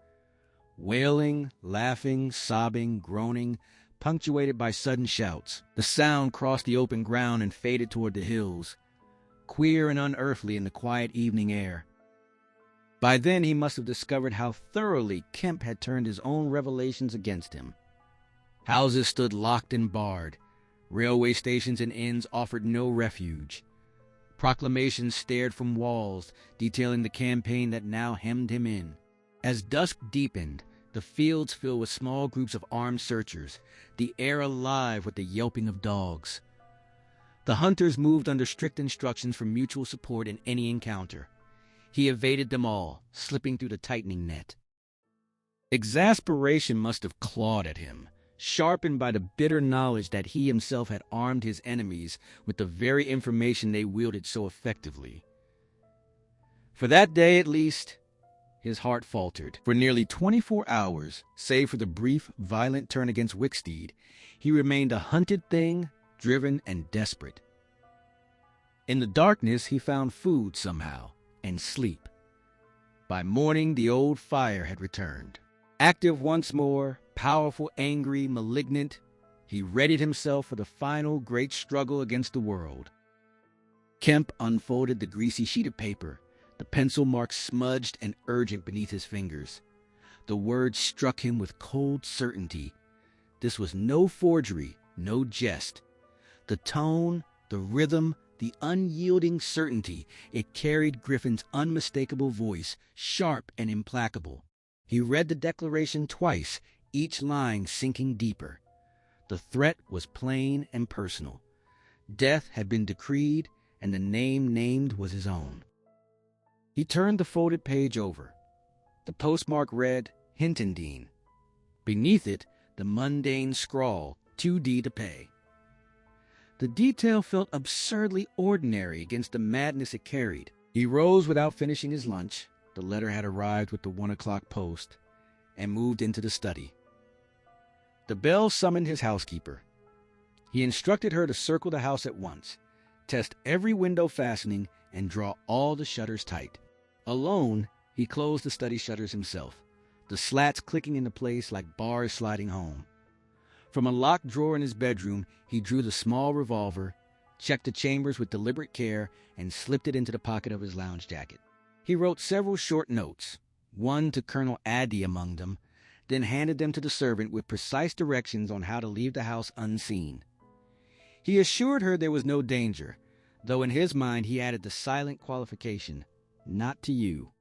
wailing, laughing, sobbing, groaning, punctuated by sudden shouts. The sound crossed the open ground and faded toward the hills, queer and unearthly in the quiet evening air. By then he must have discovered how thoroughly Kemp had turned his own revelations against him. Houses stood locked and barred. Railway stations and inns offered no refuge. Proclamations stared from walls, detailing the campaign that now hemmed him in. As dusk deepened, the fields filled with small groups of armed searchers, the air alive with the yelping of dogs. The hunters moved under strict instructions for mutual support in any encounter. He evaded them all, slipping through the tightening net. Exasperation must have clawed at him, sharpened by the bitter knowledge that he himself had armed his enemies with the very information they wielded so effectively. For that day, at least, his heart faltered. For nearly 24 hours, save for the brief, violent turn against XIII, he remained a hunted thing, driven and desperate. In the darkness, he found food somehow, and sleep. By morning, the old fire had returned. Active once more, powerful, angry, malignant, he readied himself for the final great struggle against the world. Kemp unfolded the greasy sheet of paper, the pencil marks smudged and urgent beneath his fingers. The words struck him with cold certainty. This was no forgery, no jest. The tone, the rhythm, the unyielding certainty, it carried Griffin's unmistakable voice, sharp and implacable. He read the declaration twice, each line sinking deeper. The threat was plain and personal. Death had been decreed, and the name named was his own. He turned the folded page over. The postmark read, Hintendine. Beneath it, the mundane scrawl, 2D to pay. The detail felt absurdly ordinary against the madness it carried. He rose without finishing his lunch. The letter had arrived with the 1 o'clock post, and moved into the study. The bell summoned his housekeeper. He instructed her to circle the house at once, test every window fastening, and draw all the shutters tight. Alone, he closed the study shutters himself, the slats clicking into place like bars sliding home. From a locked drawer in his bedroom, he drew the small revolver, checked the chambers with deliberate care, and slipped it into the pocket of his lounge jacket. He wrote several short notes, one to Colonel Addy among them, then handed them to the servant with precise directions on how to leave the house unseen. He assured her there was no danger, though in his mind he added the silent qualification, "Not to you."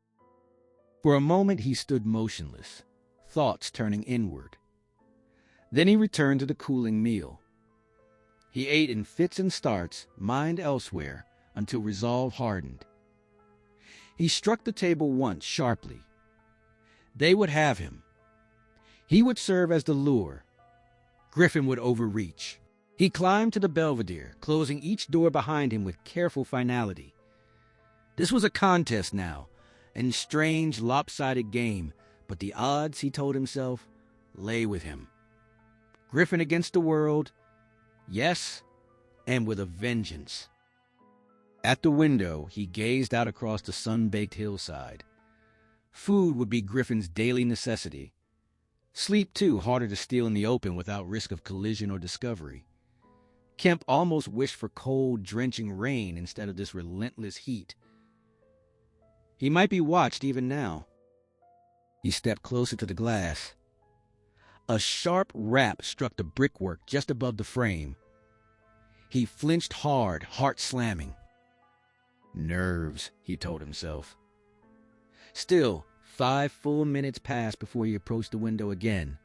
For a moment he stood motionless, thoughts turning inward. Then he returned to the cooling meal. He ate in fits and starts, mind elsewhere, until resolve hardened. He struck the table once sharply. They would have him. He would serve as the lure. Griffin would overreach. He climbed to the belvedere, closing each door behind him with careful finality. This was a contest now, a strange, lopsided game, but the odds, he told himself, lay with him. Griffin against the world, yes, and with a vengeance. At the window, he gazed out across the sun-baked hillside. Food would be Griffin's daily necessity. Sleep, too, harder to steal in the open without risk of collision or discovery. Kemp almost wished for cold, drenching rain instead of this relentless heat. He might be watched even now. He stepped closer to the glass. A sharp rap struck the brickwork just above the frame. He flinched hard, heart slamming. Nerves, he told himself. Still, 5 full minutes passed before he approached the window again.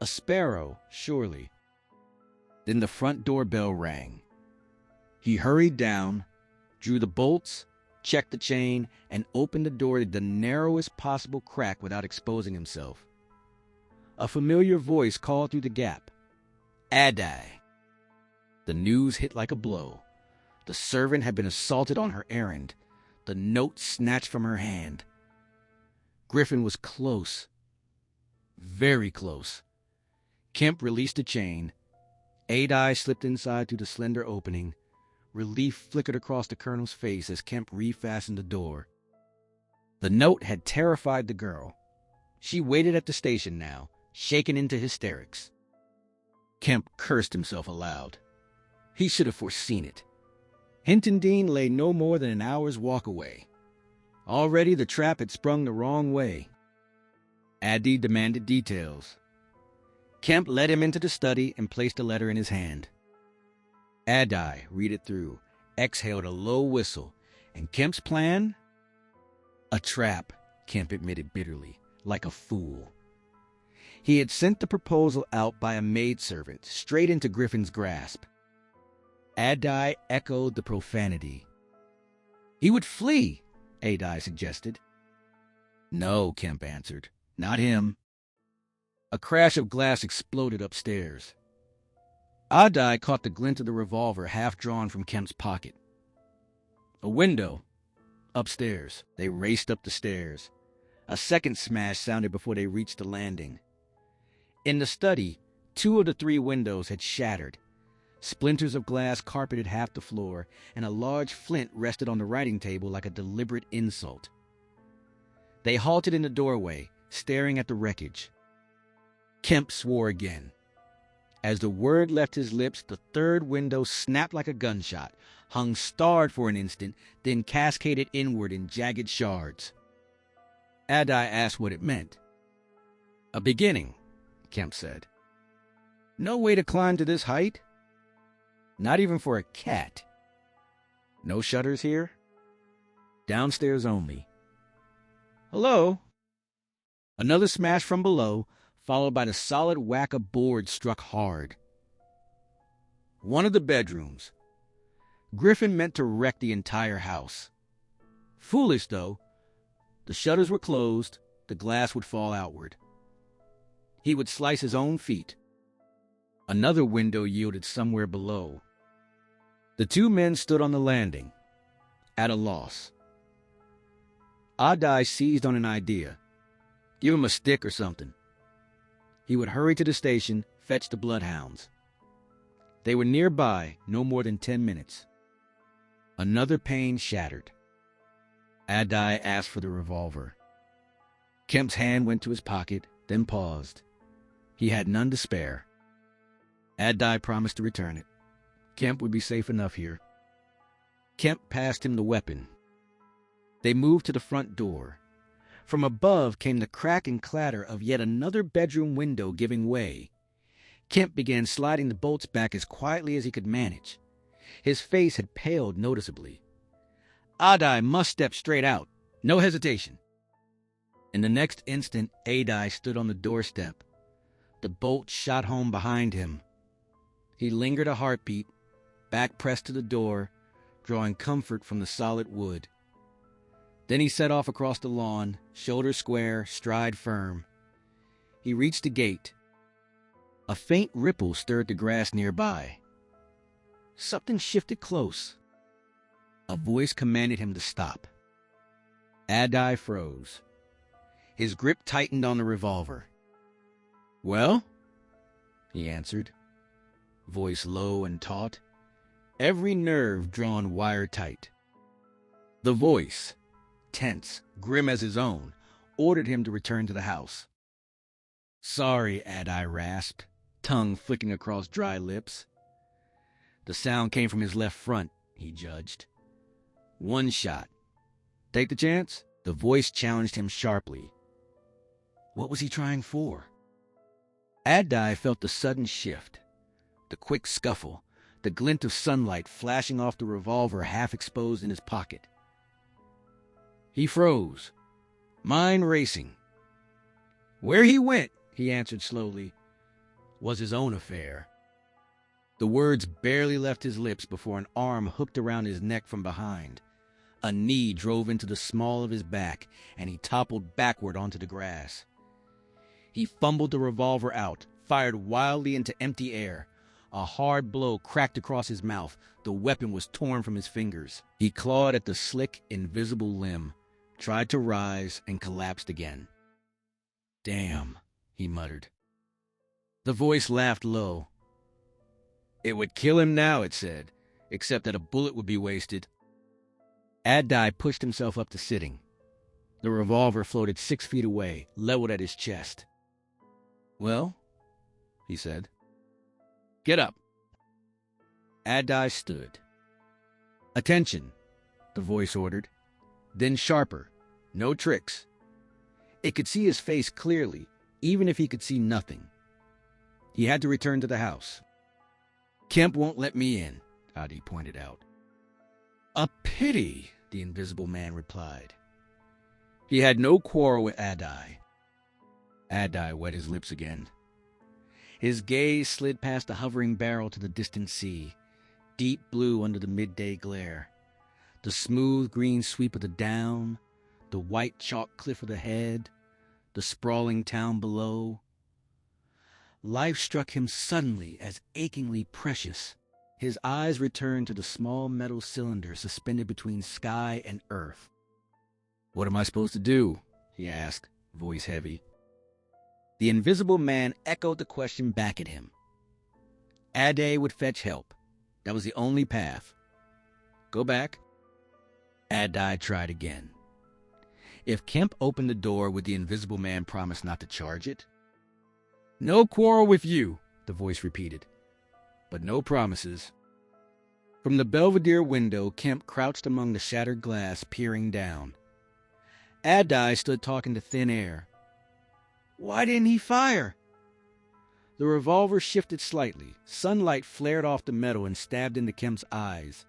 A sparrow, surely. Then the front door bell rang. He hurried down, drew the bolts, checked the chain, and opened the door to the narrowest possible crack without exposing himself. A familiar voice called through the gap. "Adai." The news hit like a blow. The servant had been assaulted on her errand, the note snatched from her hand. Griffin was close. Very close. Kemp released the chain. Adai slipped inside through the slender opening. Relief flickered across the colonel's face as Kemp refastened the door. The note had terrified the girl. She waited at the station now, shaken into hysterics. Kemp cursed himself aloud. He should have foreseen it. Hinton Dean lay no more than an hour's walk away. Already the trap had sprung the wrong way. Addy demanded details. Kemp led him into the study and placed the letter in his hand. Adai read it through, exhaled a low whistle, and Kemp's plan? A trap, Kemp admitted bitterly, like a fool. He had sent the proposal out by a maidservant, straight into Griffin's grasp. Adai echoed the profanity. He would flee, Adai suggested. No, Kemp answered. Not him. A crash of glass exploded upstairs. Adai caught the glint of the revolver half drawn from Kemp's pocket. A window. Upstairs. They raced up the stairs. A second smash sounded before they reached the landing. In the study, 2 of the 3 windows had shattered. Splinters of glass carpeted half the floor, and a large flint rested on the writing table like a deliberate insult. They halted in the doorway, staring at the wreckage. Kemp swore again. As the word left his lips, the 3rd window snapped like a gunshot, hung starred for an instant, then cascaded inward in jagged shards. Adai asked what it meant. A beginning, Kemp said. No way to climb to this height? Not even for a cat. No shutters here? Downstairs only. Hello? Another smash from below, followed by the solid whack of boards struck hard. One of the bedrooms. Griffin meant to wreck the entire house. Foolish, though. The shutters were closed, the glass would fall outward. He would slice his own feet. Another window yielded somewhere below. The 2 men stood on the landing, at a loss. Adai seized on an idea. Give him a stick or something. He would hurry to the station, fetch the bloodhounds. They were nearby, no more than 10 minutes. Another pane shattered. Adai asked for the revolver. Kemp's hand went to his pocket, then paused. He had none to spare. Adai promised to return it. Kemp would be safe enough here. Kemp passed him the weapon. They moved to the front door. From above came the crack and clatter of yet another bedroom window giving way. Kemp began sliding the bolts back as quietly as he could manage. His face had paled noticeably. Adai must step straight out. No hesitation. In the next instant, Adai stood on the doorstep. The bolt shot home behind him. He lingered a heartbeat, back pressed to the door, drawing comfort from the solid wood. Then he set off across the lawn, shoulders square, stride firm. He reached the gate. A faint ripple stirred the grass nearby. Something shifted close. A voice commanded him to stop. Adai froze. His grip tightened on the revolver. "Well?" he answered, voice low and taut, every nerve drawn wire-tight. The voice, tense, grim as his own, ordered him to return to the house. "Sorry," Adai rasped, tongue flicking across dry lips. The sound came from his left front, he judged. One shot. Take the chance? The voice challenged him sharply. What was he trying for? Adai felt the sudden shift, the quick scuffle, the glint of sunlight flashing off the revolver half exposed in his pocket. He froze, mind racing. Where he went, he answered slowly, was his own affair. The words barely left his lips before an arm hooked around his neck from behind. A knee drove into the small of his back, and he toppled backward onto the grass. He fumbled the revolver out, fired wildly into empty air. A hard blow cracked across his mouth. The weapon was torn from his fingers. He clawed at the slick, invisible limb, tried to rise, and collapsed again. Damn, he muttered. The voice laughed low. It would kill him now, it said, except that a bullet would be wasted. Adai pushed himself up to sitting. The revolver floated 6 feet away, leveled at his chest. Well, he said. Get up. Adai stood. Attention, the voice ordered. Then sharper. No tricks. It could see his face clearly, even if he could see nothing. He had to return to the house. Kemp won't let me in, Adi pointed out. A pity, the invisible man replied. He had no quarrel with Adai. Adai wet his lips again. His gaze slid past the hovering barrel to the distant sea, deep blue under the midday glare. The smooth green sweep of the down, the white chalk cliff of the head, the sprawling town below. Life struck him suddenly as achingly precious. His eyes returned to the small metal cylinder suspended between sky and earth. What am I supposed to do? He asked, voice heavy. The invisible man echoed the question back at him. Adai would fetch help. That was the only path. Go back. Adai tried again. If Kemp opened the door, would the invisible man promise not to charge it? No quarrel with you, the voice repeated, but no promises. From the belvedere window, Kemp crouched among the shattered glass, peering down. Adai stood talking to thin air. Why didn't he fire? The revolver shifted slightly. Sunlight flared off the metal and stabbed into Kemp's eyes.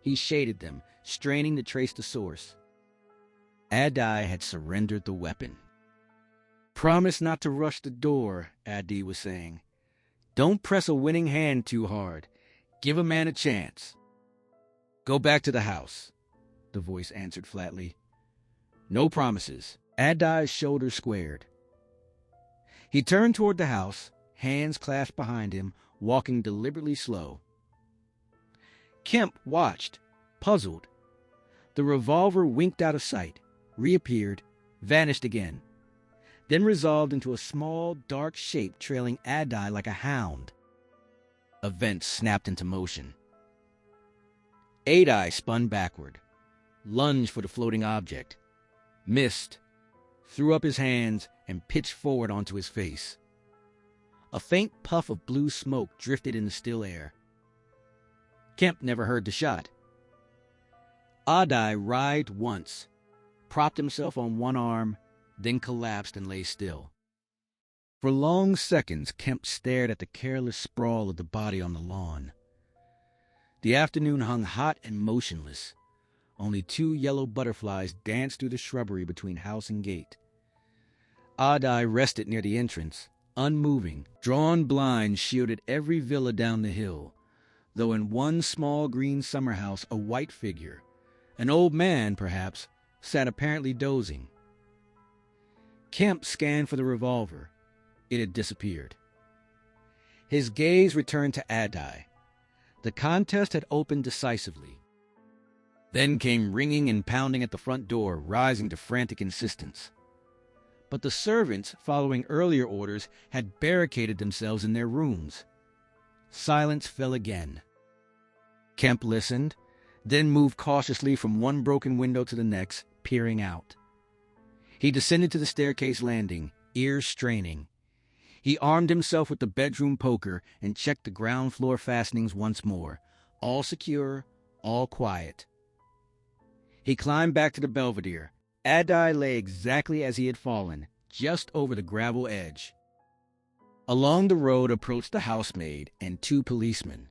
He shaded them, straining to trace the source. Adai had surrendered the weapon. Promise not to rush the door, Adai was saying. Don't press a winning hand too hard. Give a man a chance. Go back to the house, the voice answered flatly. No promises. Adai's shoulders squared. He turned toward the house, hands clasped behind him, walking deliberately slow. Kemp watched, puzzled. The revolver winked out of sight, reappeared, vanished again, then resolved into a small, dark shape trailing Adai like a hound. Events snapped into motion. Adai spun backward, lunged for the floating object, missed, threw up his hands, and pitched forward onto his face. A faint puff of blue smoke drifted in the still air. Kemp never heard the shot. Adai writhed once, propped himself on one arm, then collapsed and lay still. For long seconds, Kemp stared at the careless sprawl of the body on the lawn. The afternoon hung hot and motionless. Only 2 yellow butterflies danced through the shrubbery between house and gate. Adai rested near the entrance, unmoving. Drawn blinds shielded every villa down the hill, though in one small green summer house a white figure, an old man perhaps, sat apparently dozing. Kemp scanned for the revolver. It had disappeared. His gaze returned to Adai. The contest had opened decisively. Then came ringing and pounding at the front door, rising to frantic insistence. But the servants, following earlier orders, had barricaded themselves in their rooms. Silence fell again. Kemp listened, then moved cautiously from one broken window to the next, peering out. He descended to the staircase landing, ears straining. He armed himself with the bedroom poker and checked the ground floor fastenings once more. All secure, all quiet. He climbed back to the Belvedere. Adai lay exactly as he had fallen, just over the gravel edge. Along the road approached the housemaid and 2 policemen.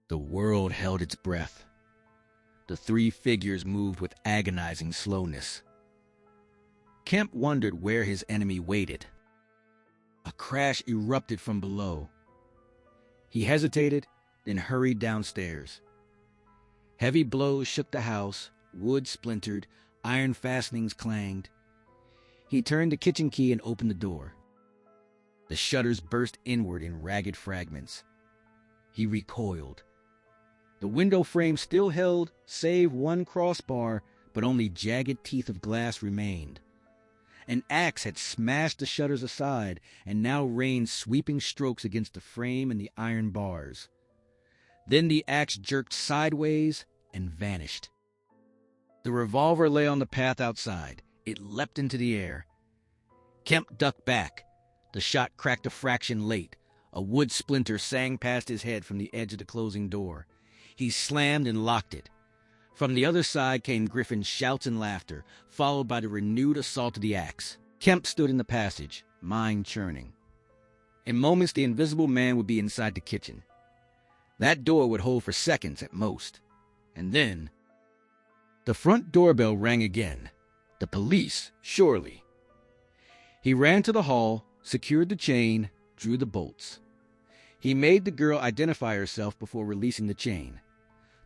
The world held its breath. The 3 figures moved with agonizing slowness. Kemp wondered where his enemy waited. A crash erupted from below. He hesitated, then hurried downstairs. Heavy blows shook the house, wood splintered, iron fastenings clanged. He turned the kitchen key and opened the door. The shutters burst inward in ragged fragments. He recoiled. The window frame still held, save one crossbar, but only jagged teeth of glass remained. An axe had smashed the shutters aside and now rained sweeping strokes against the frame and the iron bars. Then the axe jerked sideways and vanished. The revolver lay on the path outside. It leapt into the air. Kemp ducked back. The shot cracked a fraction late. A wood splinter sang past his head from the edge of the closing door. He slammed and locked it. From the other side came Griffin's shouts and laughter, followed by the renewed assault of the axe. Kemp stood in the passage, mind churning. In moments, the invisible man would be inside the kitchen. That door would hold for seconds at most. And then... The front doorbell rang again. The police, surely. He ran to the hall, secured the chain, drew the bolts. He made the girl identify herself before releasing the chain.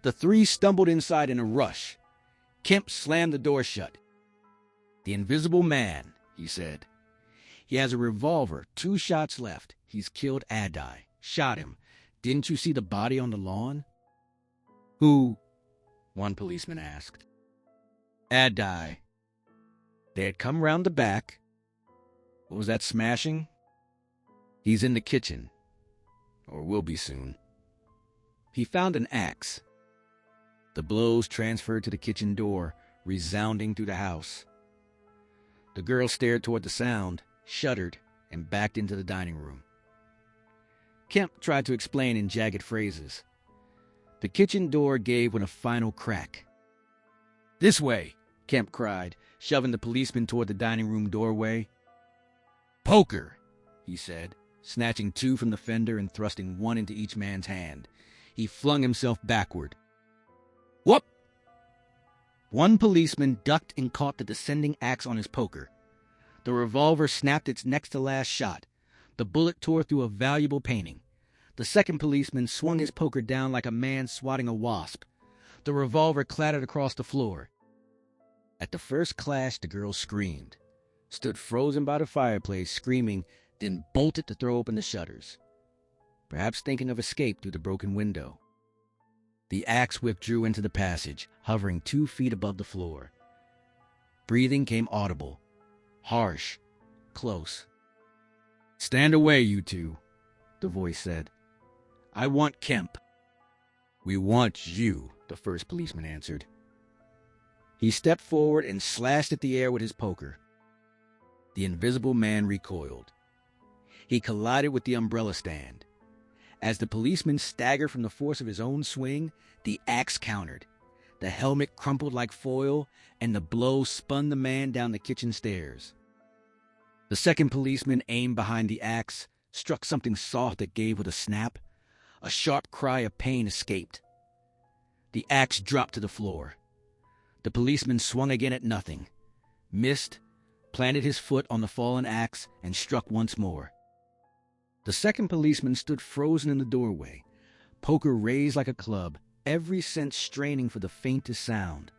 The 3 stumbled inside in a rush. Kemp slammed the door shut. "The invisible man," he said. "He has a revolver, 2 shots left. He's killed Adai. Shot him. Didn't you see the body on the lawn?" "Who?" one policeman asked. "Adai." They had come round the back. What was that smashing? "He's in the kitchen. Or will be soon." He found an axe. The blows transferred to the kitchen door, resounding through the house. The girl stared toward the sound, shuddered, and backed into the dining room. Kemp tried to explain in jagged phrases. The kitchen door gave with a final crack. "This way!" Kemp cried, shoving the policeman toward the dining room doorway. "Poker!" he said, snatching 2 from the fender and thrusting 1 into each man's hand. He flung himself backward. Whoop! One policeman ducked and caught the descending axe on his poker. The revolver snapped its next-to-last shot. The bullet tore through a valuable painting. The second policeman swung his poker down like a man swatting a wasp. The revolver clattered across the floor. At the first clash, the girl screamed, stood frozen by the fireplace, screaming, then bolted to throw open the shutters, perhaps thinking of escape through the broken window. The axe withdrew into the passage, hovering 2 feet above the floor. Breathing came audible, harsh, close. "Stand away, you 2, the voice said. "I want Kemp." "We want you," the first policeman answered. He stepped forward and slashed at the air with his poker. The invisible man recoiled. He collided with the umbrella stand. As the policeman staggered from the force of his own swing, the axe countered. The helmet crumpled like foil, and the blow spun the man down the kitchen stairs. The second policeman aimed behind the axe, struck something soft that gave with a snap. A sharp cry of pain escaped. The axe dropped to the floor. The policeman swung again at nothing, missed, planted his foot on the fallen axe, and struck once more. The second policeman stood frozen in the doorway, poker raised like a club, every sense straining for the faintest sound.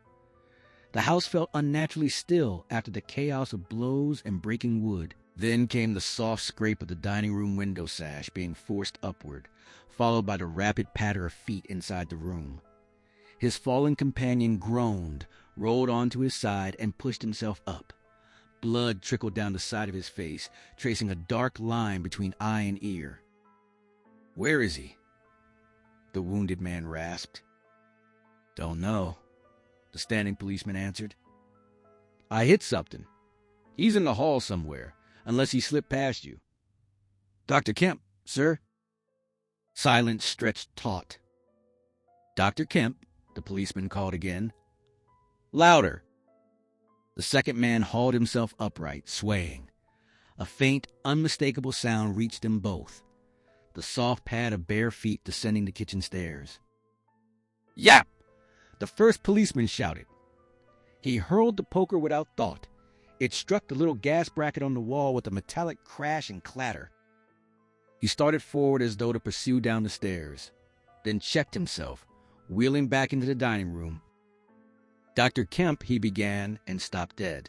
The house felt unnaturally still after the chaos of blows and breaking wood. Then came the soft scrape of the dining room window sash being forced upward, followed by the rapid patter of feet inside the room. His fallen companion groaned, rolled onto his side, and pushed himself up. Blood trickled down the side of his face, tracing a dark line between eye and ear. "Where is he?" the wounded man rasped. "Don't know," the standing policeman answered. "I hit something. He's in the hall somewhere, unless he slipped past you." "Dr. Kemp, sir." Silence stretched taut. "Dr. Kemp," the policeman called again. "Louder." The second man hauled himself upright, swaying. A faint, unmistakable sound reached them both. The soft pad of bare feet descending the kitchen stairs. "Yap!" the first policeman shouted. He hurled the poker without thought. It struck the little gas bracket on the wall with a metallic crash and clatter. He started forward as though to pursue down the stairs, then checked himself, wheeling back into the dining room. "Dr. Kemp," he began, and stopped dead.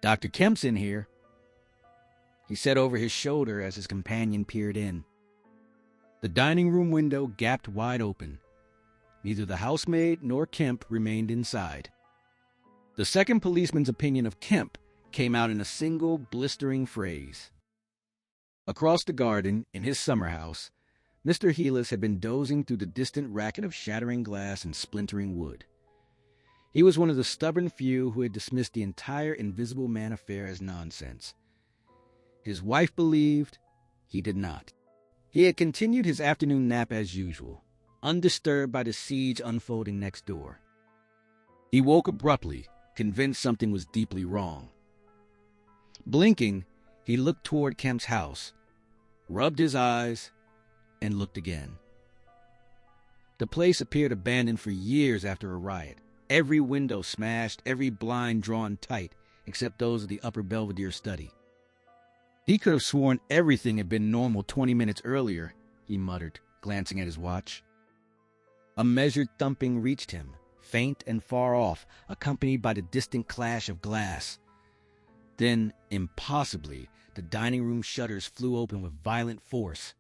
"Dr. Kemp's in here," he said over his shoulder as his companion peered in. The dining room window gapped wide open. Neither the housemaid nor Kemp remained inside. The second policeman's opinion of Kemp came out in a single, blistering phrase. Across the garden, in his summer house, Mr. Heelis had been dozing through the distant racket of shattering glass and splintering wood. He was one of the stubborn few who had dismissed the entire Invisible Man affair as nonsense. His wife believed, he did not. He had continued his afternoon nap as usual, undisturbed by the siege unfolding next door. He woke abruptly, convinced something was deeply wrong. Blinking, he looked toward Kemp's house, rubbed his eyes, and looked again. The place appeared abandoned for years after a riot. Every window smashed, every blind drawn tight, except those of the upper Belvedere study. He could have sworn everything had been normal 20 minutes earlier, he muttered, glancing at his watch. A measured thumping reached him, faint and far off, accompanied by the distant clash of glass. Then, impossibly, the dining room shutters flew open with violent force.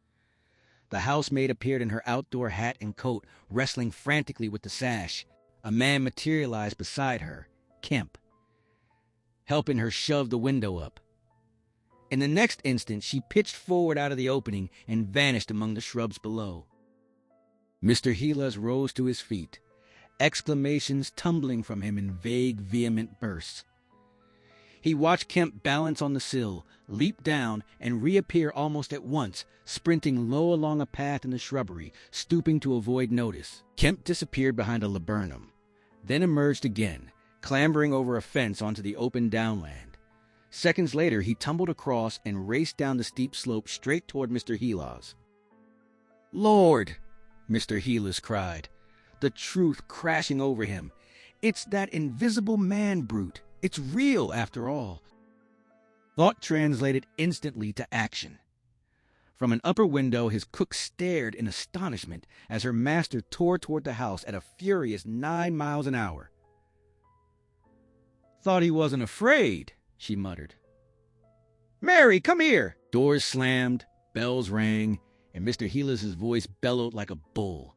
The housemaid appeared in her outdoor hat and coat, wrestling frantically with the sash. A man materialized beside her, Kemp, helping her shove the window up. In the next instant, she pitched forward out of the opening and vanished among the shrubs below. Mr. Heelis rose to his feet, exclamations tumbling from him in vague, vehement bursts. He watched Kemp balance on the sill, leap down, and reappear almost at once, sprinting low along a path in the shrubbery, stooping to avoid notice. Kemp disappeared behind a laburnum, then emerged again, clambering over a fence onto the open downland. Seconds later, he tumbled across and raced down the steep slope straight toward Mr. Heelis. "Lord!" Mr. Heelis cried, the truth crashing over him. "It's that Invisible Man brute. It's real, after all." Thought translated instantly to action. From an upper window, his cook stared in astonishment as her master tore toward the house at a furious 9 miles an hour. "Thought he wasn't afraid," she muttered. "Mary, come here!" Doors slammed, bells rang, and Mr. Heelis's voice bellowed like a bull.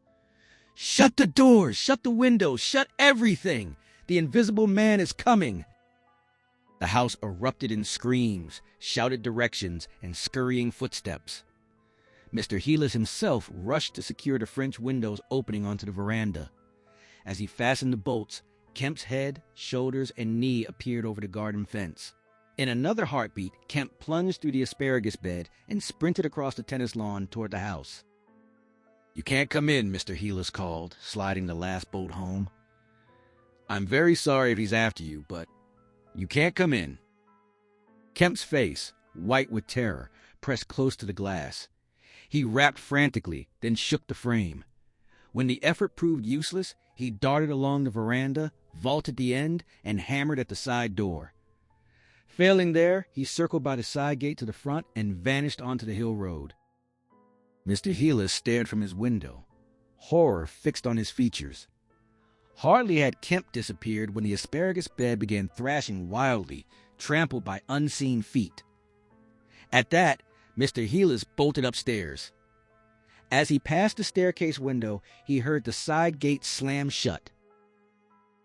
"Shut the doors! Shut the windows! Shut everything! The Invisible Man is coming!" The house erupted in screams, shouted directions, and scurrying footsteps. Mr. Heelis himself rushed to secure the French windows opening onto the veranda. As he fastened the bolts, Kemp's head, shoulders, and knee appeared over the garden fence. In another heartbeat, Kemp plunged through the asparagus bed and sprinted across the tennis lawn toward the house. "You can't come in," Mr. Heelis called, sliding the last bolt home. "I'm very sorry if he's after you, but you can't come in." Kemp's face, white with terror, pressed close to the glass. He rapped frantically, then shook the frame. When the effort proved useless, he darted along the veranda, vaulted the end, and hammered at the side door. Failing there, he circled by the side gate to the front and vanished onto the hill road. Mr. Heelis stared from his window, horror fixed on his features. Hardly had Kemp disappeared when the asparagus bed began thrashing wildly, trampled by unseen feet. At that, Mr. Heelis bolted upstairs. As he passed the staircase window, he heard the side gate slam shut.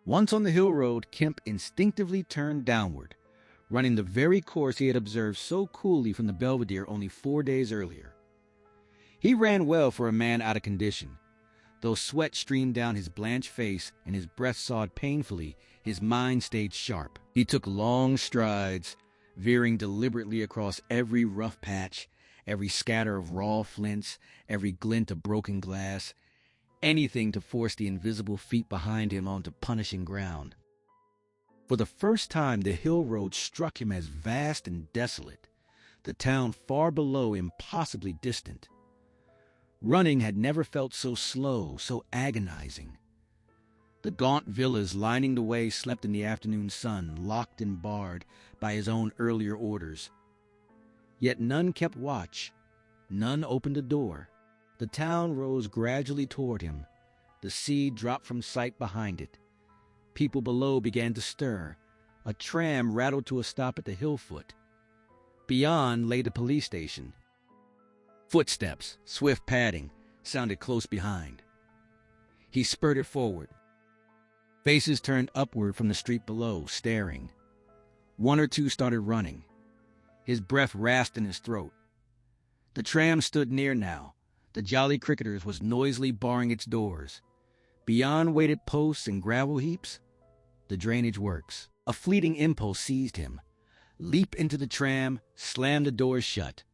Once on the hill road, Kemp instinctively turned downward, running the very course he had observed so coolly from the Belvedere only 4 days earlier. He ran well for a man out of condition. Though sweat streamed down his blanched face and his breath sawed painfully, his mind stayed sharp. He took long strides, veering deliberately across every rough patch, every scatter of raw flints, every glint of broken glass, anything to force the invisible feet behind him onto punishing ground. For the first time, the hill road struck him as vast and desolate, the town far below impossibly distant. Running had never felt so slow, so agonizing. The gaunt villas lining the way slept in the afternoon sun, locked and barred by his own earlier orders. Yet none kept watch. None opened a door. The town rose gradually toward him. The sea dropped from sight behind it. People below began to stir. A tram rattled to a stop at the hill foot. Beyond lay the police station. Footsteps, swift padding, sounded close behind. He spurted forward. Faces turned upward from the street below, staring. One or two started running. His breath rasped in his throat. The tram stood near now. The Jolly Cricketers was noisily barring its doors. Beyond waited posts and gravel heaps, the drainage works. A fleeting impulse seized him. Leap into the tram, slam the doors shut.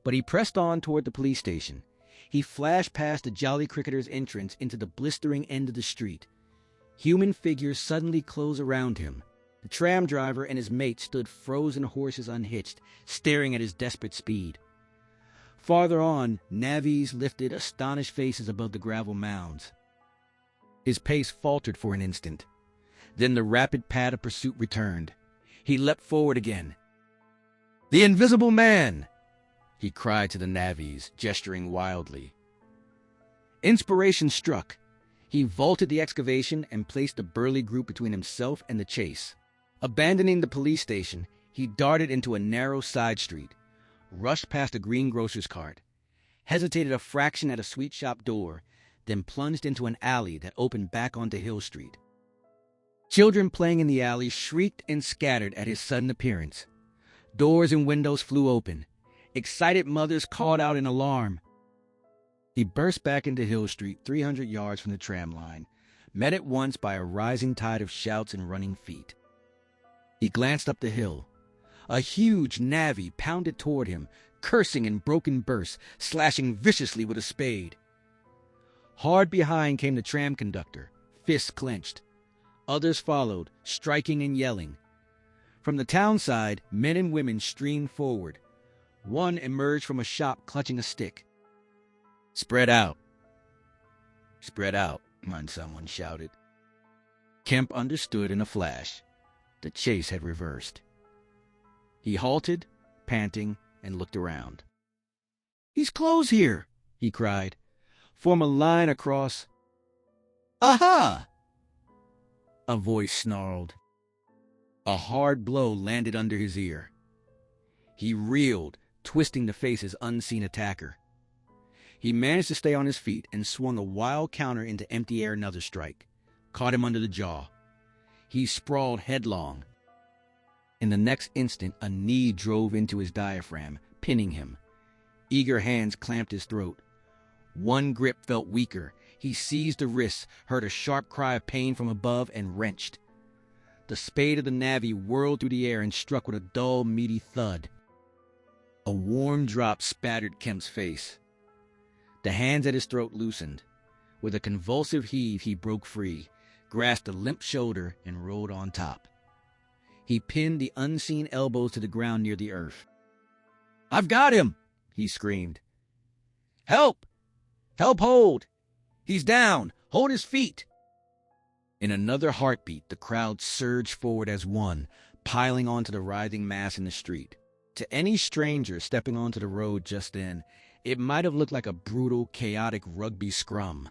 But he pressed on toward the police station. He flashed past the Jolly Cricketers' entrance into the blistering end of the street. Human figures suddenly closed around him. The tram driver and his mate stood frozen horses unhitched, staring at his desperate speed. Farther on, navvies lifted astonished faces above the gravel mounds. His pace faltered for an instant. Then the rapid pad of pursuit returned. He leapt forward again. "The Invisible Man!" he cried to the navvies, gesturing wildly. Inspiration struck. He vaulted the excavation and placed the burly group between himself and the chase. Abandoning the police station, he darted into a narrow side street, rushed past a greengrocer's cart, hesitated a fraction at a sweet shop door, then plunged into an alley that opened back onto Hill Street. Children playing in the alley shrieked and scattered at his sudden appearance. Doors and windows flew open. Excited mothers called out in alarm. He burst back into Hill Street, 300 yards from the tram line, met at once by a rising tide of shouts and running feet. He glanced up the hill. A huge navvy pounded toward him, cursing in broken bursts, slashing viciously with a spade. Hard behind came the tram conductor, fists clenched. Others followed, striking and yelling. From the town side, men and women streamed forward. One emerged from a shop clutching a stick. "Spread out." "Spread out," someone shouted. Kemp understood in a flash. The chase had reversed. He halted, panting, and looked around. "He's close here," he cried. "Form a line across." "Aha!" a voice snarled. A hard blow landed under his ear. He reeled, twisting to face his unseen attacker. He managed to stay on his feet and swung a wild counter into empty air another strike, caught him under the jaw. He sprawled headlong. In the next instant, a knee drove into his diaphragm, pinning him. Eager hands clamped his throat. One grip felt weaker. He seized the wrists, heard a sharp cry of pain from above, and wrenched. The spade of the navvy whirled through the air and struck with a dull, meaty thud. A warm drop spattered Kemp's face. The hands at his throat loosened. With a convulsive heave, he broke free, grasped a limp shoulder, and rolled on top. He pinned the unseen elbows to the ground near the earth. "I've got him!" he screamed. "Help! Help, hold! He's down! Hold his feet!" In another heartbeat, the crowd surged forward as one, piling onto the writhing mass in the street. To any stranger stepping onto the road just then, it might have looked like a brutal, chaotic rugby scrum.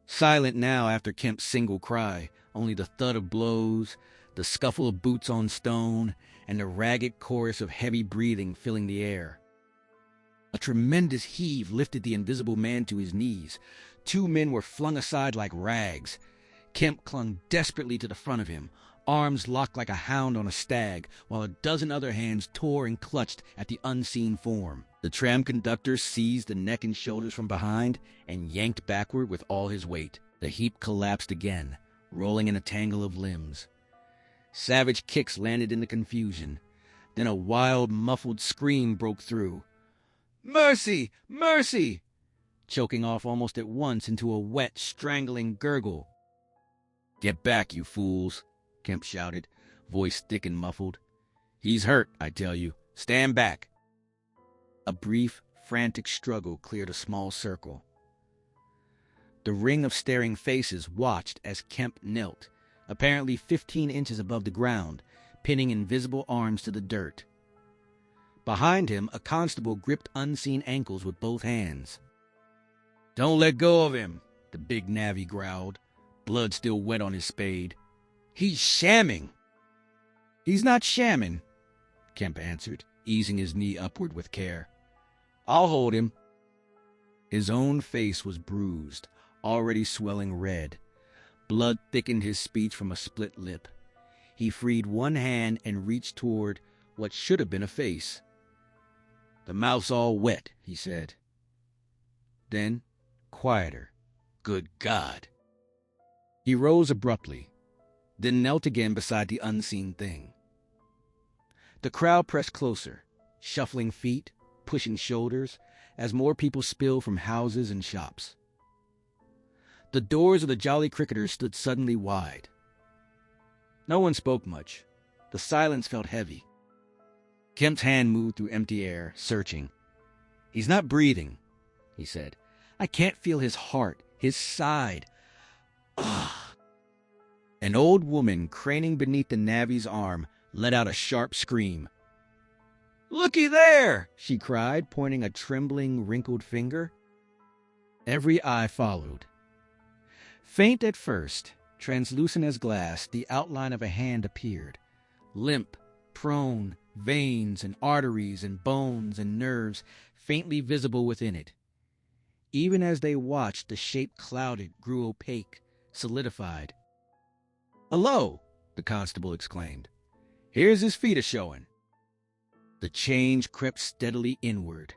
Silent now after Kemp's single cry, only the thud of blows, the scuffle of boots on stone, and the ragged chorus of heavy breathing filling the air. A tremendous heave lifted the invisible man to his knees. Two men were flung aside like rags. Kemp clung desperately to the front of him, arms locked like a hound on a stag, while a dozen other hands tore and clutched at the unseen form. The tram conductor seized the neck and shoulders from behind and yanked backward with all his weight. The heap collapsed again, rolling in a tangle of limbs. Savage kicks landed in the confusion. Then a wild, muffled scream broke through. "Mercy! Mercy!" choking off almost at once into a wet, strangling gurgle. "Get back, you fools!" Kemp shouted, voice thick and muffled. "He's hurt, I tell you. Stand back." A brief, frantic struggle cleared a small circle. The ring of staring faces watched as Kemp knelt, apparently 15 inches above the ground, pinning invisible arms to the dirt. Behind him, a constable gripped unseen ankles with both hands. "Don't let go of him," the big navvy growled, blood still wet on his spade. "He's shamming." "He's not shamming," Kemp answered, easing his knee upward with care. "I'll hold him." His own face was bruised, already swelling red. Blood thickened his speech from a split lip. He freed one hand and reached toward what should have been a face. "The mouth's all wet," he said. Then, quieter. "Good God." He rose abruptly, then knelt again beside the unseen thing. The crowd pressed closer, shuffling feet, pushing shoulders, as more people spilled from houses and shops. The doors of the Jolly Cricketers stood suddenly wide. No one spoke much. The silence felt heavy. Kemp's hand moved through empty air, searching. "He's not breathing," he said. "I can't feel his heart, his side. Ah!" An old woman, craning beneath the navvy's arm, let out a sharp scream. "Looky there!" she cried, pointing a trembling, wrinkled finger. Every eye followed. Faint at first, translucent as glass, the outline of a hand appeared. Limp, prone, veins and arteries and bones and nerves faintly visible within it. Even as they watched, the shape clouded, grew opaque, solidified. "Hello!" the constable exclaimed. "Here's his feet a-showing." The change crept steadily inward.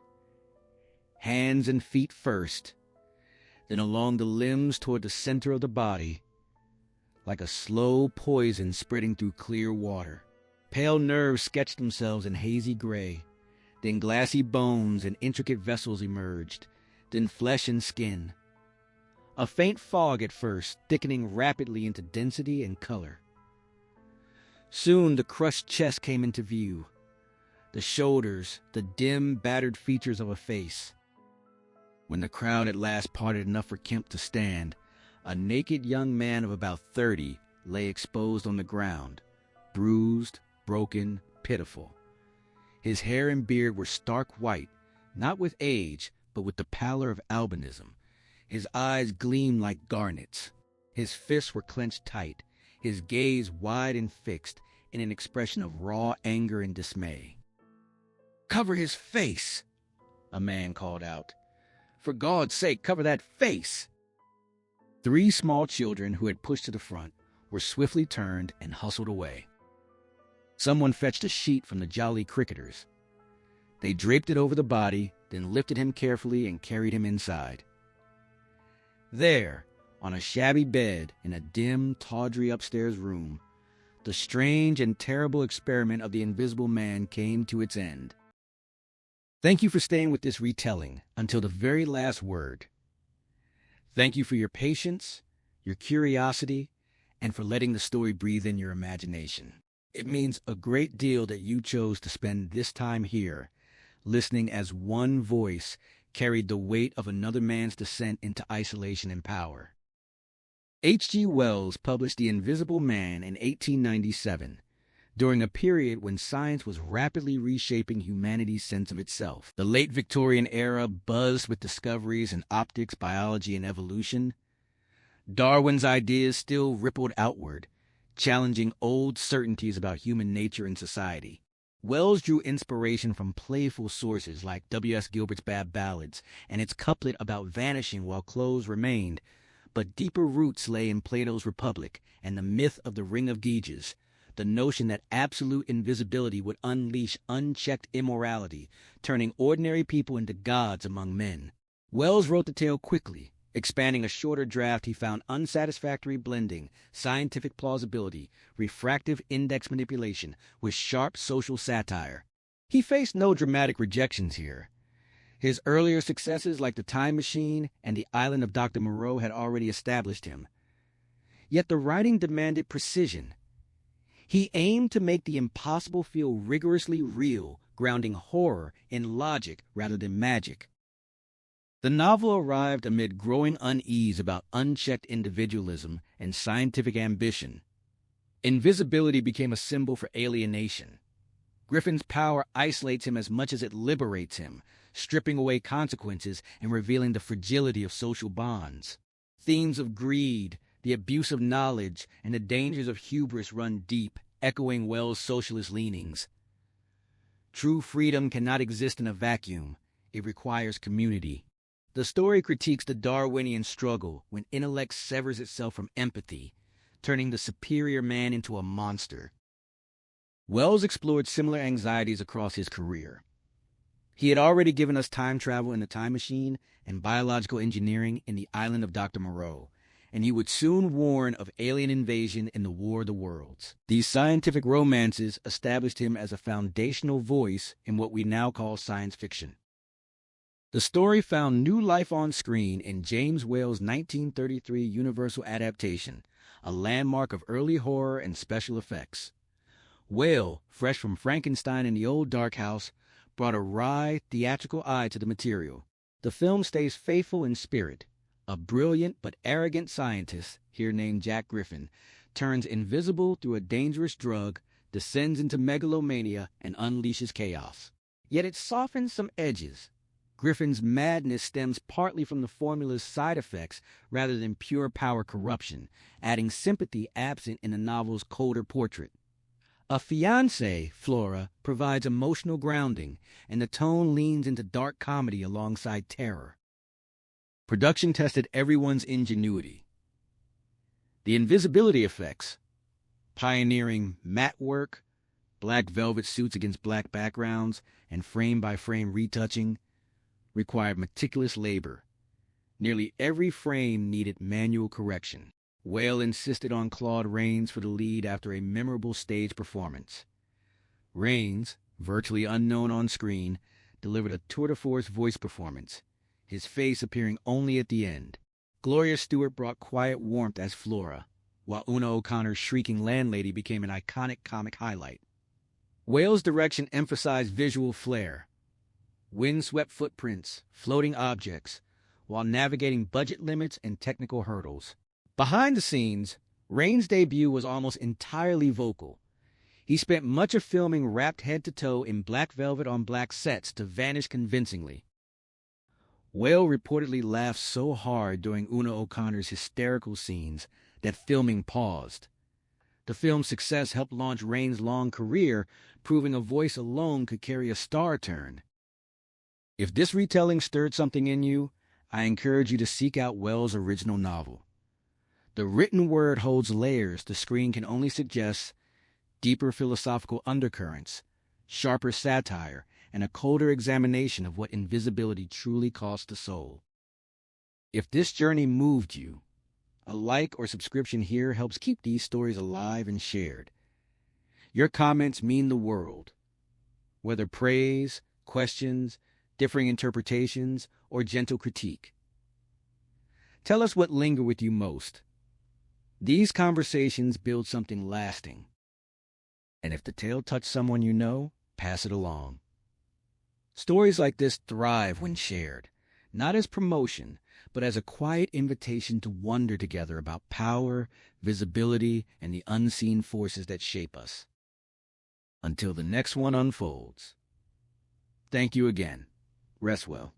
Hands and feet first, then along the limbs toward the center of the body, like a slow poison spreading through clear water. Pale nerves sketched themselves in hazy gray, then glassy bones and intricate vessels emerged, then flesh and skin. A faint fog at first, thickening rapidly into density and color. Soon the crushed chest came into view, the shoulders, the dim, battered features of a face. When the crowd at last parted enough for Kemp to stand, a naked young man of about 30 lay exposed on the ground, bruised, broken, pitiful. His hair and beard were stark white, not with age, but with the pallor of albinism. His eyes gleamed like garnets. His fists were clenched tight, his gaze wide and fixed in an expression of raw anger and dismay. "Cover his face," a man called out. "For God's sake, cover that face." 3 small children who had pushed to the front were swiftly turned and hustled away. Someone fetched a sheet from the Jolly Cricketers. They draped it over the body, then lifted him carefully and carried him inside. There, on a shabby bed in a dim, tawdry upstairs room, the strange and terrible experiment of the Invisible Man came to its end. Thank you for staying with this retelling until the very last word. Thank you for your patience, your curiosity, and for letting the story breathe in your imagination. It means a great deal that you chose to spend this time here, listening as one voice carried the weight of another man's descent into isolation and power. H.G. Wells published The Invisible Man in 1897, during a period when science was rapidly reshaping humanity's sense of itself. The late Victorian era buzzed with discoveries in optics, biology, and evolution. Darwin's ideas still rippled outward, challenging old certainties about human nature and society. Wells drew inspiration from playful sources like W.S. Gilbert's Bad Ballads and its couplet about vanishing while clothes remained, but deeper roots lay in Plato's Republic and the myth of the Ring of Gyges, the notion that absolute invisibility would unleash unchecked immorality, turning ordinary people into gods among men. Wells wrote the tale quickly, expanding a shorter draft he found unsatisfactory, blending scientific plausibility, refractive index manipulation with sharp social satire. He faced no dramatic rejections here. His earlier successes like The Time Machine and The Island of Dr. Moreau had already established him. Yet the writing demanded precision. He aimed to make the impossible feel rigorously real, grounding horror in logic rather than magic. The novel arrived amid growing unease about unchecked individualism and scientific ambition. Invisibility became a symbol for alienation. Griffin's power isolates him as much as it liberates him, stripping away consequences and revealing the fragility of social bonds. Themes of greed, the abuse of knowledge, and the dangers of hubris run deep, echoing Wells' socialist leanings. True freedom cannot exist in a vacuum. It requires community. The story critiques the Darwinian struggle when intellect severs itself from empathy, turning the superior man into a monster. Wells explored similar anxieties across his career. He had already given us time travel in The Time Machine and biological engineering in The Island of Dr. Moreau, and he would soon warn of alien invasion in The War of the Worlds. These scientific romances established him as a foundational voice in what we now call science fiction. The story found new life on screen in James Whale's 1933 Universal adaptation, a landmark of early horror and special effects. Whale, fresh from Frankenstein and The Old Dark House, brought a wry, theatrical eye to the material. The film stays faithful in spirit. A brilliant but arrogant scientist, here named Jack Griffin, turns invisible through a dangerous drug, descends into megalomania, and unleashes chaos. Yet it softens some edges. Griffin's madness stems partly from the formula's side effects rather than pure power corruption, adding sympathy absent in the novel's colder portrait. A fiancée, Flora, provides emotional grounding, and the tone leans into dark comedy alongside terror. Production tested everyone's ingenuity. The invisibility effects, pioneering matte work, black velvet suits against black backgrounds, and frame-by-frame retouching, required meticulous labor. Nearly every frame needed manual correction. Whale insisted on Claude Rains for the lead after a memorable stage performance. Rains, virtually unknown on screen, delivered a tour-de-force voice performance, his face appearing only at the end. Gloria Stewart brought quiet warmth as Flora, while Una O'Connor's shrieking landlady became an iconic comic highlight. Whale's direction emphasized visual flair, windswept footprints, floating objects, while navigating budget limits and technical hurdles. Behind the scenes, Rains' debut was almost entirely vocal. He spent much of filming wrapped head to toe in black velvet on black sets to vanish convincingly. Whale reportedly laughed so hard during Una O'Connor's hysterical scenes that filming paused. The film's success helped launch Rains' long career, proving a voice alone could carry a star turn. If this retelling stirred something in you, I encourage you to seek out Wells' original novel. The written word holds layers the screen can only suggest, deeper philosophical undercurrents, sharper satire, and a colder examination of what invisibility truly costs the soul. If this journey moved you, a like or subscription here helps keep these stories alive and shared. Your comments mean the world. Whether praise, questions, differing interpretations, or gentle critique. Tell us what lingered with you most. These conversations build something lasting. And if the tale touched someone you know, pass it along. Stories like this thrive when shared, not as promotion, but as a quiet invitation to wonder together about power, visibility, and the unseen forces that shape us. Until the next one unfolds. Thank you again. Rest well.